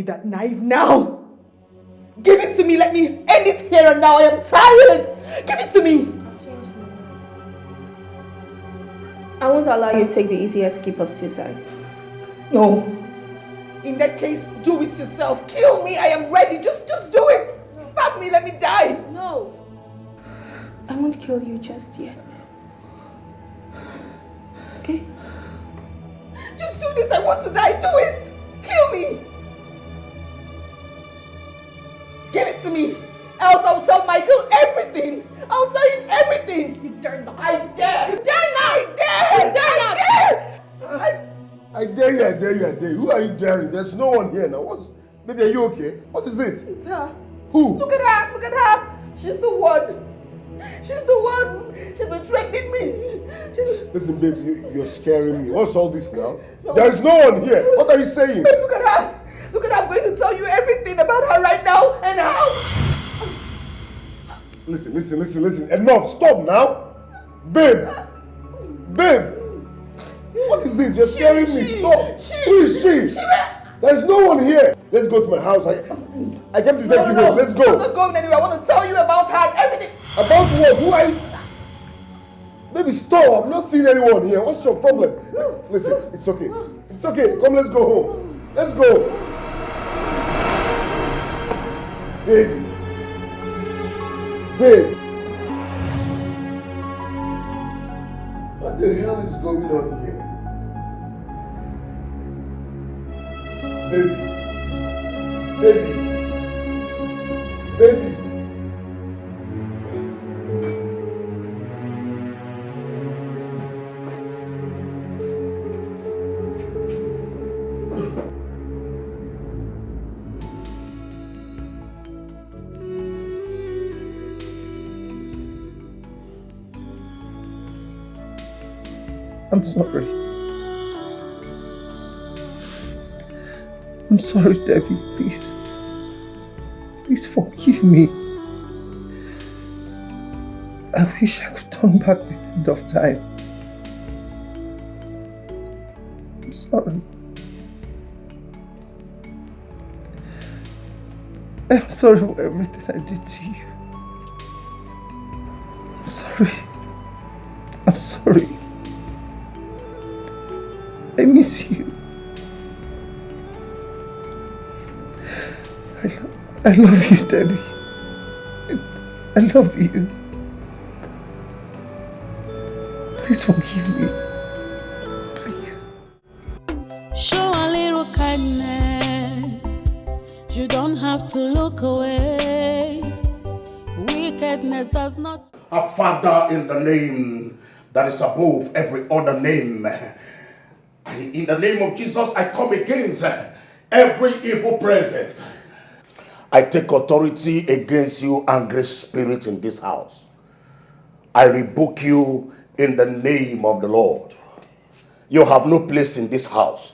That knife now. Give it to me. Let me end it here and now. I am tired. Give it to me. I won't allow you to take the easy escape of suicide. No. In that case, do it yourself. Kill me. I am ready. Just do it. Stop me. Let me die. No. I won't kill you just yet. Okay? Just do this. I want to die. Do it. Kill me. Give it to me, else I'll tell Michael everything. I'll tell him everything. You dare not. I dare. You dare not. I dare. You dare not. I dare you. Who are you daring? There's no one here now. Baby, are you okay? What is it? It's her. Who? Look at her. She's the one. She's been threatening me. Listen, baby, you're scaring me. What's all this now? No. There is no one here. What are you saying? Babe, look at her. I'm going to tell you everything about her right now and how. Listen. Enough. Stop now. Babe. What is it? You're scaring me. Stop. Who is she? There is no one here. Let's go to my house. I came to take you home. Let's go. I'm not going anywhere. I want to tell you about her and everything. About what? Who are you? Baby, stop. I'm not seeing anyone here. What's your problem? Listen, it's okay. Come, let's go home. Let's go. Babe. What the hell is going on here? Baby. I'm sorry. I'm sorry, Debbie. Please forgive me. I wish I could turn back the end of time. I'm sorry. I'm sorry for everything I did to you. I'm sorry. I miss you. I love you, Daddy. I love you. Please forgive me. Please. Show a little kindness. You don't have to look away. Wickedness does not. Our Father, in the name that is above every other name, in the name of Jesus, I come against every evil presence. I take authority against you, angry spirit in this house. I rebuke you in the name of the Lord. You have no place in this house.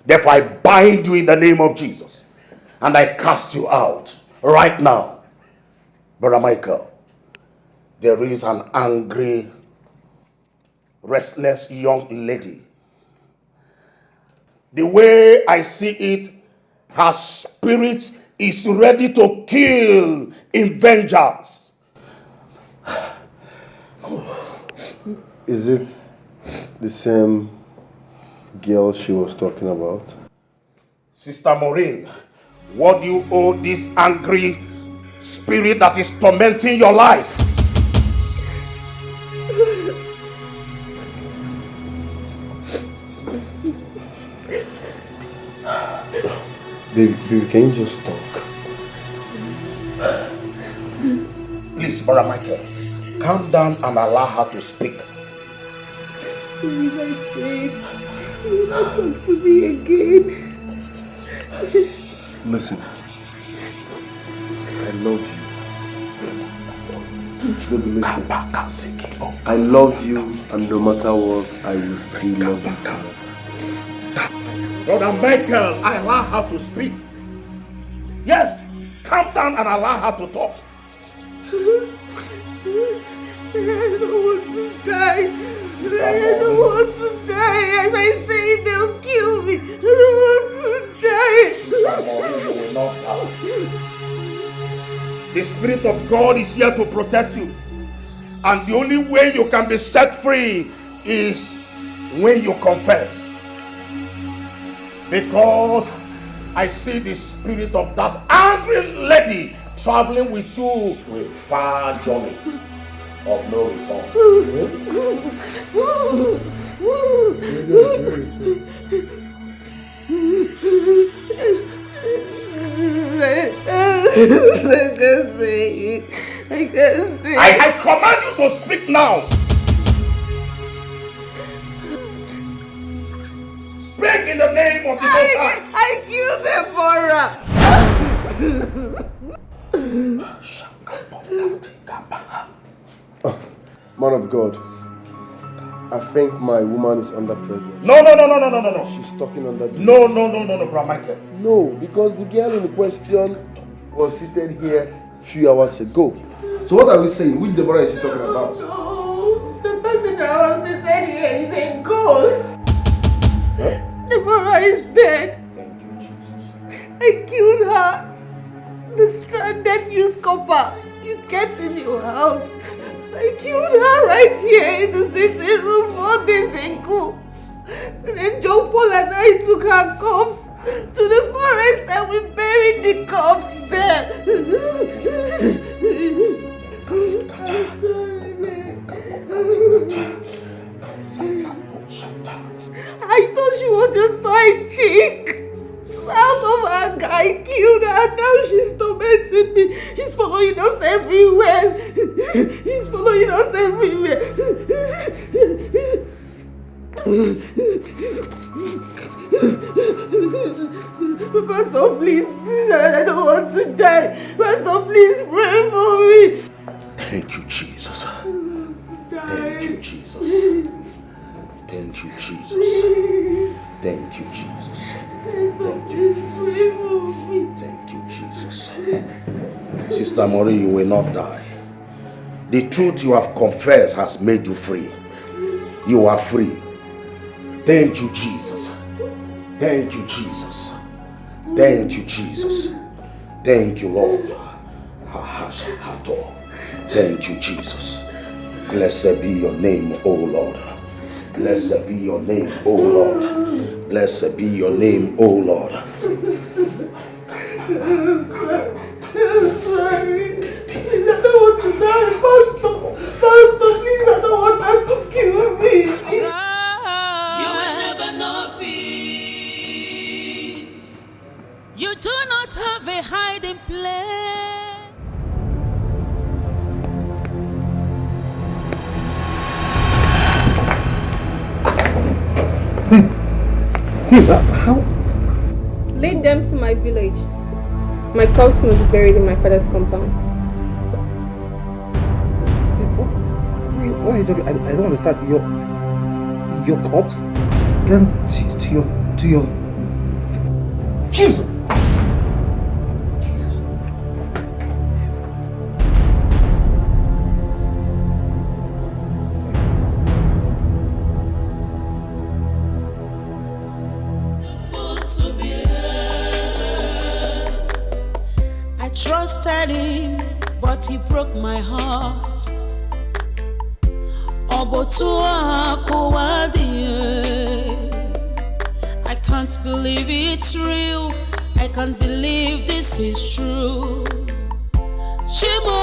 Therefore, I bind you in the name of Jesus. And I cast you out right now. Brother Michael, there is an angry, restless young lady. The way I see it, her spirit is ready to kill in vengeance. Is it the same girl she was talking about? Sister Maureen, what do you owe this angry spirit that is tormenting your life? Baby, can you just talk? Please, Brother Michael, calm down and allow her to speak. Please, I beg. You not talk to me again. Listen, I love you. Baby, listen. I love you, and no matter what, I will still love you forever. Brother Michael, I allow her to speak. Yes, calm down and allow her to talk. I don't want to die. I don't want to die. If I say it, they'll kill me. I don't want to die. Sister Maureen, you will not die. The Spirit of God is here to protect you. And the only way you can be set free is when you confess. Because I see the spirit of that angry lady traveling with you with far journey of no return. I can't say it. I command you to speak now. Speak in the name of the Most High. I killed Deborah. Man of God, I think my woman is under pressure. No. She's talking under duress. No, Brother Michael. No, because the girl in question was seated here a few hours ago. So what are we saying? Which Deborah is she talking about? No, the person that was seated here is a ghost. Huh? Deborah is dead. Thank you, Jesus. I killed her. The stranded newspaper you kept in your house. I killed her right here in the sitting room 4 days ago. And then John Paul and I took her corpse to the forest and we buried the corpse there. I thought she was your side chick. Out of anger, I killed her. Now she's tormenting me. She's following us everywhere. He's following us everywhere. Pastor, please. I don't want to die. Pastor, please pray for me. Thank you, Jesus. Thank you, Jesus. Thank you, Jesus. Thank you, Jesus. Thank you, Jesus. Thank you, Jesus. Sister Maureen, you will not die. The truth you have confessed has made you free. You are free. Thank you, Jesus. Thank you, Jesus. Thank you, Jesus. Thank you, Lord. Thank you, Jesus. Blessed be your name, O Lord. Blessed be your name, O Lord. Blessed be your name, O Lord. I'm sorry. Please, I don't want to die. Pastor, please, I don't want that to kill me. You will never know peace. You do not have a hiding place. How? Lead them to my village. My corpse must be buried in my father's compound. Why are you talking? I don't understand. Your corpse? Them to your Jesus! I trusted him, but he broke my heart. I can't believe it's real. I can't believe this is true. Shimo.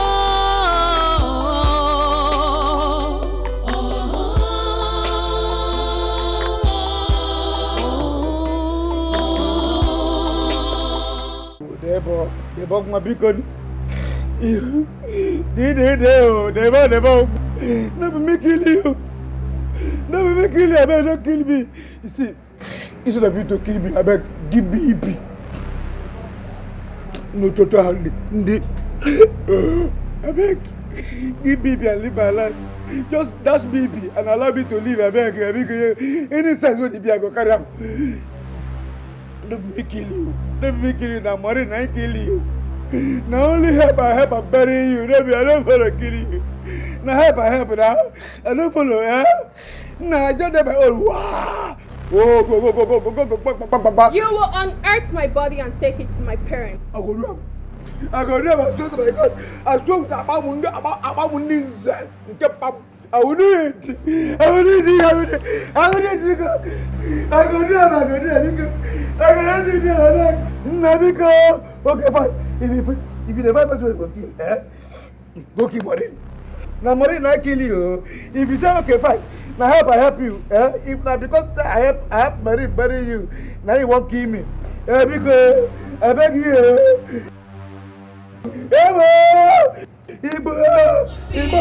Debo ma bikon. Debo. No me kill you. No me kill you. I beg, don't kill me. You see, instead of you to kill me, I beg, give me hippie. No total handy. I beg, give me and live my life. Just dash me and allow me to live. I beg, any sense when it be I go carry up. Let me kill you. Let me kill you. Now money, I kill you. Now only help I bury you. I don't follow kill you. Now help I now. I don't follow, eh? Now I just never wow. Oh, go. You will unearth my body and take it to my parents. I go do it. I swear to my God. I swear with about I will do it. I will do it. Okay, fine. If you never pass away, go kill, eh? Go keep money. Now money not kill you. If you say okay, fine. Now I help you, eh? If not because I help bury you. Now you won't kill me. Eh? Because I beg you. Hello. Ibo. Bigger.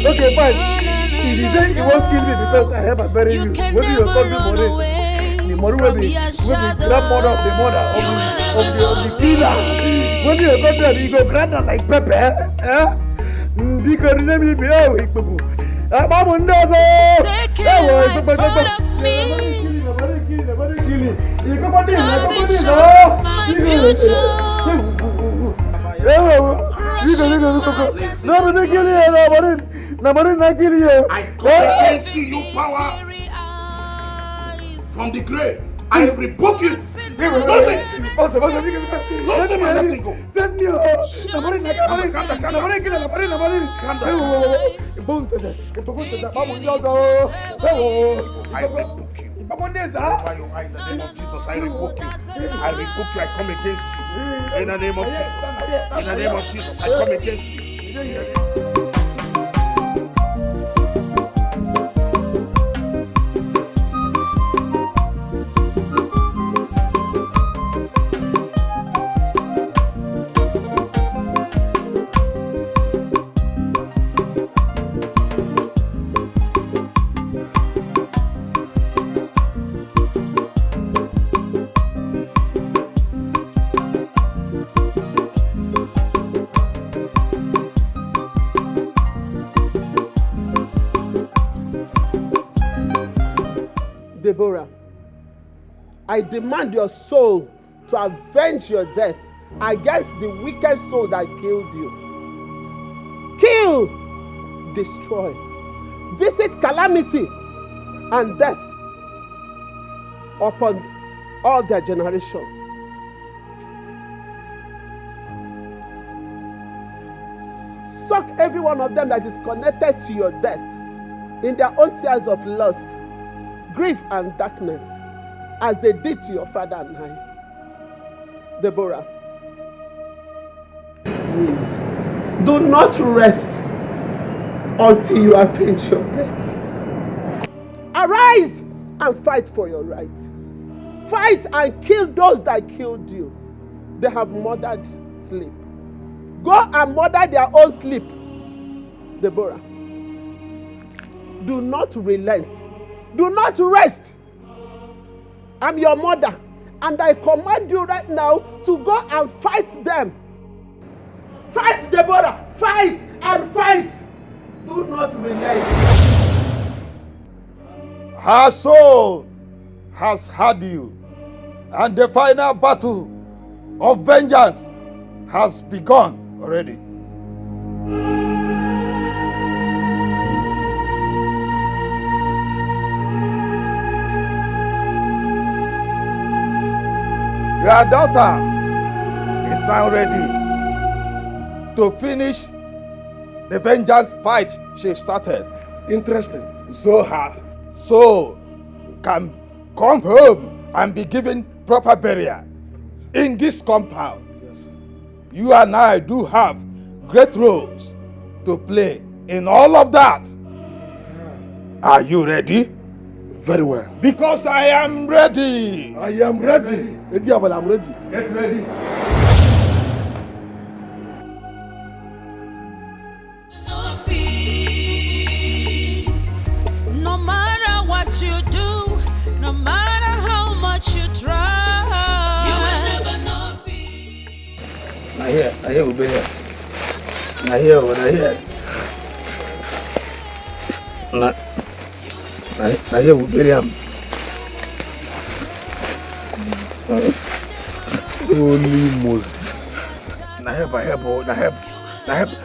Okay, fine. If you say you won't kill me because I have a bury you, what do you call me money? The money will be grandmother of the mother of the killer. When you go there, you go grant her like pepper, eh? Because the name will be oh, I'm on the I come against you, power from the grave. I rebuke you. Set me I rebuke you. I come against you. In the name of Jesus, I come against you. Deborah, I demand your soul to avenge your death against the wicked soul that killed you. Kill! destroy, visit calamity and death upon all their generation. Suck every one of them that is connected to your death in their own tears of loss, grief and darkness, as they did to your father and I. Deborah, do not rest until you avenge your death. Arise and fight for your right. Fight and kill those that killed you. They have murdered sleep. Go and murder their own sleep. Deborah, do not relent. Do not rest. I'm your mother, and I command you right now to go and fight them. Fight, Deborah! Fight and fight! Do not relent. Her soul has had you, and the final battle of vengeance has begun already. Your daughter is now ready to finish the vengeance fight she started. Interesting. So her soul can come home and be given proper burial in this compound. Yes. You and I do have great roles to play in all of that. Are you ready? Very well. Because I am ready. I am ready. I'm ready. Get ready. No matter what you do, no matter how much you try, you will never know peace. I hear, we'll be here. I hear, we'll be here. Holy Moses. Na help.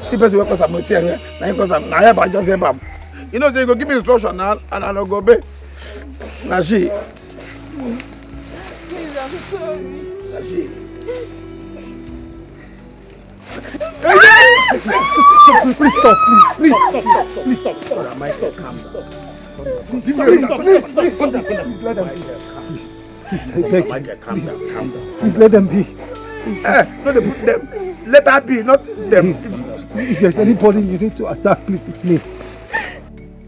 See, person work I'm here. Na help, I just help him. You know, so you go give me instruction now, and I'll go back. Now she. Please, I'm sorry. Now she. Please stop, please stop. Brother, my God, calm down. Please let them be. Please, I beg. My God, calm down. Please let them be. No, they put them. Let her be, not them. If there's anybody you need to attack, please, it's me.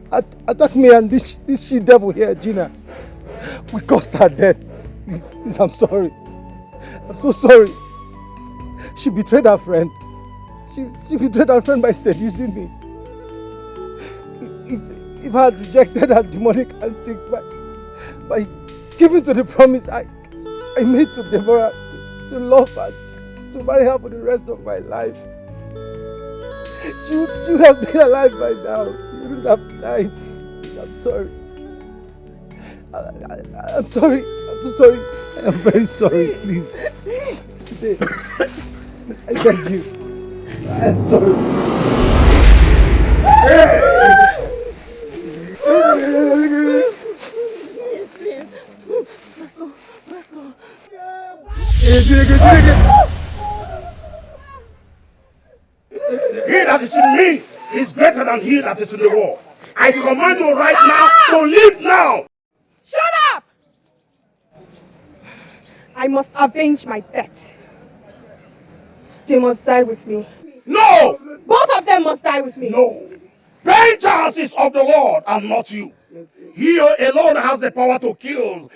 Attack me and this she devil here, Gina. We caused her death. Please, I'm sorry. I'm so sorry. She betrayed her friend. She betrayed her friend by seducing me. If I had rejected her demonic antics by giving to the promise I made to Deborah to love her, to marry her for the rest of my life, she would have been alive by now. She wouldn't have died. I'm sorry. I'm sorry. I'm so sorry. I am very sorry. Please. Today, I beg you. I am sorry. He that is in me is greater than he that is in the world. I command you right now to leave now. Shut up! I must avenge my death. They must die with me. No! Both of them must die with me. No. Vengeance is of the Lord and not you. He alone has the power to kill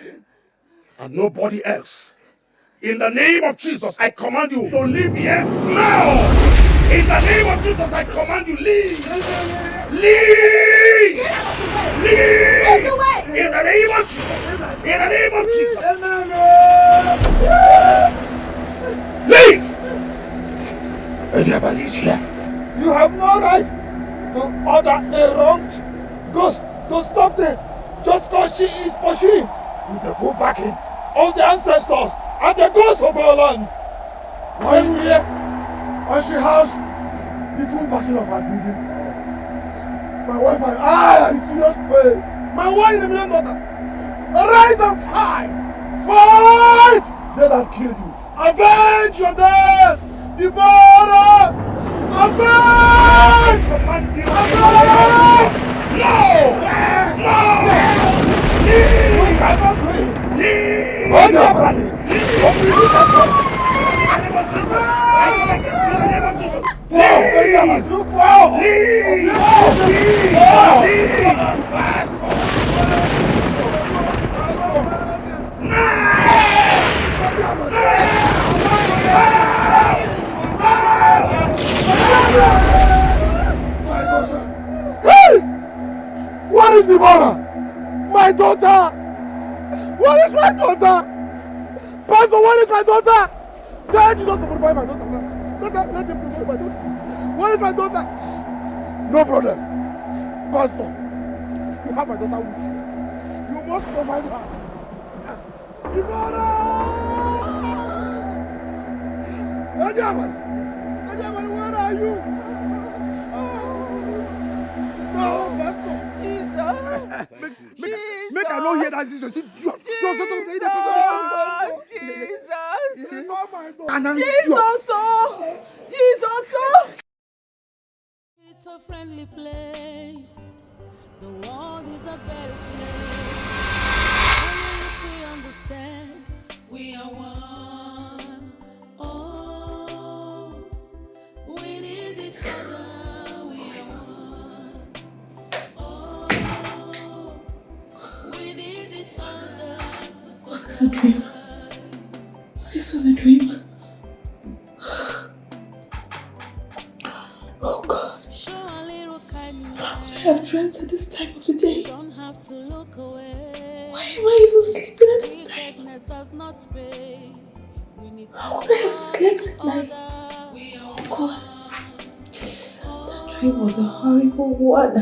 and nobody else. In the name of Jesus, I command you to leave here now. In the name of Jesus, I command you, leave! Leave! Leave! In the name of Jesus! In the name of Jesus! Leave! You have no right to order a wronged ghost to stop them just because she is pursuing with the full backing of the ancestors and the ghosts of our land. When we hear and she has the full backing of her grieving powers. My wife and I are in serious pain. My wife is a million daughter. Arise and fight! Fight! They that killed you. Avenge your death! Devour! Avenge! Avenge! No! No! You cannot do it! Hold your body! Open your body! Hey! What is the matter? My daughter! What is my daughter? Pastor, what is my daughter? Tell Jesus to provide my daughter now. Let him provide my daughter. What is my daughter? No problem. Pastor, you have my daughter with you. You must provide her. Ivana! Ejaman, where are you? No, Pastor. Jesus. Make I not hear that. Jesus. Jesus. It's a friendly place. The world is a better place. Only if we understand we are one. Oh, we need each other. We are one. Oh, we need each other to survive. Was this a dream? This was a dream. Oh God. How would I have dreamt at this time of the day? Why am I even sleeping at this time? How would I have slept at night? Oh God. That dream was a horrible one.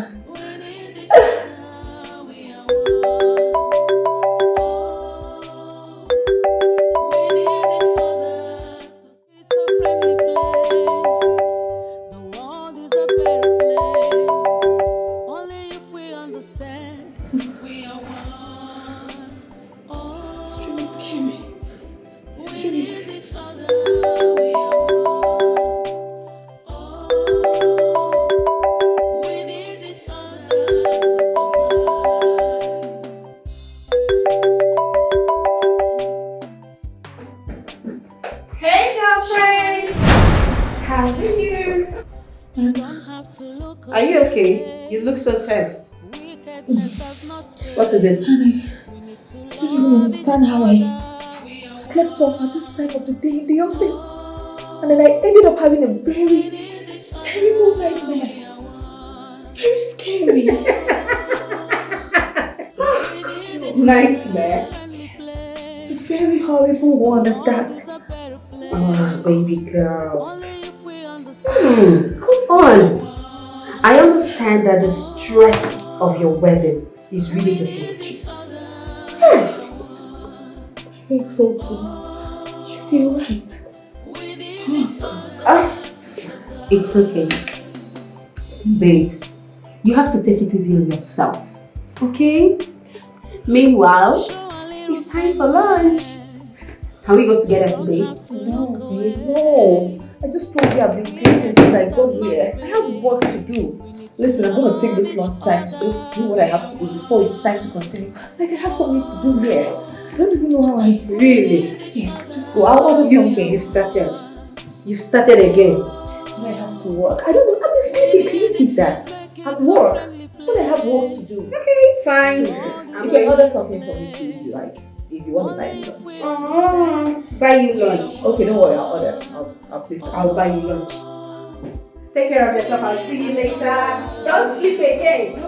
Are you okay? You look so tensed. What is it? Honey, I don't even understand how I slept off at this time of the day in the office. And then I ended up having a very terrible nightmare. Very scary. Nightmare? A very horrible one at that. Oh, baby girl. Come on. I understand that the stress of your wedding is really getting to you. Yes. I think so too. Yes, you're right. It's okay. Babe, you have to take it easy on yourself. Okay? Meanwhile, it's time for lunch. Can we go together today? No, babe, no. I just told you I've been sleeping since I got here. I have work to do. Listen, I'm going to take this long time to just do what I have to do before it's time to continue. Like, I have something to do here. I don't even know how I... Really? Yes, just go. I'll order something. You've started. You've started again. I have to work. I don't know. I've been sleeping. Can you keep that? At work. When I have work to do. Okay, fine. You can order something for me too if you like. If you want to buy me lunch. Buy you lunch. Okay, don't worry. I'll order. I'll place it. I'll buy you lunch. Take care of yourself. I'll see you later. Don't sleep again. No.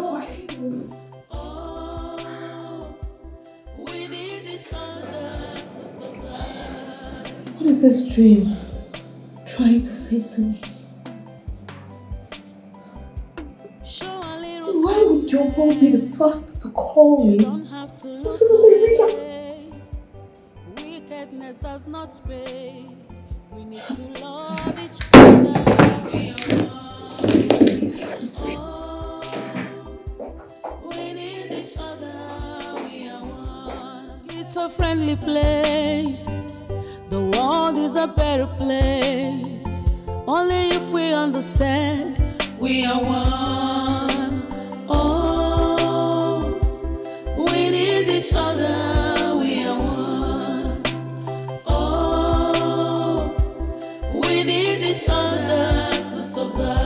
What is this dream trying to say to me? Why would your mom be the first to call me as soon as I wake up? Wickedness does not pay. We need to love each other. We are one. it's a friendly place. The world is a better place. Only if we understand we are one. Oh, we need each other. We are one. Oh, we need each other to survive.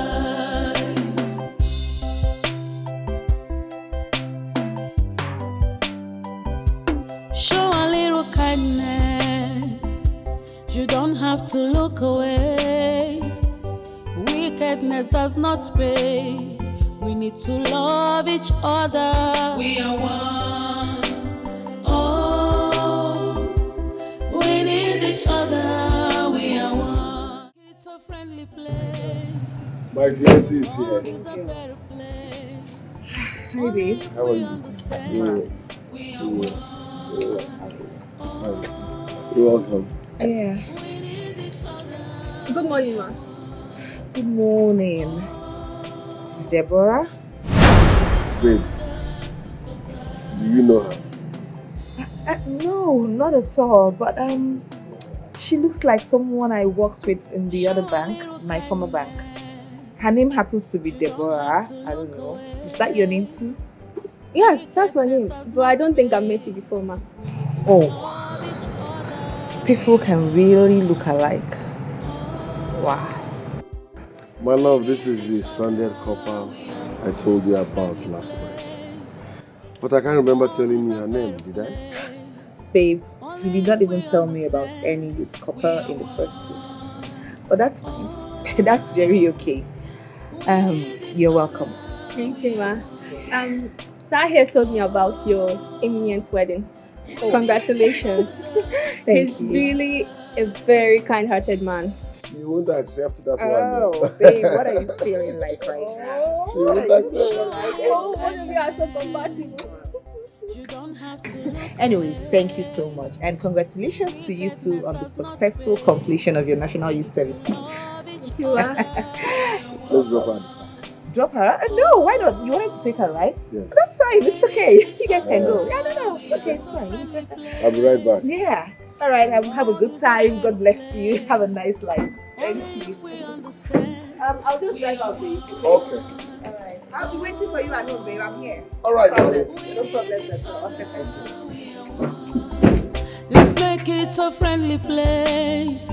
Show a little kindness. You don't have to look away. Wickedness does not pay. We need to love each other. We are one. Oh, we need each other. We are one. It's a friendly place. My fiancé is here. Hi, babe. How are you? You're welcome. Yeah. Good morning, ma. Good morning. Deborah? Babe, do you know her? No, not at all. But she looks like someone I worked with in the other bank, my former bank. Her name happens to be Deborah. I don't know. Is that your name too? Yes, that's my name. But I don't think I've met you before, ma. Oh. People can really look alike. Wow. My love, this is the stranded couple I told you about last night. But I can't remember telling you her name, did I? Babe, you did not even tell me about any youth couple in the first place. But that's fine. That's very okay. You're welcome. Thank you, ma. Sir here told me about your imminent wedding. Oh. Congratulations. He's really a very kind-hearted man. She won't accept that one. Oh, babe, what are you feeling like right now? She won't accept. Oh, both of you are so compatible. Anyways, thank you so much. And congratulations to you two on the successful completion of your National Youth Service Camps. Thank you, ma. Let's drop her. Drop her? No, why not? You wanted to take her, right? Yes. That's fine. It's okay. You guys can go. I don't know. Okay, it's fine. I'll be right back. Yeah. All right. Have a good time. God bless you. Have a nice life. Thank you. I'll just drive out, babe. Okay. All right. I'll be waiting for you at home, babe. I'm here. All right. No problem at all. Let's make it a friendly place.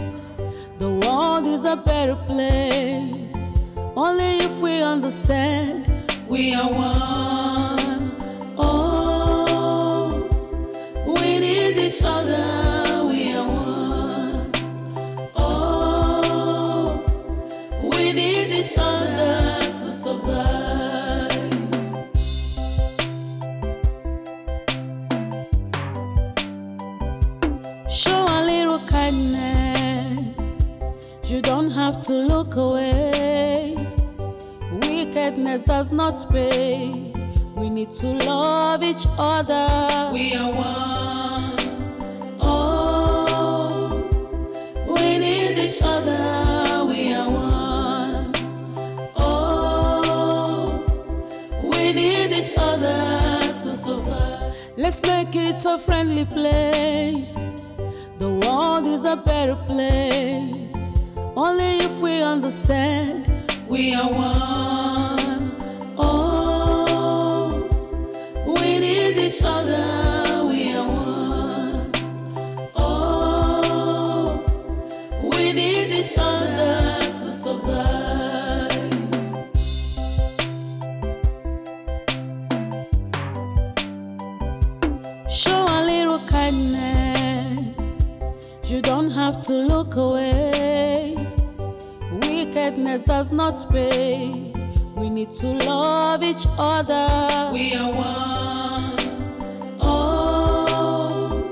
The world is a better place. Only if we understand we are one. Oh, we need each other. We are one. Oh, we need each other to survive. Show a little kindness. You don't have to look away. Wickedness does not pay. We need to love each other. We are one. Oh, we need each other. We are one. Oh, we need each other to survive. Let's make it a friendly place. The world is a better place. Only if we understand we are one. Oh, we need each other. We are one. Oh, we need each other to survive. Show a little kindness. You don't have to look away. Wickedness does not pay. We need to love each other. We are one. Oh,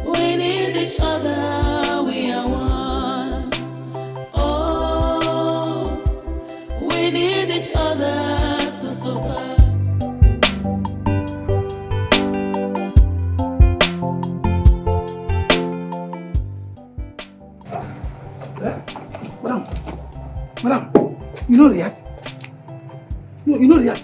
we need each other. We are one. Oh, we need each other to survive. Madam, you know that? You know that?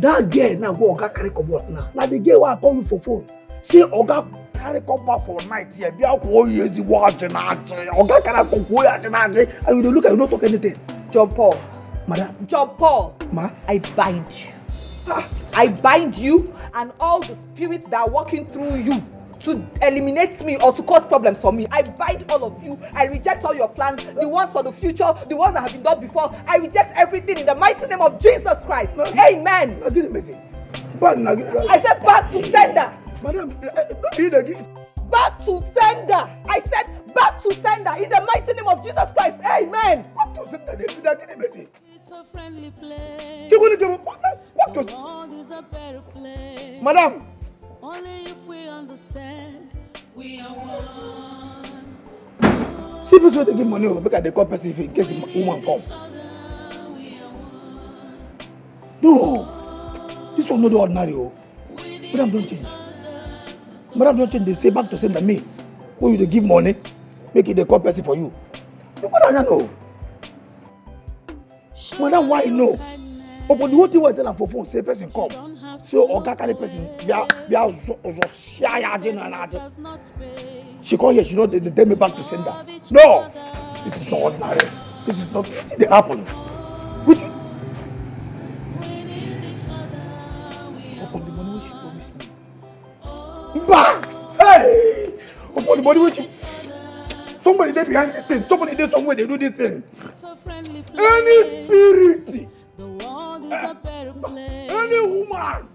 That girl now go Oga carry comot now. Now the girl will call you for phone. See, Oga carry come back for night here. Be out for years the watching. Oga carry come for years and you look at you don't talk anything. John Paul. Madam. John Paul. Ma. I bind you. I bind you and all the spirits that are working through you to eliminate me or to cause problems for me. I bind all of you. I reject all your plans, the ones for the future, the ones that have been done before. I reject everything in the mighty name of Jesus Christ. Amen. I said back to sender. Madam, back to sender. I said back to sender in the mighty name of Jesus Christ. Amen. Back to sender. It's a friendly place. Madam. Only if we understand we are one. See, people they give money, because they call person in case the woman come. No, this one not the ordinary. Madam don't change. Madam don't change. They say back to sender me. When you they give money, make it the call person for you. You don't know. Madam, why no? But the whole thing was tell her for phone, say person come. So Oga carry person, she come here, she know they tell me back to sender. No, this is not ordinary. This is not. What did happen? What? Upon the money which she promised me. Bah! Hey! Upon the money which she. Somebody there behind this thing. Somebody there somewhere they do this thing. Any spirit. Any woman.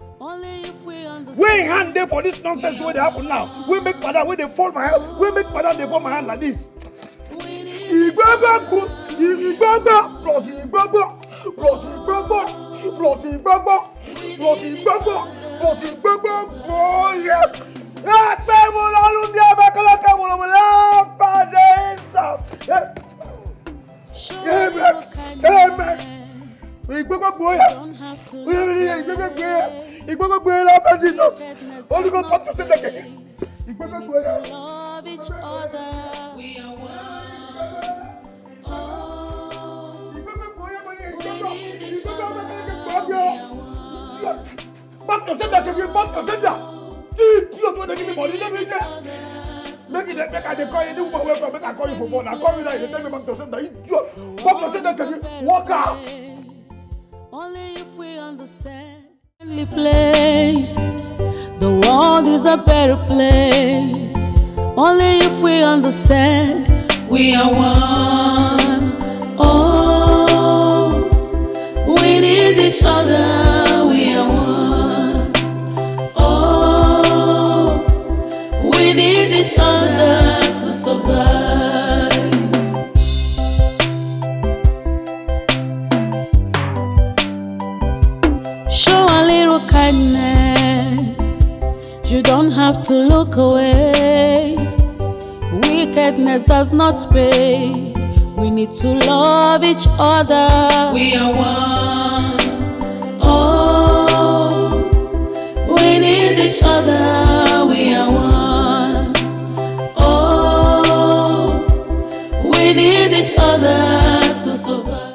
We hand there for this nonsense where they happen now. We make father where they fall my hand. We make father they fall my hand like this. Igbagba plus Igbagba plus Igbagba plus Igbagba plus Igbagba plus Igbagba. Oh yes. Amen. Igbagba boy. Igbagba boy after Jesus. Holy Ghost wants to say that again. Igbagba boy. Love each other. We are one. Back to sender again. Back to sender. You don't give me money. Let me say. Make it make I call you. Make I call you for phone. I call you now. You tell me back to sender. Idiot. Back to sender again. Walk out. Only if we understand. Friendly place. The world is a better place. Only if we understand. We are one. Oh, we need each other. We are one. Oh, we need each other to survive. Show a little kindness. You don't have to look away. Wickedness does not pay. We need to love each other. We are one. Oh, we need each other. We are one. Oh, we need each other to survive.